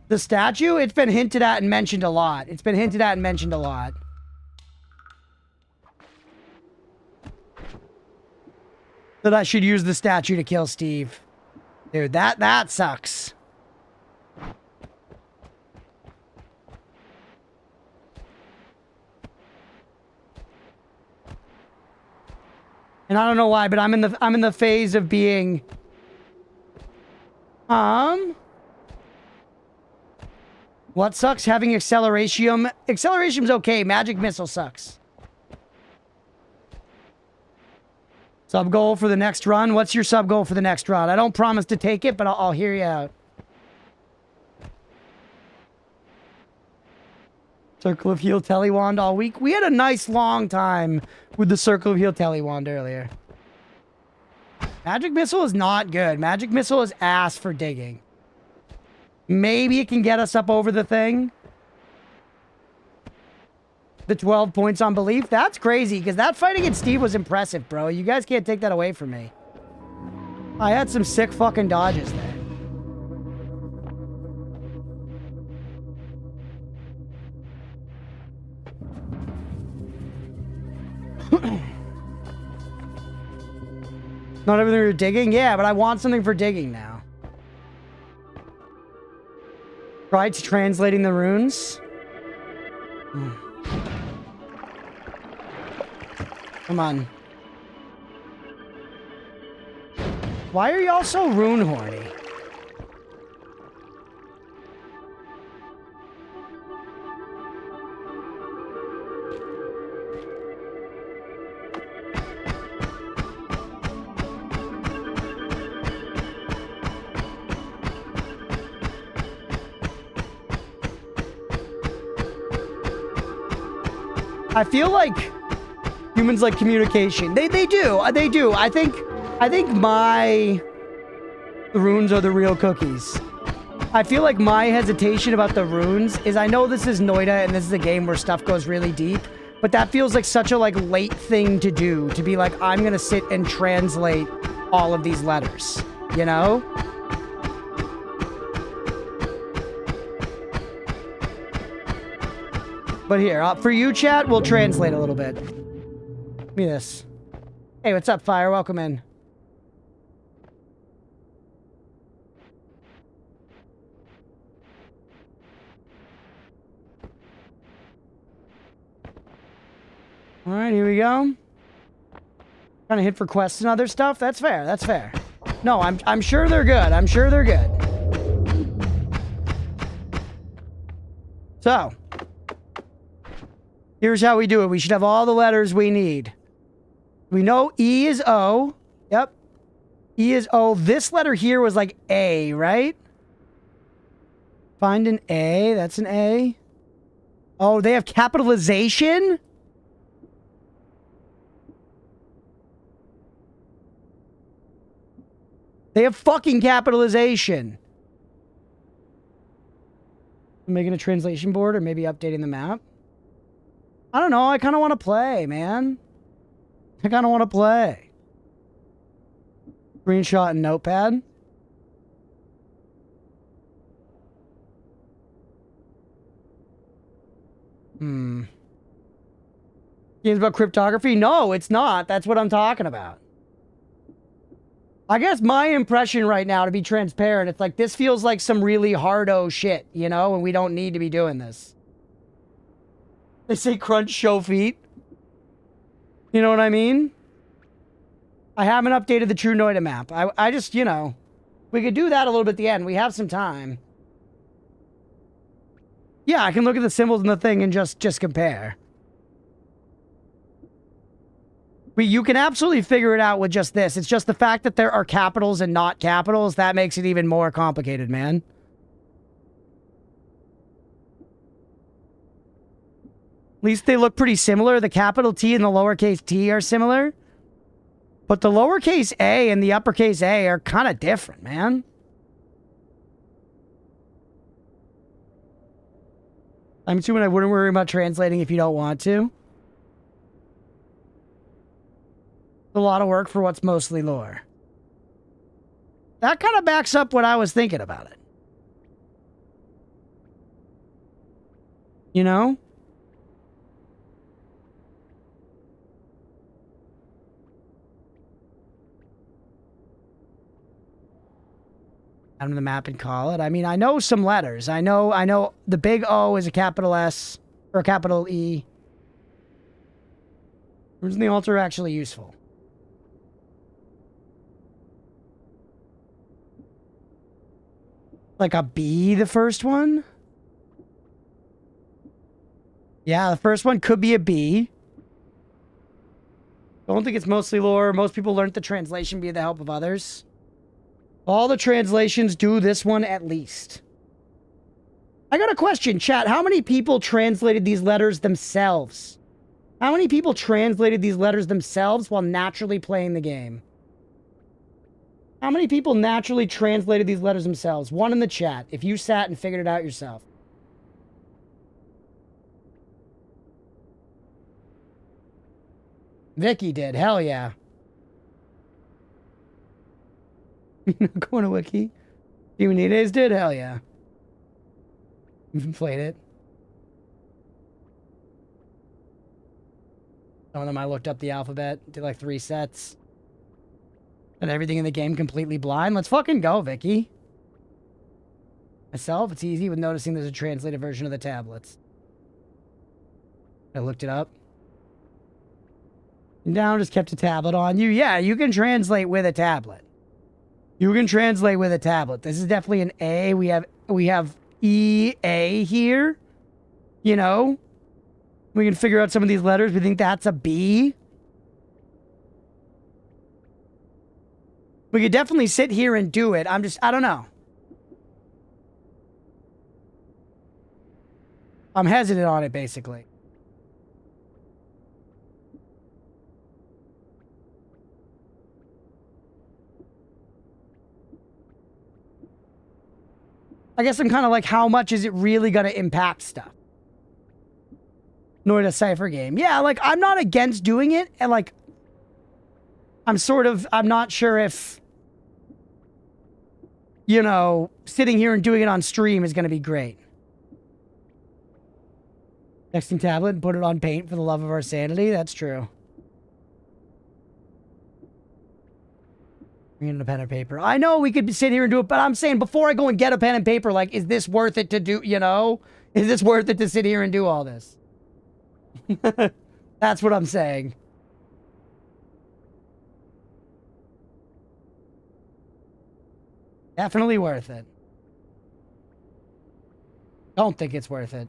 The statue? It's been hinted at and mentioned a lot. That I should use the statue to kill Steve. Dude, that sucks. And I don't know why, but I'm in the phase of being what sucks? Having acceleration. Acceleration's okay. Magic missile sucks. Sub goal for the next run. What's your sub goal for the next run? I don't promise to take it, but I'll hear you out. Circle of Heal Telewand all week. We had a nice long time with the Circle of Heal Telewand earlier. Magic Missile is not good. Magic Missile is ass for digging. Maybe it can get us up over the thing. The 12 points on belief. That's crazy, because that fight against Steve was impressive, bro. You guys can't take that away from me. I had some sick fucking dodges there. Not everything you're digging? Yeah, but I want something for digging now. Right, translating the runes. Come on. Why are y'all so rune horny? I feel like humans like communication. They do. They do. I think the runes are the real cookies. I feel like my hesitation about the runes is I know this is Noita and this is a game where stuff goes really deep, but that feels like such a like late thing to do, to be like, I'm gonna sit and translate all of these letters, you know? But here, for you, chat, we'll translate a little bit. Give me this. Hey, what's up, Fire? Welcome in. All right, here we go. Trying to hit for quests and other stuff. That's fair. That's fair. No, I'm sure they're good. I'm sure they're good. So, here's how we do it. We should have all the letters we need. We know E is O. Yep. E is O. This letter here was like A, right? Find an A. That's an A. Oh, they have capitalization? They have fucking capitalization. I'm making a translation board or maybe updating the map. I don't know. I kind of want to play, man. I kind of want to play. Screenshot and notepad. Games about cryptography? No, it's not. That's what I'm talking about. I guess my impression right now, to be transparent, it's like this feels like some really hardo shit, you know, and we don't need to be doing this. They say crunch show feet. You know what I mean? I haven't updated the true Noita map. I just, you know, we could do that a little bit at the end. We have some time. Yeah, I can look at the symbols in the thing and just compare. You can absolutely figure it out with just this. It's just the fact that there are capitals and not capitals that makes it even more complicated, man. At least they look pretty similar. The capital T and the lowercase t are similar. But the lowercase a and the uppercase A are kind of different, man. I'm assuming I wouldn't worry about translating if you don't want to. A lot of work for what's mostly lore. That kind of backs up what I was thinking about it. You know? Out of the map and call it. I mean, I know some letters. I know the big O is a capital S or a capital E. Where's the altar actually useful? Like a B, the first one? Yeah, the first one could be a B. Don't think it's mostly lore. Most people learned the translation via the help of others. All the translations do this one at least. I got a question, chat. How many people translated these letters themselves? How many people translated these letters themselves while naturally playing the game? How many people naturally translated these letters themselves? One in the chat, if you sat and figured it out yourself. Vicky did. Hell yeah. Going to Wiki. Humanides did. Hell yeah. Even played it. Some of them I looked up the alphabet, did like 3 sets. And everything in the game completely blind. Let's fucking go, Vicky. Myself, it's easy with noticing there's a translated version of the tablets. I looked it up. And down, just kept a tablet on you. Yeah, you can translate with a tablet. You can translate with a tablet. This is definitely an A. We have EA here. You know? We can figure out some of these letters. We think that's a B. We could definitely sit here and do it. I don't know. I'm hesitant on it, basically. I guess I'm kind of like, how much is it really going to impact stuff? Noita cipher game. Yeah, like, I'm not against doing it, and like, I'm not sure if, you know, sitting here and doing it on stream is going to be great. Texting tablet and put it on paint for the love of our sanity. That's true. Bring in a pen and paper. I know we could sit here and do it, but I'm saying before I go and get a pen and paper, like, is this worth it to do, you know? Is this worth it to sit here and do all this? That's what I'm saying. Definitely worth it. Don't think it's worth it.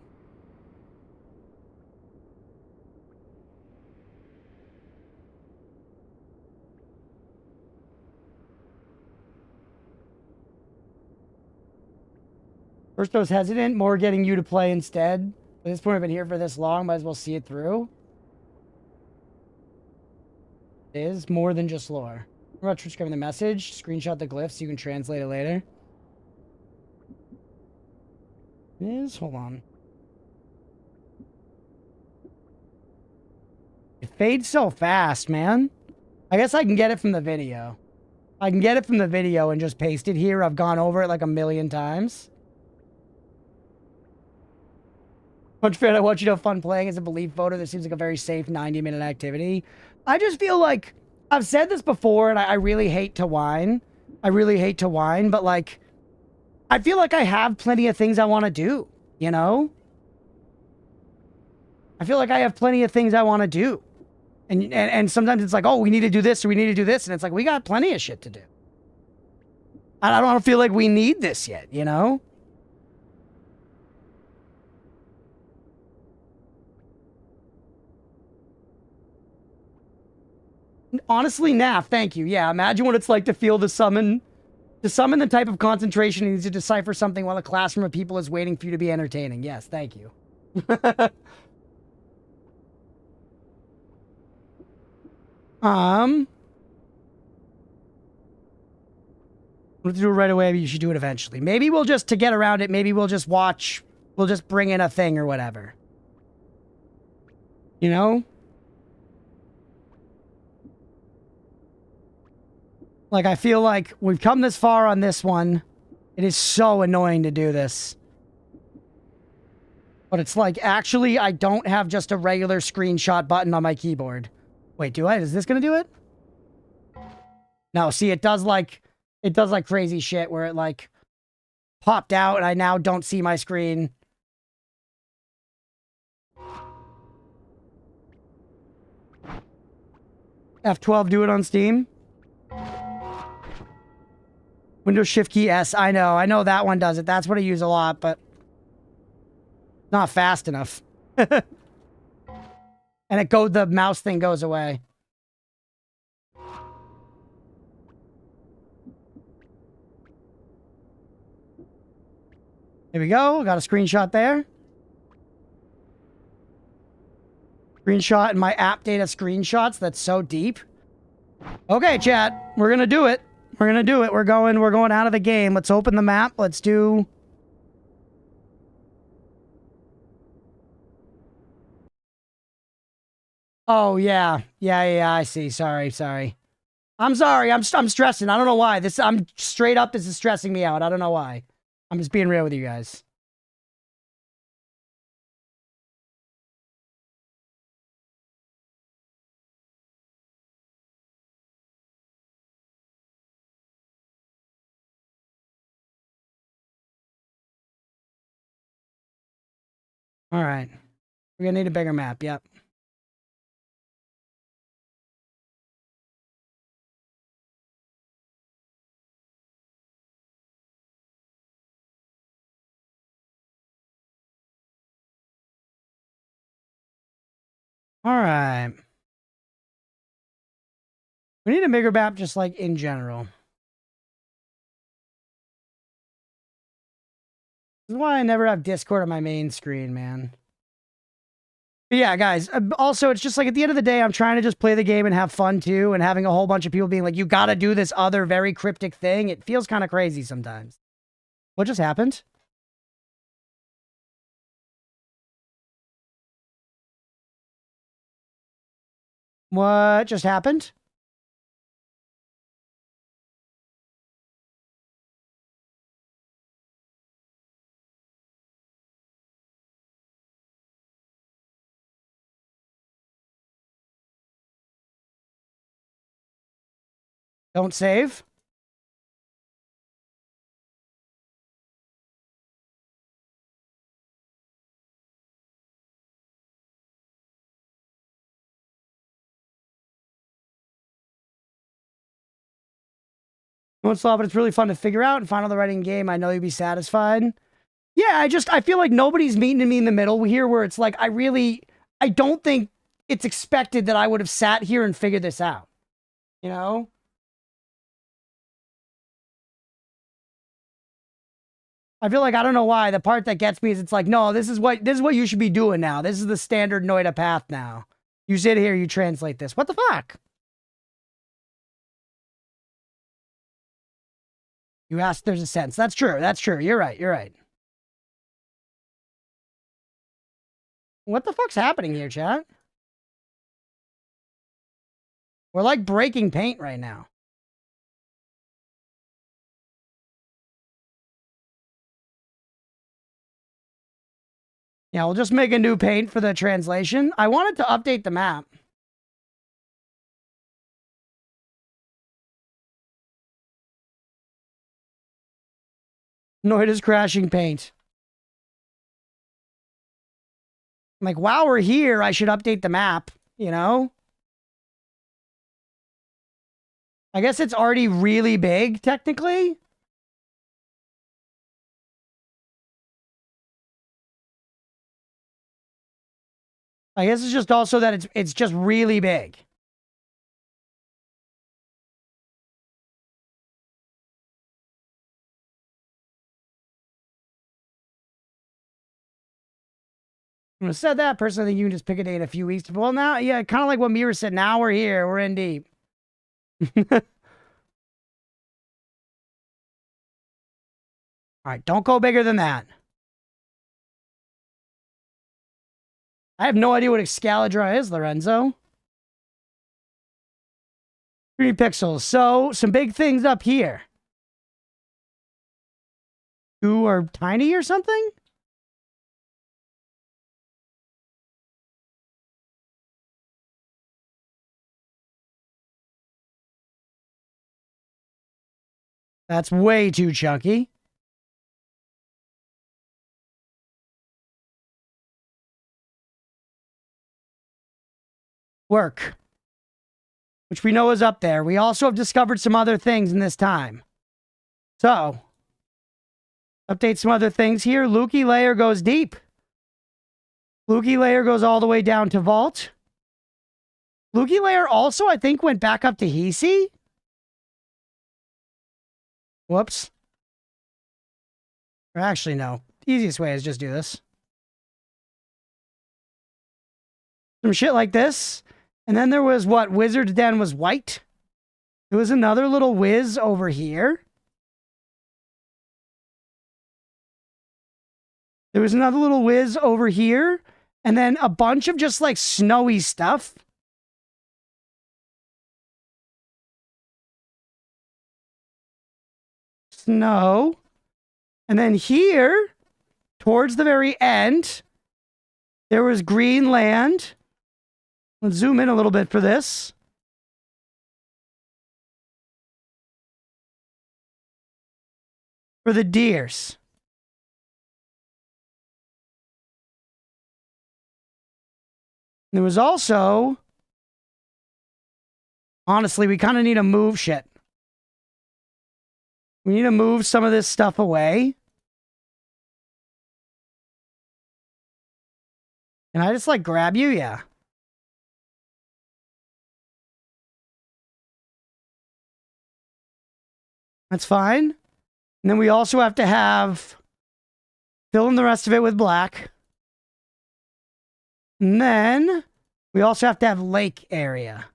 First I was hesitant, more getting you to play instead. At this point, I've been here for this long, might as well see it through. It is more than just lore. What about transcribing the message? Screenshot the glyph so you can translate it later. It is? Hold on. It fades so fast, man. I guess I can get it from the video. I can get it from the video and just paste it here. I've gone over it like a million times. Crunchpuff, I want you to have fun playing as a belief voter. This seems like a very safe 90-minute activity. I just feel like, I've said this before, and I really hate to whine. I really hate to whine, but like, I feel like I have plenty of things I want to do, you know? I feel like I have plenty of things I want to do. And sometimes it's like, oh, we need to do this, or we need to do this, and it's like, we got plenty of shit to do. I don't feel like we need this yet, you know? Honestly, Naf, thank you. Yeah, imagine what it's like to feel to summon the type of concentration you need to decipher something while a classroom of people is waiting for you to be entertaining. Yes, thank you. What to do it right away, but you should do it eventually. Maybe we'll just, to get around it, maybe we'll just watch, we'll just bring in a thing or whatever. You know? Like, I feel like we've come this far on this one. It is so annoying to do this. But it's like, actually, I don't have just a regular screenshot button on my keyboard. Wait, do I? Is this going to do it? No, see, it does like crazy shit where it like popped out and I now don't see my screen. F12, do it on Steam. Windows Shift key S. I know that one does it. That's what I use a lot, but not fast enough. And the mouse thing goes away. There we go. Got a screenshot there. Screenshot in my app data screenshots. That's so deep. Okay, chat. We're gonna do it. We're gonna do it. We're going out of the game. Let's open the map. Let's do... Oh, yeah. Yeah, I see. Sorry. I'm sorry. I'm stressing. I don't know why. This is stressing me out. I don't know why. I'm just being real with you guys. All right. We're gonna need a bigger map. Yep. All right. We need a bigger map just like in general. This is why I never have Discord on my main screen, man. But yeah, guys, also, it's just like at the end of the day, I'm trying to just play the game and have fun too, and having a whole bunch of people being like, you gotta do this other very cryptic thing. It feels kind of crazy sometimes. What just happened? What just happened? Don't save. Won't slow, but it's really fun to figure out and find all the writing game. I know you'll be satisfied. Yeah, I feel like nobody's meeting me in the middle here where it's like, I don't think it's expected that I would have sat here and figured this out. You know? I feel like, I don't know why, the part that gets me is it's like, no, this is what you should be doing now. This is the standard Noita path now. You sit here, you translate this. What the fuck? You asked, there's a sentence. That's true. That's true. You're right. You're right. What the fuck's happening here, chat? We're like breaking paint right now. Yeah, we'll just make a new paint for the translation. I wanted to update the map. Noita's crashing paint. I'm like, while we're here, I should update the map, you know? I guess it's already really big, technically. I guess it's just also that it's just really big. I said that personally, I think you can just pick a day in a few weeks. Well, now, yeah, kind of like what Mira said. Now we're here. We're in deep. All right, don't go bigger than that. I have no idea what Excalibur is, Lorenzo. 3 pixels. So, some big things up here. 2 are tiny or something? That's way too chunky. Work. Which we know is up there. We also have discovered some other things in this time. So, update some other things here. Lukey layer goes deep. Lukey layer goes all the way down to Vault. Lukey layer also, I think, went back up to Hisi. Whoops. Or actually, no. The easiest way is just do this. Some shit like this. And then there was what? Wizard's Den was white. There was another little whiz over here. There was another little whiz over here. And then a bunch of just like snowy stuff. Snow. And then here, towards the very end, there was green land. Let's zoom in a little bit for this. For the deers. There was also... Honestly, we kind of need to move shit. We need to move some of this stuff away. Can I just, like, grab you? Yeah. That's fine. And then we also have to have... Fill in the rest of it with black. And then we also have to have lake area.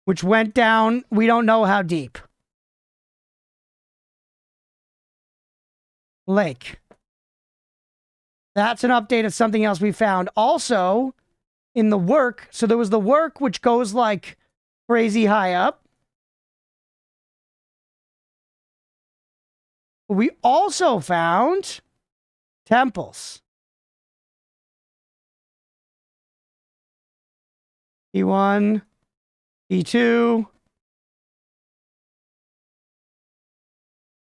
Which went down, we don't know how deep. Lake. That's an update of something else we found. Also, in the work. So there was the work, which goes like crazy high up. We also found temples. E1, E2,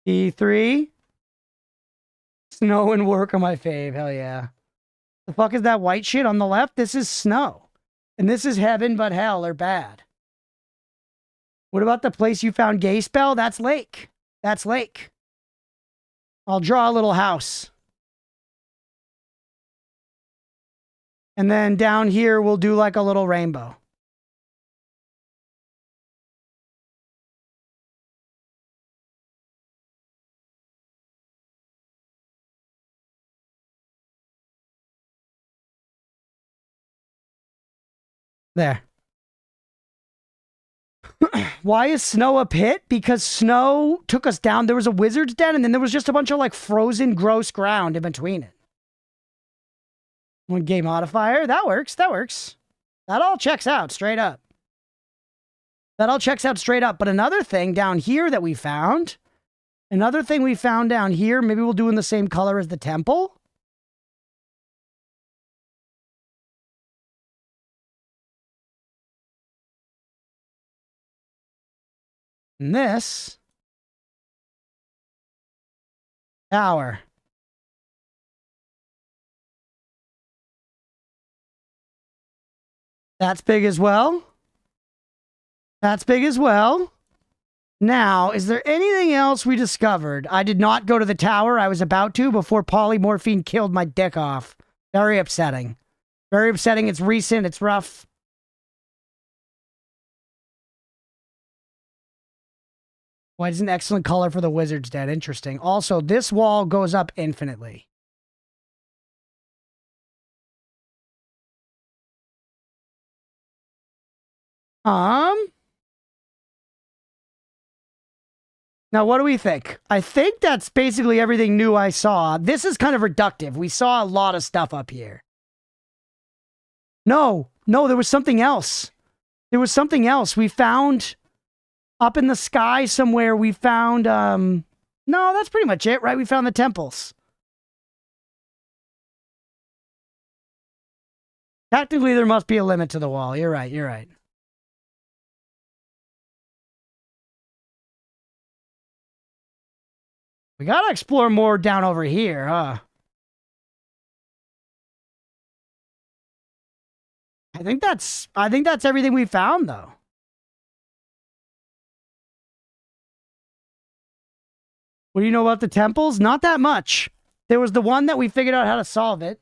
E3. Snow and work are my fave. Hell yeah. The fuck is that white shit on the left? This is snow. And this is heaven but hell or bad. What about the place you found gay spell? That's lake. That's lake. I'll draw a little house. And then down here, we'll do like a little rainbow. There. Why is snow a pit? Because snow took us down. There was a wizard's den, and then there was just a bunch of like frozen, gross ground in between it. One game modifier. That works. That works. That all checks out straight up. That all checks out straight up. But another thing down here that we found, down here, maybe we'll do in the same color as the temple. And this tower. That's big as well. That's big as well. Now, is there anything else we discovered? I did not go to the tower. I was about to before polymorphine killed my dick off. Very upsetting. Very upsetting. It's recent. It's rough. White is an excellent color for the wizard's den. Interesting. Also, this wall goes up infinitely. Now, what do we think? I think that's basically everything new I saw. This is kind of reductive. We saw a lot of stuff up here. No, there was something else. There was something else. We found up in the sky somewhere. We found, no, that's pretty much it, right? We found the temples. Technically, there must be a limit to the wall. You're right. You're right. We gotta explore more down over here, huh? I think that's everything we found, though. What do you know about the temples? Not that much. There was the one that we figured out how to solve it.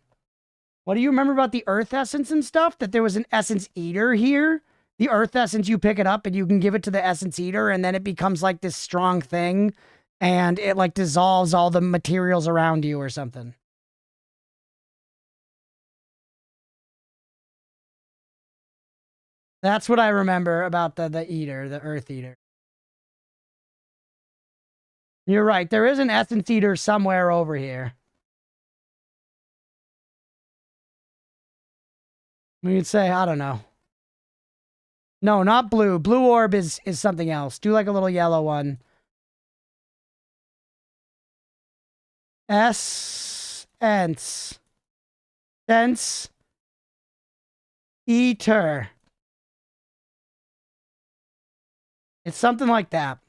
What do you remember about the earth essence and stuff? That there was an essence eater here. The earth essence, you pick it up and you can give it to the essence eater, and then it becomes like this strong thing. And it like dissolves all the materials around you or something. That's what I remember about the eater, the earth eater. You're right. There is an essence eater somewhere over here. We could say, I don't know. No, not blue. Blue orb is something else. Do like a little yellow one. Essence. Sense. Eater. It's something like that.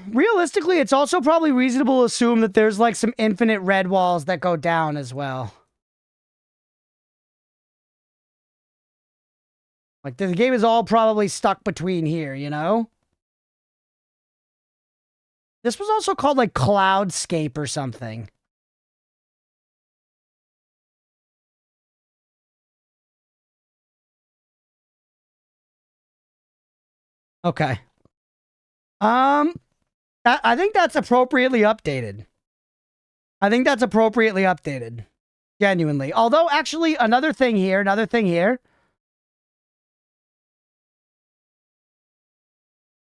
Realistically, it's also probably reasonable to assume that there's like some infinite red walls that go down as well. Like the game is all probably stuck between here, you know? This was also called like Cloudscape or something. Okay. I think that's appropriately updated. I think that's appropriately updated. Genuinely. Although, actually, another thing here.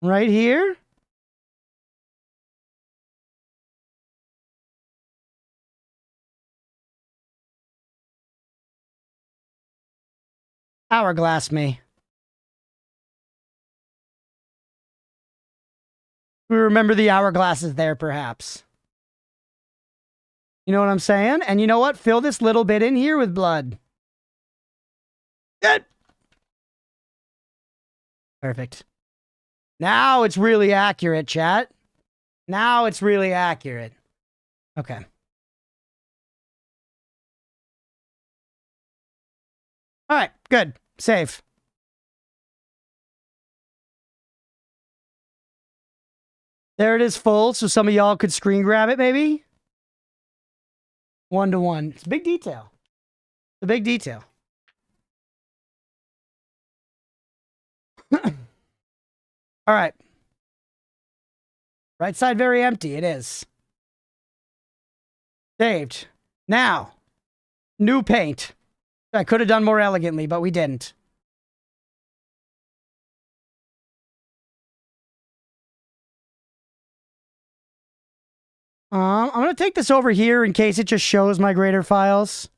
Right here. Hourglass me. We remember the hourglasses there, perhaps. You know what I'm saying? And you know what? Fill this little bit in here with blood. Good. Perfect. Now it's really accurate, chat. Now it's really accurate. Okay. All right, good. Save. There it is full, so some of y'all could screen grab it, maybe? 1-to-1. It's a big detail. It's a big detail. All right. Right side very empty. It is. Saved. Now, new paint. I could have done more elegantly, but we didn't. I'm going to take this over here in case it just shows my greater files.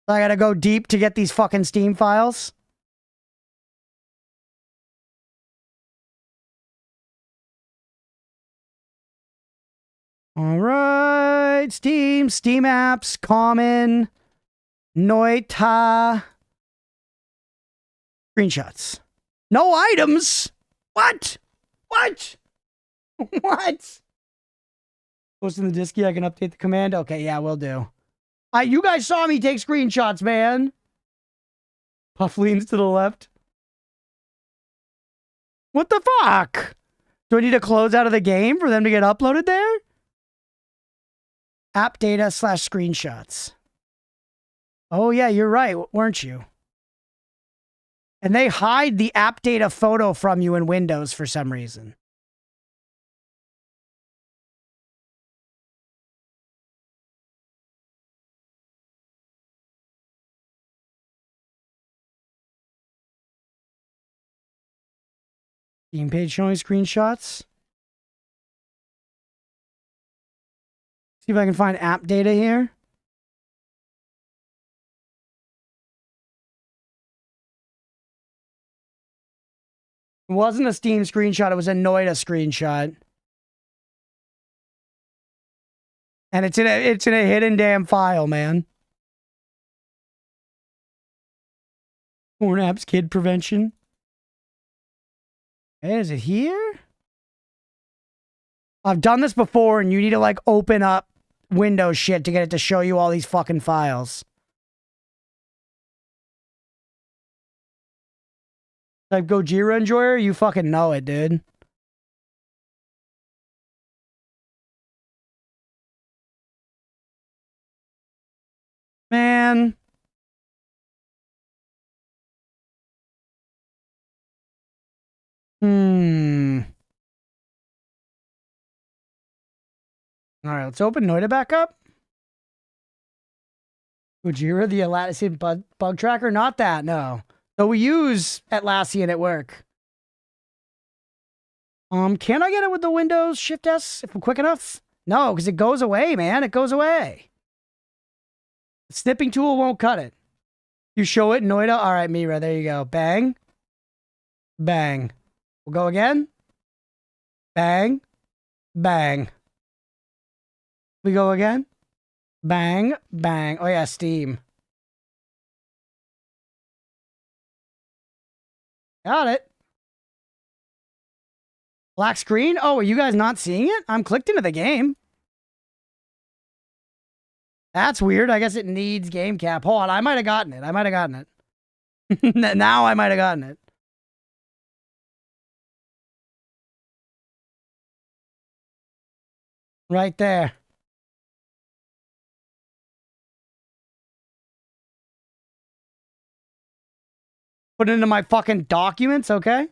I got to go deep to get these fucking Steam files. All right, Steam apps, common, Noita, screenshots. No items? What? What? What? Posting the disk, I can update the command. Okay, yeah, will do. You guys saw me take screenshots, man. Puff leans to the left. What the fuck? Do I need to close out of the game for them to get uploaded there? App data / screenshots. Oh, yeah, you're right, weren't you? And they hide the app data photo from you in Windows for some reason. Steam page showing screenshots. See if I can find app data here. It wasn't a Steam screenshot, it was a Noita screenshot. And it's in a hidden damn file, man. Porn apps, kid prevention. Hey, is it here? I've done this before, and you need to, like, open up Windows shit to get it to show you all these fucking files. Type Gojira Enjoyer? You fucking know it, dude. Man. Alright, let's open Noita back up. Gojira, the Atlassian bug tracker? Not that, no. So we use Atlassian at work. Can I get it with the Windows Shift S if I'm quick enough? No, because it goes away, man. It goes away. The snipping tool won't cut it. You show it, Noita. All right, Mira, there you go. Bang. Bang. We'll go again. Bang. Bang. We go again. Bang. Bang. Oh, yeah, Steam. Got it. Black screen? Oh, are you guys not seeing it? I'm clicked into the game. That's weird. I guess it needs game cap. Hold on, I might have gotten it. I might have gotten it. Now I might have gotten it. Right there. Put it into my fucking documents, okay?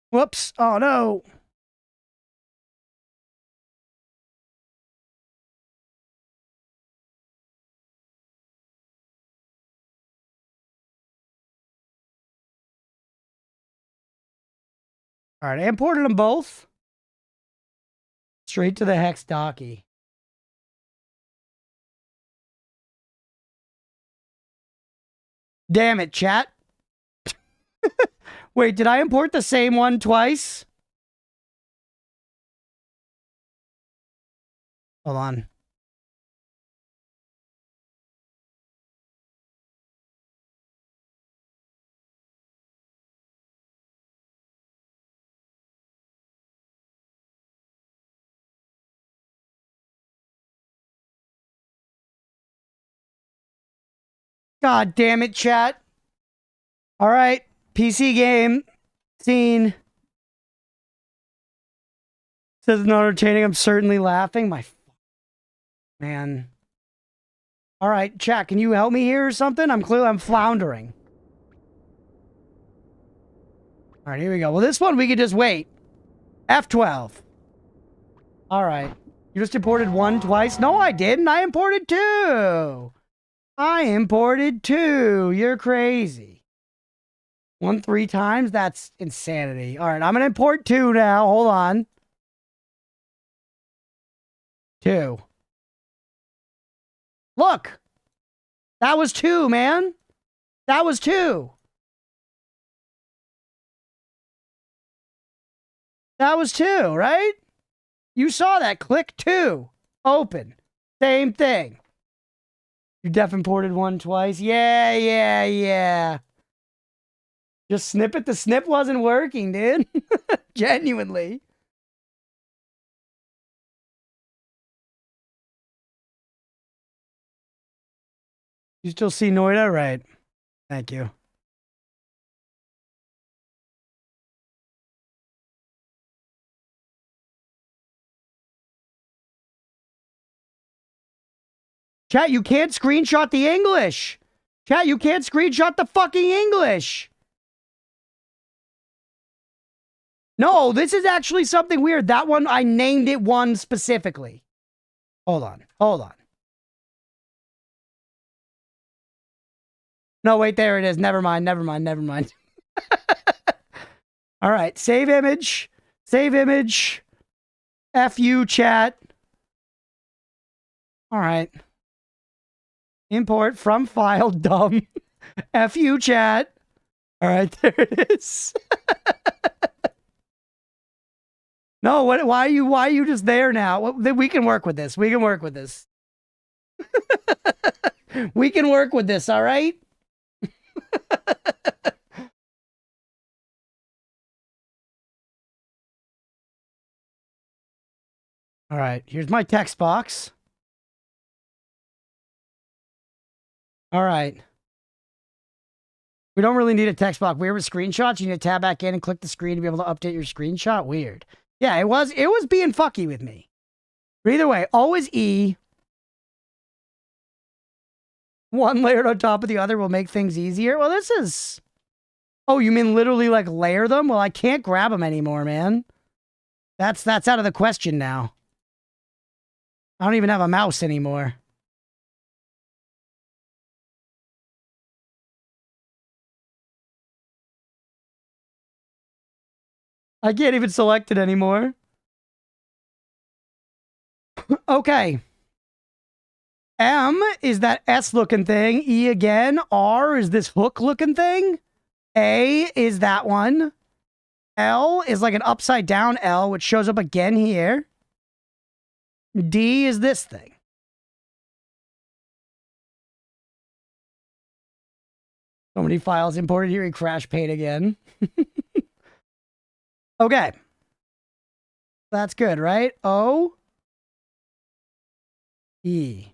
Whoops. Oh, no. All right, I imported them both. Straight to the hex docky. Damn it, chat. Wait, did I import the same one twice? Hold on. God damn it, chat. All right, PC game. Scene. Says it's not entertaining. I'm certainly laughing. My man. All right, chat. Can you help me here or something? I'm floundering. All right, here we go. Well, this one we could just wait. F12. All right. You just imported one twice? No, I didn't. I imported two. I imported two. You're crazy. One 3 times? That's insanity. All right, I'm going to import two now. Hold on. 2. Look. That was 2, man. That was 2. That was 2, right? You saw that. Click 2. Open. Same thing. You def imported one twice. Yeah. Just snip it. The snip wasn't working, dude. Genuinely. You still see Noita? Right. Thank you. Chat, you can't screenshot the English. Chat, you can't screenshot the fucking English. No, this is actually something weird. That one, I named it one specifically. Hold on. No, wait, there it is. Never mind. All right, save image. F you, chat. All right. Import from file, dumb. F you, chat. All right, there it is. No, why are you just there now? We can work with this. We can work with this, all right? All right, here's my text box. All right. We don't really need a text box. Weird with screenshots. You need to tab back in and click the screen to be able to update your screenshot. Weird. Yeah, it was being fucky with me. But either way, always E. One layered on top of the other will make things easier. Well, this is... Oh, you mean literally like layer them? Well, I can't grab them anymore, man. That's out of the question now. I don't even have a mouse anymore. I can't even select it anymore. Okay. M is that S-looking thing. E again. R is this hook-looking thing. A is that one. L is like an upside-down L, which shows up again here. D is this thing. So many files imported here. He crash paid again. Okay. That's good, right? O. E.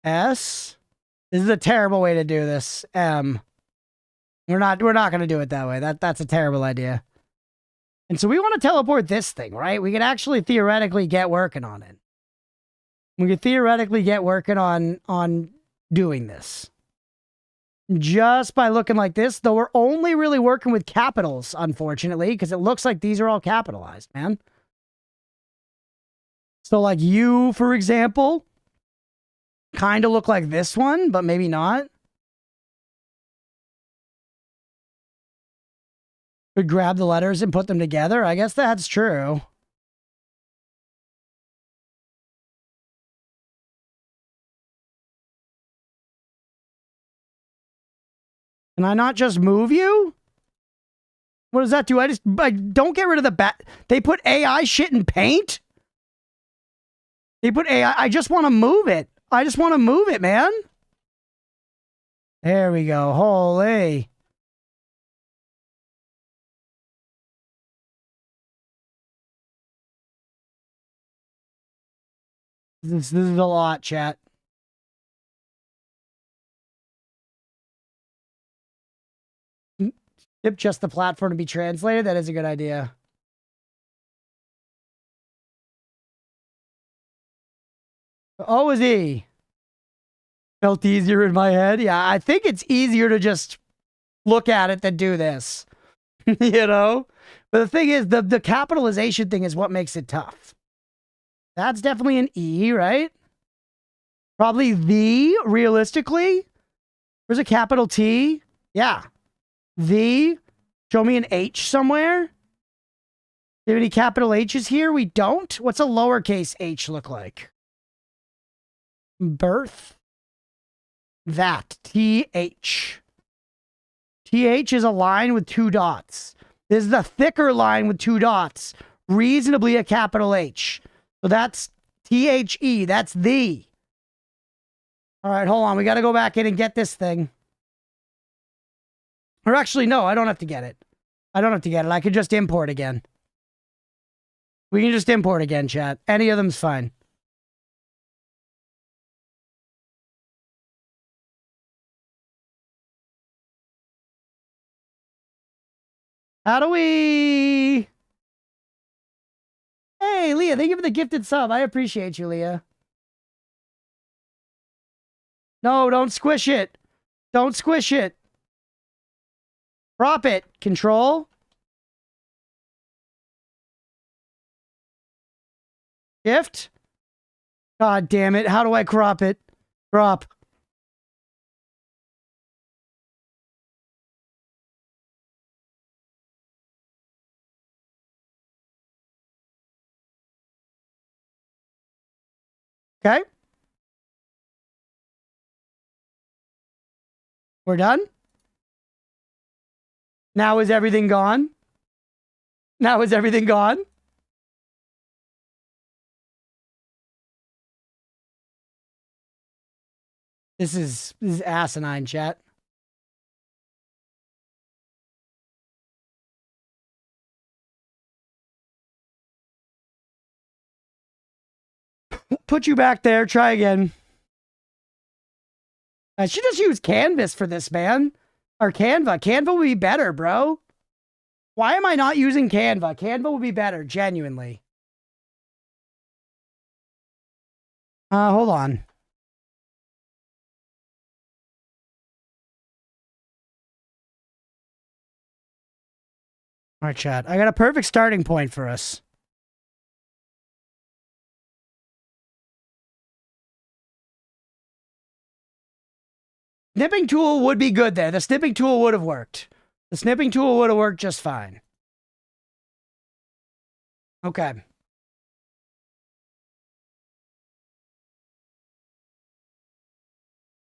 S. This is a terrible way to do this. M. We're not going to do it that way. That's a terrible idea. And so we want to teleport this thing, right? We could actually theoretically get working on it. We could theoretically get working on doing this. Just by looking like this, though we're only really working with capitals, unfortunately, because it looks like these are all capitalized, man. So like you, for example, kind of look like this one, but maybe not. Could grab the letters and put them together. I guess that's true. Can I not just move you? What does that do? I don't get rid of the bat. They put AI shit in paint? They put AI. I just want to move it. I just want to move it, man. There we go. Holy. This is a lot, chat. Skip just the platform to be translated. That is a good idea. Oh, is he? Felt easier in my head. Yeah, I think it's easier to just look at it than do this. You know? But the thing is, the capitalization thing is what makes it tough. That's definitely an E, right? Probably the, realistically. There's a capital T. Yeah. The. Show me an H somewhere. Do you have any capital H's here? We don't. What's a lowercase h look like? Birth. That. TH. TH is a line with 2 dots. This is the thicker line with 2 dots. Reasonably a capital H. So that's THE. That's the. All right, hold on. We got to go back in and get this thing. Or actually, no, I don't have to get it. I don't have to get it. I could just import again. We can just import again, chat. Any of them's fine. How do we... Hey, Leah, thank you for the gifted sub. I appreciate you, Leah. No, don't squish it. Don't squish it. Drop it. Control. Shift. God damn it. How do I crop it? Drop. Okay. We're done. Now is everything gone? Now is everything gone? This is asinine, chat. Put you back there. Try again. I should just use Canvas for this, man. Or Canva. Canva would be better, bro. Why am I not using Canva? Canva would be better, genuinely. Hold on. All right, chat. I got a perfect starting point for us. Snipping tool would be good there. The snipping tool would have worked. The snipping tool would have worked just fine. Okay.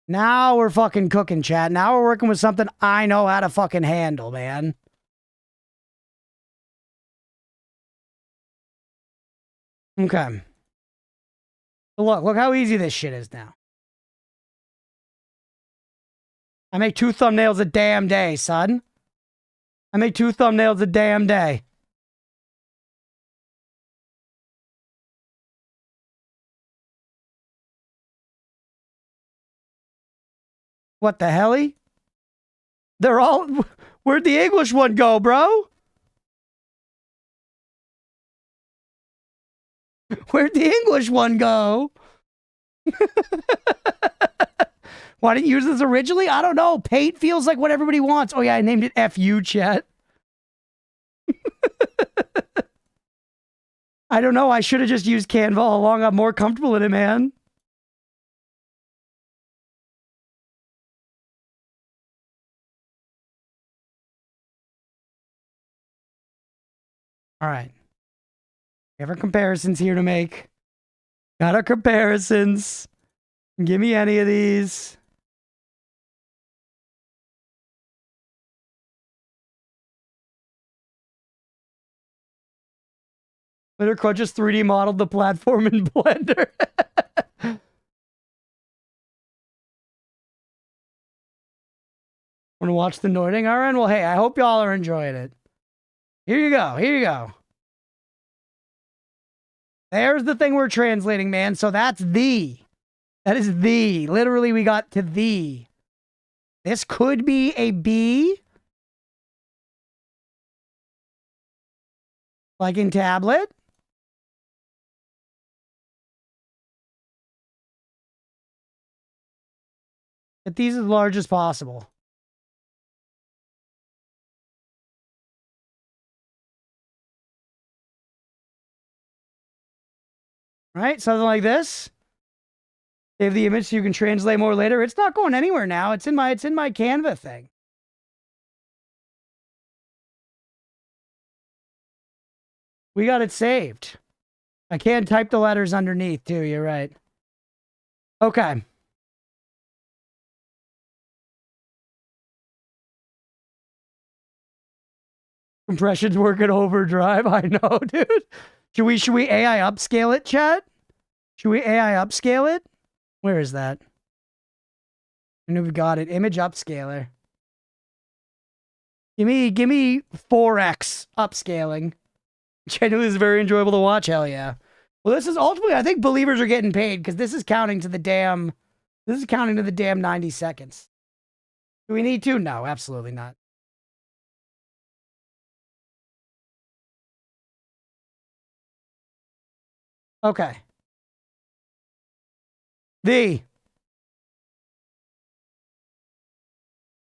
Now we're fucking cooking, chat. Now we're working with something I know how to fucking handle, man. Okay. Look how easy this shit is now. I make 2 thumbnails a damn day, son. I make 2 thumbnails a damn day. What the helly? They're all... Where'd the English one go, bro? Where'd the English one go? Why didn't you use this originally? I don't know. Paint feels like what everybody wants. Oh, yeah, I named it FU, chat. I don't know. I should have just used Canva all along. I'm more comfortable in it, man. All right. We have our comparisons here to make. Got our comparisons. Give me any of these. Litter Crunch just 3D modeled the platform in Blender. Want to watch the Noiding RN? Well, hey, I hope y'all are enjoying it. Here you go. Here you go. There's the thing we're translating, man. So that's the. That is the. Literally, we got to the. This could be a B. Like in tablet. Get these as large as possible. Right? Something like this. Save the image so you can translate more later. It's not going anywhere now. It's in my Canva thing. We got it saved. I can type the letters underneath too, you're right. Okay. Compression's working overdrive. I know, dude. Should we AI upscale it, chat? Should we AI upscale it? Where is that? I know we've got it. Image upscaler. Give me 4x upscaling. Genuinely is very enjoyable to watch. Hell yeah. Well, this is ultimately, I think believers are getting paid because this is counting to the damn 90 seconds. Do we need to? No, absolutely not. Okay.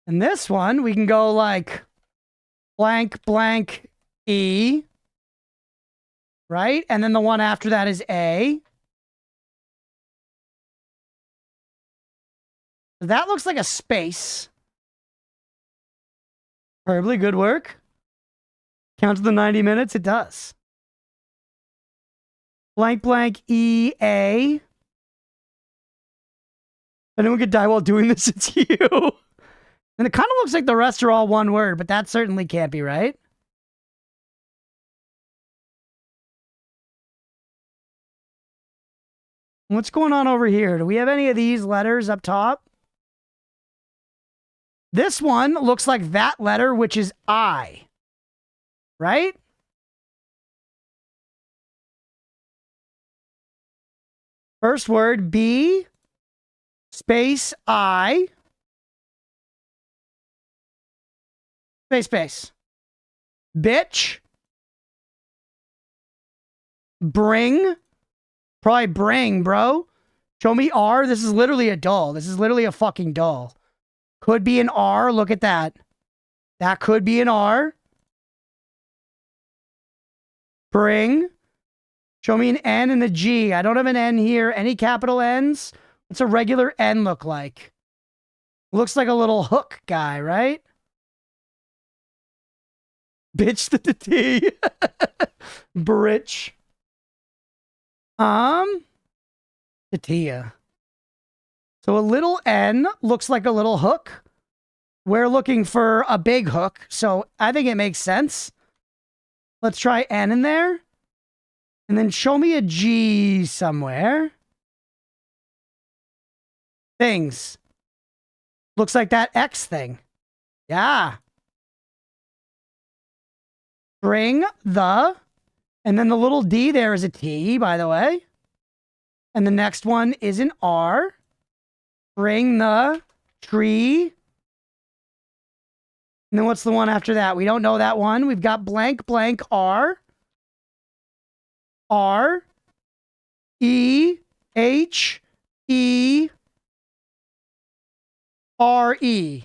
And this one, we can go like blank, blank, E. Right? And then the one after that is A. That looks like a space. Terribly good work. Counts the 90 minutes? It does. Blank, blank, E, A. Anyone could die while doing this, it's you. And it kind of looks like the rest are all one word, but that certainly can't be right. What's going on over here? Do we have any of these letters up top? This one looks like that letter, which is I. Right? First word, B, space, I, space. Bitch. Bring. Probably bring, bro. Show me R. This is literally a doll. This is literally a fucking doll. Could be an R. Look at that. That could be an R. Bring. Show me an N and a G. I don't have an N here. Any capital N's? What's a regular N look like? Looks like a little hook guy, right? Bitch to the T. Britch. Tatia. So a little N looks like a little hook. We're looking for a big hook, so I think it makes sense. Let's try N in there. And then show me a G somewhere. Things. Looks like that X thing. Yeah. Bring the... And then the little D there is a T, by the way. And the next one is an R. Bring the tree. And then what's the one after that? We don't know that one. We've got blank, blank, R. R. E. H. E. R. E.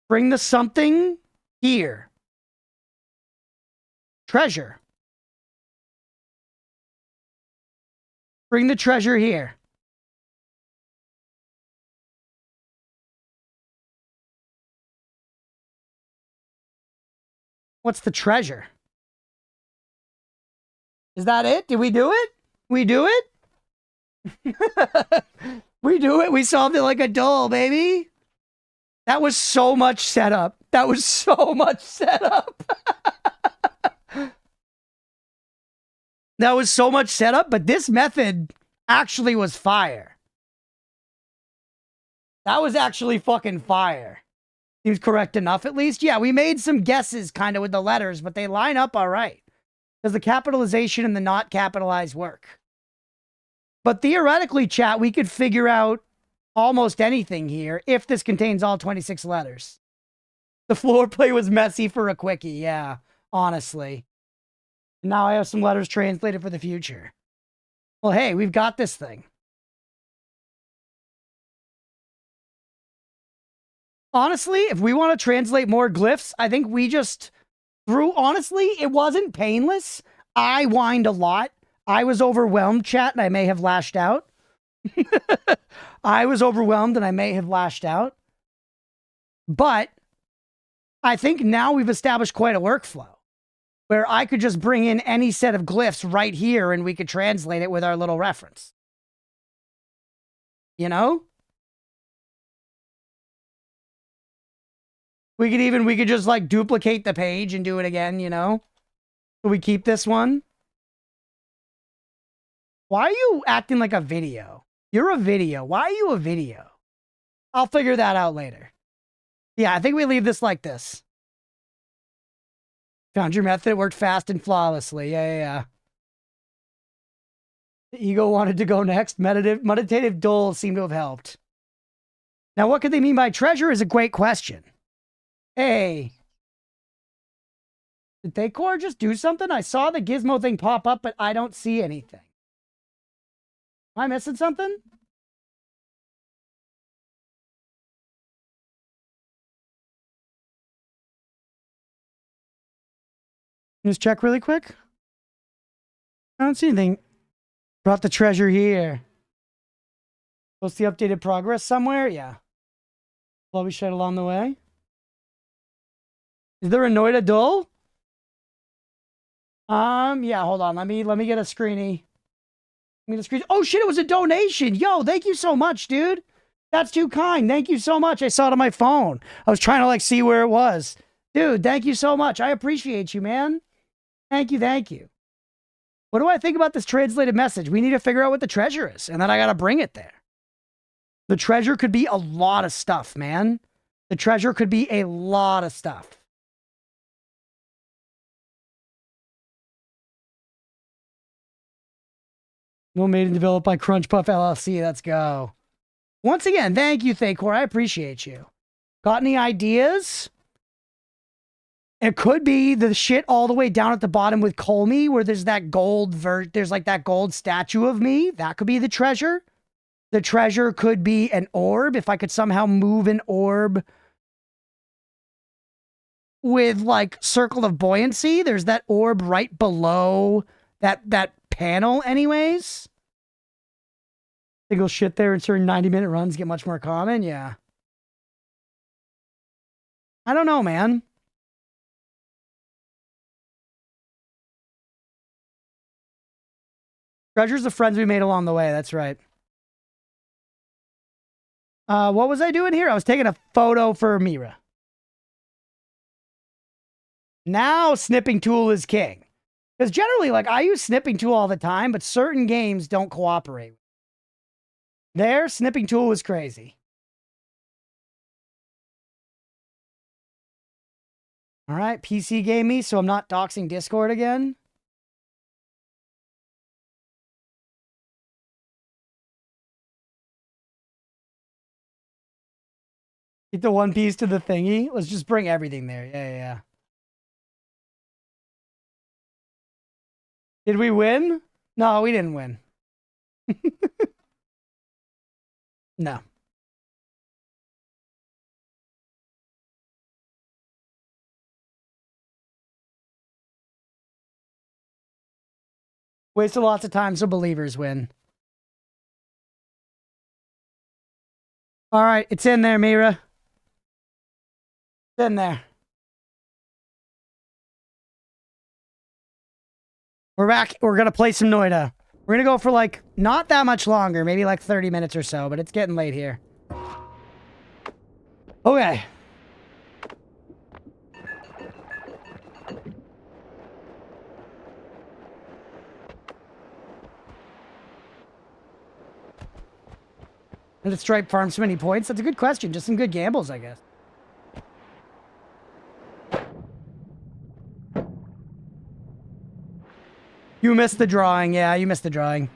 Bring the something here. Treasure. Bring the treasure here. What's the treasure? Is that it? Did we do it? We do it? We do it. We solved it like a doll, baby. That was so much setup. That was so much setup. That was so much setup, but this method actually was fire. That was actually fucking fire. Seems correct enough, at least. Yeah, we made some guesses kind of with the letters, but they line up all right. Does the capitalization and the not capitalized work? But theoretically, chat, we could figure out almost anything here if this contains all 26 letters. The floor play was messy for a quickie, yeah, honestly. Now I have some letters translated for the future. Well, hey, we've got this thing. Honestly, if we want to translate more glyphs, I think we just honestly, it wasn't painless. I whined a lot. I was overwhelmed, chat, and I may have lashed out. I was overwhelmed and I may have lashed out. But I think now we've established quite a workflow where I could just bring in any set of glyphs right here and we could translate it with our little reference. You know? We could just like duplicate the page and do it again, you know? So we keep this one. Why are you acting like a video? You're a video. Why are you a video? I'll figure that out later. Yeah, I think we leave this like this. Found your method. It worked fast and flawlessly. Yeah. The ego wanted to go next. Meditative dole seemed to have helped. Now, what could they mean by treasure is a great question. Hey. Did Thacor just do something? I saw the gizmo thing pop up, but I don't see anything. Am I missing something? Just check really quick. I don't see anything. Brought the treasure here. Post the updated progress somewhere? Yeah. Will we shed along the way? Is there a Noita dull? Yeah, hold on. Let me get a screeny. Oh shit, it was a donation. Yo, thank you so much, dude. That's too kind. Thank you so much. I saw it on my phone. I was trying to like see where it was. Dude, thank you so much. I appreciate you, man. Thank you. What do I think about this translated message? We need to figure out what the treasure is, and then I gotta bring it there. The treasure could be a lot of stuff, man. The treasure could be a lot of stuff. Well made and developed by Crunchpuff LLC. Let's go. Once again, thank you, Thacor. I appreciate you. Got any ideas? It could be the shit all the way down at the bottom with Colmy, where there's that gold there's like that gold statue of me. That could be the treasure. The treasure could be an orb. If I could somehow move an orb with like Circle of Buoyancy, there's that orb right below that panel anyways. Single shit there and certain 90-minute runs get much more common. Yeah. I don't know, man. Treasures of friends we made along the way. That's right. What was I doing here? I was taking a photo for Mira. Now snipping tool is king. Because generally, like, I use snipping tool all the time, but certain games don't cooperate. There, snipping tool was crazy. All right, PC game me, so I'm not doxing Discord again. Get the one piece to the thingy. Let's just bring everything there. Yeah. Did we win? No, we didn't win. No. Wasted lots of time, so believers win. All right, it's in there, Mira. It's in there. We're back. We're going to play some Noita. We're going to go for like not that much longer, maybe like 30 minutes or so, but it's getting late here. Okay. Did Stripe farm so many points? That's a good question. Just some good gambles, I guess. You missed the drawing. Yeah, you missed the drawing.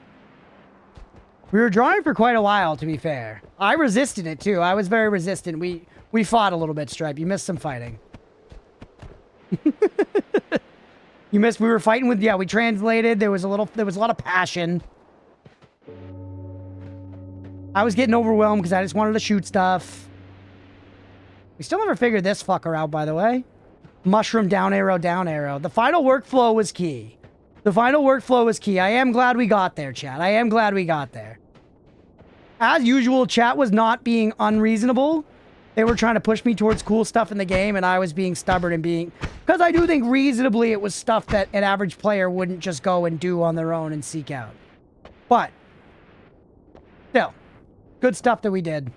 We were drawing for quite a while, to be fair. I resisted it, too. I was very resistant. We fought a little bit, Stripe. You missed some fighting. You missed... We were fighting with... Yeah, we translated. There was a lot of passion. I was getting overwhelmed because I just wanted to shoot stuff. We still never figured this fucker out, by the way. Mushroom down arrow, down arrow. The final workflow was key. The final workflow was key. I am glad we got there, chat. I am glad we got there. As usual, chat was not being unreasonable. They were trying to push me towards cool stuff in the game, and I was being stubborn and being... Because I do think reasonably it was stuff that an average player wouldn't just go and do on their own and seek out. But... still. Good stuff that we did.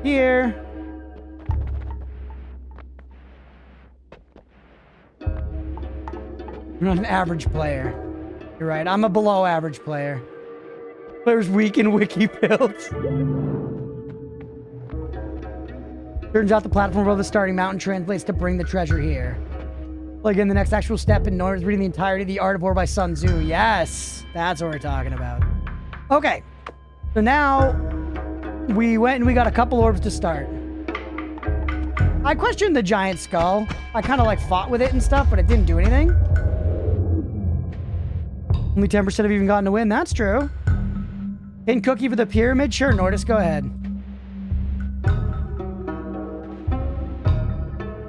Here. I'm not an average player. You're right, I'm a below average player. Player's weak in wiki builds. Turns out the platform above the starting mountain translates to bring the treasure here. Like in the next actual step in Noita is reading the entirety of The Art of War by Sun Tzu. Yes, that's what we're talking about. Okay, so now we went and we got a couple orbs to start. I questioned the giant skull. I kind of like fought with it and stuff, but it didn't do anything. Only 10% have even gotten a win. That's true. Hidden cookie for the pyramid? Sure, Nordis, go ahead.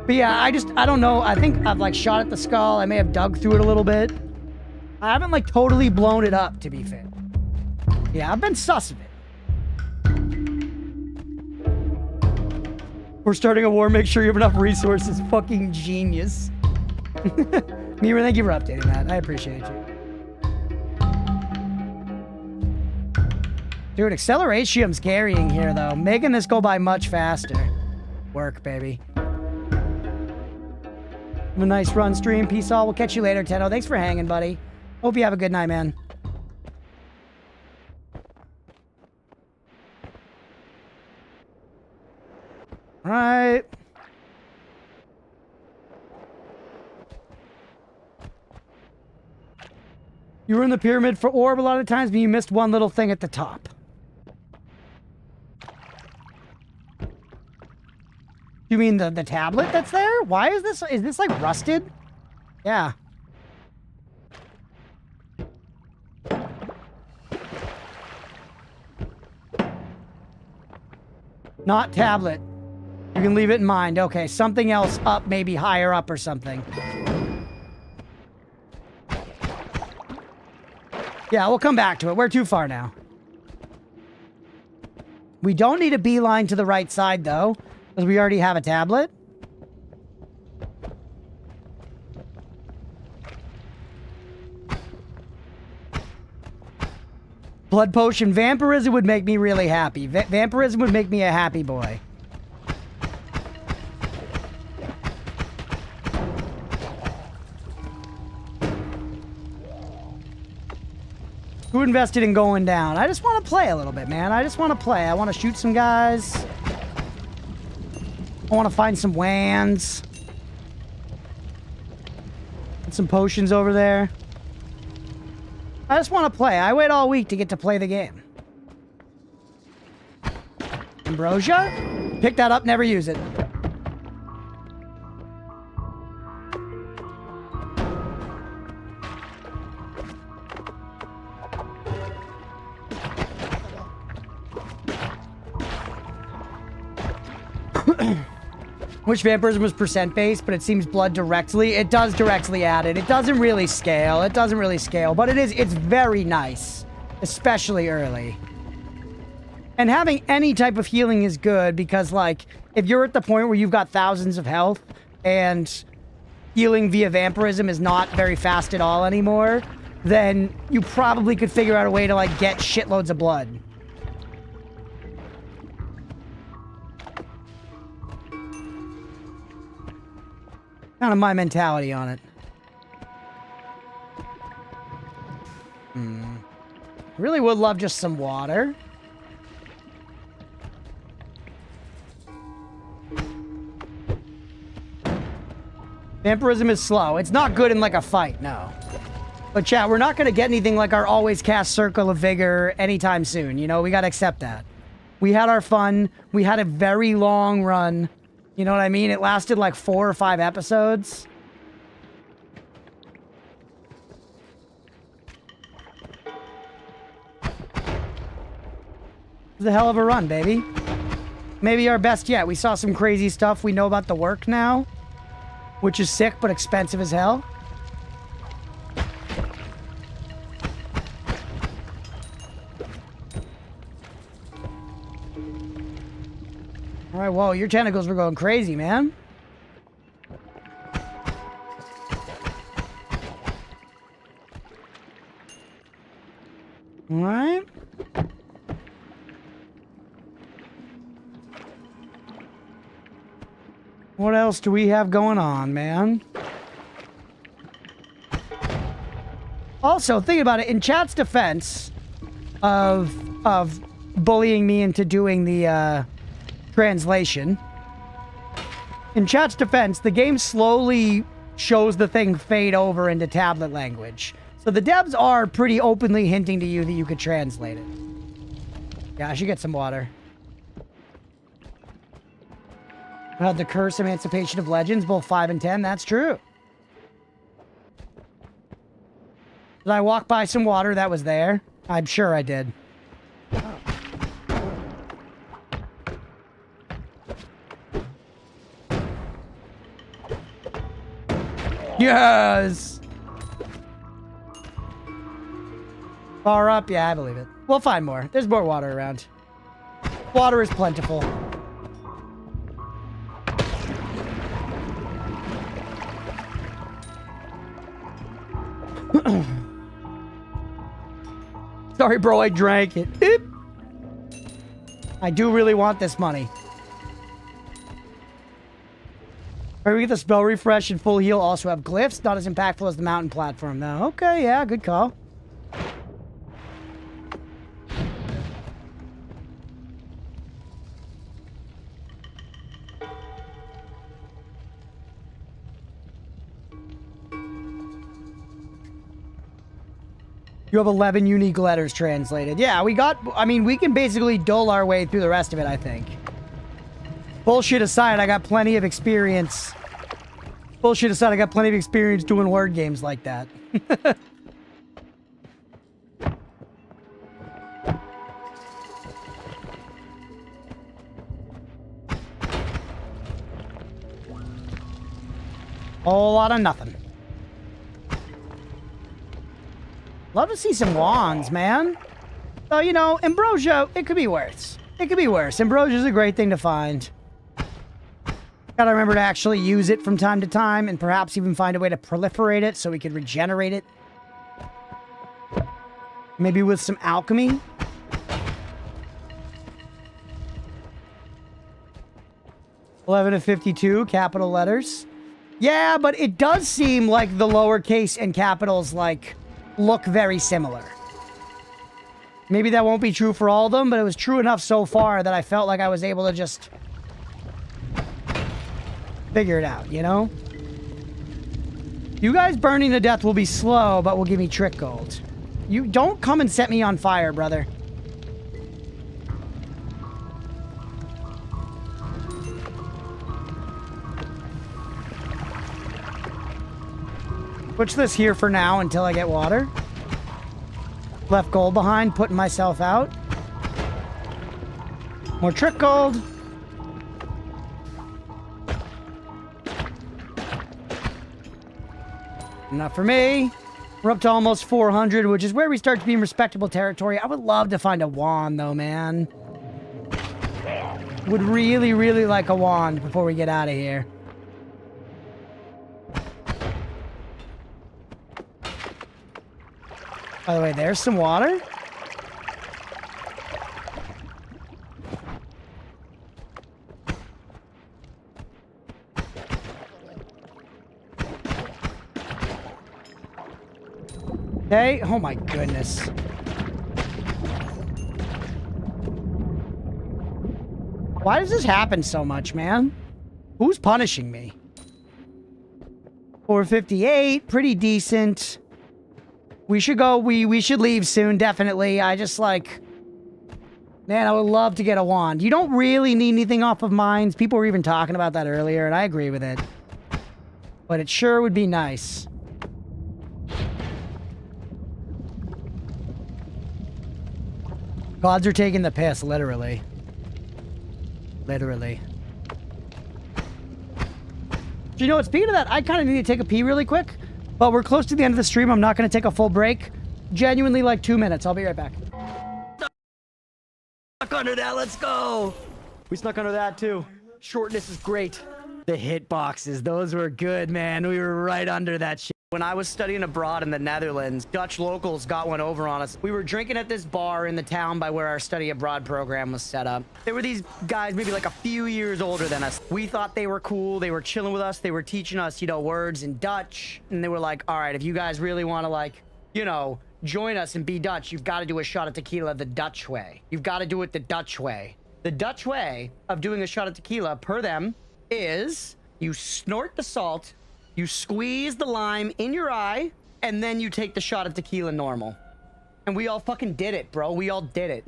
But yeah, I don't know. I think I've like shot at the skull. I may have dug through it a little bit. I haven't like totally blown it up, to be fair. Yeah, I've been sus of it. We're starting a war. Make sure you have enough resources. Fucking genius. Mira, thank you for updating that. I appreciate you. Dude, Acceleratium's carrying here, though. Making this go by much faster. Work, baby. Have a nice run stream. Peace all. We'll catch you later, Tenno. Thanks for hanging, buddy. Hope you have a good night, man. All right. You were in the pyramid for orb a lot of times, but you missed one little thing at the top. You mean the tablet that's there? Why is this like rusted? Yeah. Not tablet. You can leave it in mind. Okay, something else up, maybe higher up or something. Yeah, we'll come back to it. We're too far now. We don't need a beeline to the right side, though, because we already have a tablet. Blood potion. Vampirism would make me really happy. Vampirism would make me a happy boy. Who invested in going down? I just want to play a little bit, man. I just want to play. I want to shoot some guys. I want to find some wands. And some potions over there. I just want to play. I wait all week to get to play the game. Ambrosia? Pick that up, never use it. Which vampirism was percent based, but it seems blood directly. It does directly add it. It doesn't really scale. It doesn't really scale, but it's very nice, especially early. And having any type of healing is good because, like, if you're at the point where you've got thousands of health and healing via vampirism is not very fast at all anymore, then you probably could figure out a way to, like, get shitloads of blood. Kind of my mentality on it. Really would love just some water. Vampirism is slow. It's not good in, like, a fight, no. But, chat, we're not going to get anything like our always cast Circle of Vigor anytime soon. You know, we got to accept that. We had our fun. We had a very long run. You know what I mean? It lasted, like, 4 or 5 episodes. It was a hell of a run, baby. Maybe our best yet. We saw some crazy stuff. We know about the work now, which is sick but expensive as hell. All right, whoa, your tentacles were going crazy, man. All right. What else do we have going on, man? Also, think about it. In chat's defense of bullying me into doing the translation, in chat's defense, the game slowly shows the thing fade over into tablet language. So the devs are pretty openly hinting to you that you could translate it. Yeah, I should get some water. The Curse Emancipation of Legends, both 5 and 10. That's true. Did I walk by some water that was there? I'm sure I did. Yes! Far up? Yeah, I believe it. We'll find more. There's more water around. Water is plentiful. Sorry, bro, I drank it. Oop. I do really want this money. Alright, we get the spell refresh and full heal. Also have glyphs. Not as impactful as the mountain platform, though. Okay, yeah, good call. You have 11 unique letters translated. Yeah, we got... I mean, we can basically dole our way through the rest of it, I think. Bullshit aside, I got plenty of experience. Bullshit aside, I got plenty of experience doing word games like that. Whole lot of nothing. Love to see some wands, man. So, you know, ambrosia, it could be worse. It could be worse. Ambrosia is a great thing to find. Gotta remember to actually use it from time to time and perhaps even find a way to proliferate it so we could regenerate it. Maybe with some alchemy. $11 of 52, capital letters. Yeah, but it does seem like the lowercase and capitals, like, look very similar. Maybe that won't be true for all of them, but it was true enough so far that I felt like I was able to just figure it out, you know? You guys burning to death will be slow, but will give me trick gold. You don't come and set me on fire, brother. Push this here for now until I get water. Left gold behind, putting myself out. More trick gold. Not for me. We're up to almost 400, which is where we start to be in respectable territory. I would love to find a wand, though, man. Would really, really like a wand before we get out of here. By the way, there's some water. Okay. Oh my goodness. Why does this happen so much, man? Who's punishing me? 458, pretty decent. We should go, we should leave soon, definitely. I just like, man, I would love to get a wand. You don't really need anything off of mines. People were even talking about that earlier, and I agree with it. But it sure would be nice. Gods are taking the piss, literally. Literally. You know what? Speaking of that, I kind of need to take a pee really quick. But we're close to the end of the stream. I'm not going to take a full break. Genuinely like 2 minutes. I'll be right back. Stuck under that. Let's go. We snuck under that too. Shortness is great. The hit boxes. Those were good, man. We were right under that shit. When I was studying abroad in the Netherlands, Dutch locals got one over on us. We were drinking at this bar in the town by where our study abroad program was set up. There were these guys maybe like a few years older than us. We thought they were cool. They were chilling with us. They were teaching us, you know, words in Dutch. And they were like, all right, if you guys really want to like, you know, join us and be Dutch, you've got to do a shot of tequila the Dutch way. You've got to do it the Dutch way. The Dutch way of doing a shot of tequila, per them, is you snort the salt, you squeeze the lime in your eye, and then you take the shot of tequila normal. And we all fucking did it, bro. We all did it.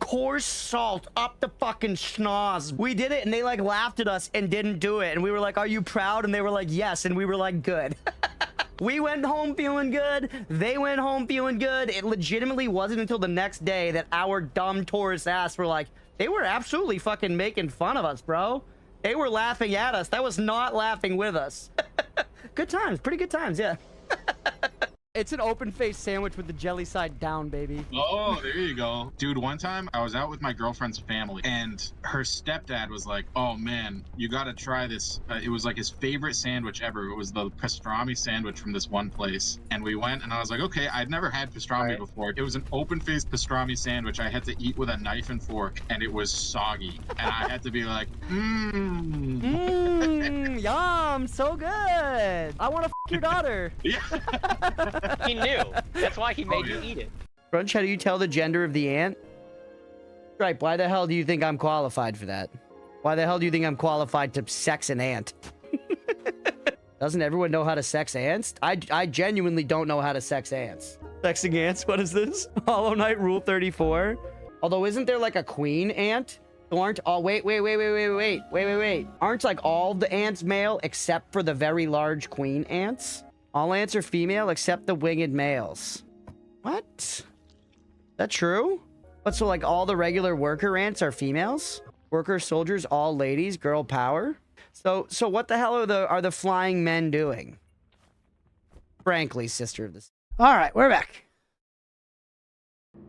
Coarse salt up the fucking schnoz. We did it, and they like laughed at us and didn't do it. And we were like, are you proud? And they were like, yes. And we were like, good. We went home feeling good. They went home feeling good. It legitimately wasn't until the next day that our dumb tourist ass were like, they were absolutely fucking making fun of us, bro. They were laughing at us. That was not laughing with us. Good times. Pretty good times, yeah. It's an open-faced sandwich with the jelly side down, baby. Oh, there you go. Dude, one time I was out with my girlfriend's family and her stepdad was like, oh man, you got to try this. It was like his favorite sandwich ever. It was the pastrami sandwich from this one place. And we went and I was like, okay, I'd never had pastrami before. It was an open-faced pastrami sandwich I had to eat with a knife and fork and it was soggy. And I had to be like, Yum, so good. I want to f your daughter. Yeah. He knew. That's why he made you eat it. Crunch, how do you tell the gender of the ant? Stripe, why the hell do you think I'm qualified for that? Why the hell do you think I'm qualified to sex an ant? Doesn't everyone know how to sex ants? I genuinely don't know how to sex ants. Sexing ants? What is this? Hollow Knight Rule 34? Although, isn't there like a queen ant? Aren't all... Wait. Aren't like all the ants male except for the very large queen ants? All ants are female except the winged males. What? Is that true? What, so like all the regular worker ants are females? Worker soldiers, all ladies, girl power? So what the hell are the flying men doing? Frankly, sister of this. All right, we're back.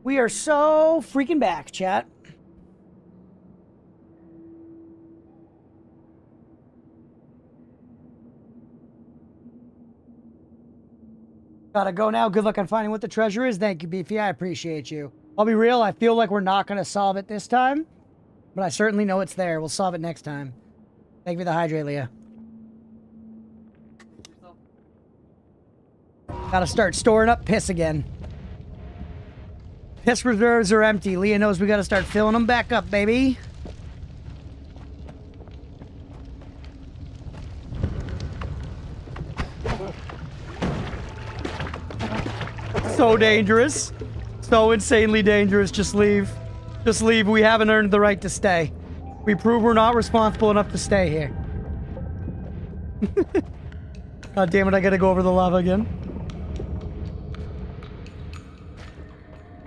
We are so freaking back, chat. Gotta go now. Good luck on finding what the treasure is. Thank you, Beefy. I appreciate you. I'll be real. I feel like we're not going to solve it this time. But I certainly know it's there. We'll solve it next time. Thank you for the hydrate, Leah. Gotta start storing up piss again. Piss reserves are empty. Leah knows we gotta start filling them back up, baby. So dangerous. So insanely dangerous. Just leave. Just leave. We haven't earned the right to stay. We prove we're not responsible enough to stay here. God damn it, I gotta go over the lava again.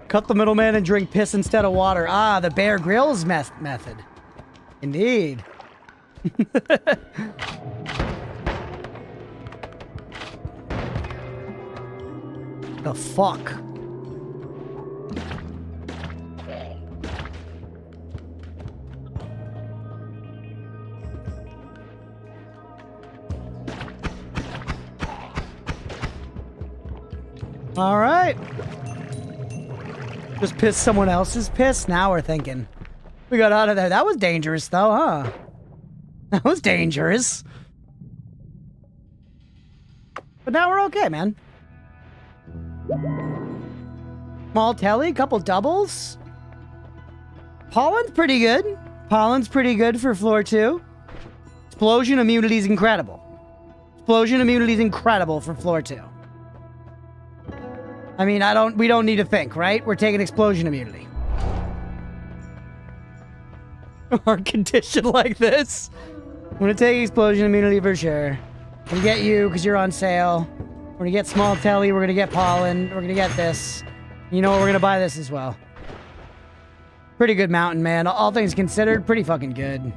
Cut the middleman and drink piss instead of water. Ah, the Bear Grylls method. Indeed. The fuck? All right. Just piss someone else's piss? Now we're thinking. We got out of there. That was dangerous, though, huh? That was dangerous. But now we're okay, man. Small telly, couple doubles. Pollen's pretty good. Pollen's pretty good for floor 2. Explosion immunity is incredible. Explosion immunity is incredible for floor 2. I mean, we don't need to think, right? We're taking explosion immunity. Or condition like this. I'm gonna take explosion immunity for sure. We're gonna get you because you're on sale. We're gonna get small telly. We're gonna get pollen. We're gonna get this. You know what? We're gonna buy this as well. Pretty good mountain, man. All things considered, pretty fucking good.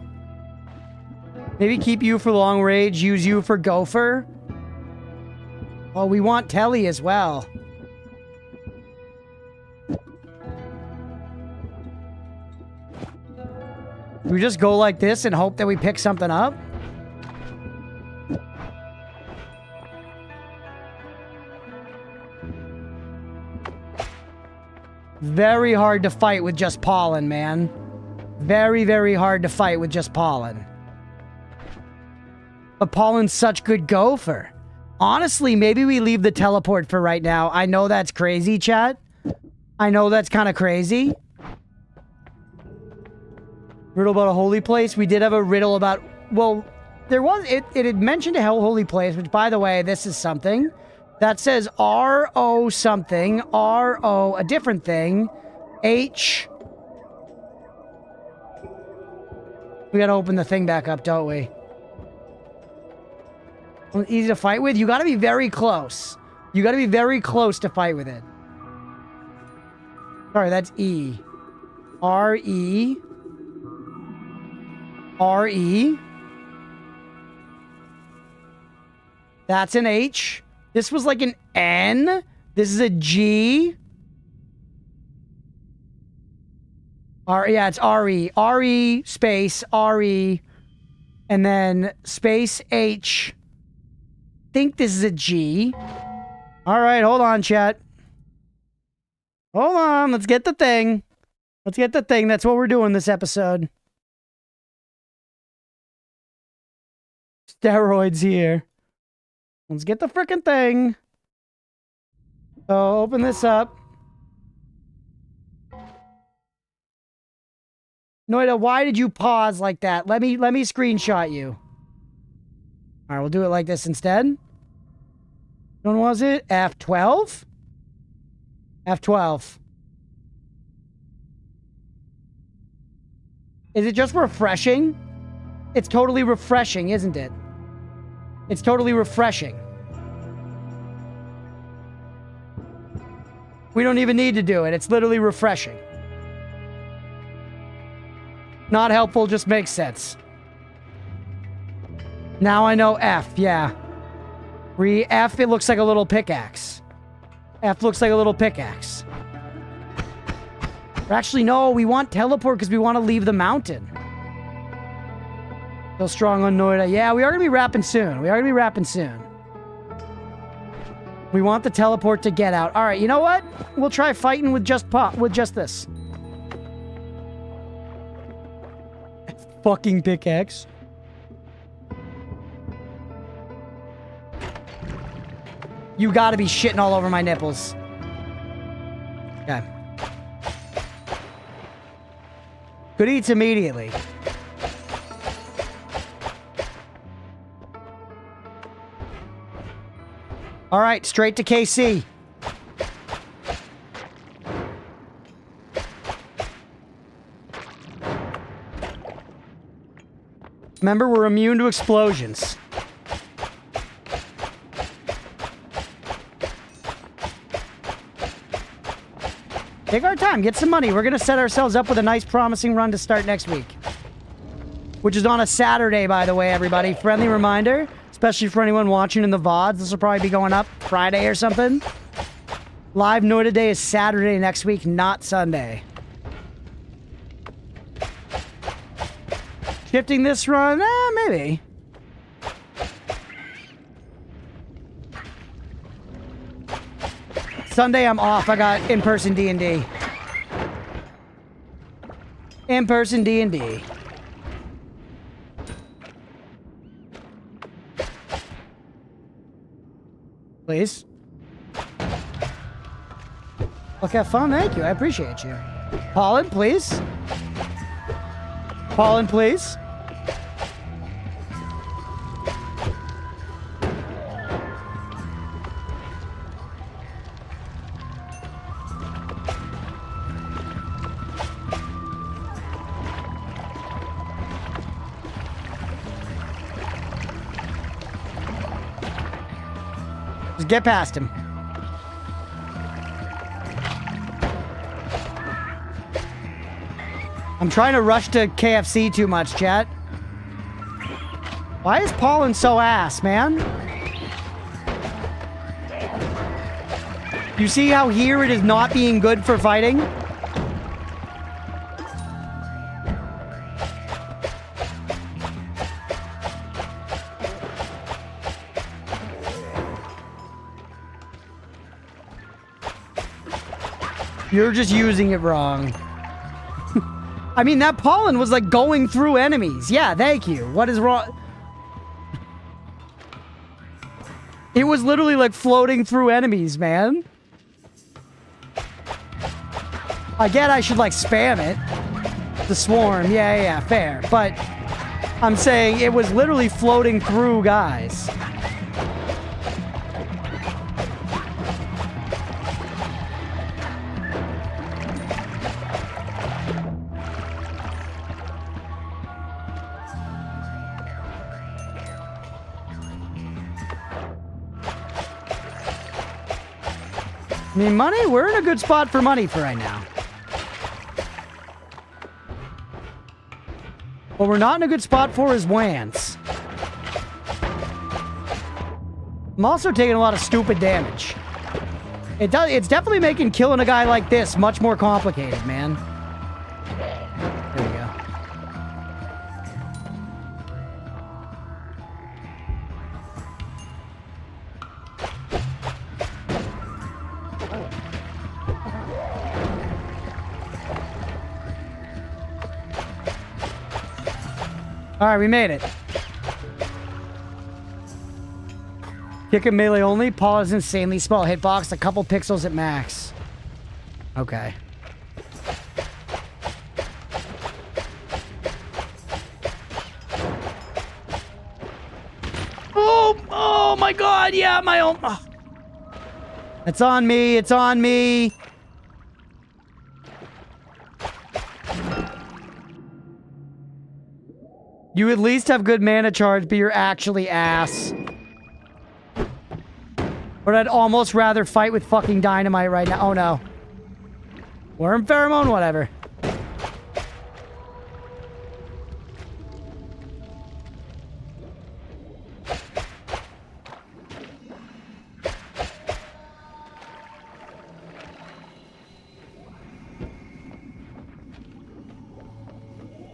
Maybe keep you for long range. Use you for gopher. Oh, we want telly as well. Do we just go like this and hope that we pick something up? Very hard to fight with just pollen, man. Very, very hard to fight with just pollen. But pollen's such good gopher. Honestly, maybe we leave the teleport for right now. I know that's crazy, chat. I know that's kind of crazy. Riddle about a holy place. We did have a riddle about... Well, there was... It had mentioned a holy place, which, by the way, this is something. That says R-O something. R-O, a different thing. H... We gotta open the thing back up, don't we? Well, easy to fight with? You gotta be very close. You gotta be very close to fight with it. Sorry, that's E. R-E... R-E. That's an H. This was like an N. This is a G. Yeah, it's R-E. R-E space R-E. And then space H. Think this is a G. All right, hold on, chat. Hold on, let's get the thing. Let's get the thing. That's what we're doing this episode. Steroids here. Let's get the frickin' thing. So open this up. Noita, why did you pause like that? Let me screenshot you. All right, we'll do it like this instead. When was it? F12? F12. Is it just refreshing? It's totally refreshing, isn't it? It's totally refreshing. We don't even need to do it. It's literally refreshing. Not helpful, just makes sense. Now I know F, yeah. F, it looks like a little pickaxe. F looks like a little pickaxe. Or actually, no, we want teleport because we want to leave the mountain. Still strong on Noita. Yeah, we are going to be wrapping soon. We are going to be wrapping soon. We want the teleport to get out. All right, you know what? We'll try fighting with just this. Fucking pickaxe. You gotta be shitting all over my nipples. Okay. Good eats immediately. All right, straight to KC. Remember, we're immune to explosions. Take our time, get some money. We're going to set ourselves up with a nice, promising run to start next week. Which is on a Saturday, by the way, everybody. Friendly reminder, especially for anyone watching in the VODs. This will probably be going up Friday or something. Live Noita Day is Saturday next week, not Sunday. Shifting this run? Maybe. Sunday I'm off. I got in-person D&D. In-person D&D. Please. Look, have fun. Thank you. I appreciate you. Pollen, please. Pollen, please. Just get past him. I'm trying to rush to KFC too much, chat. Why is Pollen so ass, man? You see how here it is not being good for fighting? You're just using it wrong. I mean, that pollen was like going through enemies. Yeah, thank you. What is wrong? It was literally like floating through enemies, man. I get I should like spam it. The swarm, yeah, fair. But I'm saying it was literally floating through guys. I mean, money? We're in a good spot for money for right now. What we're not in a good spot for is Wans. I'm also taking a lot of stupid damage. It's definitely making killing a guy like this much more complicated, man. There we go. All right, we made it. Kick and melee only. Paul is insanely small hitbox. A couple pixels at max. Okay. Oh my God! Yeah, my own. Oh. It's on me. It's on me. You at least have good mana charge, but you're actually ass. But I'd almost rather fight with fucking dynamite right now. Oh no. Worm pheromone, whatever.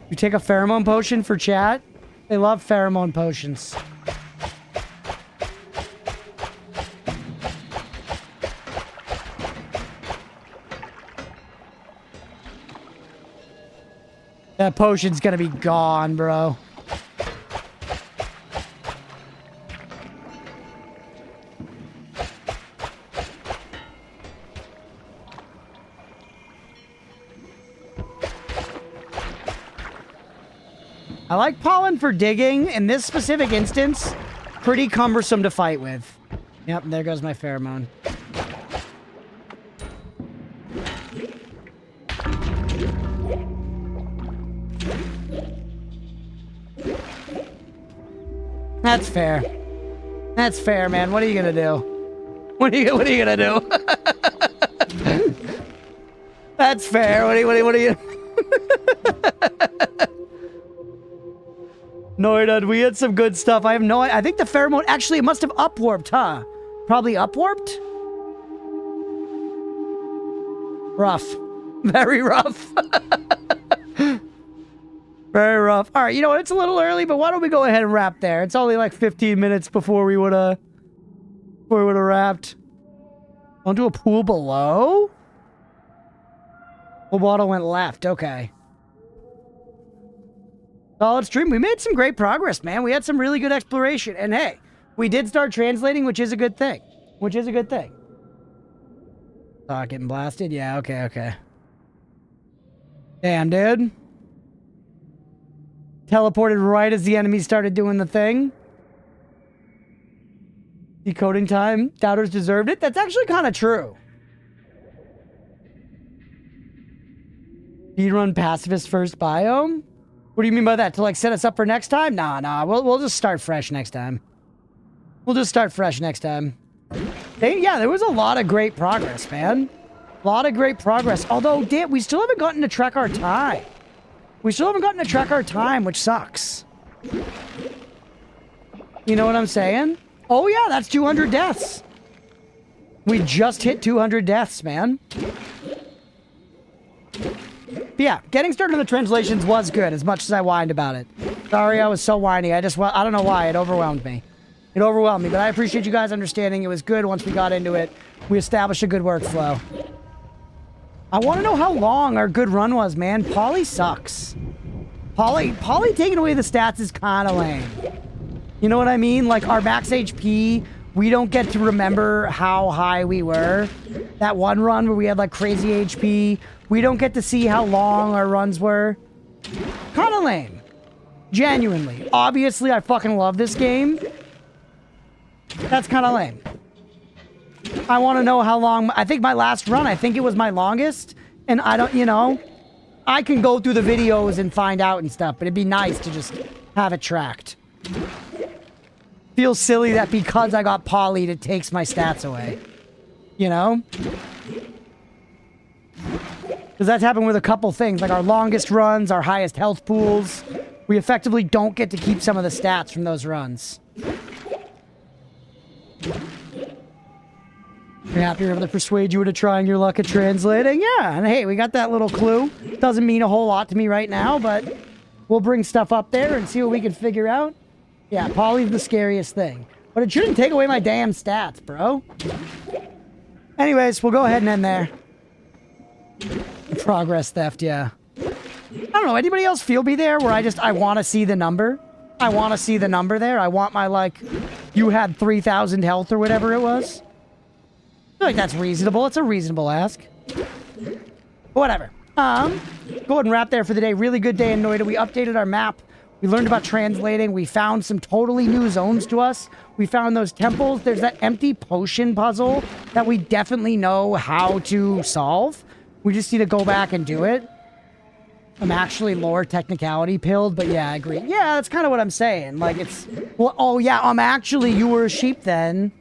You take a pheromone potion for chat? They love pheromone potions. That potion's gonna be gone, bro. I like pollen for digging. In this specific instance, pretty cumbersome to fight with. Yep, there goes my pheromone. That's fair. That's fair, man. What are you gonna do? What are you gonna do? That's fair. What are you? Noita, we had some good stuff. I have no idea. I think the pheromone, actually, it must have upwarped, huh? Probably upwarped? Rough. Very rough. Very rough. All right, you know what? It's a little early, but why don't we go ahead and wrap there? It's only like 15 minutes before we would have wrapped. Onto a pool below? The water went left. Okay. Solid stream. We made some great progress, man. We had some really good exploration. And hey, we did start translating, which is a good thing. Getting blasted? Yeah, okay. Damn, dude. Teleported right as the enemy started doing the thing. Decoding time. Doubters deserved it. That's actually kind of true. Speedrun pacifist first biome? What do you mean by that? To like set us up for next time? Nah. We'll just start fresh next time. Yeah, there was a lot of great progress, man. A lot of great progress. Although, damn, we still haven't gotten to track our time. Which sucks. You know what I'm saying? Oh, yeah, that's 200 deaths. We just hit 200 deaths, man. But yeah, getting started on the translations was good, as much as I whined about it. Sorry I was so whiny. I don't know why. It overwhelmed me. But I appreciate you guys understanding. It was good once we got into it. We established a good workflow. I want to know how long our good run was, man. Poly sucks. Poly taking away the stats is kind of lame. You know what I mean? Like, our max HP, we don't get to remember how high we were. That one run where we had, like, crazy HP, we don't get to see how long our runs were. Kind of lame. Genuinely. Obviously, I fucking love this game. That's kind of lame. I want to know how long... I think my last run, it was my longest. And I don't, you know... I can go through the videos and find out and stuff, but it'd be nice to just have it tracked. Feels silly that because I got polyed, it takes my stats away. You know? Because that's happened with a couple things, like our longest runs, our highest health pools. We effectively don't get to keep some of the stats from those runs. You're happy you're able to persuade you into trying your luck at translating? Yeah, and hey, we got that little clue. Doesn't mean a whole lot to me right now, but we'll bring stuff up there and see what we can figure out. Yeah, poly's the scariest thing. But it shouldn't take away my damn stats, bro. Anyways, we'll go ahead and end there. Progress theft, yeah. I don't know, anybody else feel me there where I want to see the number? I want to see the number there. I want my, like, you had 3,000 health or whatever it was. I feel like that's reasonable. It's a reasonable ask. Whatever. Go ahead and wrap there for the day. Really good day in Noita. We updated our map. We learned about translating. We found some totally new zones to us. We found those temples. There's that empty potion puzzle that we definitely know how to solve. We just need to go back and do it. I'm actually lore technicality pilled, but yeah, I agree. Yeah, that's kind of what I'm saying. Like, it's... Well, oh, yeah, actually, you were a sheep then.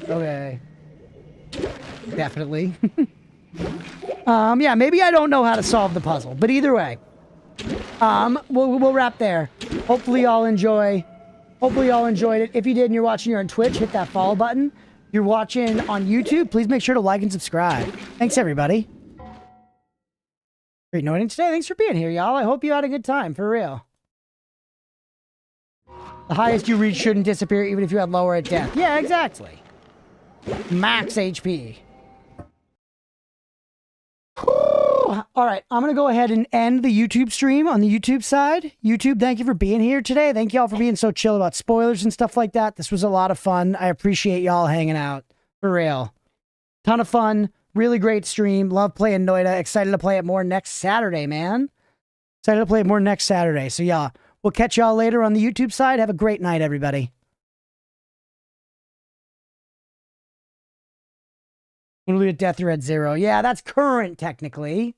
Okay. Definitely. Yeah, maybe I don't know how to solve the puzzle, but either way. We'll wrap there. Hopefully y'all enjoyed it. If you did and you're watching here on Twitch, hit that follow button. If you're watching on YouTube, please make sure to like and subscribe. Thanks, everybody. Great knowing today. Thanks for being here, y'all. I hope you had a good time, for real. The highest you reach shouldn't disappear even if you had lower at death. Yeah, exactly. Max HP. All right, I'm going to go ahead and end the YouTube stream on the YouTube side. YouTube, thank you for being here today. Thank y'all for being so chill about spoilers and stuff like that. This was a lot of fun. I appreciate y'all hanging out. For real. Ton of fun. Really great stream. Love playing Noita. Excited to play it more next Saturday, man. Excited to play it more next Saturday. So yeah, we'll catch y'all later on the YouTube side. Have a great night, everybody. Literally at death, you're at 0. Yeah, that's current, technically.